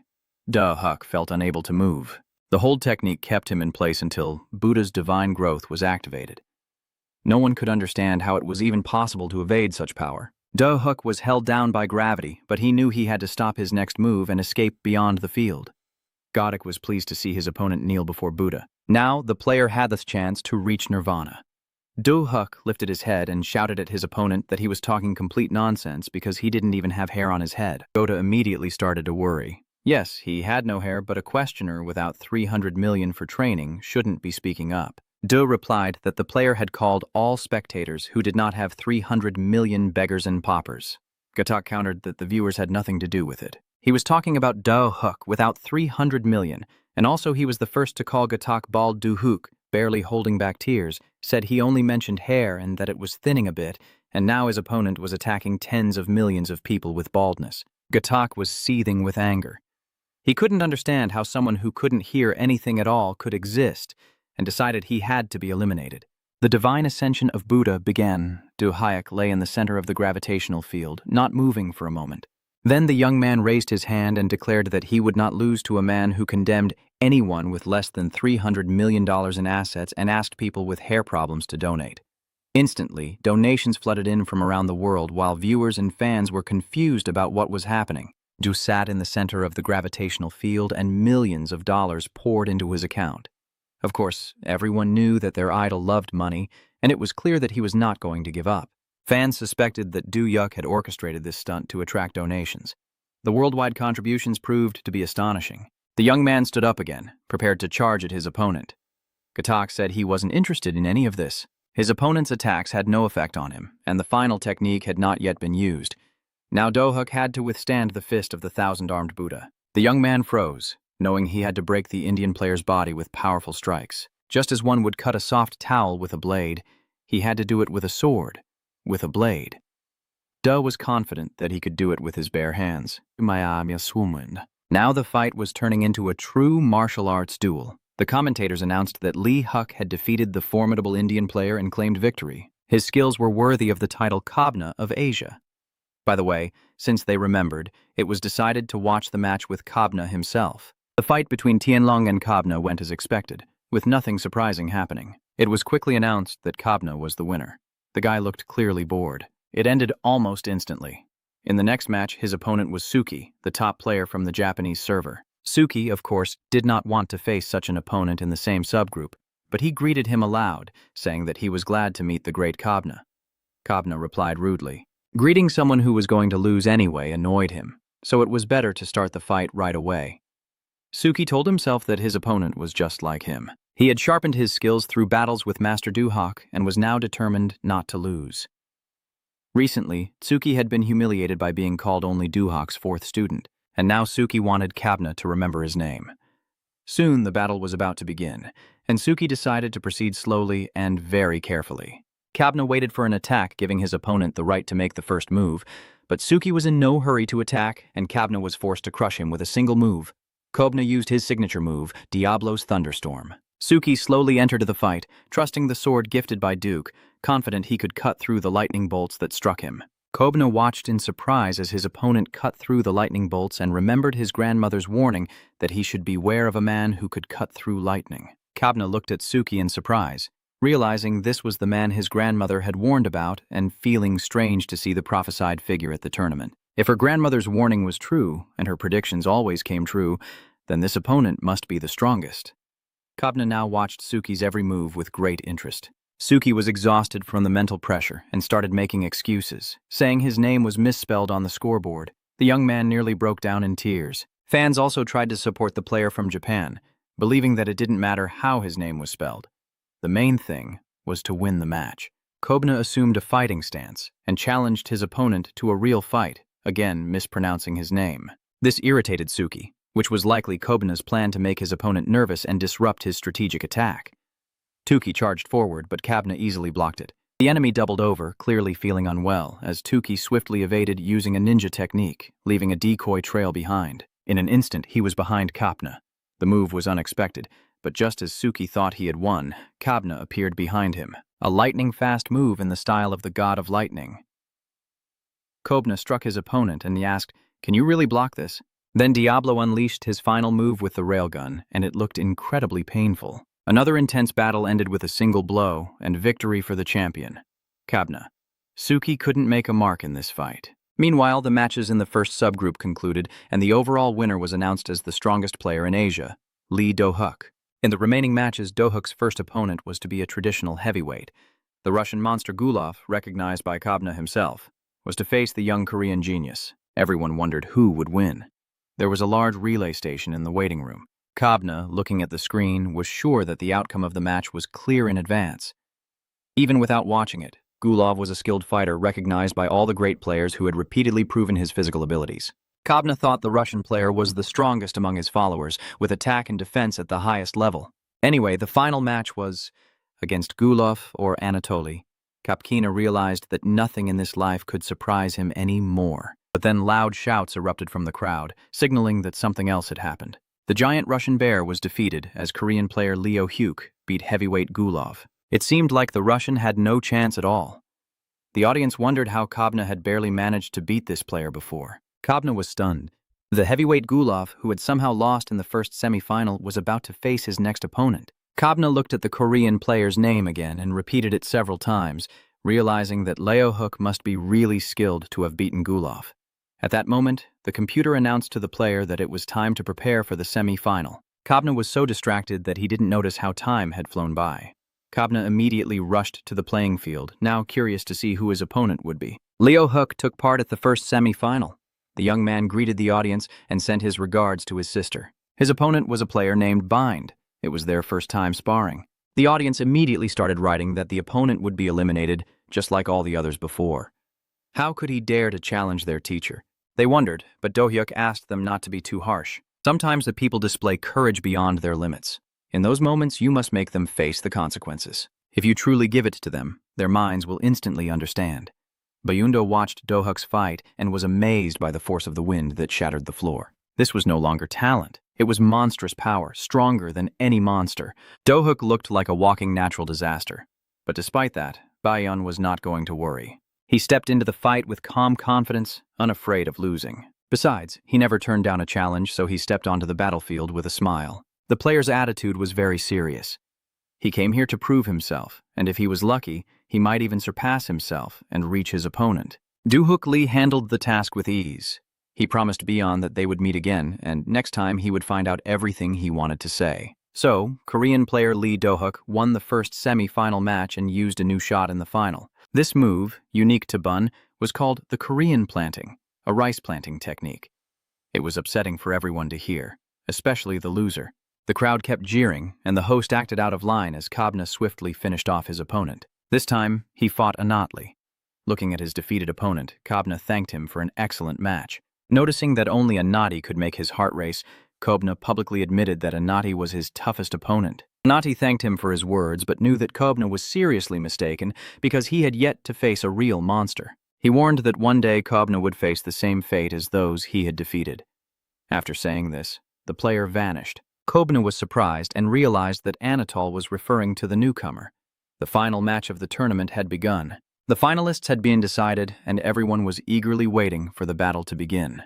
Speaker 1: Do-hyuk felt unable to move. The hold technique kept him in place until Buddha's divine growth was activated. No one could understand how it was even possible to evade such power. Do-hyuk was held down by gravity, but he knew he had to stop his next move and escape beyond the field. Godok was pleased to see his opponent kneel before Buddha. Now, the player had the chance to reach nirvana. Do-hyuk lifted his head and shouted at his opponent that he was talking complete nonsense because he didn't even have hair on his head. Goda immediately started to worry. Yes, he had no hair, but a questioner without 300 million for training shouldn't be speaking up. Do replied that the player had called all spectators who did not have 300 million beggars and paupers. Godok countered that the viewers had nothing to do with it. He was talking about Do-hyuk without 300 million, and also he was the first to call Godok bald. Do-hyuk, barely holding back tears, said he only mentioned hair and that it was thinning a bit, and now his opponent was attacking tens of millions of people with baldness. Godok was seething with anger. He couldn't understand how someone who couldn't hear anything at all could exist, and decided he had to be eliminated. The divine ascension of Buddha began. Do-hyuk lay in the center of the gravitational field, not moving for a moment. Then the young man raised his hand and declared that he would not lose to a man who condemned anyone with less than $300 million in assets and asked people with hair problems to donate. Instantly, donations flooded in from around the world while viewers and fans were confused about what was happening. Do sat in the center of the gravitational field and millions of dollars poured into his account. Of course, everyone knew that their idol loved money, and it was clear that he was not going to give up. Fans suspected that Do-hyuk had orchestrated this stunt to attract donations. The worldwide contributions proved to be astonishing. The young man stood up again, prepared to charge at his opponent. Godok said he wasn't interested in any of this. His opponent's attacks had no effect on him, and the final technique had not yet been used. Now Do-hyuk had to withstand the fist of the thousand-armed Buddha. The young man froze, knowing he had to break the Indian player's body with powerful strikes. Just as one would cut a soft towel with a blade, he had to do it with a sword, with a blade. Do was confident that he could do it with his bare hands. Now the fight was turning into a true martial arts duel. The commentators announced that Lee-hyuk had defeated the formidable Indian player and claimed victory. His skills were worthy of the title Kabna of Asia. By the way, since they remembered, it was decided to watch the match with Kabna himself. The fight between Tianlong and Kabna went as expected, with nothing surprising happening. It was quickly announced that Kabna was the winner. The guy looked clearly bored. It ended almost instantly. In the next match, his opponent was Suki, the top player from the Japanese server. Suki, of course, did not want to face such an opponent in the same subgroup, but he greeted him aloud, saying that he was glad to meet the great Kabna. Kabna replied rudely. Greeting someone who was going to lose anyway annoyed him, so it was better to start the fight right away. Suki told himself that his opponent was just like him. He had sharpened his skills through battles with Master Duhok and was now determined not to lose. Recently, Tsuki had been humiliated by being called only Duhok's fourth student, and now Tsuki wanted Kabna to remember his name. Soon the battle was about to begin, and Tsuki decided to proceed slowly and very carefully. Kabna waited for an attack, giving his opponent the right to make the first move, but Tsuki was in no hurry to attack, and Kabna was forced to crush him with a single move. Kobna used his signature move, Diablo's Thunderstorm. Tsuki slowly entered the fight, trusting the sword gifted by Duke, confident he could cut through the lightning bolts that struck him. Kobna watched in surprise as his opponent cut through the lightning bolts and remembered his grandmother's warning that he should beware of a man who could cut through lightning. Kabna looked at Tsuki in surprise, realizing this was the man his grandmother had warned about and feeling strange to see the prophesied figure at the tournament. If her grandmother's warning was true, and her predictions always came true, then this opponent must be the strongest. Kabna now watched Tsuki's every move with great interest. Tsuki was exhausted from the mental pressure and started making excuses, saying his name was misspelled on the scoreboard. The young man nearly broke down in tears. Fans also tried to support the player from Japan, believing that it didn't matter how his name was spelled. The main thing was to win the match. Kobna assumed a fighting stance and challenged his opponent to a real fight, again mispronouncing his name. This irritated Tsuki, which was likely Kobna's plan to make his opponent nervous and disrupt his strategic attack. Tsuki charged forward, but Kabna easily blocked it. The enemy doubled over, clearly feeling unwell, as Tsuki swiftly evaded using a ninja technique, leaving a decoy trail behind. In an instant, he was behind Kabna. The move was unexpected, but just as Tsuki thought he had won, Kabna appeared behind him, a lightning-fast move in the style of the god of lightning. Kobna struck his opponent and he asked, "Can you really block this?" Then Diablo unleashed his final move with the railgun, and it looked incredibly painful. Another intense battle ended with a single blow and victory for the champion, Kabna. Tsuki couldn't make a mark in this fight. Meanwhile, the matches in the first subgroup concluded, and the overall winner was announced as the strongest player in Asia, Lee Do-huk. In the remaining matches, Do-huk's first opponent was to be a traditional heavyweight. The Russian monster Gulov, recognized by Kabna himself, was to face the young Korean genius. Everyone wondered who would win. There was a large relay station in the waiting room. Kabna, looking at the screen, was sure that the outcome of the match was clear in advance. Even without watching it, Gulov was a skilled fighter recognized by all the great players who had repeatedly proven his physical abilities. Kabna thought the Russian player was the strongest among his followers, with attack and defense at the highest level. Anyway, the final match was against Gulov or Anatoly. Kapkina realized that nothing in this life could surprise him any more. But then loud shouts erupted from the crowd, signaling that something else had happened. The giant Russian bear was defeated as Korean player Leo Hyuk beat heavyweight Gulov. It seemed like the Russian had no chance at all. The audience wondered how Kabna had barely managed to beat this player before. Kabna was stunned. The heavyweight Gulov, who had somehow lost in the first semi-final, was about to face his next opponent. Kabna looked at the Korean player's name again and repeated it several times, realizing that Leo Hyuk must be really skilled to have beaten Gulov. At that moment, the computer announced to the player that it was time to prepare for the semi-final. Kabna was so distracted that he didn't notice how time had flown by. Kabna immediately rushed to the playing field, now curious to see who his opponent would be. Leo Hyuk took part at the first semi-final. The young man greeted the audience and sent his regards to his sister. His opponent was a player named Bind. It was their first time sparring. The audience immediately started writing that the opponent would be eliminated, just like all the others before. How could he dare to challenge their teacher? They wondered, but Do-hyuk asked them not to be too harsh. Sometimes the people display courage beyond their limits. In those moments, you must make them face the consequences. If you truly give it to them, their minds will instantly understand. Bayundo watched Do-hyuk's fight and was amazed by the force of the wind that shattered the floor. This was no longer talent. It was monstrous power, stronger than any monster. Do-hyuk looked like a walking natural disaster. But despite that, Bayon was not going to worry. He stepped into the fight with calm confidence, unafraid of losing. Besides, he never turned down a challenge, so he stepped onto the battlefield with a smile. The player's attitude was very serious. He came here to prove himself, and if he was lucky, he might even surpass himself and reach his opponent. Do-hyuk Lee handled the task with ease. He promised Bayon that they would meet again, and next time he would find out everything he wanted to say. So, Korean player Lee Do-hyuk won the first semi-final match and used a new shot in the final. This move, unique to Bun, was called the Korean planting, a rice planting technique. It was upsetting for everyone to hear, especially the loser. The crowd kept jeering, and the host acted out of line as Kobna swiftly finished off his opponent. This time, he fought Anatli. Looking at his defeated opponent, Kobna thanked him for an excellent match. Noticing that only Anati could make his heart race, Kobna publicly admitted that Anati was his toughest opponent. Anati thanked him for his words, but knew that Kobna was seriously mistaken because he had yet to face a real monster. He warned that one day Kobna would face the same fate as those he had defeated. After saying this, the player vanished. Kobna was surprised and realized that Anatol was referring to the newcomer. The final match of the tournament had begun. The finalists had been decided, and everyone was eagerly waiting for the battle to begin.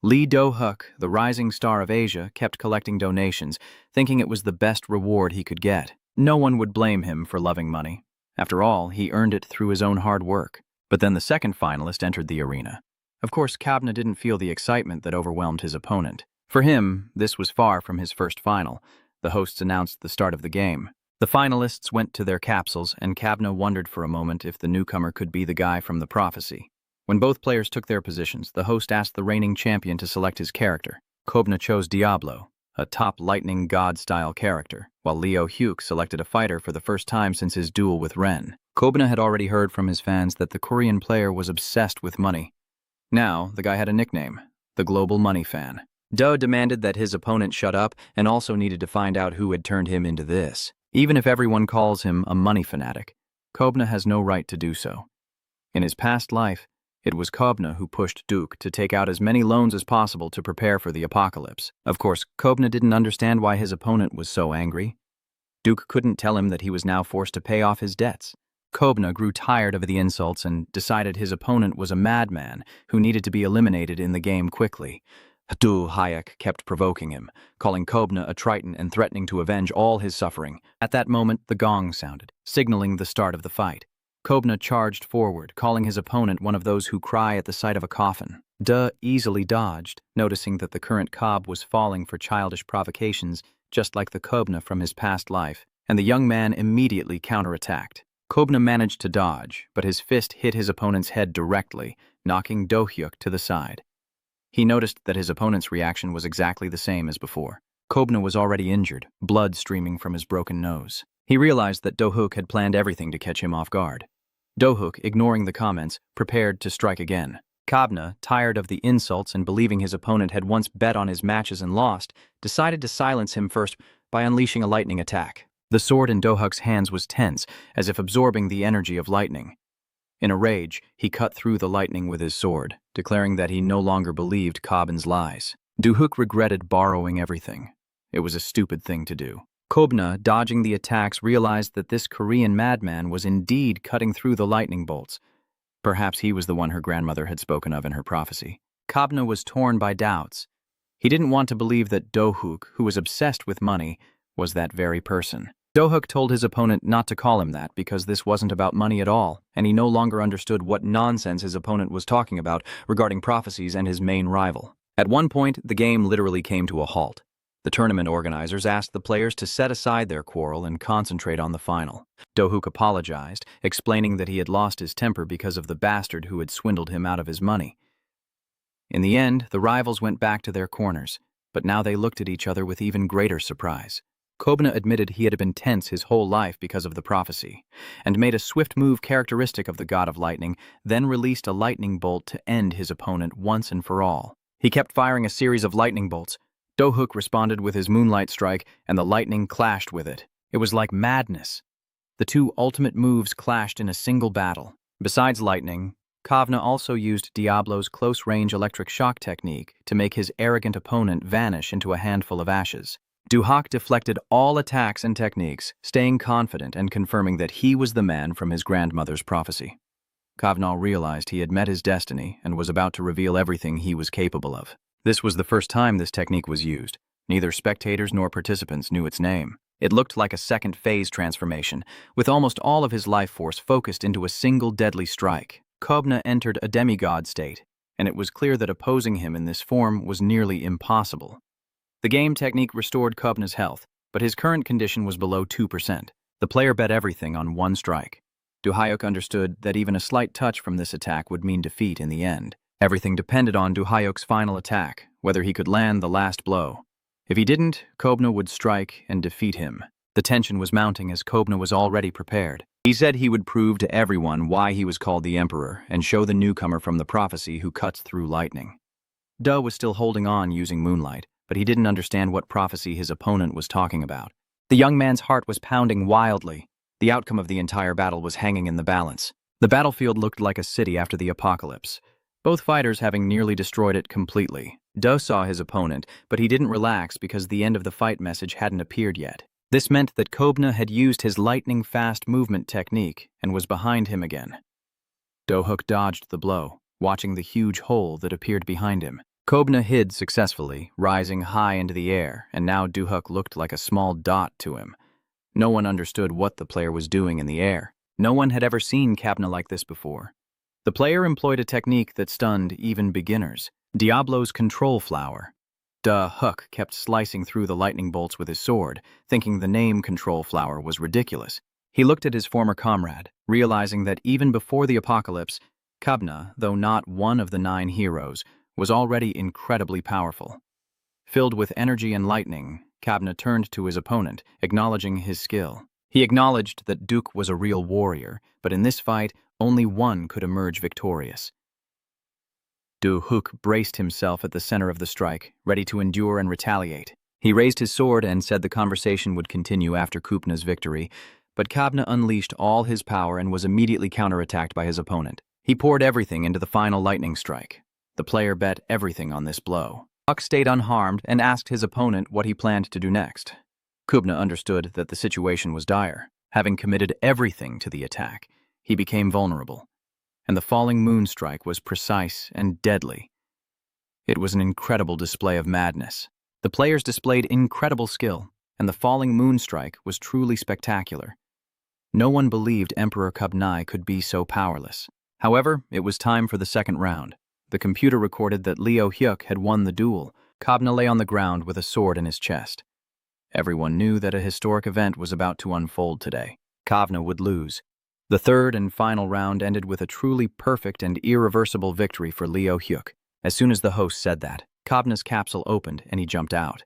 Speaker 1: Lee Do-huk, the rising star of Asia, kept collecting donations, thinking it was the best reward he could get. No one would blame him for loving money. After all, he earned it through his own hard work. But then the second finalist entered the arena. Of course, Kobna didn't feel the excitement that overwhelmed his opponent. For him, this was far from his first final. The hosts announced the start of the game. The finalists went to their capsules, and Kobna wondered for a moment if the newcomer could be the guy from the prophecy. When both players took their positions, the host asked the reigning champion to select his character. Kobna chose Diablo, a top lightning god-style character, while Leo Hyuk selected a fighter for the first time since his duel with Ren. Kobna had already heard from his fans that the Korean player was obsessed with money. Now, the guy had a nickname, the Global Money Fan. Do demanded that his opponent shut up and also needed to find out who had turned him into this. Even if everyone calls him a money fanatic, Kobna has no right to do so. In his past life, it was Kobna who pushed Duke to take out as many loans as possible to prepare for the apocalypse. Of course, Kobna didn't understand why his opponent was so angry. Duke couldn't tell him that he was now forced to pay off his debts. Kobna grew tired of the insults and decided his opponent was a madman who needed to be eliminated in the game quickly. Do-hyuk kept provoking him, calling Kobna a triton and threatening to avenge all his suffering. At that moment, the gong sounded, signaling the start of the fight. Kobna charged forward, calling his opponent one of those who cry at the sight of a coffin. Do easily dodged, noticing that the current Cobb was falling for childish provocations, just like the Kobna from his past life, and the young man immediately counterattacked. Kobna managed to dodge, but his fist hit his opponent's head directly, knocking Do-hyuk to the side. He noticed that his opponent's reaction was exactly the same as before. Kobna was already injured, blood streaming from his broken nose. He realized that Do-hyuk had planned everything to catch him off guard. Do-hyuk, ignoring the comments, prepared to strike again. Kobna, tired of the insults and believing his opponent had once bet on his matches and lost, decided to silence him first by unleashing a lightning attack. The sword in Do-hyuk's hands was tense, as if absorbing the energy of lightning. In a rage, he cut through the lightning with his sword, declaring that he no longer believed Kobna's lies. Do-hyuk regretted borrowing everything. It was a stupid thing to do. Kobna, dodging the attacks, realized that this Korean madman was indeed cutting through the lightning bolts. Perhaps he was the one her grandmother had spoken of in her prophecy. Kobna was torn by doubts. He didn't want to believe that Do-hyuk, who was obsessed with money, was that very person. Do-hyuk told his opponent not to call him that because this wasn't about money at all, and he no longer understood what nonsense his opponent was talking about regarding prophecies and his main rival. At one point, the game literally came to a halt. The tournament organizers asked the players to set aside their quarrel and concentrate on the final. Do-hyuk apologized, explaining that he had lost his temper because of the bastard who had swindled him out of his money. In the end, the rivals went back to their corners, but now they looked at each other with even greater surprise. Kobna admitted he had been tense his whole life because of the prophecy, and made a swift move characteristic of the god of lightning, then released a lightning bolt to end his opponent once and for all. He kept firing a series of lightning bolts. Do-hyuk responded with his moonlight strike, and the lightning clashed with it. It was like madness. The two ultimate moves clashed in a single battle. Besides lightning, Kobna also used Diablo's close-range electric shock technique to make his arrogant opponent vanish into a handful of ashes. Do-hyuk deflected all attacks and techniques, staying confident and confirming that he was the man from his grandmother's prophecy. Kobna realized he had met his destiny and was about to reveal everything he was capable of. This was the first time this technique was used. Neither spectators nor participants knew its name. It looked like a second phase transformation, with almost all of his life force focused into a single deadly strike. Kobna entered a demigod state, and it was clear that opposing him in this form was nearly impossible. The game technique restored Kobna's health, but his current condition was below 2%. The player bet everything on one strike. Do-hyuk understood that even a slight touch from this attack would mean defeat in the end. Everything depended on Do-hyuk's final attack, whether he could land the last blow. If he didn't, Kobna would strike and defeat him. The tension was mounting as Kobna was already prepared. He said he would prove to everyone why he was called the Emperor and show the newcomer from the prophecy who cuts through lightning. Da was still holding on using moonlight, but he didn't understand what prophecy his opponent was talking about. The young man's heart was pounding wildly. The outcome of the entire battle was hanging in the balance. The battlefield looked like a city after the apocalypse, both fighters having nearly destroyed it completely. Da saw his opponent, but he didn't relax because the end of the fight message hadn't appeared yet. This meant that Kobna had used his lightning-fast movement technique and was behind him again. Do-hook dodged the blow, watching the huge hole that appeared behind him. Kobna hid successfully, rising high into the air, and now Do-hook looked like a small dot to him. No one understood what the player was doing in the air. No one had ever seen Kobna like this before. The player employed a technique that stunned even beginners. Diablo's control flower. Do-hook kept slicing through the lightning bolts with his sword, thinking the name control flower was ridiculous. He looked at his former comrade, realizing that even before the apocalypse, Kobna, though not one of the 9 heroes, was already incredibly powerful. Filled with energy and lightning, Kobna turned to his opponent, acknowledging his skill. He acknowledged that Duke was a real warrior, but in this fight, only one could emerge victorious. Do-hook braced himself at the center of the strike, ready to endure and retaliate. He raised his sword and said the conversation would continue after Kobna's victory, but Kobna unleashed all his power and was immediately counterattacked by his opponent. He poured everything into the final lightning strike. The player bet everything on this blow. Huck stayed unharmed and asked his opponent what he planned to do next. Kobna understood that the situation was dire. Having committed everything to the attack, he became vulnerable. And the falling moon strike was precise and deadly. It was an incredible display of madness. The players displayed incredible skill, and the falling moon strike was truly spectacular. No one believed Emperor Kobna could be so powerless. However, it was time for the second round. The computer recorded that Leo Hyuk had won the duel. Kobna lay on the ground with a sword in his chest. Everyone knew that a historic event was about to unfold today. Kobna would lose. The third and final round ended with a truly perfect and irreversible victory for Leo Hyuk. As soon as the host said that, Kobna's capsule opened and he jumped out.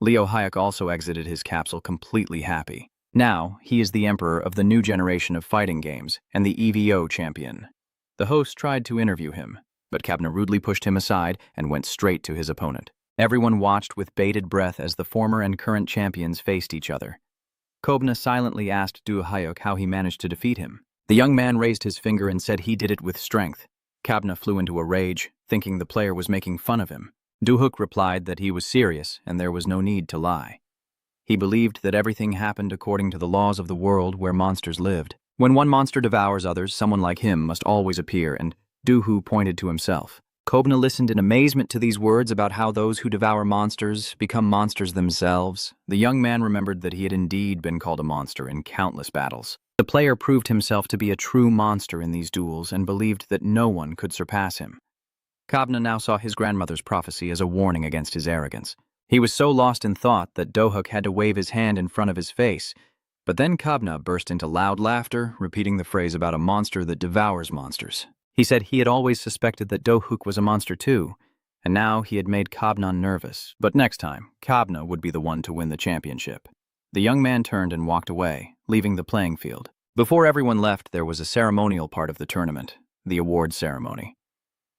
Speaker 1: Leo Hyuk also exited his capsule completely happy. Now, he is the emperor of the new generation of fighting games and the EVO champion. The host tried to interview him, but Kobna rudely pushed him aside and went straight to his opponent. Everyone watched with bated breath as the former and current champions faced each other. Kobna silently asked Do-hyuk how he managed to defeat him. The young man raised his finger and said he did it with strength. Kobna flew into a rage, thinking the player was making fun of him. Do-hook replied that he was serious and there was no need to lie. He believed that everything happened according to the laws of the world where monsters lived. When one monster devours others, someone like him must always appear, and Do-hook pointed to himself. Kobna listened in amazement to these words about how those who devour monsters become monsters themselves. The young man remembered that he had indeed been called a monster in countless battles. The player proved himself to be a true monster in these duels and believed that no one could surpass him. Kobna now saw his grandmother's prophecy as a warning against his arrogance. He was so lost in thought that Do-hook had to wave his hand in front of his face. But then Kobna burst into loud laughter, repeating the phrase about a monster that devours monsters. He said he had always suspected that Do-hook was a monster too, and now he had made Kobna nervous. But next time, Kobna would be the one to win the championship. The young man turned and walked away, leaving the playing field. Before everyone left, there was a ceremonial part of the tournament, the award ceremony.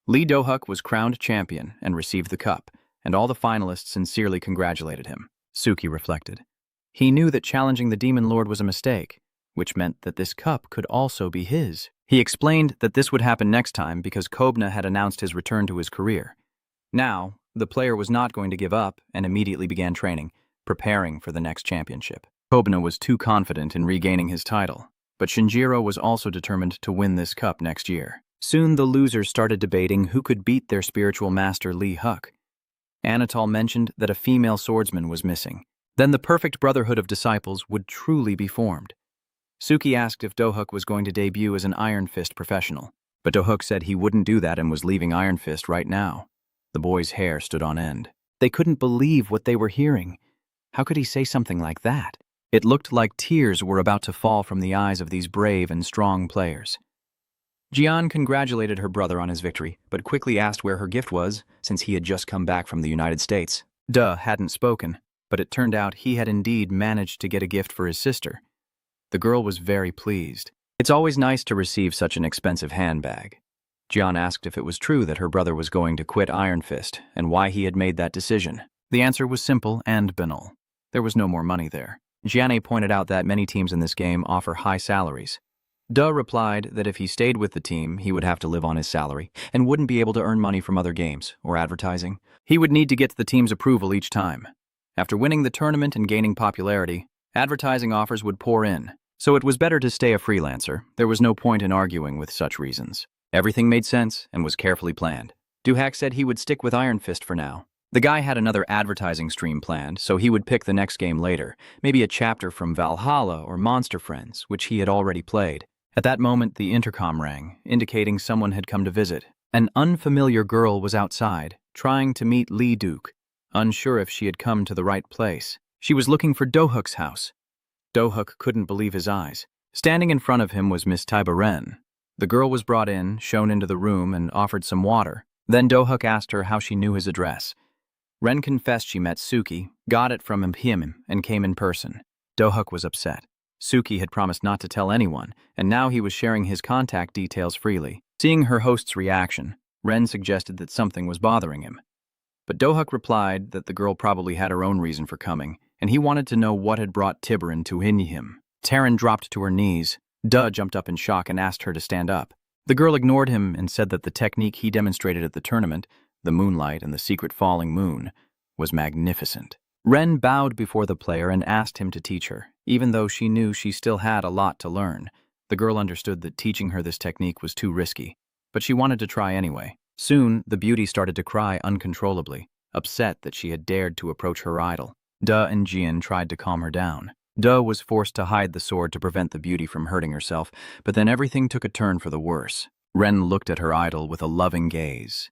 Speaker 1: Lee Do-hook was crowned champion and received the cup, and all the finalists sincerely congratulated him. Suki reflected. He knew that challenging the Demon Lord was a mistake, which meant that this cup could also be his. He explained that this would happen next time because Kobna had announced his return to his career. Now, the player was not going to give up and immediately began training, preparing for the next championship. Kobna was too confident in regaining his title, but Shinjiro was also determined to win this cup next year. Soon the losers started debating who could beat their spiritual master Lee Hyuk. Anatol mentioned that a female swordsman was missing. Then the perfect brotherhood of disciples would truly be formed. Suki asked if Do-hook was going to debut as an Iron Fist professional, but Do-hook said he wouldn't do that and was leaving Iron Fist right now. The boy's hair stood on end. They couldn't believe what they were hearing. How could he say something like that? It looked like tears were about to fall from the eyes of these brave and strong players. Jian congratulated her brother on his victory, but quickly asked where her gift was, since he had just come back from the United States. Duh hadn't spoken, but it turned out he had indeed managed to get a gift for his sister. The girl was very pleased. It's always nice to receive such an expensive handbag. Jian asked if it was true that her brother was going to quit Iron Fist and why he had made that decision. The answer was simple and banal. There was no more money there. Jianne pointed out that many teams in this game offer high salaries. Duh replied that if he stayed with the team, he would have to live on his salary and wouldn't be able to earn money from other games or advertising. He would need to get the team's approval each time. After winning the tournament and gaining popularity, advertising offers would pour in. So it was better to stay a freelancer. There was no point in arguing with such reasons. Everything made sense and was carefully planned. Duhak said he would stick with Iron Fist for now. The guy had another advertising stream planned, so he would pick the next game later, maybe a chapter from Valhalla or Monster Friends, which he had already played. At that moment, the intercom rang, indicating someone had come to visit. An unfamiliar girl was outside, trying to meet Lee Duke, unsure if she had come to the right place. She was looking for Dohuk's house. Dohuk couldn't believe his eyes. Standing in front of him was Miss Taiba Ren. The girl was brought in, shown into the room, and offered some water. Then Dohuk asked her how she knew his address. Ren confessed she met Suki, got it from him, and came in person. Dohuk was upset. Suki had promised not to tell anyone, and now he was sharing his contact details freely. Seeing her host's reaction, Ren suggested that something was bothering him. But Dohuk replied that the girl probably had her own reason for coming, and he wanted to know what had brought Tiberin to him. Taryn dropped to her knees. Duh jumped up in shock and asked her to stand up. The girl ignored him and said that the technique he demonstrated at the tournament, the moonlight and the secret falling moon, was magnificent. Ren bowed before the player and asked him to teach her, even though she knew she still had a lot to learn. The girl understood that teaching her this technique was too risky, but she wanted to try anyway. Soon, the beauty started to cry uncontrollably, upset that she had dared to approach her idol. Duh and Jian tried to calm her down. Duh was forced to hide the sword to prevent the beauty from hurting herself, but then everything took a turn for the worse. Ren looked at her idol with a loving gaze.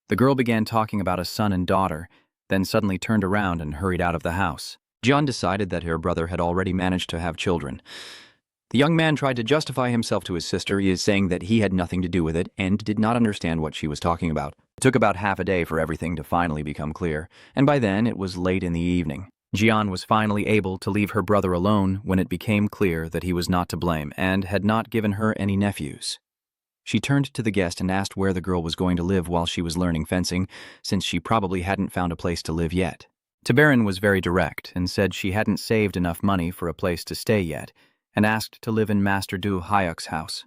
Speaker 1: The girl began talking about a son and daughter, then suddenly turned around and hurried out of the house. Jian decided that her brother had already managed to have children. The young man tried to justify himself to his sister, saying that he had nothing to do with it and did not understand what she was talking about. It took about half a day for everything to finally become clear, and by then it was late in the evening. Jian was finally able to leave her brother alone when it became clear that he was not to blame and had not given her any nephews. She turned to the guest and asked where the girl was going to live while she was learning fencing, since she probably hadn't found a place to live yet. Tiberin was very direct and said she hadn't saved enough money for a place to stay yet, and asked to live in Master Du Hyuk's house.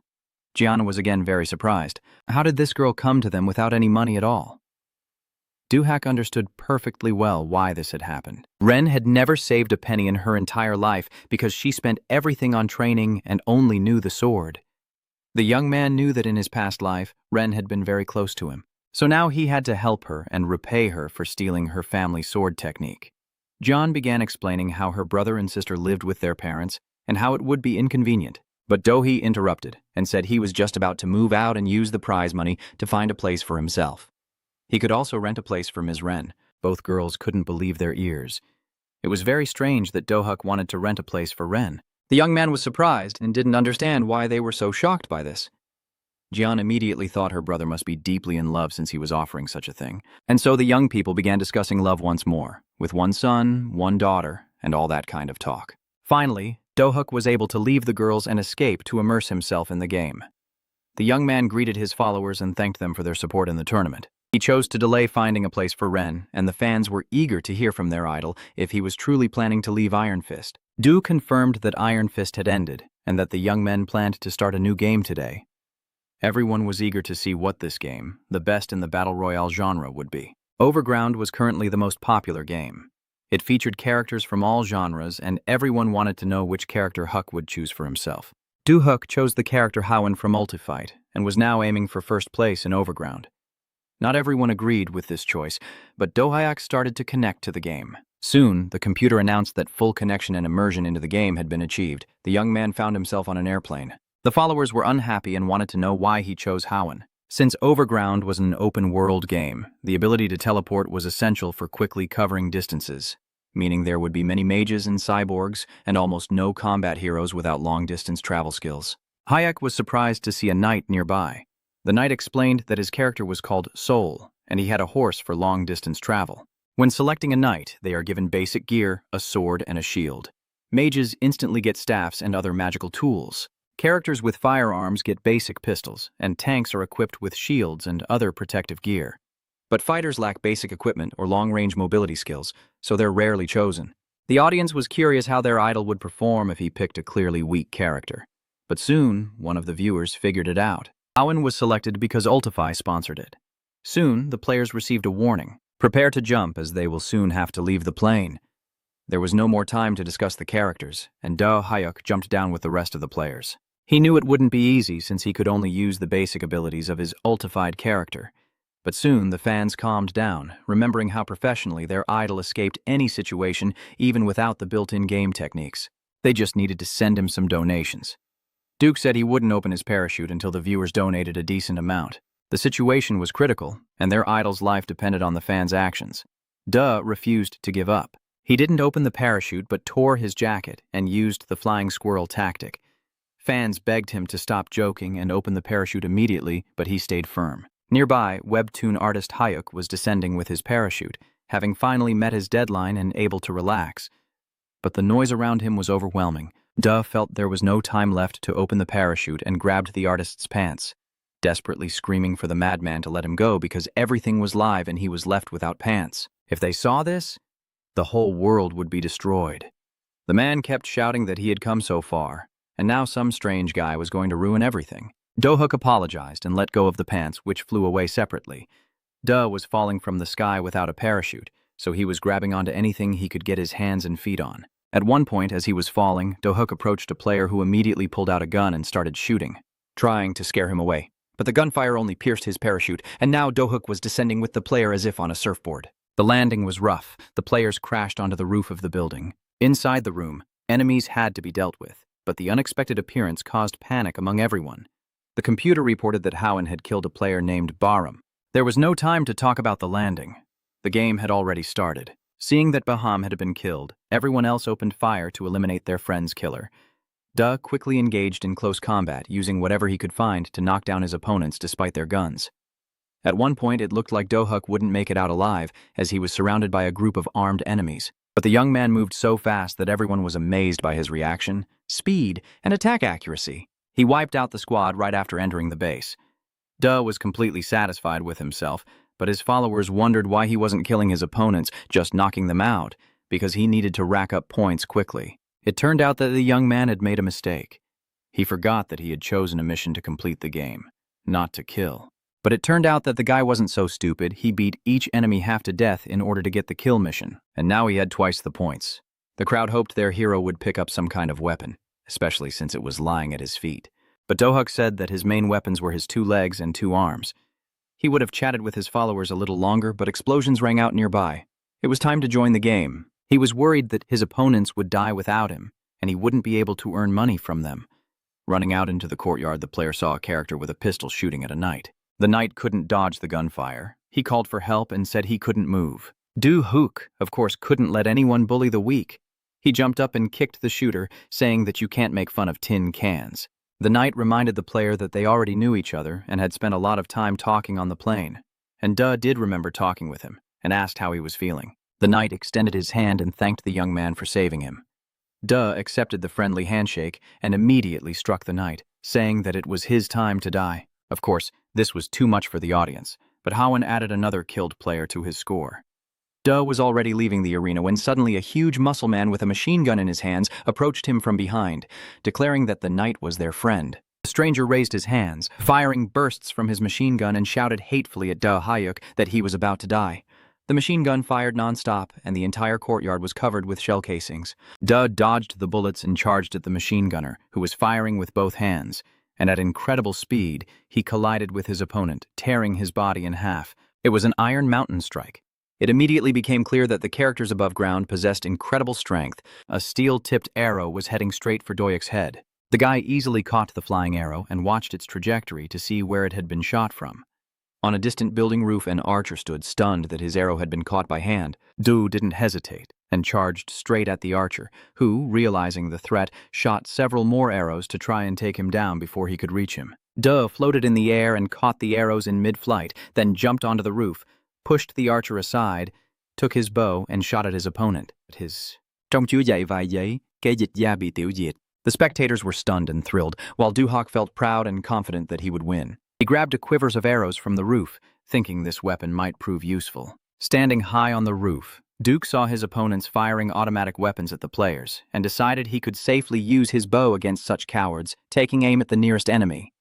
Speaker 1: Jian was again very surprised. How did this girl come to them without any money at all? Duhak understood perfectly well why this had happened. Ren had never saved a penny in her entire life because she spent everything on training and only knew the sword. The young man knew that in his past life, Ren had been very close to him. So now he had to help her and repay her for stealing her family sword technique. Jian began explaining how her brother and sister lived with their parents and how it would be inconvenient. But Dohee interrupted and said he was just about to move out and use the prize money to find a place for himself. He could also rent a place for Ms. Ren. Both girls couldn't believe their ears. It was very strange that Dohuk wanted to rent a place for Ren. The young man was surprised and didn't understand why they were so shocked by this. Jian immediately thought her brother must be deeply in love since he was offering such a thing. And so the young people began discussing love once more, with one son, one daughter, and all that kind of talk. Finally, Dohuk was able to leave the girls and escape to immerse himself in the game. The young man greeted his followers and thanked them for their support in the tournament. He chose to delay finding a place for Ren, and the fans were eager to hear from their idol if he was truly planning to leave Iron Fist. Du confirmed that Iron Fist had ended, and that the young men planned to start a new game today. Everyone was eager to see what this game, the best in the Battle Royale genre, would be. Overground was currently the most popular game. It featured characters from all genres, and everyone wanted to know which character Huck would choose for himself. Du-Huck chose the character Howen from Multifight, and was now aiming for first place in Overground. Not everyone agreed with this choice, but Do-Hyuk started to connect to the game. Soon, the computer announced that full connection and immersion into the game had been achieved. The young man found himself on an airplane. The followers were unhappy and wanted to know why he chose Howen. Since Overground was an open-world game, the ability to teleport was essential for quickly covering distances, meaning there would be many mages and cyborgs and almost no combat heroes without long-distance travel skills. Hayek was surprised to see a knight nearby. The knight explained that his character was called Soul, and he had a horse for long-distance travel. When selecting a knight, they are given basic gear, a sword, and a shield. Mages instantly get staffs and other magical tools. Characters with firearms get basic pistols, and tanks are equipped with shields and other protective gear. But fighters lack basic equipment or long-range mobility skills, so they're rarely chosen. The audience was curious how their idol would perform if he picked a clearly weak character. But soon, one of the viewers figured it out. Awakens was selected because Ultify sponsored it. Soon, the players received a warning. Prepare to jump, as they will soon have to leave the plane. There was no more time to discuss the characters, and Do Hyuk jumped down with the rest of the players. He knew it wouldn't be easy since he could only use the basic abilities of his ultified character. But soon the fans calmed down, remembering how professionally their idol escaped any situation even without the built-in game techniques. They just needed to send him some donations. Duke said he wouldn't open his parachute until the viewers donated a decent amount. The situation was critical, and their idol's life depended on the fans' actions. Do refused to give up. He didn't open the parachute but tore his jacket and used the flying squirrel tactic. Fans begged him to stop joking and open the parachute immediately, but he stayed firm. Nearby, webtoon artist Hyuk was descending with his parachute, having finally met his deadline and able to relax. But the noise around him was overwhelming. Do felt there was no time left to open the parachute and grabbed the artist's pants, desperately screaming for the madman to let him go because everything was live and he was left without pants. If they saw this, the whole world would be destroyed. The man kept shouting that he had come so far, and now some strange guy was going to ruin everything. Do Hyuk apologized and let go of the pants, which flew away separately. Do was falling from the sky without a parachute, so he was grabbing onto anything he could get his hands and feet on. At one point, as he was falling, Do Hyuk approached a player who immediately pulled out a gun and started shooting, trying to scare him away. But the gunfire only pierced his parachute, and now Do Hyuk was descending with the player as if on a surfboard. The landing was rough. The players crashed onto the roof of the building. Inside the room, enemies had to be dealt with, but the unexpected appearance caused panic among everyone. The computer reported that Howen had killed a player named Barum. There was no time to talk about the landing. The game had already started. Seeing that Baham had been killed, everyone else opened fire to eliminate their friend's killer. Do quickly engaged in close combat, using whatever he could find to knock down his opponents despite their guns. At one point, it looked like Do Hyuk wouldn't make it out alive, as he was surrounded by a group of armed enemies. But the young man moved so fast that everyone was amazed by his reaction, speed, and attack accuracy. He wiped out the squad right after entering the base. Do was completely satisfied with himself, but his followers wondered why he wasn't killing his opponents, just knocking them out, because he needed to rack up points quickly. It turned out that the young man had made a mistake. He forgot that he had chosen a mission to complete the game, not to kill. But it turned out that the guy wasn't so stupid. He beat each enemy half to death in order to get the kill mission, and now he had twice the points. The crowd hoped their hero would pick up some kind of weapon, especially since it was lying at his feet. But Do Hyuk said that his main weapons were his 2 legs and 2 arms. He would have chatted with his followers a little longer, but explosions rang out nearby. It was time to join the game. He was worried that his opponents would die without him, and he wouldn't be able to earn money from them. Running out into the courtyard, the player saw a character with a pistol shooting at a knight. The knight couldn't dodge the gunfire. He called for help and said he couldn't move. Do Hyuk, of course, couldn't let anyone bully the weak. He jumped up and kicked the shooter, saying that you can't make fun of tin cans. The knight reminded the player that they already knew each other and had spent a lot of time talking on the plane. And Do did remember talking with him and asked how he was feeling. The knight extended his hand and thanked the young man for saving him. Do accepted the friendly handshake and immediately struck the knight, saying that it was his time to die. Of course, this was too much for the audience, but Howen added another killed player to his score. Do was already leaving the arena when suddenly a huge muscle man with a machine gun in his hands approached him from behind, declaring that the knight was their friend. The stranger raised his hands, firing bursts from his machine gun, and shouted hatefully at Do Hyuk that he was about to die. The machine gun fired non-stop, and the entire courtyard was covered with shell casings. Do dodged the bullets and charged at the machine gunner, who was firing with both hands, and at incredible speed, he collided with his opponent, tearing his body in half. It was an Iron Mountain strike. It immediately became clear that the characters above ground possessed incredible strength. A steel-tipped arrow was heading straight for Do Hyuk's head. The guy easily caught the flying arrow and watched its trajectory to see where it had been shot from. On a distant building roof, an archer stood, stunned that his arrow had been caught by hand. Do didn't hesitate and charged straight at the archer, who, realizing the threat, shot several more arrows to try and take him down before he could reach him. Do floated in the air and caught the arrows in mid-flight, then jumped onto the roof, pushed the archer aside, took his bow and shot at his opponent. Trong chứa dạy vài giấy, kẻ dịch gia bị tiêu diệt. The spectators were stunned and thrilled, while Duhok felt proud and confident that he would win. He grabbed a quivers of arrows from the roof, thinking this weapon might prove useful. Standing high on the roof, Duke saw his opponents firing automatic weapons at the players and decided he could safely use his bow against such cowards, taking aim at the nearest enemy.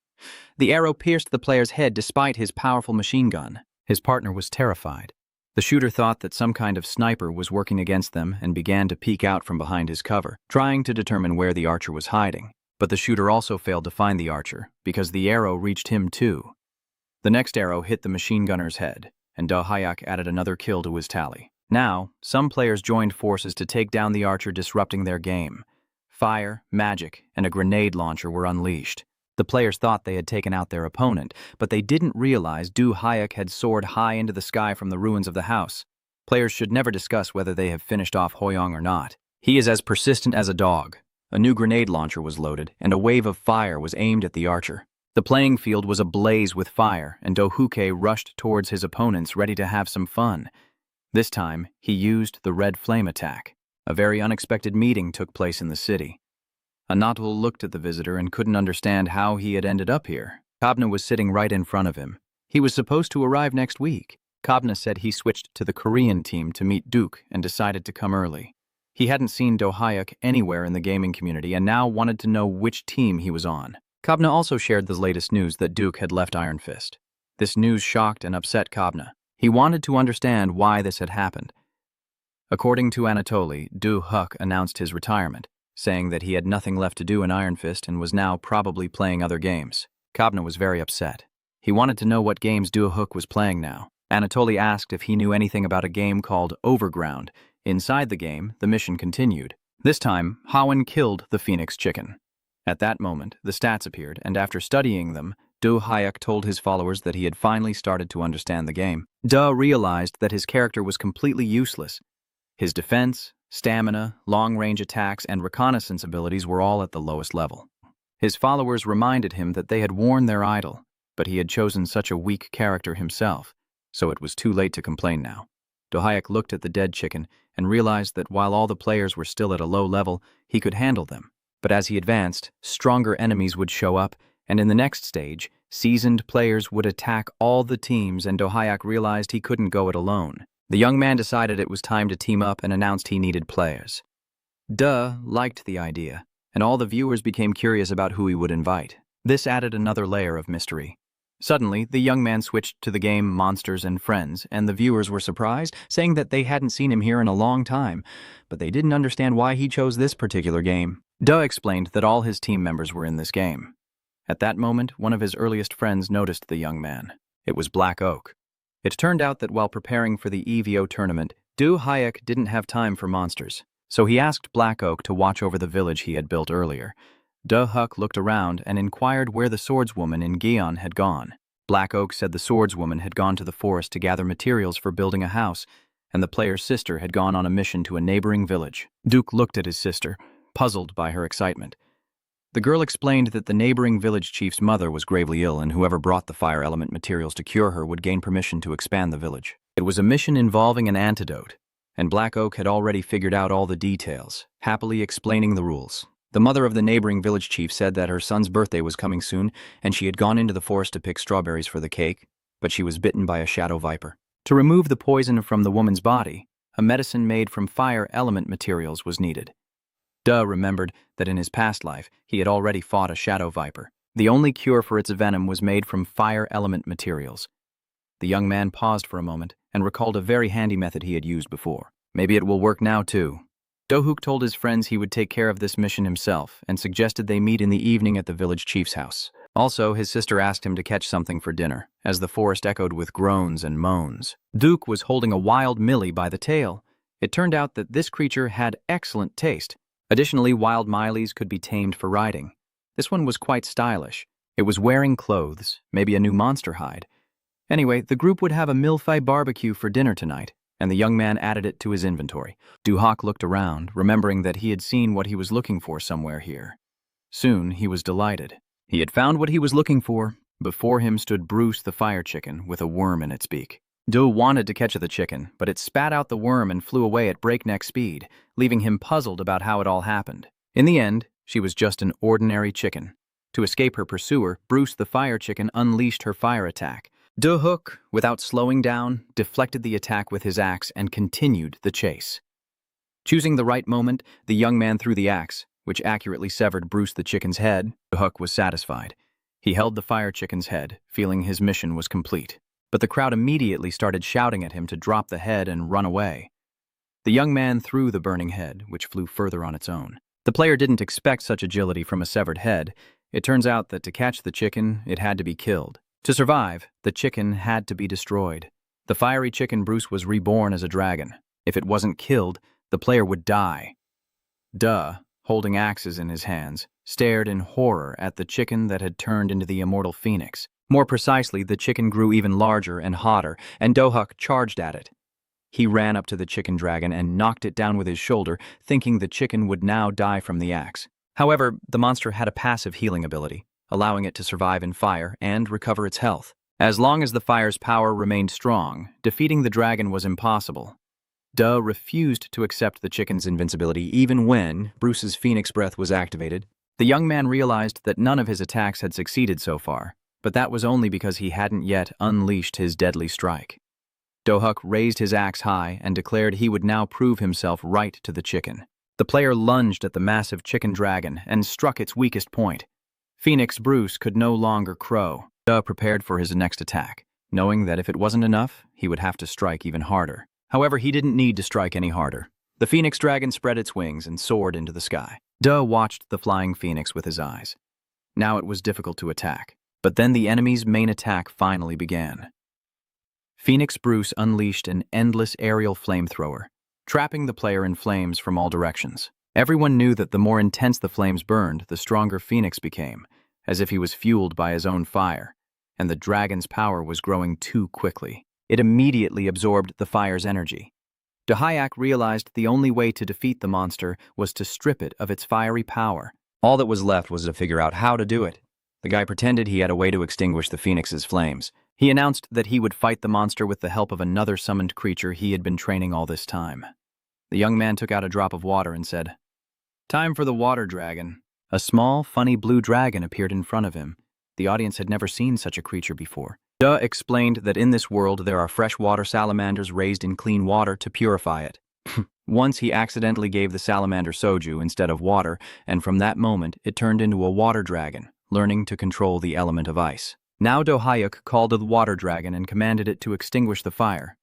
Speaker 1: The arrow pierced the player's head despite his powerful machine gun. His partner was terrified. The shooter thought that some kind of sniper was working against them and began to peek out from behind his cover, trying to determine where the archer was hiding. But the shooter also failed to find the archer, because the arrow reached him too. The next arrow hit the machine gunner's head, and Dohayak added another kill to his tally. Now, some players joined forces to take down the archer, disrupting their game. Fire, magic, and a grenade launcher were unleashed. The players thought they had taken out their opponent, but they didn't realize Dohayak had soared high into the sky from the ruins of the house. Players should never discuss whether they have finished off Hoyong or not. He is as persistent as a dog. A new grenade launcher was loaded, and a wave of fire was aimed at the archer. The playing field was ablaze with fire, and Dohuke rushed towards his opponents, ready to have some fun. This time, he used the red flame attack. A very unexpected meeting took place in the city. Anatol looked at the visitor and couldn't understand how he had ended up here. Kobna was sitting right in front of him. He was supposed to arrive next week. Kobna said he switched to the Korean team to meet Duke and decided to come early. He hadn't seen Dohayak anywhere in the gaming community and now wanted to know which team he was on. Kobna also shared the latest news that Duke had left Iron Fist. This news shocked and upset Kobna. He wanted to understand why this had happened. According to Anatoly, Du-Huk announced his retirement, saying that he had nothing left to do in Iron Fist and was now probably playing other games. Kobna was very upset. He wanted to know what games Du-Huk was playing now. Anatoly asked if he knew anything about a game called Overground. Inside the game, the mission continued. This time, Hawan killed the Phoenix Chicken. At that moment, the stats appeared, and after studying them, Du-Hyuk told his followers that he had finally started to understand the game. Du realized that his character was completely useless. His defense, stamina, long-range attacks, and reconnaissance abilities were all at the lowest level. His followers reminded him that they had worn their idol, but he had chosen such a weak character himself, so it was too late to complain now. Du-Hyuk looked at the dead chicken and realized that while all the players were still at a low level, he could handle them. But as he advanced, stronger enemies would show up, and in the next stage, seasoned players would attack all the teams, and Du-Hyuk realized he couldn't go it alone. The young man decided it was time to team up and announced he needed players. Du liked the idea, and all the viewers became curious about who he would invite. This added another layer of mystery. Suddenly, the young man switched to the game Monsters and Friends, and the viewers were surprised, saying that they hadn't seen him here in a long time, but they didn't understand why he chose this particular game. Du explained that all his team members were in this game. At that moment, one of his earliest friends noticed the young man. It was Black Oak. It turned out that while preparing for the EVO tournament, Du-Hyuk didn't have time for monsters, so he asked Black Oak to watch over the village he had built earlier. Du-Hyuk looked around and inquired where the swordswoman in Gion had gone. Black Oak said the swordswoman had gone to the forest to gather materials for building a house, and the player's sister had gone on a mission to a neighboring village. Duke looked at his sister, puzzled by her excitement. The girl explained that the neighboring village chief's mother was gravely ill, and whoever brought the fire element materials to cure her would gain permission to expand the village. It was a mission involving an antidote, and Black Oak had already figured out all the details, happily explaining the rules. The mother of the neighboring village chief said that her son's birthday was coming soon, and she had gone into the forest to pick strawberries for the cake, but she was bitten by a shadow viper. To remove the poison from the woman's body, a medicine made from fire element materials was needed. Du remembered that in his past life, he had already fought a shadow viper. The only cure for its venom was made from fire element materials. The young man paused for a moment and recalled a very handy method he had used before. Maybe it will work now too. Du-Hyuk told his friends he would take care of this mission himself and suggested they meet in the evening at the village chief's house. Also, his sister asked him to catch something for dinner, as the forest echoed with groans and moans. Duke was holding a wild Millie by the tail. It turned out that this creature had excellent taste. Additionally, wild Mileys could be tamed for riding. This one was quite stylish. It was wearing clothes, maybe a new monster hide. Anyway, the group would have a Milfai barbecue for dinner tonight, and the young man added it to his inventory. Du-Hyuk looked around, remembering that he had seen what he was looking for somewhere here. Soon, he was delighted. He had found what he was looking for. Before him stood Bruce the fire chicken with a worm in its beak. Do wanted to catch the chicken, but it spat out the worm and flew away at breakneck speed, leaving him puzzled about how it all happened. In the end, she was just an ordinary chicken. To escape her pursuer, Bruce the fire chicken unleashed her fire attack. Do-hook, without slowing down, deflected the attack with his axe and continued the chase. Choosing the right moment, the young man threw the axe, which accurately severed Bruce the chicken's head. Do-hook was satisfied. He held the fire chicken's head, feeling his mission was complete. But the crowd immediately started shouting at him to drop the head and run away. The young man threw the burning head, which flew further on its own. The player didn't expect such agility from a severed head. It turns out that to catch the chicken, it had to be killed. To survive, the chicken had to be destroyed. The fiery chicken Bruce was reborn as a dragon. If it wasn't killed, the player would die. Duh, holding axes in his hands, stared in horror at the chicken that had turned into the immortal phoenix. More precisely, the chicken grew even larger and hotter, and Do-hook charged at it. He ran up to the chicken dragon and knocked it down with his shoulder, thinking the chicken would now die from the axe. However, the monster had a passive healing ability, allowing it to survive in fire and recover its health. As long as the fire's power remained strong, defeating the dragon was impossible. Duh refused to accept the chicken's invincibility even when Bruce's phoenix breath was activated. The young man realized that none of his attacks had succeeded so far, but that was only because he hadn't yet unleashed his deadly strike. Do-hook raised his axe high and declared he would now prove himself right to the chicken. The player lunged at the massive chicken dragon and struck its weakest point. Phoenix Bruce could no longer crow. Duh prepared for his next attack, knowing that if it wasn't enough, he would have to strike even harder. However, he didn't need to strike any harder. The phoenix dragon spread its wings and soared into the sky. Duh watched the flying phoenix with his eyes. Now it was difficult to attack. But then the enemy's main attack finally began. Phoenix Bruce unleashed an endless aerial flamethrower, trapping the player in flames from all directions. Everyone knew that the more intense the flames burned, the stronger Phoenix became, as if he was fueled by his own fire, and the dragon's power was growing too quickly. It immediately absorbed the fire's energy. Do-hook realized the only way to defeat the monster was to strip it of its fiery power. All that was left was to figure out how to do it. The guy pretended he had a way to extinguish the phoenix's flames. He announced that he would fight the monster with the help of another summoned creature he had been training all this time. The young man took out a drop of water and said, "Time for the water dragon." A small, funny blue dragon appeared in front of him. The audience had never seen such a creature before. Duh explained that in this world there are freshwater salamanders raised in clean water to purify it. Once he accidentally gave the salamander soju instead of water, and from that moment it turned into a water dragon, learning to control the element of ice. Now Do-hook called the water dragon and commanded it to extinguish the fire.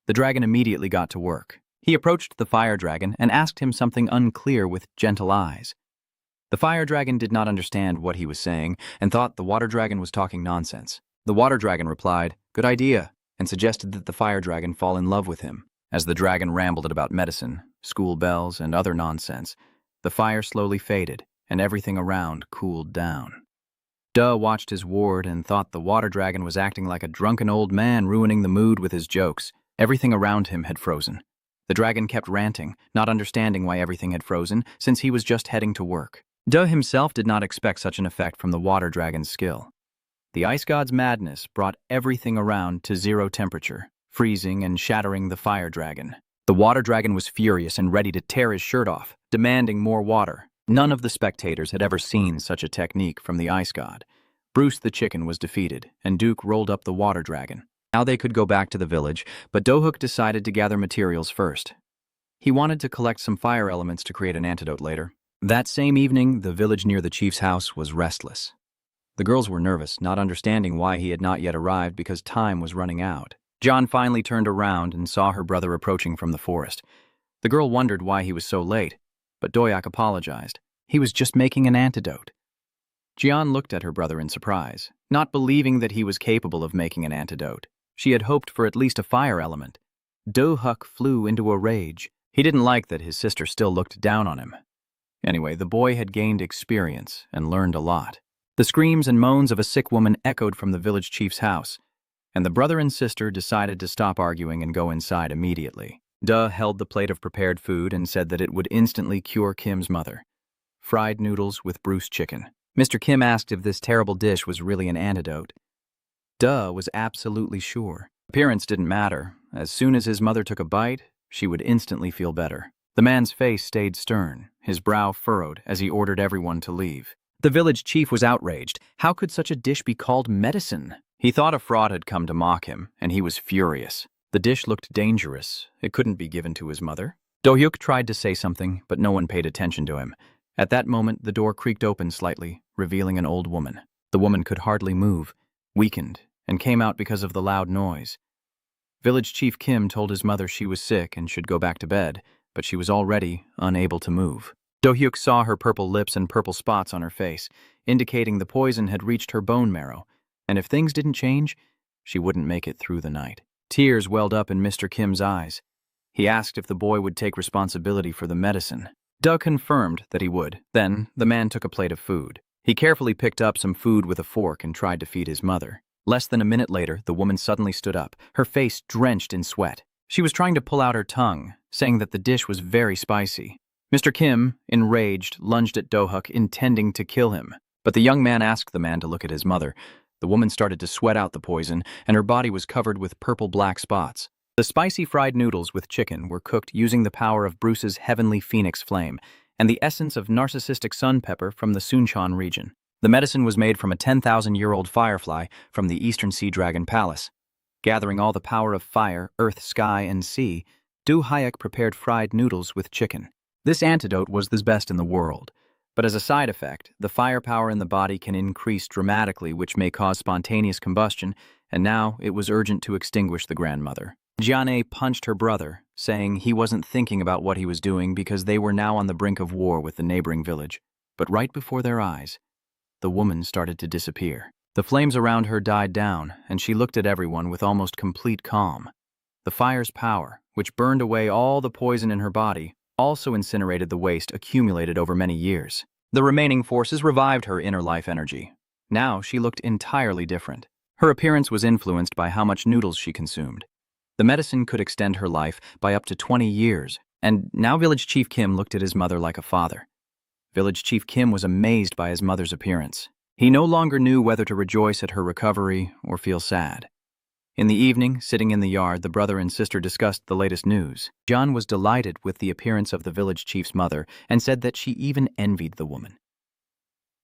Speaker 1: The dragon immediately got to work. He approached the fire dragon and asked him something unclear with gentle eyes. The fire dragon did not understand what he was saying and thought the water dragon was talking nonsense. The water dragon replied, "Good idea," and suggested that the fire dragon fall in love with him. As the dragon rambled about medicine, school bells, and other nonsense, the fire slowly faded and everything around cooled down. Duh watched his ward and thought the water dragon was acting like a drunken old man ruining the mood with his jokes. Everything around him had frozen. The dragon kept ranting, not understanding why everything had frozen, since he was just heading to work. Duh himself did not expect such an effect from the water dragon's skill. The ice god's madness brought everything around to 0 temperature, freezing and shattering the fire dragon. The water dragon was furious and ready to tear his shirt off, demanding more water. None of the spectators had ever seen such a technique from the ice god. Bruce the chicken was defeated, and Duke rolled up the water dragon. Now they could go back to the village, but Do-hook decided to gather materials first. He wanted to collect some fire elements to create an antidote later. That same evening, the village near the chief's house was restless. The girls were nervous, not understanding why he had not yet arrived because time was running out. John finally turned around and saw her brother approaching from the forest. The girl wondered why he was so late, but Do-hook apologized. He was just making an antidote. Jian looked at her brother in surprise, not believing that he was capable of making an antidote. She had hoped for at least a fire element. Do-hook flew into a rage. He didn't like that his sister still looked down on him. Anyway, the boy had gained experience and learned a lot. The screams and moans of a sick woman echoed from the village chief's house, and the brother and sister decided to stop arguing and go inside immediately. Duh held the plate of prepared food and said that it would instantly cure Kim's mother. Fried noodles with Bruce chicken. Mr. Kim asked if this terrible dish was really an antidote. Duh was absolutely sure. Appearance didn't matter. As soon as his mother took a bite, she would instantly feel better. The man's face stayed stern, his brow furrowed as he ordered everyone to leave. The village chief was outraged. How could such a dish be called medicine? He thought a fraud had come to mock him, and he was furious. The dish looked dangerous. It couldn't be given to his mother. Do-hyuk tried to say something, but no one paid attention to him. At that moment, the door creaked open slightly, revealing an old woman. The woman could hardly move, weakened, and came out because of the loud noise. Village Chief Kim told his mother she was sick and should go back to bed, but she was already unable to move. Do-hyuk saw her purple lips and purple spots on her face, indicating the poison had reached her bone marrow, and if things didn't change, she wouldn't make it through the night. Tears welled up in Mr. Kim's eyes. He asked if the boy would take responsibility for the medicine. Do confirmed that he would. Then, the man took a plate of food. He carefully picked up some food with a fork and tried to feed his mother. Less than a minute later, the woman suddenly stood up, her face drenched in sweat. She was trying to pull out her tongue, saying that the dish was very spicy. Mr. Kim, enraged, lunged at Do-hyuk, intending to kill him. But the young man asked the man to look at his mother. The woman started to sweat out the poison, and her body was covered with purple-black spots. The spicy fried noodles with chicken were cooked using the power of Bruce's heavenly phoenix flame and the essence of narcissistic sun pepper from the Suncheon region. The medicine was made from a 10,000-year-old firefly from the Eastern Sea Dragon Palace. Gathering all the power of fire, earth, sky, and sea, Do-hyuk prepared fried noodles with chicken. This antidote was the best in the world. But as a side effect, the firepower in the body can increase dramatically, which may cause spontaneous combustion, and now it was urgent to extinguish the grandmother. Jiane punched her brother, saying he wasn't thinking about what he was doing because they were now on the brink of war with the neighboring village. But right before their eyes, the woman started to disappear. The flames around her died down, and she looked at everyone with almost complete calm. The fire's power, which burned away all the poison in her body, also incinerated the waste accumulated over many years. The remaining forces revived her inner life energy. Now she looked entirely different. Her appearance was influenced by how much noodles she consumed. The medicine could extend her life by up to 20 years, and now Village Chief Kim looked at his mother like a father. Village Chief Kim was amazed by his mother's appearance. He no longer knew whether to rejoice at her recovery or feel sad. In the evening, sitting in the yard, the brother and sister discussed the latest news. John was delighted with the appearance of the village chief's mother and said that she even envied the woman.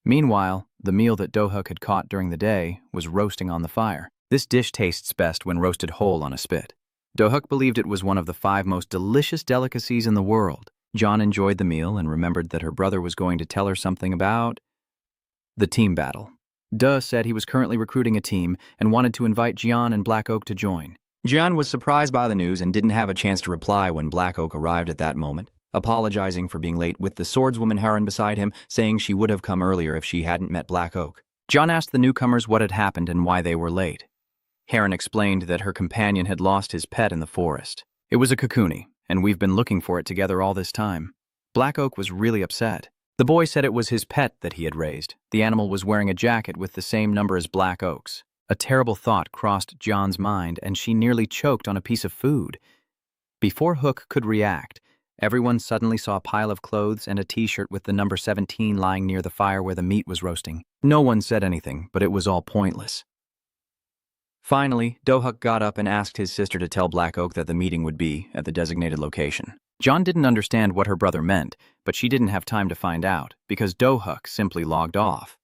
Speaker 1: Meanwhile, the meal that Do-hyuk had caught during the day was roasting on the fire. This dish tastes best when roasted whole on a spit. Do-hyuk believed it was one of the 5 most delicious delicacies in the world. John enjoyed the meal and remembered that her brother was going to tell her something about the team battle. Do said he was currently recruiting a team and wanted to invite Jian and Black Oak to join. Jian was surprised by the news and didn't have a chance to reply when Black Oak arrived at that moment, apologizing for being late with the swordswoman Haran beside him, saying she would have come earlier if she hadn't met Black Oak. Jian asked the newcomers what had happened and why they were late. Haran explained that her companion had lost his pet in the forest. It was a kakuni, and we've been looking for it together all this time. Black Oak was really upset. The boy said it was his pet that he had raised. The animal was wearing a jacket with the same number as Black Oak's. A terrible thought crossed John's mind, and she nearly choked on a piece of food. Before Hook could react, everyone suddenly saw a pile of clothes and a t-shirt with the number 17 lying near the fire where the meat was roasting. No one said anything, but it was all pointless. Finally, Do-hyuk got up and asked his sister to tell Black Oak that the meeting would be at the designated location. John didn't understand what her brother meant, but she didn't have time to find out, because Do-hyuk simply logged off.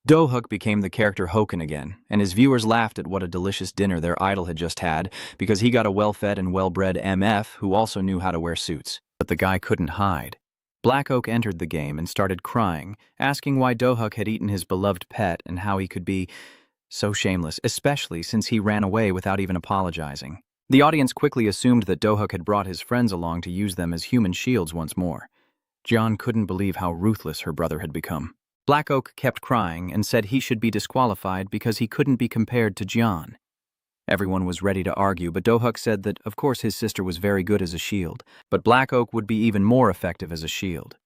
Speaker 1: Do-hyuk became the character Hoken again, and his viewers laughed at what a delicious dinner their idol had just had, because he got a well-fed and well-bred MF who also knew how to wear suits. But the guy couldn't hide. Black Oak entered the game and started crying, asking why Do-hyuk had eaten his beloved pet and how he could be so shameless, especially since he ran away without even apologizing. The audience quickly assumed that Do-hyuk had brought his friends along to use them as human shields once more. John couldn't believe how ruthless her brother had become. Black Oak kept crying and said he should be disqualified because he couldn't be compared to John. Everyone was ready to argue, but Do-hyuk said that, of course, his sister was very good as a shield, but Black Oak would be even more effective as a shield.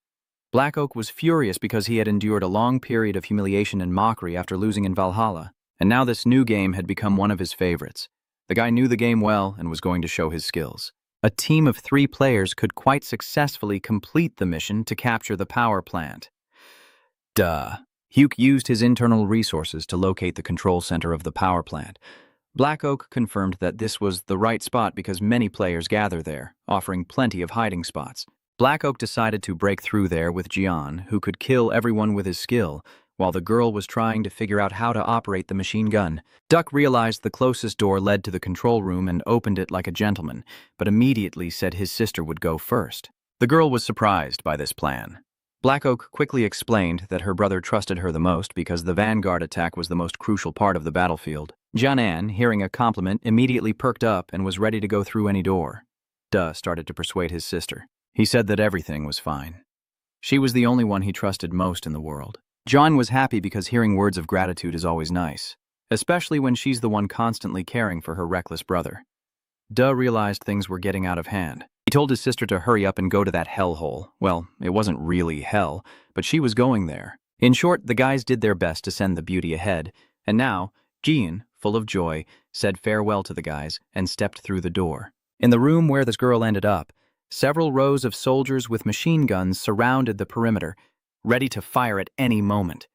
Speaker 1: Black Oak was furious because he had endured a long period of humiliation and mockery after losing in Valhalla, and now this new game had become one of his favorites. The guy knew the game well and was going to show his skills. A team of 3 players could quite successfully complete the mission to capture the power plant. Hyuk used his internal resources to locate the control center of the power plant. Black Oak confirmed that this was the right spot because many players gather there, offering plenty of hiding spots. Black Oak decided to break through there with Jian, who could kill everyone with his skill, while the girl was trying to figure out how to operate the machine gun. Duck realized the closest door led to the control room and opened it like a gentleman, but immediately said his sister would go first. The girl was surprised by this plan. Black Oak quickly explained that her brother trusted her the most because the vanguard attack was the most crucial part of the battlefield. Jianan, hearing a compliment, immediately perked up and was ready to go through any door. Duh started to persuade his sister. He said that everything was fine. She was the only one he trusted most in the world. John was happy because hearing words of gratitude is always nice, especially when she's the one constantly caring for her reckless brother. Duh realized things were getting out of hand. He told his sister to hurry up and go to that hellhole. Well, it wasn't really hell, but she was going there. In short, the guys did their best to send the beauty ahead, and now, Jian, full of joy, said farewell to the guys and stepped through the door. In the room where this girl ended up, several rows of soldiers with machine guns surrounded the perimeter, ready to fire at any moment.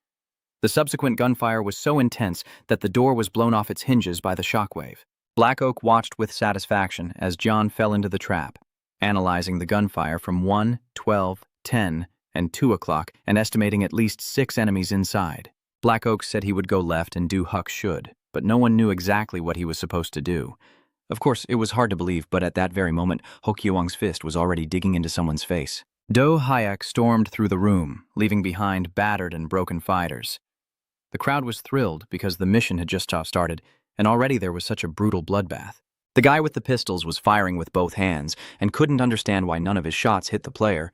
Speaker 1: The subsequent gunfire was so intense that the door was blown off its hinges by the shockwave. Black Oak watched with satisfaction as John fell into the trap, analyzing the gunfire from 1, 12, 10, and 2 o'clock and estimating at least 6 enemies inside. Black Oak said he would go left and do Huck should, but no one knew exactly what he was supposed to do. Of course, it was hard to believe, but at that very moment, Hokyewang's fist was already digging into someone's face. Do Hayek stormed through the room, leaving behind battered and broken fighters. The crowd was thrilled because the mission had just started, and already there was such a brutal bloodbath. The guy with the pistols was firing with both hands and couldn't understand why none of his shots hit the player,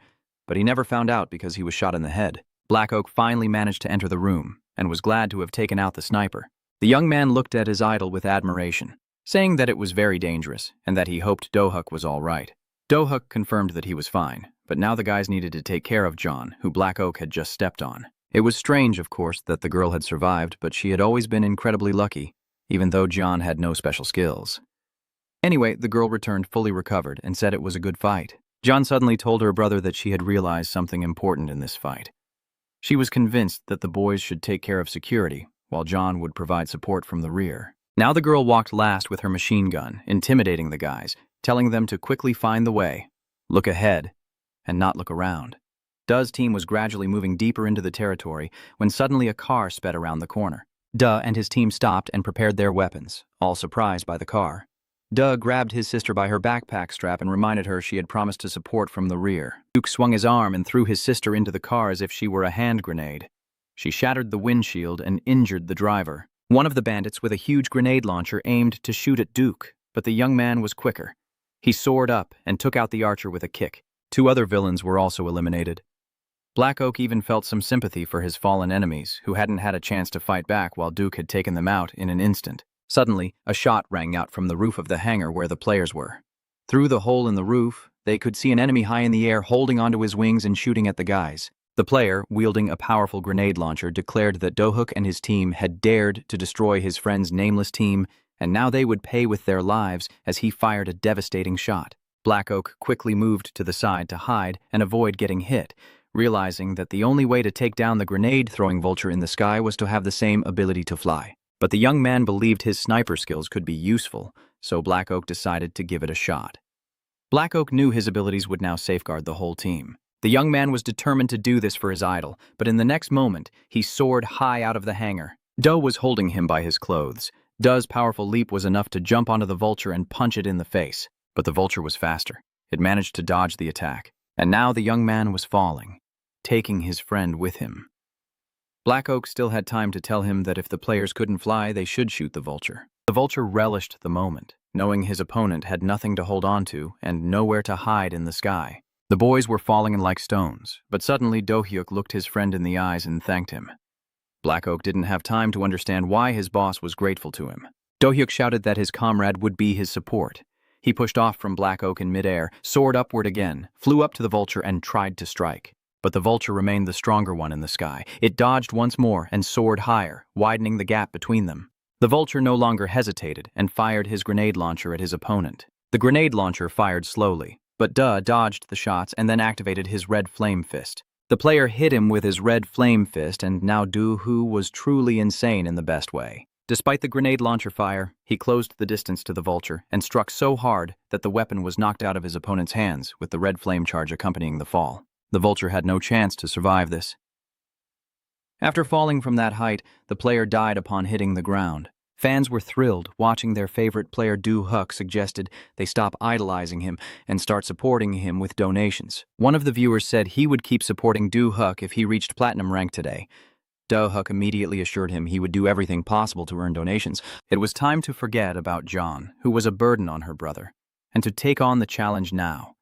Speaker 1: but he never found out because he was shot in the head. Black Oak finally managed to enter the room and was glad to have taken out the sniper. The young man looked at his idol with admiration, saying that it was very dangerous and that he hoped Dohuk was all right. Dohuk confirmed that he was fine, but now the guys needed to take care of John, who Black Oak had just stepped on. It was strange, of course, that the girl had survived, but she had always been incredibly lucky, even though John had no special skills. Anyway, the girl returned fully recovered and said it was a good fight. John suddenly told her brother that she had realized something important in this fight. She was convinced that the boys should take care of security, while John would provide support from the rear. Now the girl walked last with her machine gun, intimidating the guys, telling them to quickly find the way, look ahead, and not look around. Duh's team was gradually moving deeper into the territory when suddenly a car sped around the corner. Duh and his team stopped and prepared their weapons, all surprised by the car. Duh grabbed his sister by her backpack strap and reminded her she had promised to support from the rear. Duke swung his arm and threw his sister into the car as if she were a hand grenade. She shattered the windshield and injured the driver. One of the bandits with a huge grenade launcher aimed to shoot at Duke, but the young man was quicker. He soared up and took out the archer with a kick. 2 other villains were also eliminated. Black Oak even felt some sympathy for his fallen enemies, who hadn't had a chance to fight back while Duke had taken them out in an instant. Suddenly, a shot rang out from the roof of the hangar where the players were. Through the hole in the roof, they could see an enemy high in the air holding onto his wings and shooting at the guys. The player, wielding a powerful grenade launcher, declared that Dohuk and his team had dared to destroy his friend's nameless team, and now they would pay with their lives as he fired a devastating shot. Black Oak quickly moved to the side to hide and avoid getting hit, realizing that the only way to take down the grenade-throwing vulture in the sky was to have the same ability to fly. But the young man believed his sniper skills could be useful, so Black Oak decided to give it a shot. Black Oak knew his abilities would now safeguard the whole team. The young man was determined to do this for his idol, but in the next moment, he soared high out of the hangar. Duh was holding him by his clothes. Duh's powerful leap was enough to jump onto the vulture and punch it in the face, but the vulture was faster. It managed to dodge the attack, and now the young man was falling, taking his friend with him. Black Oak still had time to tell him that if the players couldn't fly, they should shoot the vulture. The vulture relished the moment, knowing his opponent had nothing to hold on to and nowhere to hide in the sky. The boys were falling like stones, but suddenly Dohyuk looked his friend in the eyes and thanked him. Black Oak didn't have time to understand why his boss was grateful to him. Dohyuk shouted that his comrade would be his support. He pushed off from Black Oak in midair, soared upward again, flew up to the vulture and tried to strike. But the vulture remained the stronger one in the sky. It dodged once more and soared higher, widening the gap between them. The vulture no longer hesitated and fired his grenade launcher at his opponent. The grenade launcher fired slowly, but Duh dodged the shots and then activated his red flame fist. The player hit him with his red flame fist, and now Du-Hu was truly insane in the best way. Despite the grenade launcher fire, he closed the distance to the vulture and struck so hard that the weapon was knocked out of his opponent's hands, with the red flame charge accompanying the fall. The vulture had no chance to survive this. After falling from that height, the player died upon hitting the ground. Fans were thrilled, watching their favorite player Do-Huk suggested they stop idolizing him and start supporting him with donations. One of the viewers said he would keep supporting Do-Huk if he reached platinum rank today. Do-Huk immediately assured him he would do everything possible to earn donations. It was time to forget about John, who was a burden on her brother, and to take on the challenge now.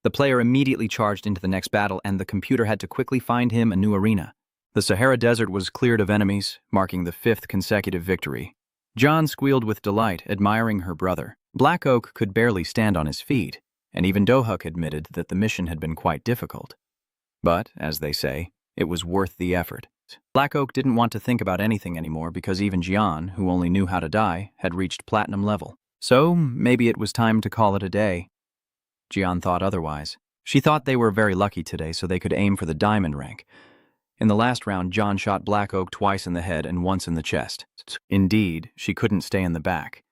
Speaker 1: The player immediately charged into the next battle, and the computer had to quickly find him a new arena. The Sahara Desert was cleared of enemies, marking the 5th consecutive victory. John squealed with delight, admiring her brother. Black Oak could barely stand on his feet, and even Do-Huk admitted that the mission had been quite difficult. But, as they say, it was worth the effort. Black Oak didn't want to think about anything anymore because even Jian, who only knew how to die, had reached platinum level. So, maybe it was time to call it a day. Jian thought otherwise. She thought they were very lucky today so they could aim for the diamond rank. In the last round, John shot Black Oak twice in the head and once in the chest. Indeed, she couldn't stay in the back.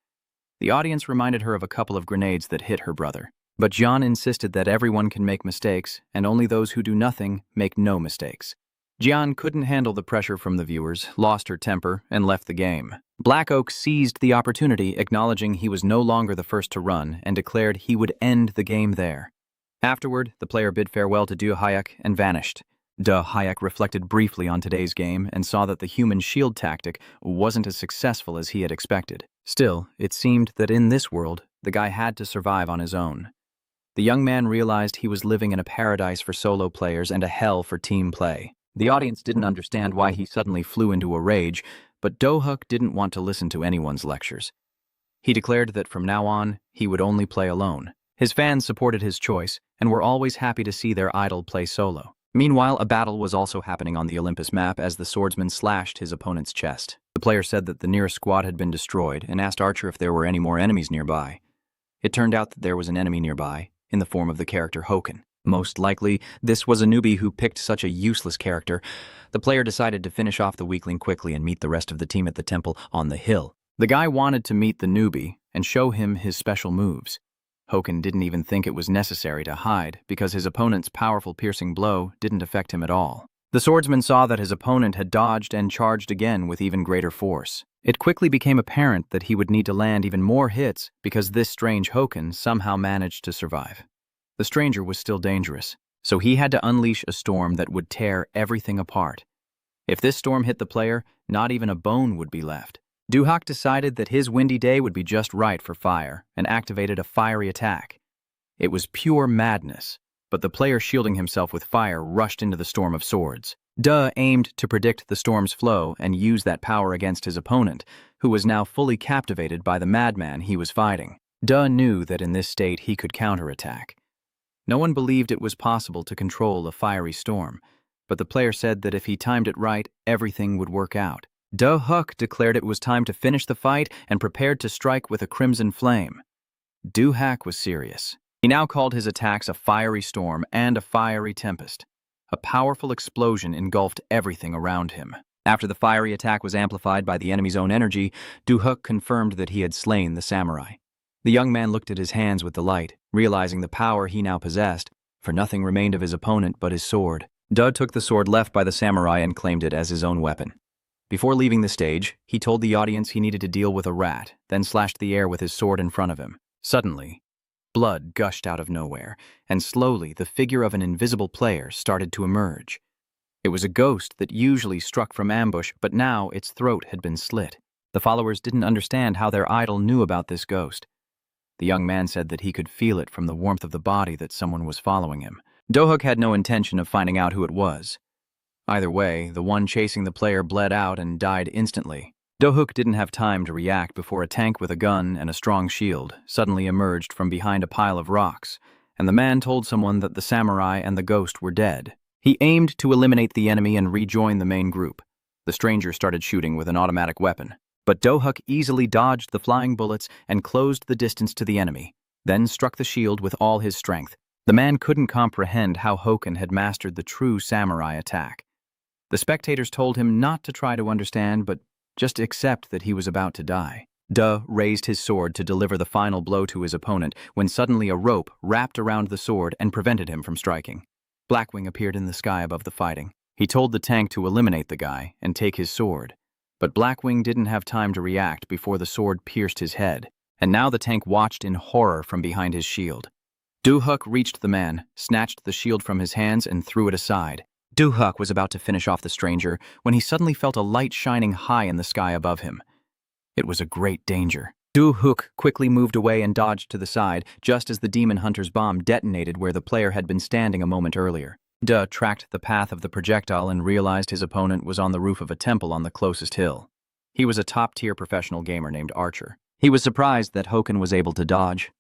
Speaker 1: The audience reminded her of a couple of grenades that hit her brother. But John insisted that everyone can make mistakes, and only those who do nothing make no mistakes. Jian couldn't handle the pressure from the viewers, lost her temper, and left the game. Black Oak seized the opportunity, acknowledging he was no longer the first to run, and declared he would end the game there. Afterward, the player bid farewell to Do-Huk and vanished. Do-Huk reflected briefly on today's game and saw that the human shield tactic wasn't as successful as he had expected. Still, it seemed that in this world, the guy had to survive on his own. The young man realized he was living in a paradise for solo players and a hell for team play. The audience didn't understand why he suddenly flew into a rage, but Do-Huk didn't want to listen to anyone's lectures. He declared that from now on, he would only play alone. His fans supported his choice and were always happy to see their idol play solo. Meanwhile, a battle was also happening on the Olympus map as the swordsman slashed his opponent's chest. The player said that the nearest squad had been destroyed and asked Archer if there were any more enemies nearby. It turned out that there was an enemy nearby, in the form of the character Hoken. Most likely, this was a newbie who picked such a useless character. The player decided to finish off the weakling quickly and meet the rest of the team at the temple on the hill. The guy wanted to meet the newbie and show him his special moves. Hoken didn't even think it was necessary to hide because his opponent's powerful piercing blow didn't affect him at all. The swordsman saw that his opponent had dodged and charged again with even greater force. It quickly became apparent that he would need to land even more hits because this strange Hoken somehow managed to survive. The stranger was still dangerous, so he had to unleash a storm that would tear everything apart. If this storm hit the player, not even a bone would be left. Do-Huk decided that his windy day would be just right for fire and activated a fiery attack. It was pure madness, but the player shielding himself with fire rushed into the storm of swords. Aimed to predict the storm's flow and use that power against his opponent, who was now fully captivated by the madman he was fighting. Knew that in this state he could counterattack. No one believed it was possible to control a fiery storm, but the player said that if he timed it right, everything would work out. Do-Huk declared it was time to finish the fight and prepared to strike with a crimson flame. Do-Huk was serious. He now called his attacks a fiery storm and a fiery tempest. A powerful explosion engulfed everything around him. After the fiery attack was amplified by the enemy's own energy, Do-Huk confirmed that he had slain the samurai. The young man looked at his hands with delight, realizing the power he now possessed, for nothing remained of his opponent but his sword. Took the sword left by the samurai and claimed it as his own weapon. Before leaving the stage, he told the audience he needed to deal with a rat, then slashed the air with his sword in front of him. Suddenly, blood gushed out of nowhere, and slowly the figure of an invisible player started to emerge. It was a ghost that usually struck from ambush, but now its throat had been slit. The followers didn't understand how their idol knew about this ghost. The young man said that he could feel it from the warmth of the body that someone was following him. Do-Huk had no intention of finding out who it was. Either way, the one chasing the player bled out and died instantly. Do-Huk didn't have time to react before a tank with a gun and a strong shield suddenly emerged from behind a pile of rocks, and the man told someone that the samurai and the ghost were dead. He aimed to eliminate the enemy and rejoin the main group. The stranger started shooting with an automatic weapon, but Do-Huk easily dodged the flying bullets and closed the distance to the enemy, then struck the shield with all his strength. The man couldn't comprehend how Hoken had mastered the true samurai attack. The spectators told him not to try to understand, but Just accept that he was about to die. Du raised his sword to deliver the final blow to his opponent when suddenly a rope wrapped around the sword and prevented him from striking. Blackwing appeared in the sky above the fighting. He told the tank to eliminate the guy and take his sword. But Blackwing didn't have time to react before the sword pierced his head, and now the tank watched in horror from behind his shield. Du-hook reached the man, snatched the shield from his hands, and threw it aside. Du-hook was about to finish off the stranger when he suddenly felt a light shining high in the sky above him. It was a great danger. Du-hook quickly moved away and dodged to the side, just as the demon hunter's bomb detonated where the player had been standing a moment earlier. Du tracked the path of the projectile and realized his opponent was on the roof of a temple on the closest hill. He was a top-tier professional gamer named Archer. He was surprised that Hoken was able to dodge.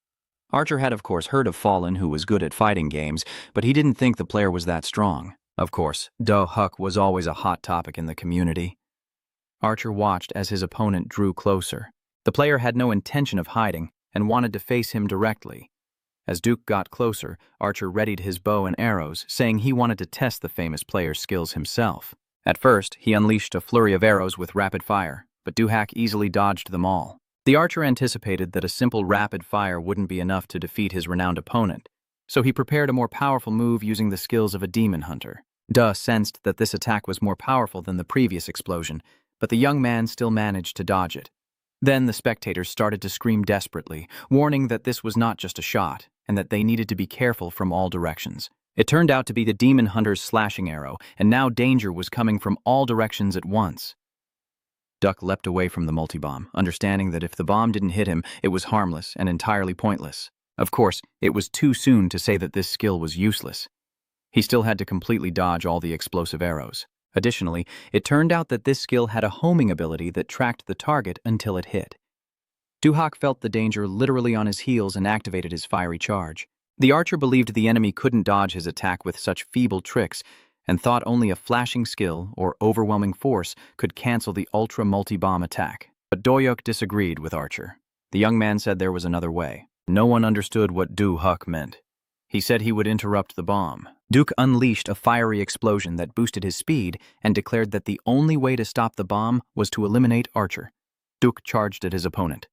Speaker 1: Archer had of course heard of Fallen, who was good at fighting games, but he didn't think the player was that strong. Of course, Du-hook was always a hot topic in the community. Archer watched as his opponent drew closer. The player had no intention of hiding and wanted to face him directly. As Duke got closer, Archer readied his bow and arrows, saying he wanted to test the famous player's skills himself. At first, he unleashed a flurry of arrows with rapid fire, but Du-hook easily dodged them all. The archer anticipated that a simple rapid fire wouldn't be enough to defeat his renowned opponent, so he prepared a more powerful move using the skills of a demon hunter. Du sensed that this attack was more powerful than the previous explosion, but the young man still managed to dodge it. Then the spectators started to scream desperately, warning that this was not just a shot, and that they needed to be careful from all directions. It turned out to be the demon hunter's slashing arrow, and now danger was coming from all directions at once. Duck leapt away from the multi-bomb, understanding that if the bomb didn't hit him, it was harmless and entirely pointless. Of course, it was too soon to say that this skill was useless. He still had to completely dodge all the explosive arrows. Additionally, it turned out that this skill had a homing ability that tracked the target until it hit. Du-hook felt the danger literally on his heels and activated his fiery charge. The archer believed the enemy couldn't dodge his attack with such feeble tricks, and thought only a flashing skill or overwhelming force could cancel the ultra multi-bomb attack. But Du-hook disagreed with Archer. The young man said there was another way. No one understood what Du-hook meant. He said he would interrupt the bomb. Duke unleashed a fiery explosion that boosted his speed and declared that the only way to stop the bomb was to eliminate Archer. Duke charged at his opponent.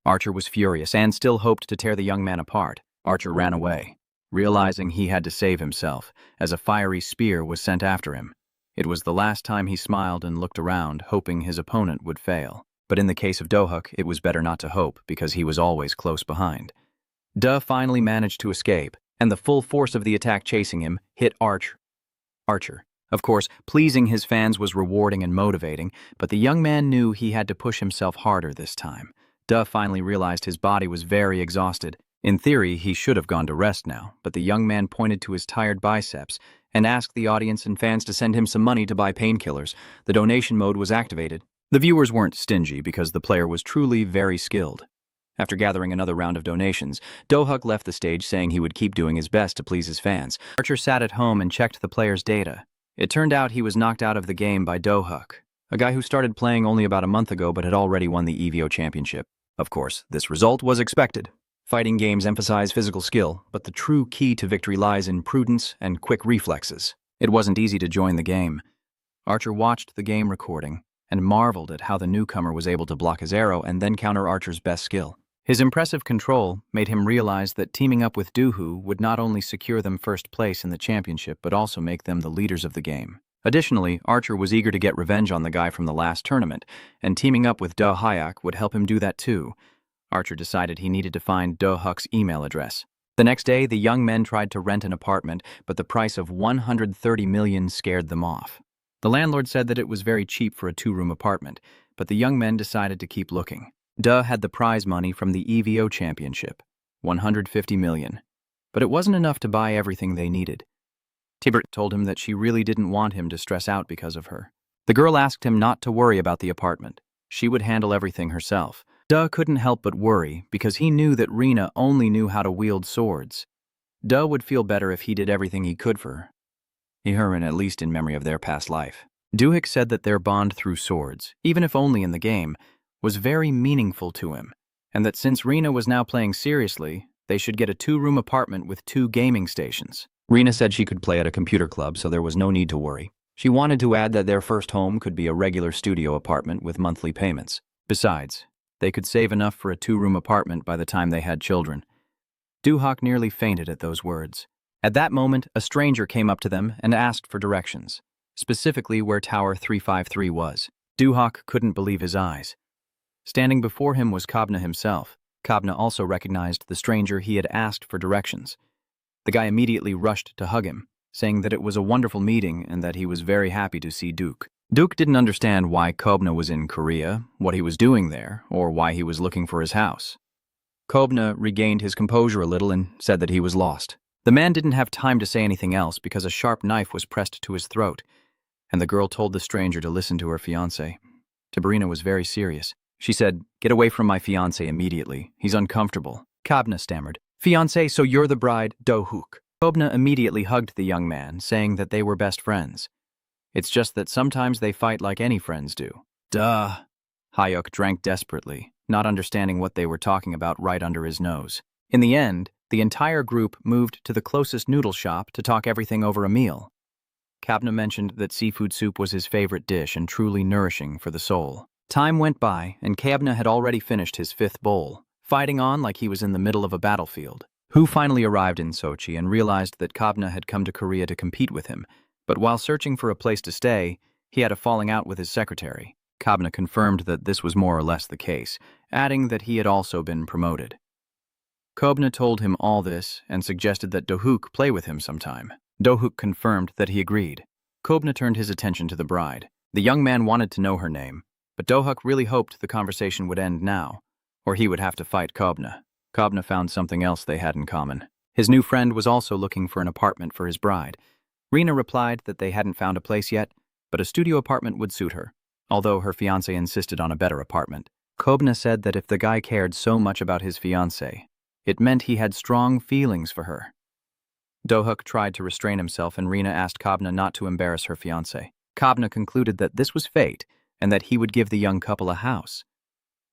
Speaker 1: Archer was furious and still hoped to tear the young man apart. Archer ran away, realizing he had to save himself, as a fiery spear was sent after him. It was the last time he smiled and looked around, hoping his opponent would fail. But in the case of Du-hook, it was better not to hope, because he was always close behind. Du finally managed to escape, and the full force of the attack chasing him hit Archer. Of course, pleasing his fans was rewarding and motivating, but the young man knew he had to push himself harder this time. Du finally realized his body was very exhausted. In theory, he should have gone to rest now, but the young man pointed to his tired biceps and asked the audience and fans to send him some money to buy painkillers. The donation mode was activated. The viewers weren't stingy because the player was truly very skilled. After gathering another round of donations, Du-hook left the stage saying he would keep doing his best to please his fans. Archer sat at home and checked the player's data. It turned out he was knocked out of the game by Du-hook, a guy who started playing only about a month ago but had already won the EVO championship. Of course, this result was expected. Fighting games emphasize physical skill, but the true key to victory lies in prudence and quick reflexes. It wasn't easy to join the game. Archer watched the game recording and marveled at how the newcomer was able to block his arrow and then counter Archer's best skill. His impressive control made him realize that teaming up with Du-hook would not only secure them first place in the championship but also make them the leaders of the game. Additionally, Archer was eager to get revenge on the guy from the last tournament, and teaming up with Du-hook would help him do that too. Archer decided he needed to find Du-hook's email address. The next day, the young men tried to rent an apartment, but the price of 130 million scared them off. The landlord said that it was very cheap for a two-room apartment, but the young men decided to keep looking. Du had the prize money from the EVO championship, 150 million, but it wasn't enough to buy everything they needed. Tibert told him that she really didn't want him to stress out because of her. The girl asked him not to worry about the apartment. She would handle everything herself. Du couldn't help but worry because he knew that Rena only knew how to wield swords. Du would feel better if he did everything he could for her, at least in memory of their past life. Du-hook said that their bond through swords, even if only in the game, was very meaningful to him, and that since Rena was now playing seriously, they should get a two-room apartment with 2 gaming stations. Rena said she could play at a computer club, so there was no need to worry. She wanted to add that their first home could be a regular studio apartment with monthly payments. Besides, they could save enough for a 2-room apartment by the time they had children. Duhok nearly fainted at those words. At that moment, a stranger came up to them and asked for directions, specifically where Tower 353 was. Duhok couldn't believe his eyes. Standing before him was Kobna himself. Kobna also recognized the stranger he had asked for directions. The guy immediately rushed to hug him, saying that it was a wonderful meeting and that he was very happy to see Duke. Duke didn't understand why Kobna was in Korea, what he was doing there, or why he was looking for his house. Kobna regained his composure a little and said that he was lost. The man didn't have time to say anything else because a sharp knife was pressed to his throat, and the girl told the stranger to listen to her fiancé. Tabarina was very serious. She said, "Get away from my fiancé immediately. He's uncomfortable." Kobna stammered, "Fiancé, so you're the bride, Do-hook." Kobna immediately hugged the young man, saying that they were best friends. It's just that sometimes they fight like any friends do. Duh. Hyuk drank desperately, not understanding what they were talking about right under his nose. In the end, the entire group moved to the closest noodle shop to talk everything over a meal. Kobna mentioned that seafood soup was his favorite dish and truly nourishing for the soul. Time went by, and Kobna had already finished his 5th bowl, fighting on like he was in the middle of a battlefield. Hu finally arrived in Sochi and realized that Kobna had come to Korea to compete with him, but while searching for a place to stay, he had a falling out with his secretary. Kobna confirmed that this was more or less the case, adding that he had also been promoted. Kobna told him all this and suggested that Do-hook play with him sometime. Do-hook confirmed that he agreed. Kobna turned his attention to the bride. The young man wanted to know her name, but Do-hook really hoped the conversation would end now, or he would have to fight Kobna. Kobna found something else they had in common. His new friend was also looking for an apartment for his bride. Rina replied that they hadn't found a place yet, but a studio apartment would suit her, although her fiancé insisted on a better apartment. Kobna said that if the guy cared so much about his fiancé, it meant he had strong feelings for her. Do-hook tried to restrain himself, and Rina asked Kobna not to embarrass her fiancé. Kobna concluded that this was fate, and that he would give the young couple a house.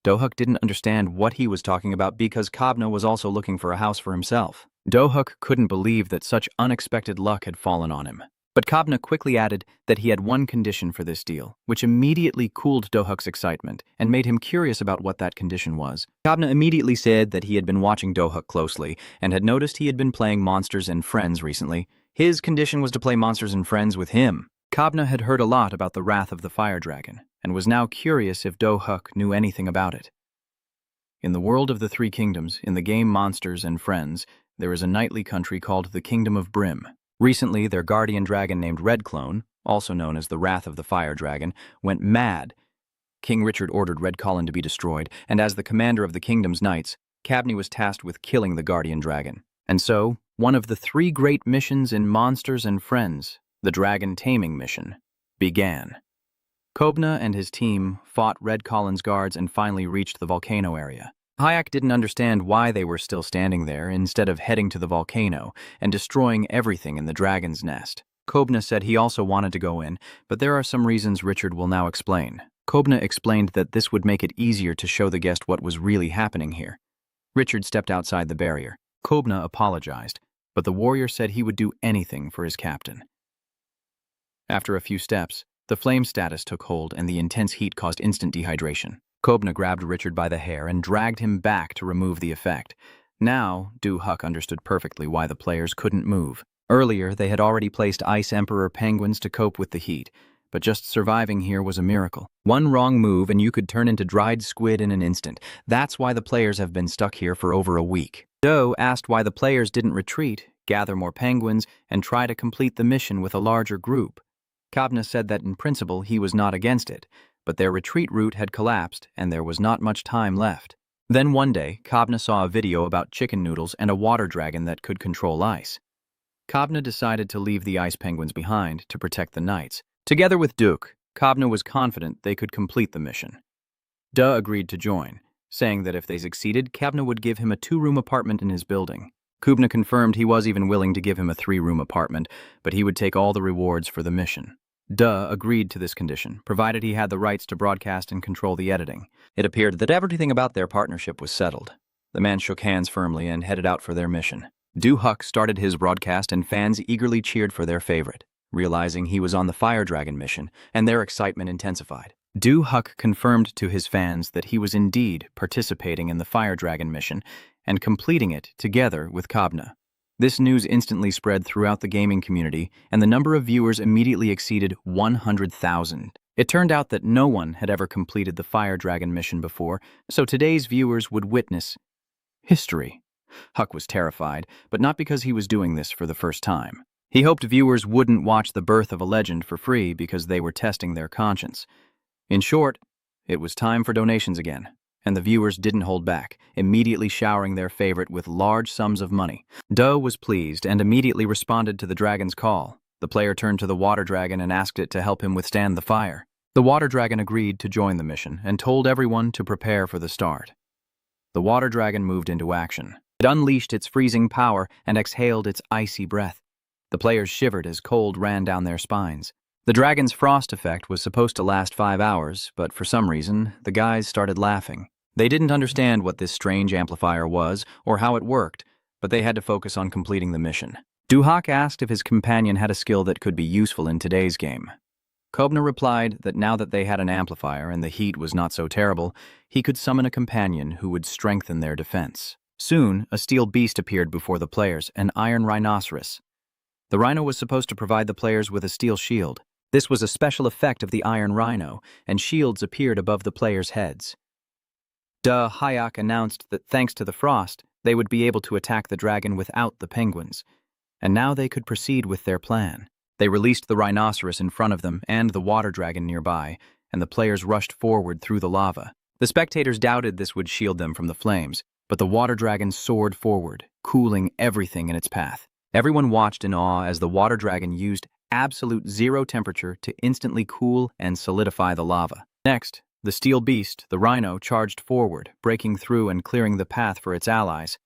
Speaker 1: Do-hook didn't understand what he was talking about because Kobna was also looking for a house for himself. Do-hook couldn't believe that such unexpected luck had fallen on him. But Kobna quickly added that he had one condition for this deal, which immediately cooled Do-hook's excitement and made him curious about what that condition was. Kobna immediately said that he had been watching Do-hook closely and had noticed he had been playing Monsters and Friends recently. His condition was to play Monsters and Friends with him. Kobna had heard a lot about the wrath of the fire dragon, and was now curious if Do-hook knew anything about it. In the world of the 3 kingdoms, in the game Monsters and Friends, there is a knightly country called the Kingdom of Brim. Recently, their guardian dragon named Red Clone, also known as the Wrath of the Fire Dragon, went mad. King Richard ordered Red Colin to be destroyed, and as the commander of the kingdom's knights, Kobna was tasked with killing the guardian dragon. And so, one of the 3 great missions in Monsters and Friends, the Dragon Taming Mission, began. Kobna and his team fought Red Colin's guards and finally reached the volcano area. Hyuk didn't understand why they were still standing there instead of heading to the volcano and destroying everything in the dragon's nest. Kobna said he also wanted to go in, but there are some reasons Richard will now explain. Kobna explained that this would make it easier to show the guest what was really happening here. Richard stepped outside the barrier. Kobna apologized, but the warrior said he would do anything for his captain. After a few steps, the flame status took hold and the intense heat caused instant dehydration. Kobna grabbed Richard by the hair and dragged him back to remove the effect. Now, Do-hook understood perfectly why the players couldn't move. Earlier, they had already placed Ice Emperor penguins to cope with the heat, but just surviving here was a miracle. One wrong move and you could turn into dried squid in an instant. That's why the players have been stuck here for over a week. Do asked why the players didn't retreat, gather more penguins, and try to complete the mission with a larger group. Kobna said that in principle he was not against it, but their retreat route had collapsed and there was not much time left. Then one day, Kobna saw a video about chicken noodles and a water dragon that could control ice. Kobna decided to leave the ice penguins behind to protect the knights. Together with Duke, Kobna was confident they could complete the mission. Du agreed to join, saying that if they succeeded, Kobna would give him a 2-room apartment in his building. Kobna confirmed he was even willing to give him a 3-room apartment, but he would take all the rewards for the mission. Du agreed to this condition, provided he had the rights to broadcast and control the editing. It appeared that everything about their partnership was settled. The man shook hands firmly and headed out for their mission. Do-hook started his broadcast and fans eagerly cheered for their favorite. realizing he was on the Fire Dragon mission, and their excitement intensified. Du-Huk confirmed to his fans that he was indeed participating in the Fire Dragon mission and completing it together with Kabna. This news instantly spread throughout the gaming community, and the number of viewers immediately exceeded 100,000. It turned out that no one had ever completed the Fire Dragon mission before, so today's viewers would witness history. Huck was terrified, but not because he was doing this for the first time. He hoped viewers wouldn't watch the birth of a legend for free because they were testing their conscience. In short, it was time for donations again, and the viewers didn't hold back, immediately showering their favorite with large sums of money. Do was pleased and immediately responded to the dragon's call. The player turned to the water dragon and asked it to help him withstand the fire. The water dragon agreed to join the mission and told everyone to prepare for the start. The water dragon moved into action. It unleashed its freezing power and exhaled its icy breath. The players shivered as cold ran down their spines. The dragon's frost effect was supposed to last 5 hours, but for some reason, the guys started laughing. They didn't understand what this strange amplifier was or how it worked, but they had to focus on completing the mission. Du-Huk asked if his companion had a skill that could be useful in today's game. Kobna replied that now that they had an amplifier and the heat was not so terrible, he could summon a companion who would strengthen their defense. Soon, a steel beast appeared before the players, an iron rhinoceros. The rhino was supposed to provide the players with a steel shield. This was a special effect of the iron rhino, and shields appeared above the players' heads. Du-Huk announced that thanks to the frost, they would be able to attack the dragon without the penguins, and now they could proceed with their plan. They released the rhinoceros in front of them and the water dragon nearby, and the players rushed forward through the lava. The spectators doubted this would shield them from the flames, but the water dragon soared forward, cooling everything in its path. Everyone watched in awe as the water dragon used absolute zero temperature to instantly cool and solidify the lava. Next, the steel beast, the rhino, charged forward, breaking through and clearing the path for its allies.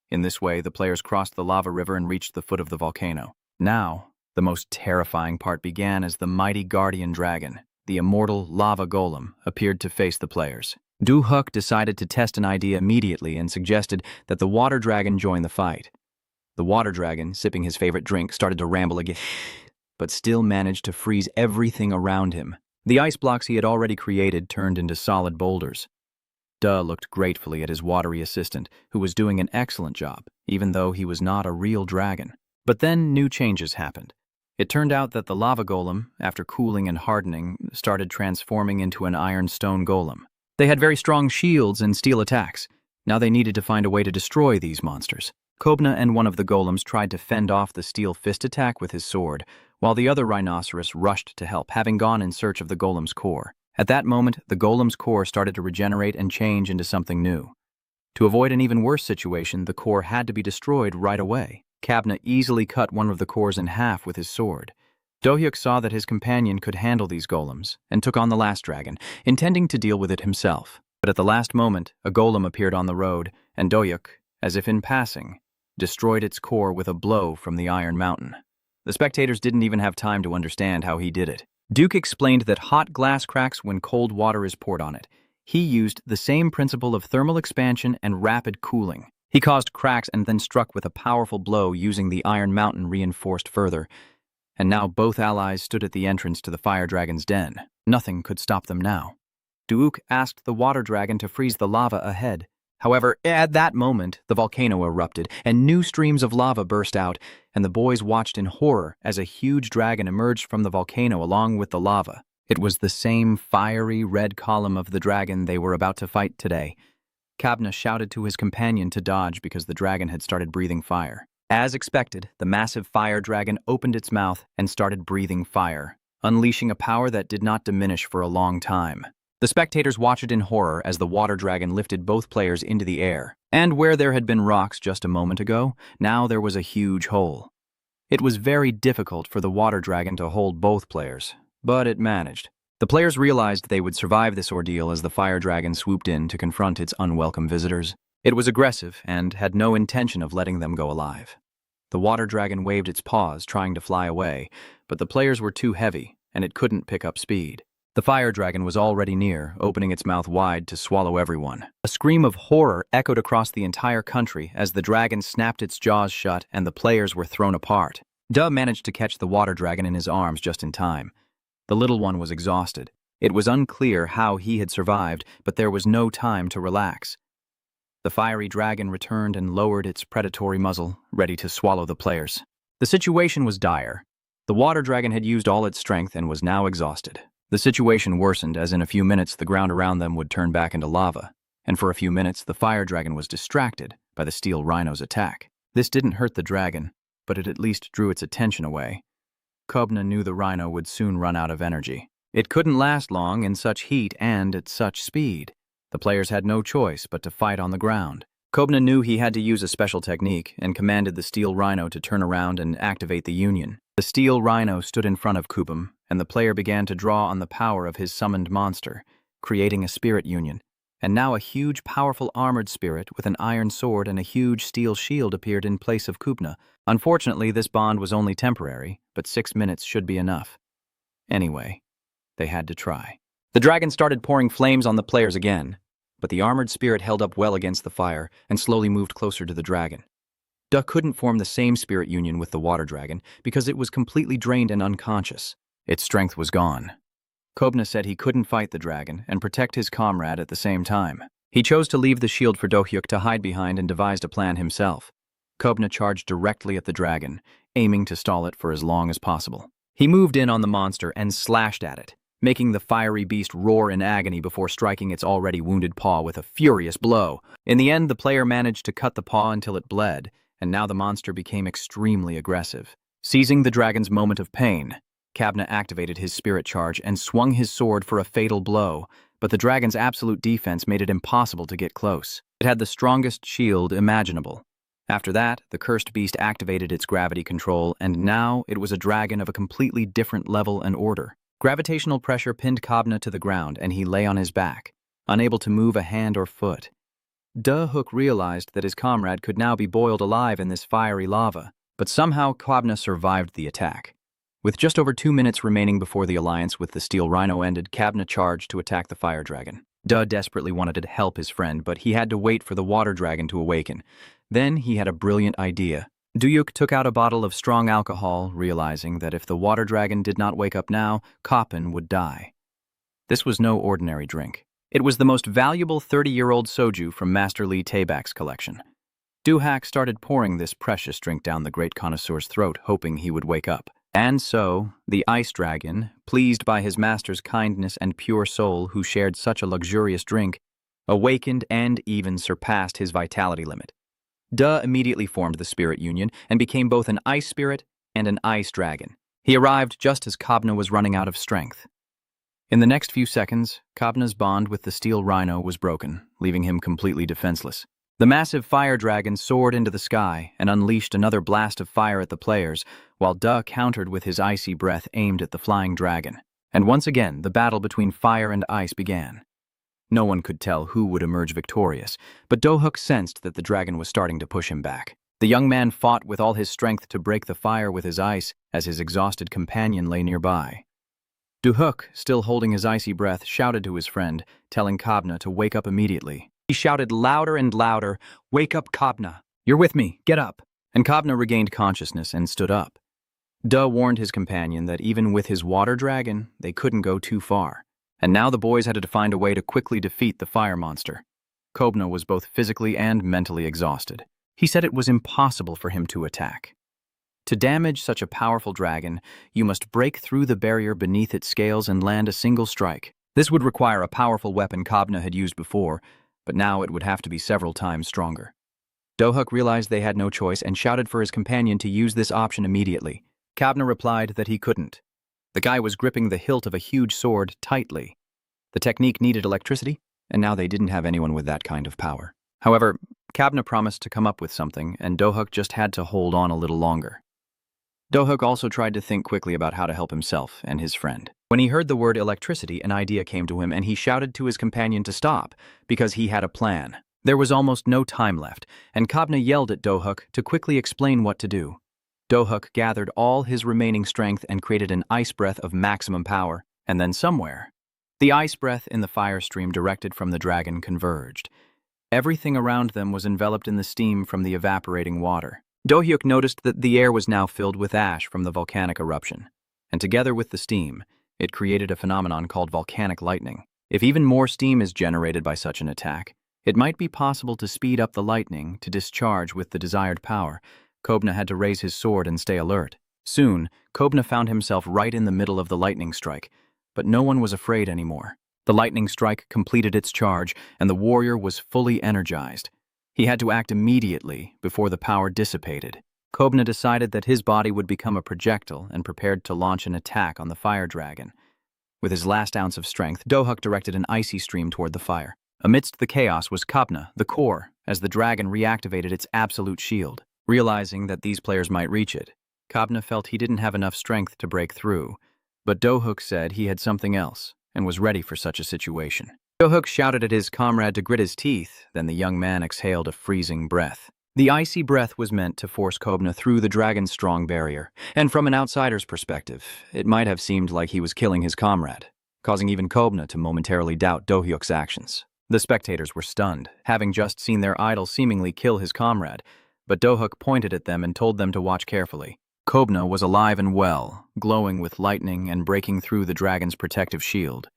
Speaker 1: In this way, the players crossed the lava river and reached the foot of the volcano. Now, the most terrifying part began as the mighty guardian dragon, the immortal lava golem, appeared to face the players. Du-Huk decided to test an idea immediately and suggested that the water dragon join the fight. The water dragon, sipping his favorite drink, started to ramble again, but still managed to freeze everything around him. The ice blocks he had already created turned into solid boulders. Du looked gratefully at his watery assistant, who was doing an excellent job, even though he was not a real dragon. But then new changes happened. It turned out that the lava golem, after cooling and hardening, started transforming into an iron stone golem. They had very strong shields and steel attacks. Now they needed to find a way to destroy these monsters. Kobna and one of the golems tried to fend off the steel fist attack with his sword, while the other rhinoceros rushed to help, having gone in search of the golem's core. At that moment, the golem's core started to regenerate and change into something new. To avoid an even worse situation, the core had to be destroyed right away. Kabna easily cut one of the cores in half with his sword. Du-Huk saw that his companion could handle these golems, and took on the last dragon, intending to deal with it himself. But at the last moment, a golem appeared on the road, and Du-Huk, as if in passing, destroyed its core with a blow from the Iron Mountain. The spectators didn't even have time to understand how he did it. Duke explained that hot glass cracks when cold water is poured on it. He used the same principle of thermal expansion and rapid cooling. He caused cracks and then struck with a powerful blow using the Iron Mountain reinforced further. And now both allies stood at the entrance to the Fire Dragon's den. Nothing could stop them now. Du-Huk asked the water dragon to freeze the lava ahead. However, at that moment, the volcano erupted, and new streams of lava burst out, and the boys watched in horror as a huge dragon emerged from the volcano along with the lava. It was the same fiery red column of the dragon they were about to fight today. Kabna shouted to his companion to dodge because the dragon had started breathing fire. As expected, the massive fire dragon opened its mouth and started breathing fire, unleashing a power that did not diminish for a long time. The spectators watched in horror as the water dragon lifted both players into the air. And where there had been rocks just a moment ago, now there was a huge hole. It was very difficult for the water dragon to hold both players, but it managed. The players realized they would survive this ordeal as the fire dragon swooped in to confront its unwelcome visitors. It was aggressive and had no intention of letting them go alive. The water dragon waved its paws, trying to fly away, but the players were too heavy, and it couldn't pick up speed. The fire dragon was already near, opening its mouth wide to swallow everyone. A scream of horror echoed across the entire country as the dragon snapped its jaws shut and the players were thrown apart. Duh managed to catch the water dragon in his arms just in time. The little one was exhausted. It was unclear how he had survived, but there was no time to relax. The fiery dragon returned and lowered its predatory muzzle, ready to swallow the players. The situation was dire. The water dragon had used all its strength and was now exhausted. The situation worsened as in a few minutes the ground around them would turn back into lava, and for a few minutes the fire dragon was distracted by the steel rhino's attack. This didn't hurt the dragon, but it at least drew its attention away. Kobna knew the rhino would soon run out of energy. It couldn't last long in such heat and at such speed. The players had no choice but to fight on the ground. Kobna knew he had to use a special technique and commanded the steel rhino to turn around and activate the union. The steel rhino stood in front of Kubum, and the player began to draw on the power of his summoned monster, creating a spirit union. And now a huge, powerful armored spirit with an iron sword and a huge steel shield appeared in place of Kubna. Unfortunately, this bond was only temporary, but 6 minutes should be enough. Anyway, they had to try. The dragon started pouring flames on the players again, but the armored spirit held up well against the fire and slowly moved closer to the dragon. Duck couldn't form the same spirit union with the water dragon because it was completely drained and unconscious. Its strength was gone. Kobna said he couldn't fight the dragon and protect his comrade at the same time. He chose to leave the shield for Dohyuk to hide behind and devised a plan himself. Kobna charged directly at the dragon, aiming to stall it for as long as possible. He moved in on the monster and slashed at it, making the fiery beast roar in agony before striking its already wounded paw with a furious blow. In the end, the player managed to cut the paw until it bled, and now the monster became extremely aggressive. Seizing the dragon's moment of pain, Kabna activated his spirit charge and swung his sword for a fatal blow, but the dragon's absolute defense made it impossible to get close. It had the strongest shield imaginable. After that, the cursed beast activated its gravity control, and now it was a dragon of a completely different level and order. Gravitational pressure pinned Kobna to the ground, and he lay on his back, unable to move a hand or foot. Dohyuk realized that his comrade could now be boiled alive in this fiery lava, but somehow Kobna survived the attack. With just over 2 minutes remaining before the alliance with the steel rhino ended, Kobna charged to attack the fire dragon. Desperately wanted to help his friend, but he had to wait for the water dragon to awaken. Then he had a brilliant idea. Dohyuk took out a bottle of strong alcohol, realizing that if the water dragon did not wake up now, Koppen would die. This was no ordinary drink. It was the most valuable 30-year-old soju from Master Lee Taebak's collection. Dohyuk started pouring this precious drink down the great connoisseur's throat, hoping he would wake up. And so, the ice dragon, pleased by his master's kindness and pure soul who shared such a luxurious drink, awakened and even surpassed his vitality limit. Immediately formed the spirit union and became both an ice spirit and an ice dragon. He arrived just as Kobna was running out of strength. In the next few seconds, Kobna's bond with the steel rhino was broken, leaving him completely defenseless. The massive fire dragon soared into the sky and unleashed another blast of fire at the players, while countered with his icy breath aimed at the flying dragon. And once again, the battle between fire and ice began. No one could tell who would emerge victorious, but Dohyuk sensed that the dragon was starting to push him back. The young man fought with all his strength to break the fire with his ice as his exhausted companion lay nearby. Dohyuk, still holding his icy breath, shouted to his friend, telling Kobna to wake up immediately. He shouted louder and louder, "Wake up, Kobna! You're with me, get up!" And Kobna regained consciousness and stood up. Warned his companion that even with his water dragon, they couldn't go too far. And now the boys had to find a way to quickly defeat the fire monster. Kobna was both physically and mentally exhausted. He said it was impossible for him to attack. To damage such a powerful dragon, you must break through the barrier beneath its scales and land a single strike. This would require a powerful weapon Kobna had used before, but now it would have to be several times stronger. Dohyuk realized they had no choice and shouted for his companion to use this option immediately. Kobna replied that he couldn't. The guy was gripping the hilt of a huge sword tightly. The technique needed electricity, and now they didn't have anyone with that kind of power. However, Kobna promised to come up with something, and Dohyuk just had to hold on a little longer. Dohyuk also tried to think quickly about how to help himself and his friend. When he heard the word electricity, an idea came to him, and he shouted to his companion to stop, because he had a plan. There was almost no time left, and Kobna yelled at Dohyuk to quickly explain what to do. Dohyuk gathered all his remaining strength and created an ice breath of maximum power, and then somewhere, the ice breath in the fire stream directed from the dragon converged. Everything around them was enveloped in the steam from the evaporating water. Do-hyuk noticed that the air was now filled with ash from the volcanic eruption, and together with the steam, it created a phenomenon called volcanic lightning. If even more steam is generated by such an attack, it might be possible to speed up the lightning to discharge with the desired power. Kobna had to raise his sword and stay alert. Soon, Kobna found himself right in the middle of the lightning strike, but no one was afraid anymore. The lightning strike completed its charge, and the warrior was fully energized. He had to act immediately before the power dissipated. Kobna decided that his body would become a projectile and prepared to launch an attack on the fire dragon. With his last ounce of strength, Do-hyuk directed an icy stream toward the fire. Amidst the chaos was Kobna, the core, as the dragon reactivated its absolute shield. Realizing that these players might reach it, Kobna felt he didn't have enough strength to break through, but Do-hyuk said he had something else and was ready for such a situation. Do-hyuk shouted at his comrade to grit his teeth, then the young man exhaled a freezing breath. The icy breath was meant to force Kobna through the dragon's strong barrier, and from an outsider's perspective, it might have seemed like he was killing his comrade, causing even Kobna to momentarily doubt Do-hyuk's actions. The spectators were stunned, having just seen their idol seemingly kill his comrade, but Do-hyuk pointed at them and told them to watch carefully. Kobna was alive and well, glowing with lightning and breaking through the dragon's protective shield.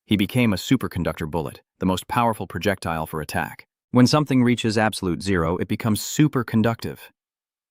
Speaker 1: He became a superconductor bullet, the most powerful projectile for attack. When something reaches absolute zero, it becomes superconductive.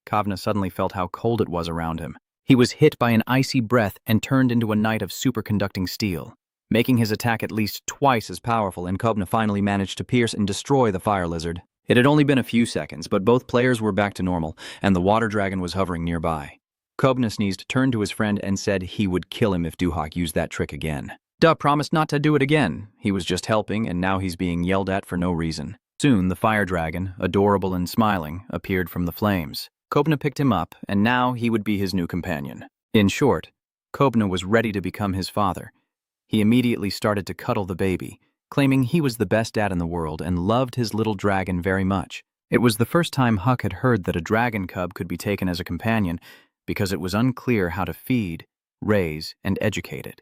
Speaker 1: Kobna suddenly felt how cold it was around him. He was hit by an icy breath and turned into a knight of superconducting steel, making his attack at least twice as powerful, and Kobna finally managed to pierce and destroy the fire lizard. It had only been a few seconds, but both players were back to normal, and the water dragon was hovering nearby. Kobna sneezed, turned to his friend, and said he would kill him if Do-hyuk used that trick again. Duh promised not to do it again. He was just helping, and now he's being yelled at for no reason. Soon, the fire dragon, adorable and smiling, appeared from the flames. Kobna picked him up, and now he would be his new companion. In short, Kobna was ready to become his father. He immediately started to cuddle the baby, claiming he was the best dad in the world and loved his little dragon very much. It was the first time Huck had heard that a dragon cub could be taken as a companion, because it was unclear how to feed, raise, and educate it.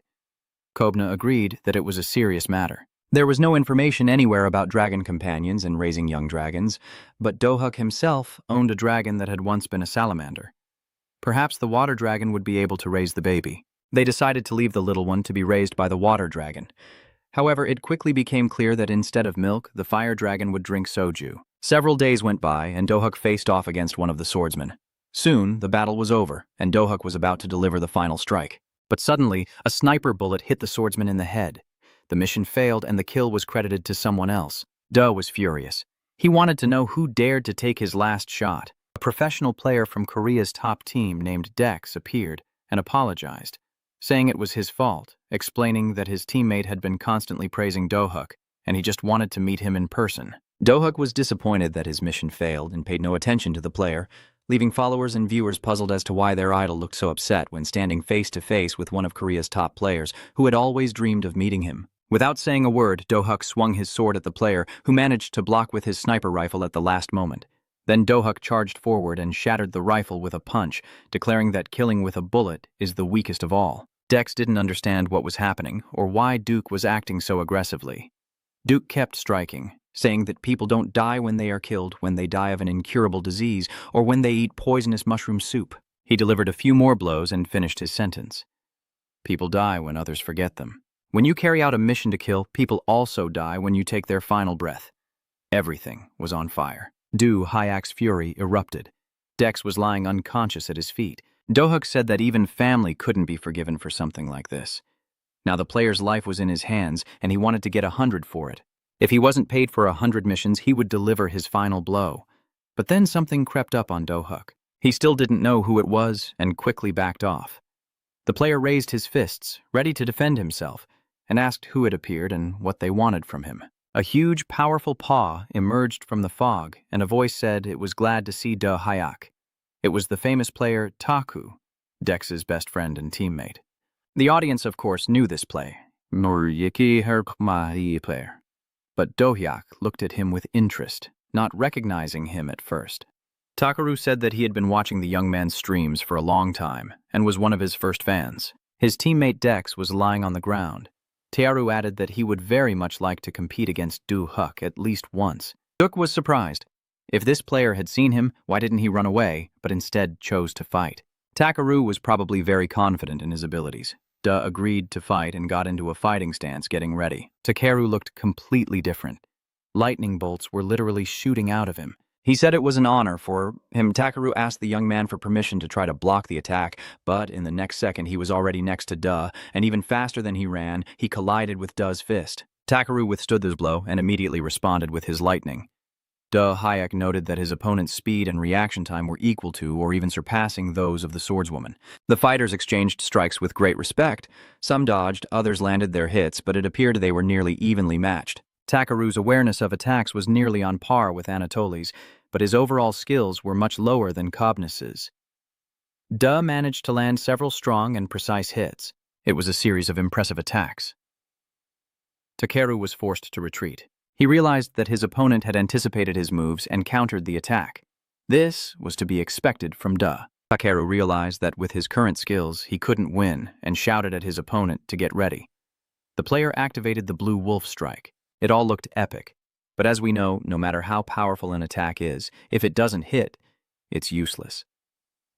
Speaker 1: Kobna agreed that it was a serious matter. There was no information anywhere about dragon companions and raising young dragons, but Do-hyuk himself owned a dragon that had once been a salamander. Perhaps the water dragon would be able to raise the baby. They decided to leave the little one to be raised by the water dragon. However, it quickly became clear that instead of milk, the fire dragon would drink soju. Several days went by, and Do-hyuk faced off against one of the swordsmen. Soon, the battle was over, and Do-hyuk was about to deliver the final strike. But suddenly, a sniper bullet hit the swordsman in the head. The mission failed, and the kill was credited to someone else. Do was furious. He wanted to know who dared to take his last shot. A professional player from Korea's top team named Dex appeared and apologized, saying it was his fault, explaining that his teammate had been constantly praising Do-hyuk, and he just wanted to meet him in person. Do-hyuk was disappointed that his mission failed and paid no attention to the player, leaving followers and viewers puzzled as to why their idol looked so upset when standing face-to-face with one of Korea's top players who had always dreamed of meeting him. Without saying a word, Do-hyuk swung his sword at the player, who managed to block with his sniper rifle at the last moment. Then Do-hyuk charged forward and shattered the rifle with a punch, declaring that killing with a bullet is the weakest of all. Dex didn't understand what was happening or why Duke was acting so aggressively. Duke kept striking, saying that people don't die when they are killed, when they die of an incurable disease, or when they eat poisonous mushroom soup. He delivered a few more blows and finished his sentence. People die when others forget them. When you carry out a mission to kill, people also die when you take their final breath. Everything was on fire. Do-hyuk's fury erupted. Dex was lying unconscious at his feet. Do-hyuk said that even family couldn't be forgiven for something like this. Now the player's life was in his hands, and he wanted to get 100 for it. If he wasn't paid for 100 missions, he would deliver his final blow. But then something crept up on Do-hyuk. He still didn't know who it was and quickly backed off. The player raised his fists, ready to defend himself, and asked who had appeared and what they wanted from him. A huge, powerful paw emerged from the fog, and a voice said it was glad to see Do-hyuk. It was the famous player Taku, Dex's best friend and teammate. The audience, of course, knew this play. But Do-hyuk looked at him with interest, not recognizing him at first. Takaru said that he had been watching the young man's streams for a long time and was one of his first fans. His teammate Dex was lying on the ground. Tearu added that he would very much like to compete against Do-hyuk at least once. Duke was surprised. If this player had seen him, why didn't he run away, but instead chose to fight? Takaru was probably very confident in his abilities. Da agreed to fight and got into a fighting stance, getting ready. Takeru looked completely different. Lightning bolts were literally shooting out of him. He said it was an honor for him. Takaru asked the young man for permission to try to block the attack, but in the next second he was already next to Da, and even faster than he ran, he collided with Da's fist. Takaru withstood this blow and immediately responded with his lightning. Da Hayek noted that his opponent's speed and reaction time were equal to or even surpassing those of the swordswoman. The fighters exchanged strikes with great respect. Some dodged, others landed their hits, but it appeared they were nearly evenly matched. Takaru's awareness of attacks was nearly on par with Anatoly's, but his overall skills were much lower than Kobnis's. Da managed to land several strong and precise hits. It was a series of impressive attacks. Takeru was forced to retreat. He realized that his opponent had anticipated his moves and countered the attack. This was to be expected from Da. Takeru realized that with his current skills, he couldn't win and shouted at his opponent to get ready. The player activated the Blue Wolf Strike. It all looked epic. But as we know, no matter how powerful an attack is, if it doesn't hit, it's useless.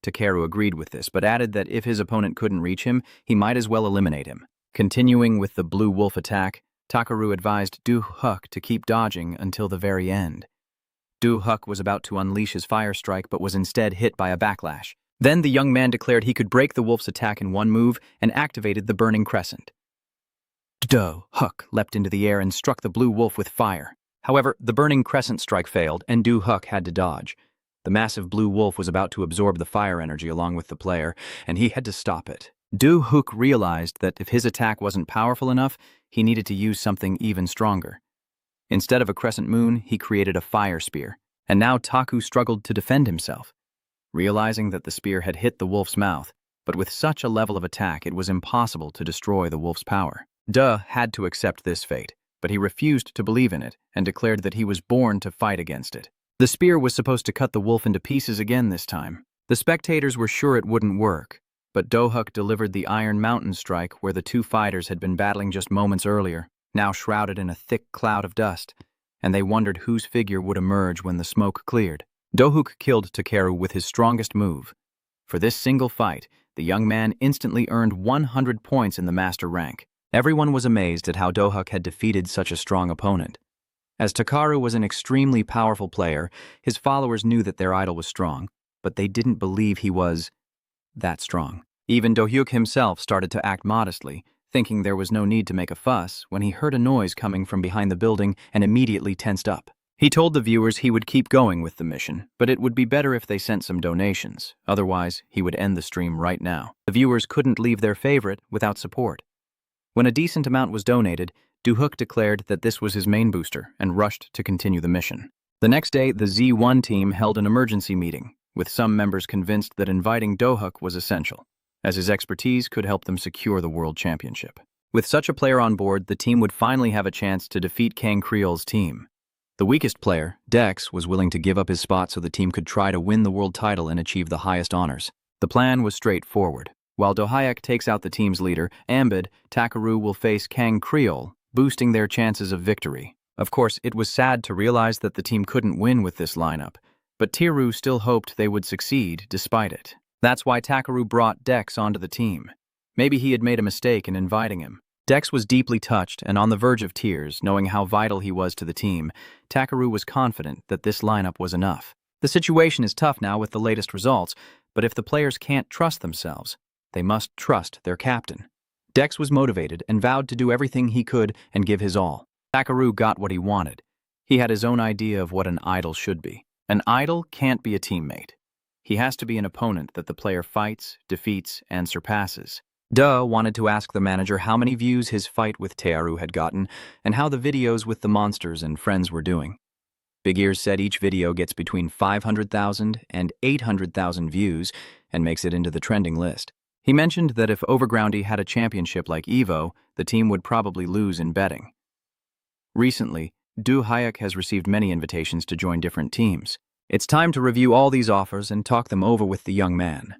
Speaker 1: Takeru agreed with this, but added that if his opponent couldn't reach him, he might as well eliminate him. Continuing with the Blue Wolf attack, Takaru advised Du Huk to keep dodging until the very end. Du Huk was about to unleash his fire strike but was instead hit by a backlash. Then the young man declared he could break the wolf's attack in one move and activated the Burning Crescent. Du Huk leapt into the air and struck the blue wolf with fire. However, the Burning Crescent strike failed and Du Huk had to dodge. The massive blue wolf was about to absorb the fire energy along with the player, and he had to stop it. Du Huk realized that if his attack wasn't powerful enough, he needed to use something even stronger. Instead of a crescent moon, he created a fire spear, and now Taku struggled to defend himself. Realizing that the spear had hit the wolf's mouth, but with such a level of attack it was impossible to destroy the wolf's power. Da had to accept this fate, but he refused to believe in it and declared that he was born to fight against it. The spear was supposed to cut the wolf into pieces again this time. The spectators were sure it wouldn't work, but Du Huk delivered the Iron Mountain strike where the two fighters had been battling just moments earlier, now shrouded in a thick cloud of dust, and they wondered whose figure would emerge when the smoke cleared. Du Huk killed Takeru with his strongest move. For this single fight, the young man instantly earned 100 points in the master rank. Everyone was amazed at how Du Huk had defeated such a strong opponent. As Takeru was an extremely powerful player, his followers knew that their idol was strong, but they didn't believe he was that strong. Even Du Huk himself started to act modestly, thinking there was no need to make a fuss when he heard a noise coming from behind the building and immediately tensed up. He told the viewers he would keep going with the mission, but it would be better if they sent some donations. Otherwise, he would end the stream right now. The viewers couldn't leave their favorite without support. When a decent amount was donated, Du Huk declared that this was his main booster and rushed to continue the mission. The next day, the Z1 team held an emergency meeting, with some members convinced that inviting Du Huk was essential, as his expertise could help them secure the World Championship. With such a player on board, the team would finally have a chance to defeat Kang Creel's team. The weakest player, Dex, was willing to give up his spot so the team could try to win the world title and achieve the highest honors. The plan was straightforward. While Do Hayek takes out the team's leader, Ambid, Takaru will face Kang Creole, boosting their chances of victory. Of course, it was sad to realize that the team couldn't win with this lineup, but Tiru still hoped they would succeed despite it. That's why Takaru brought Dex onto the team. Maybe he had made a mistake in inviting him. Dex was deeply touched and on the verge of tears, knowing how vital he was to the team. Takaru was confident that this lineup was enough. The situation is tough now with the latest results, but if the players can't trust themselves, they must trust their captain. Dex was motivated and vowed to do everything he could and give his all. Takaru got what he wanted. He had his own idea of what an idol should be. An idol can't be a teammate. He has to be an opponent that the player fights, defeats, and surpasses. Duh wanted to ask the manager how many views his fight with Tearu had gotten and how the videos with the monsters and friends were doing. Big Ears said each video gets between 500,000 and 800,000 views and makes it into the trending list. He mentioned that if Overgroundy had a championship like Evo, the team would probably lose in betting. Recently, Du Hayek has received many invitations to join different teams. It's time to review all these offers and talk them over with the young man.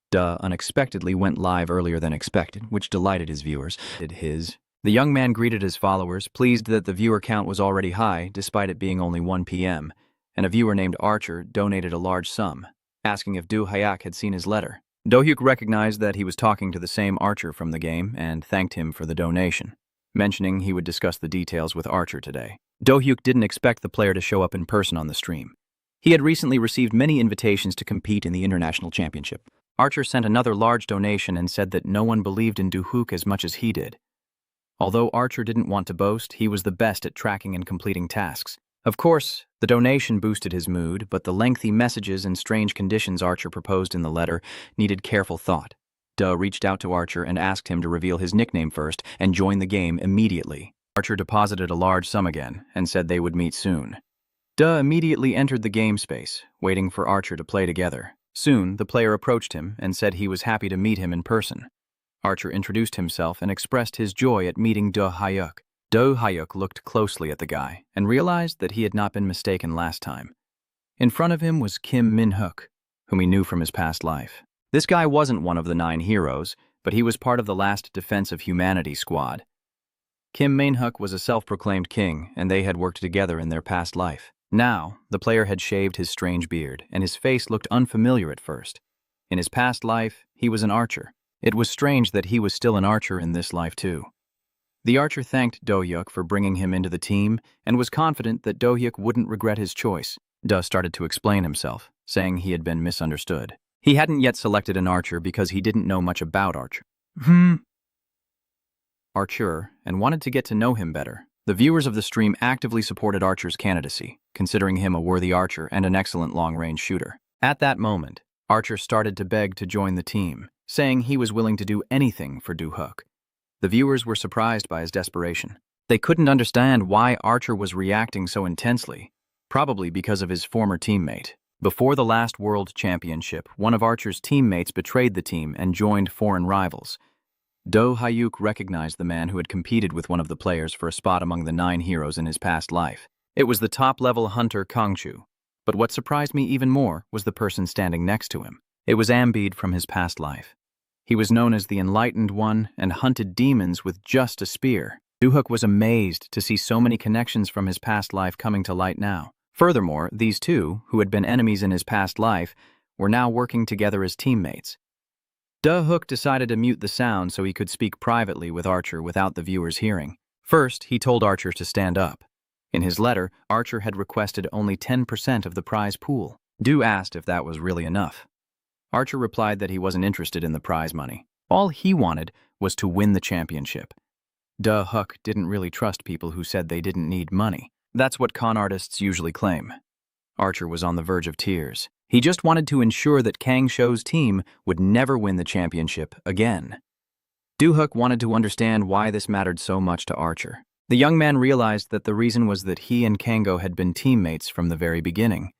Speaker 1: Duh unexpectedly went live earlier than expected, which delighted his viewers. The young man greeted his followers, pleased that the viewer count was already high, despite it being only 1 p.m., and a viewer named Archer donated a large sum, asking if Do Hyak had seen his letter. Do-hyuk recognized that he was talking to the same Archer from the game and thanked him for the donation, mentioning he would discuss the details with Archer today. Do-hyuk didn't expect the player to show up in person on the stream. He had recently received many invitations to compete in the International Championship. Archer sent another large donation and said that no one believed in Do-hyuk as much as he did. Although Archer didn't want to boast, he was the best at tracking and completing tasks. Of course, the donation boosted his mood, but the lengthy messages and strange conditions Archer proposed in the letter needed careful thought. Do reached out to Archer and asked him to reveal his nickname first and join the game immediately. Archer deposited a large sum again and said they would meet soon. Do immediately entered the game space, waiting for Archer to play together. Soon, the player approached him and said he was happy to meet him in person. Archer introduced himself and expressed his joy at meeting Do Hyak. Do Hyak looked closely at the guy and realized that he had not been mistaken last time. In front of him was Kim Min-hyuk, whom he knew from his past life. This guy wasn't one of the 9 heroes, but he was part of the last Defense of Humanity squad. Kim Min-hyuk was a self-proclaimed king, and they had worked together in their past life. Now, the player had shaved his strange beard, and his face looked unfamiliar at first. In his past life, he was an archer. It was strange that he was still an archer in this life too. The archer thanked Do-hyuk for bringing him into the team and was confident that Do-hyuk wouldn't regret his choice. Do started to explain himself, saying he had been misunderstood. He hadn't yet selected an archer because he didn't know much about Archer. Archer, and wanted to get to know him better. The viewers of the stream actively supported Archer's candidacy, considering him a worthy archer and an excellent long-range shooter. At that moment, Archer started to beg to join the team, saying he was willing to do anything for Do-hyuk. The viewers were surprised by his desperation. They couldn't understand why Archer was reacting so intensely, probably because of his former teammate. Before the last World Championship, one of Archer's teammates betrayed the team and joined foreign rivals. Do Hyuk recognized the man who had competed with one of the players for a spot among the 9 heroes in his past life. It was the top-level hunter Kangchu. But what surprised me even more was the person standing next to him. It was Ambide from his past life. He was known as the Enlightened One and hunted demons with just a spear. Do-hyuk was amazed to see so many connections from his past life coming to light now. Furthermore, these two, who had been enemies in his past life, were now working together as teammates. Do-hyuk decided to mute the sound so he could speak privately with Archer without the viewers hearing. First, he told Archer to stand up. In his letter, Archer had requested only 10% of the prize pool. Do asked if that was really enough. Archer replied that he wasn't interested in the prize money. All he wanted was to win the championship. Do-hyuk didn't really trust people who said they didn't need money. That's what con artists usually claim. Archer was on the verge of tears. He just wanted to ensure that Kang Shou's team would never win the championship again. Do-hyuk wanted to understand why this mattered so much to Archer. The young man realized that the reason was that he and Kango had been teammates from the very beginning.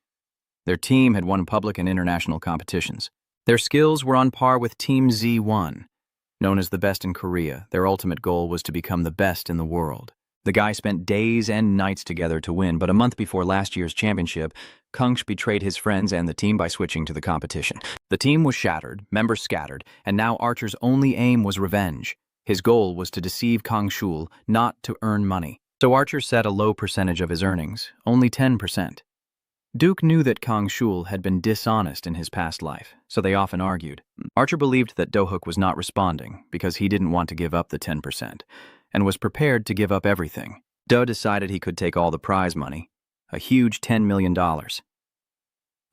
Speaker 1: Their team had won public and international competitions. Their skills were on par with Team Z1. Known as the best in Korea, their ultimate goal was to become the best in the world. The guys spent days and nights together to win, but a month before last year's championship, Kangsh betrayed his friends and the team by switching to the competition. The team was shattered, members scattered, and now Archer's only aim was revenge. His goal was to deceive Kangshul, not to earn money. So Archer set a low percentage of his earnings, only 10%. Duke knew that Kangshul had been dishonest in his past life, so they often argued. Archer believed that Do-hyuk was not responding because he didn't want to give up the 10%, and was prepared to give up everything. Do decided he could take all the prize money, a huge $10 million.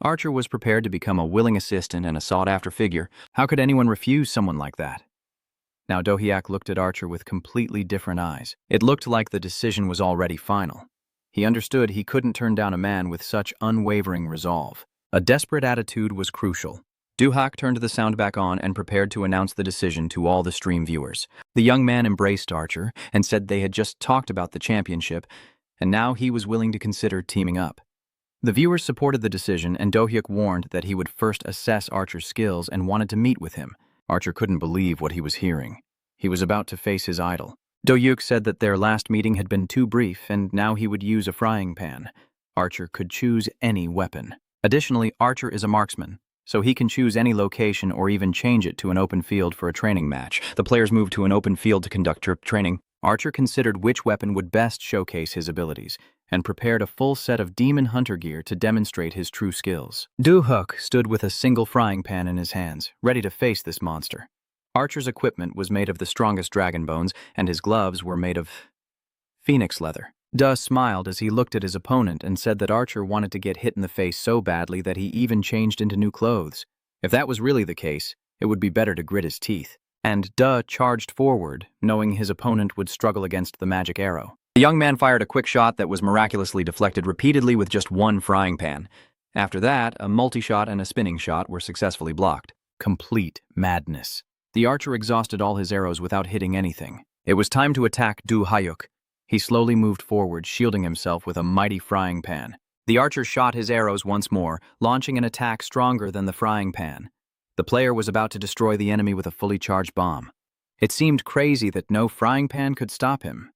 Speaker 1: Archer was prepared to become a willing assistant and a sought-after figure. How could anyone refuse someone like that? Now Do-hyuk looked at Archer with completely different eyes. It looked like the decision was already final. He understood he couldn't turn down a man with such unwavering resolve. A desperate attitude was crucial. Do-hyuk turned the sound back on and prepared to announce the decision to all the stream viewers. The young man embraced Archer and said they had just talked about the championship, and now he was willing to consider teaming up. The viewers supported the decision, and Do-hyuk warned that he would first assess Archer's skills and wanted to meet with him. Archer couldn't believe what he was hearing. He was about to face his idol. Do-hyuk said that their last meeting had been too brief, and now he would use a frying pan. Archer could choose any weapon. Additionally, Archer is a marksman, so he can choose any location or even change it to an open field for a training match. The players moved to an open field to conduct training. Archer considered which weapon would best showcase his abilities, and prepared a full set of demon hunter gear to demonstrate his true skills. Du Hook stood with a single frying pan in his hands, ready to face this monster. Archer's equipment was made of the strongest dragon bones, and his gloves were made of phoenix leather. Du smiled as he looked at his opponent and said that Archer wanted to get hit in the face so badly that he even changed into new clothes. If that was really the case, it would be better to grit his teeth. And Du charged forward, knowing his opponent would struggle against the magic arrow. The young man fired a quick shot that was miraculously deflected repeatedly with just one frying pan. After that, a multi-shot and a spinning shot were successfully blocked. Complete madness. The archer exhausted all his arrows without hitting anything. It was time to attack Du Hayuk. He slowly moved forward, shielding himself with a mighty frying pan. The archer shot his arrows once more, launching an attack stronger than the frying pan. The player was about to destroy the enemy with a fully charged bomb. It seemed crazy that no frying pan could stop him.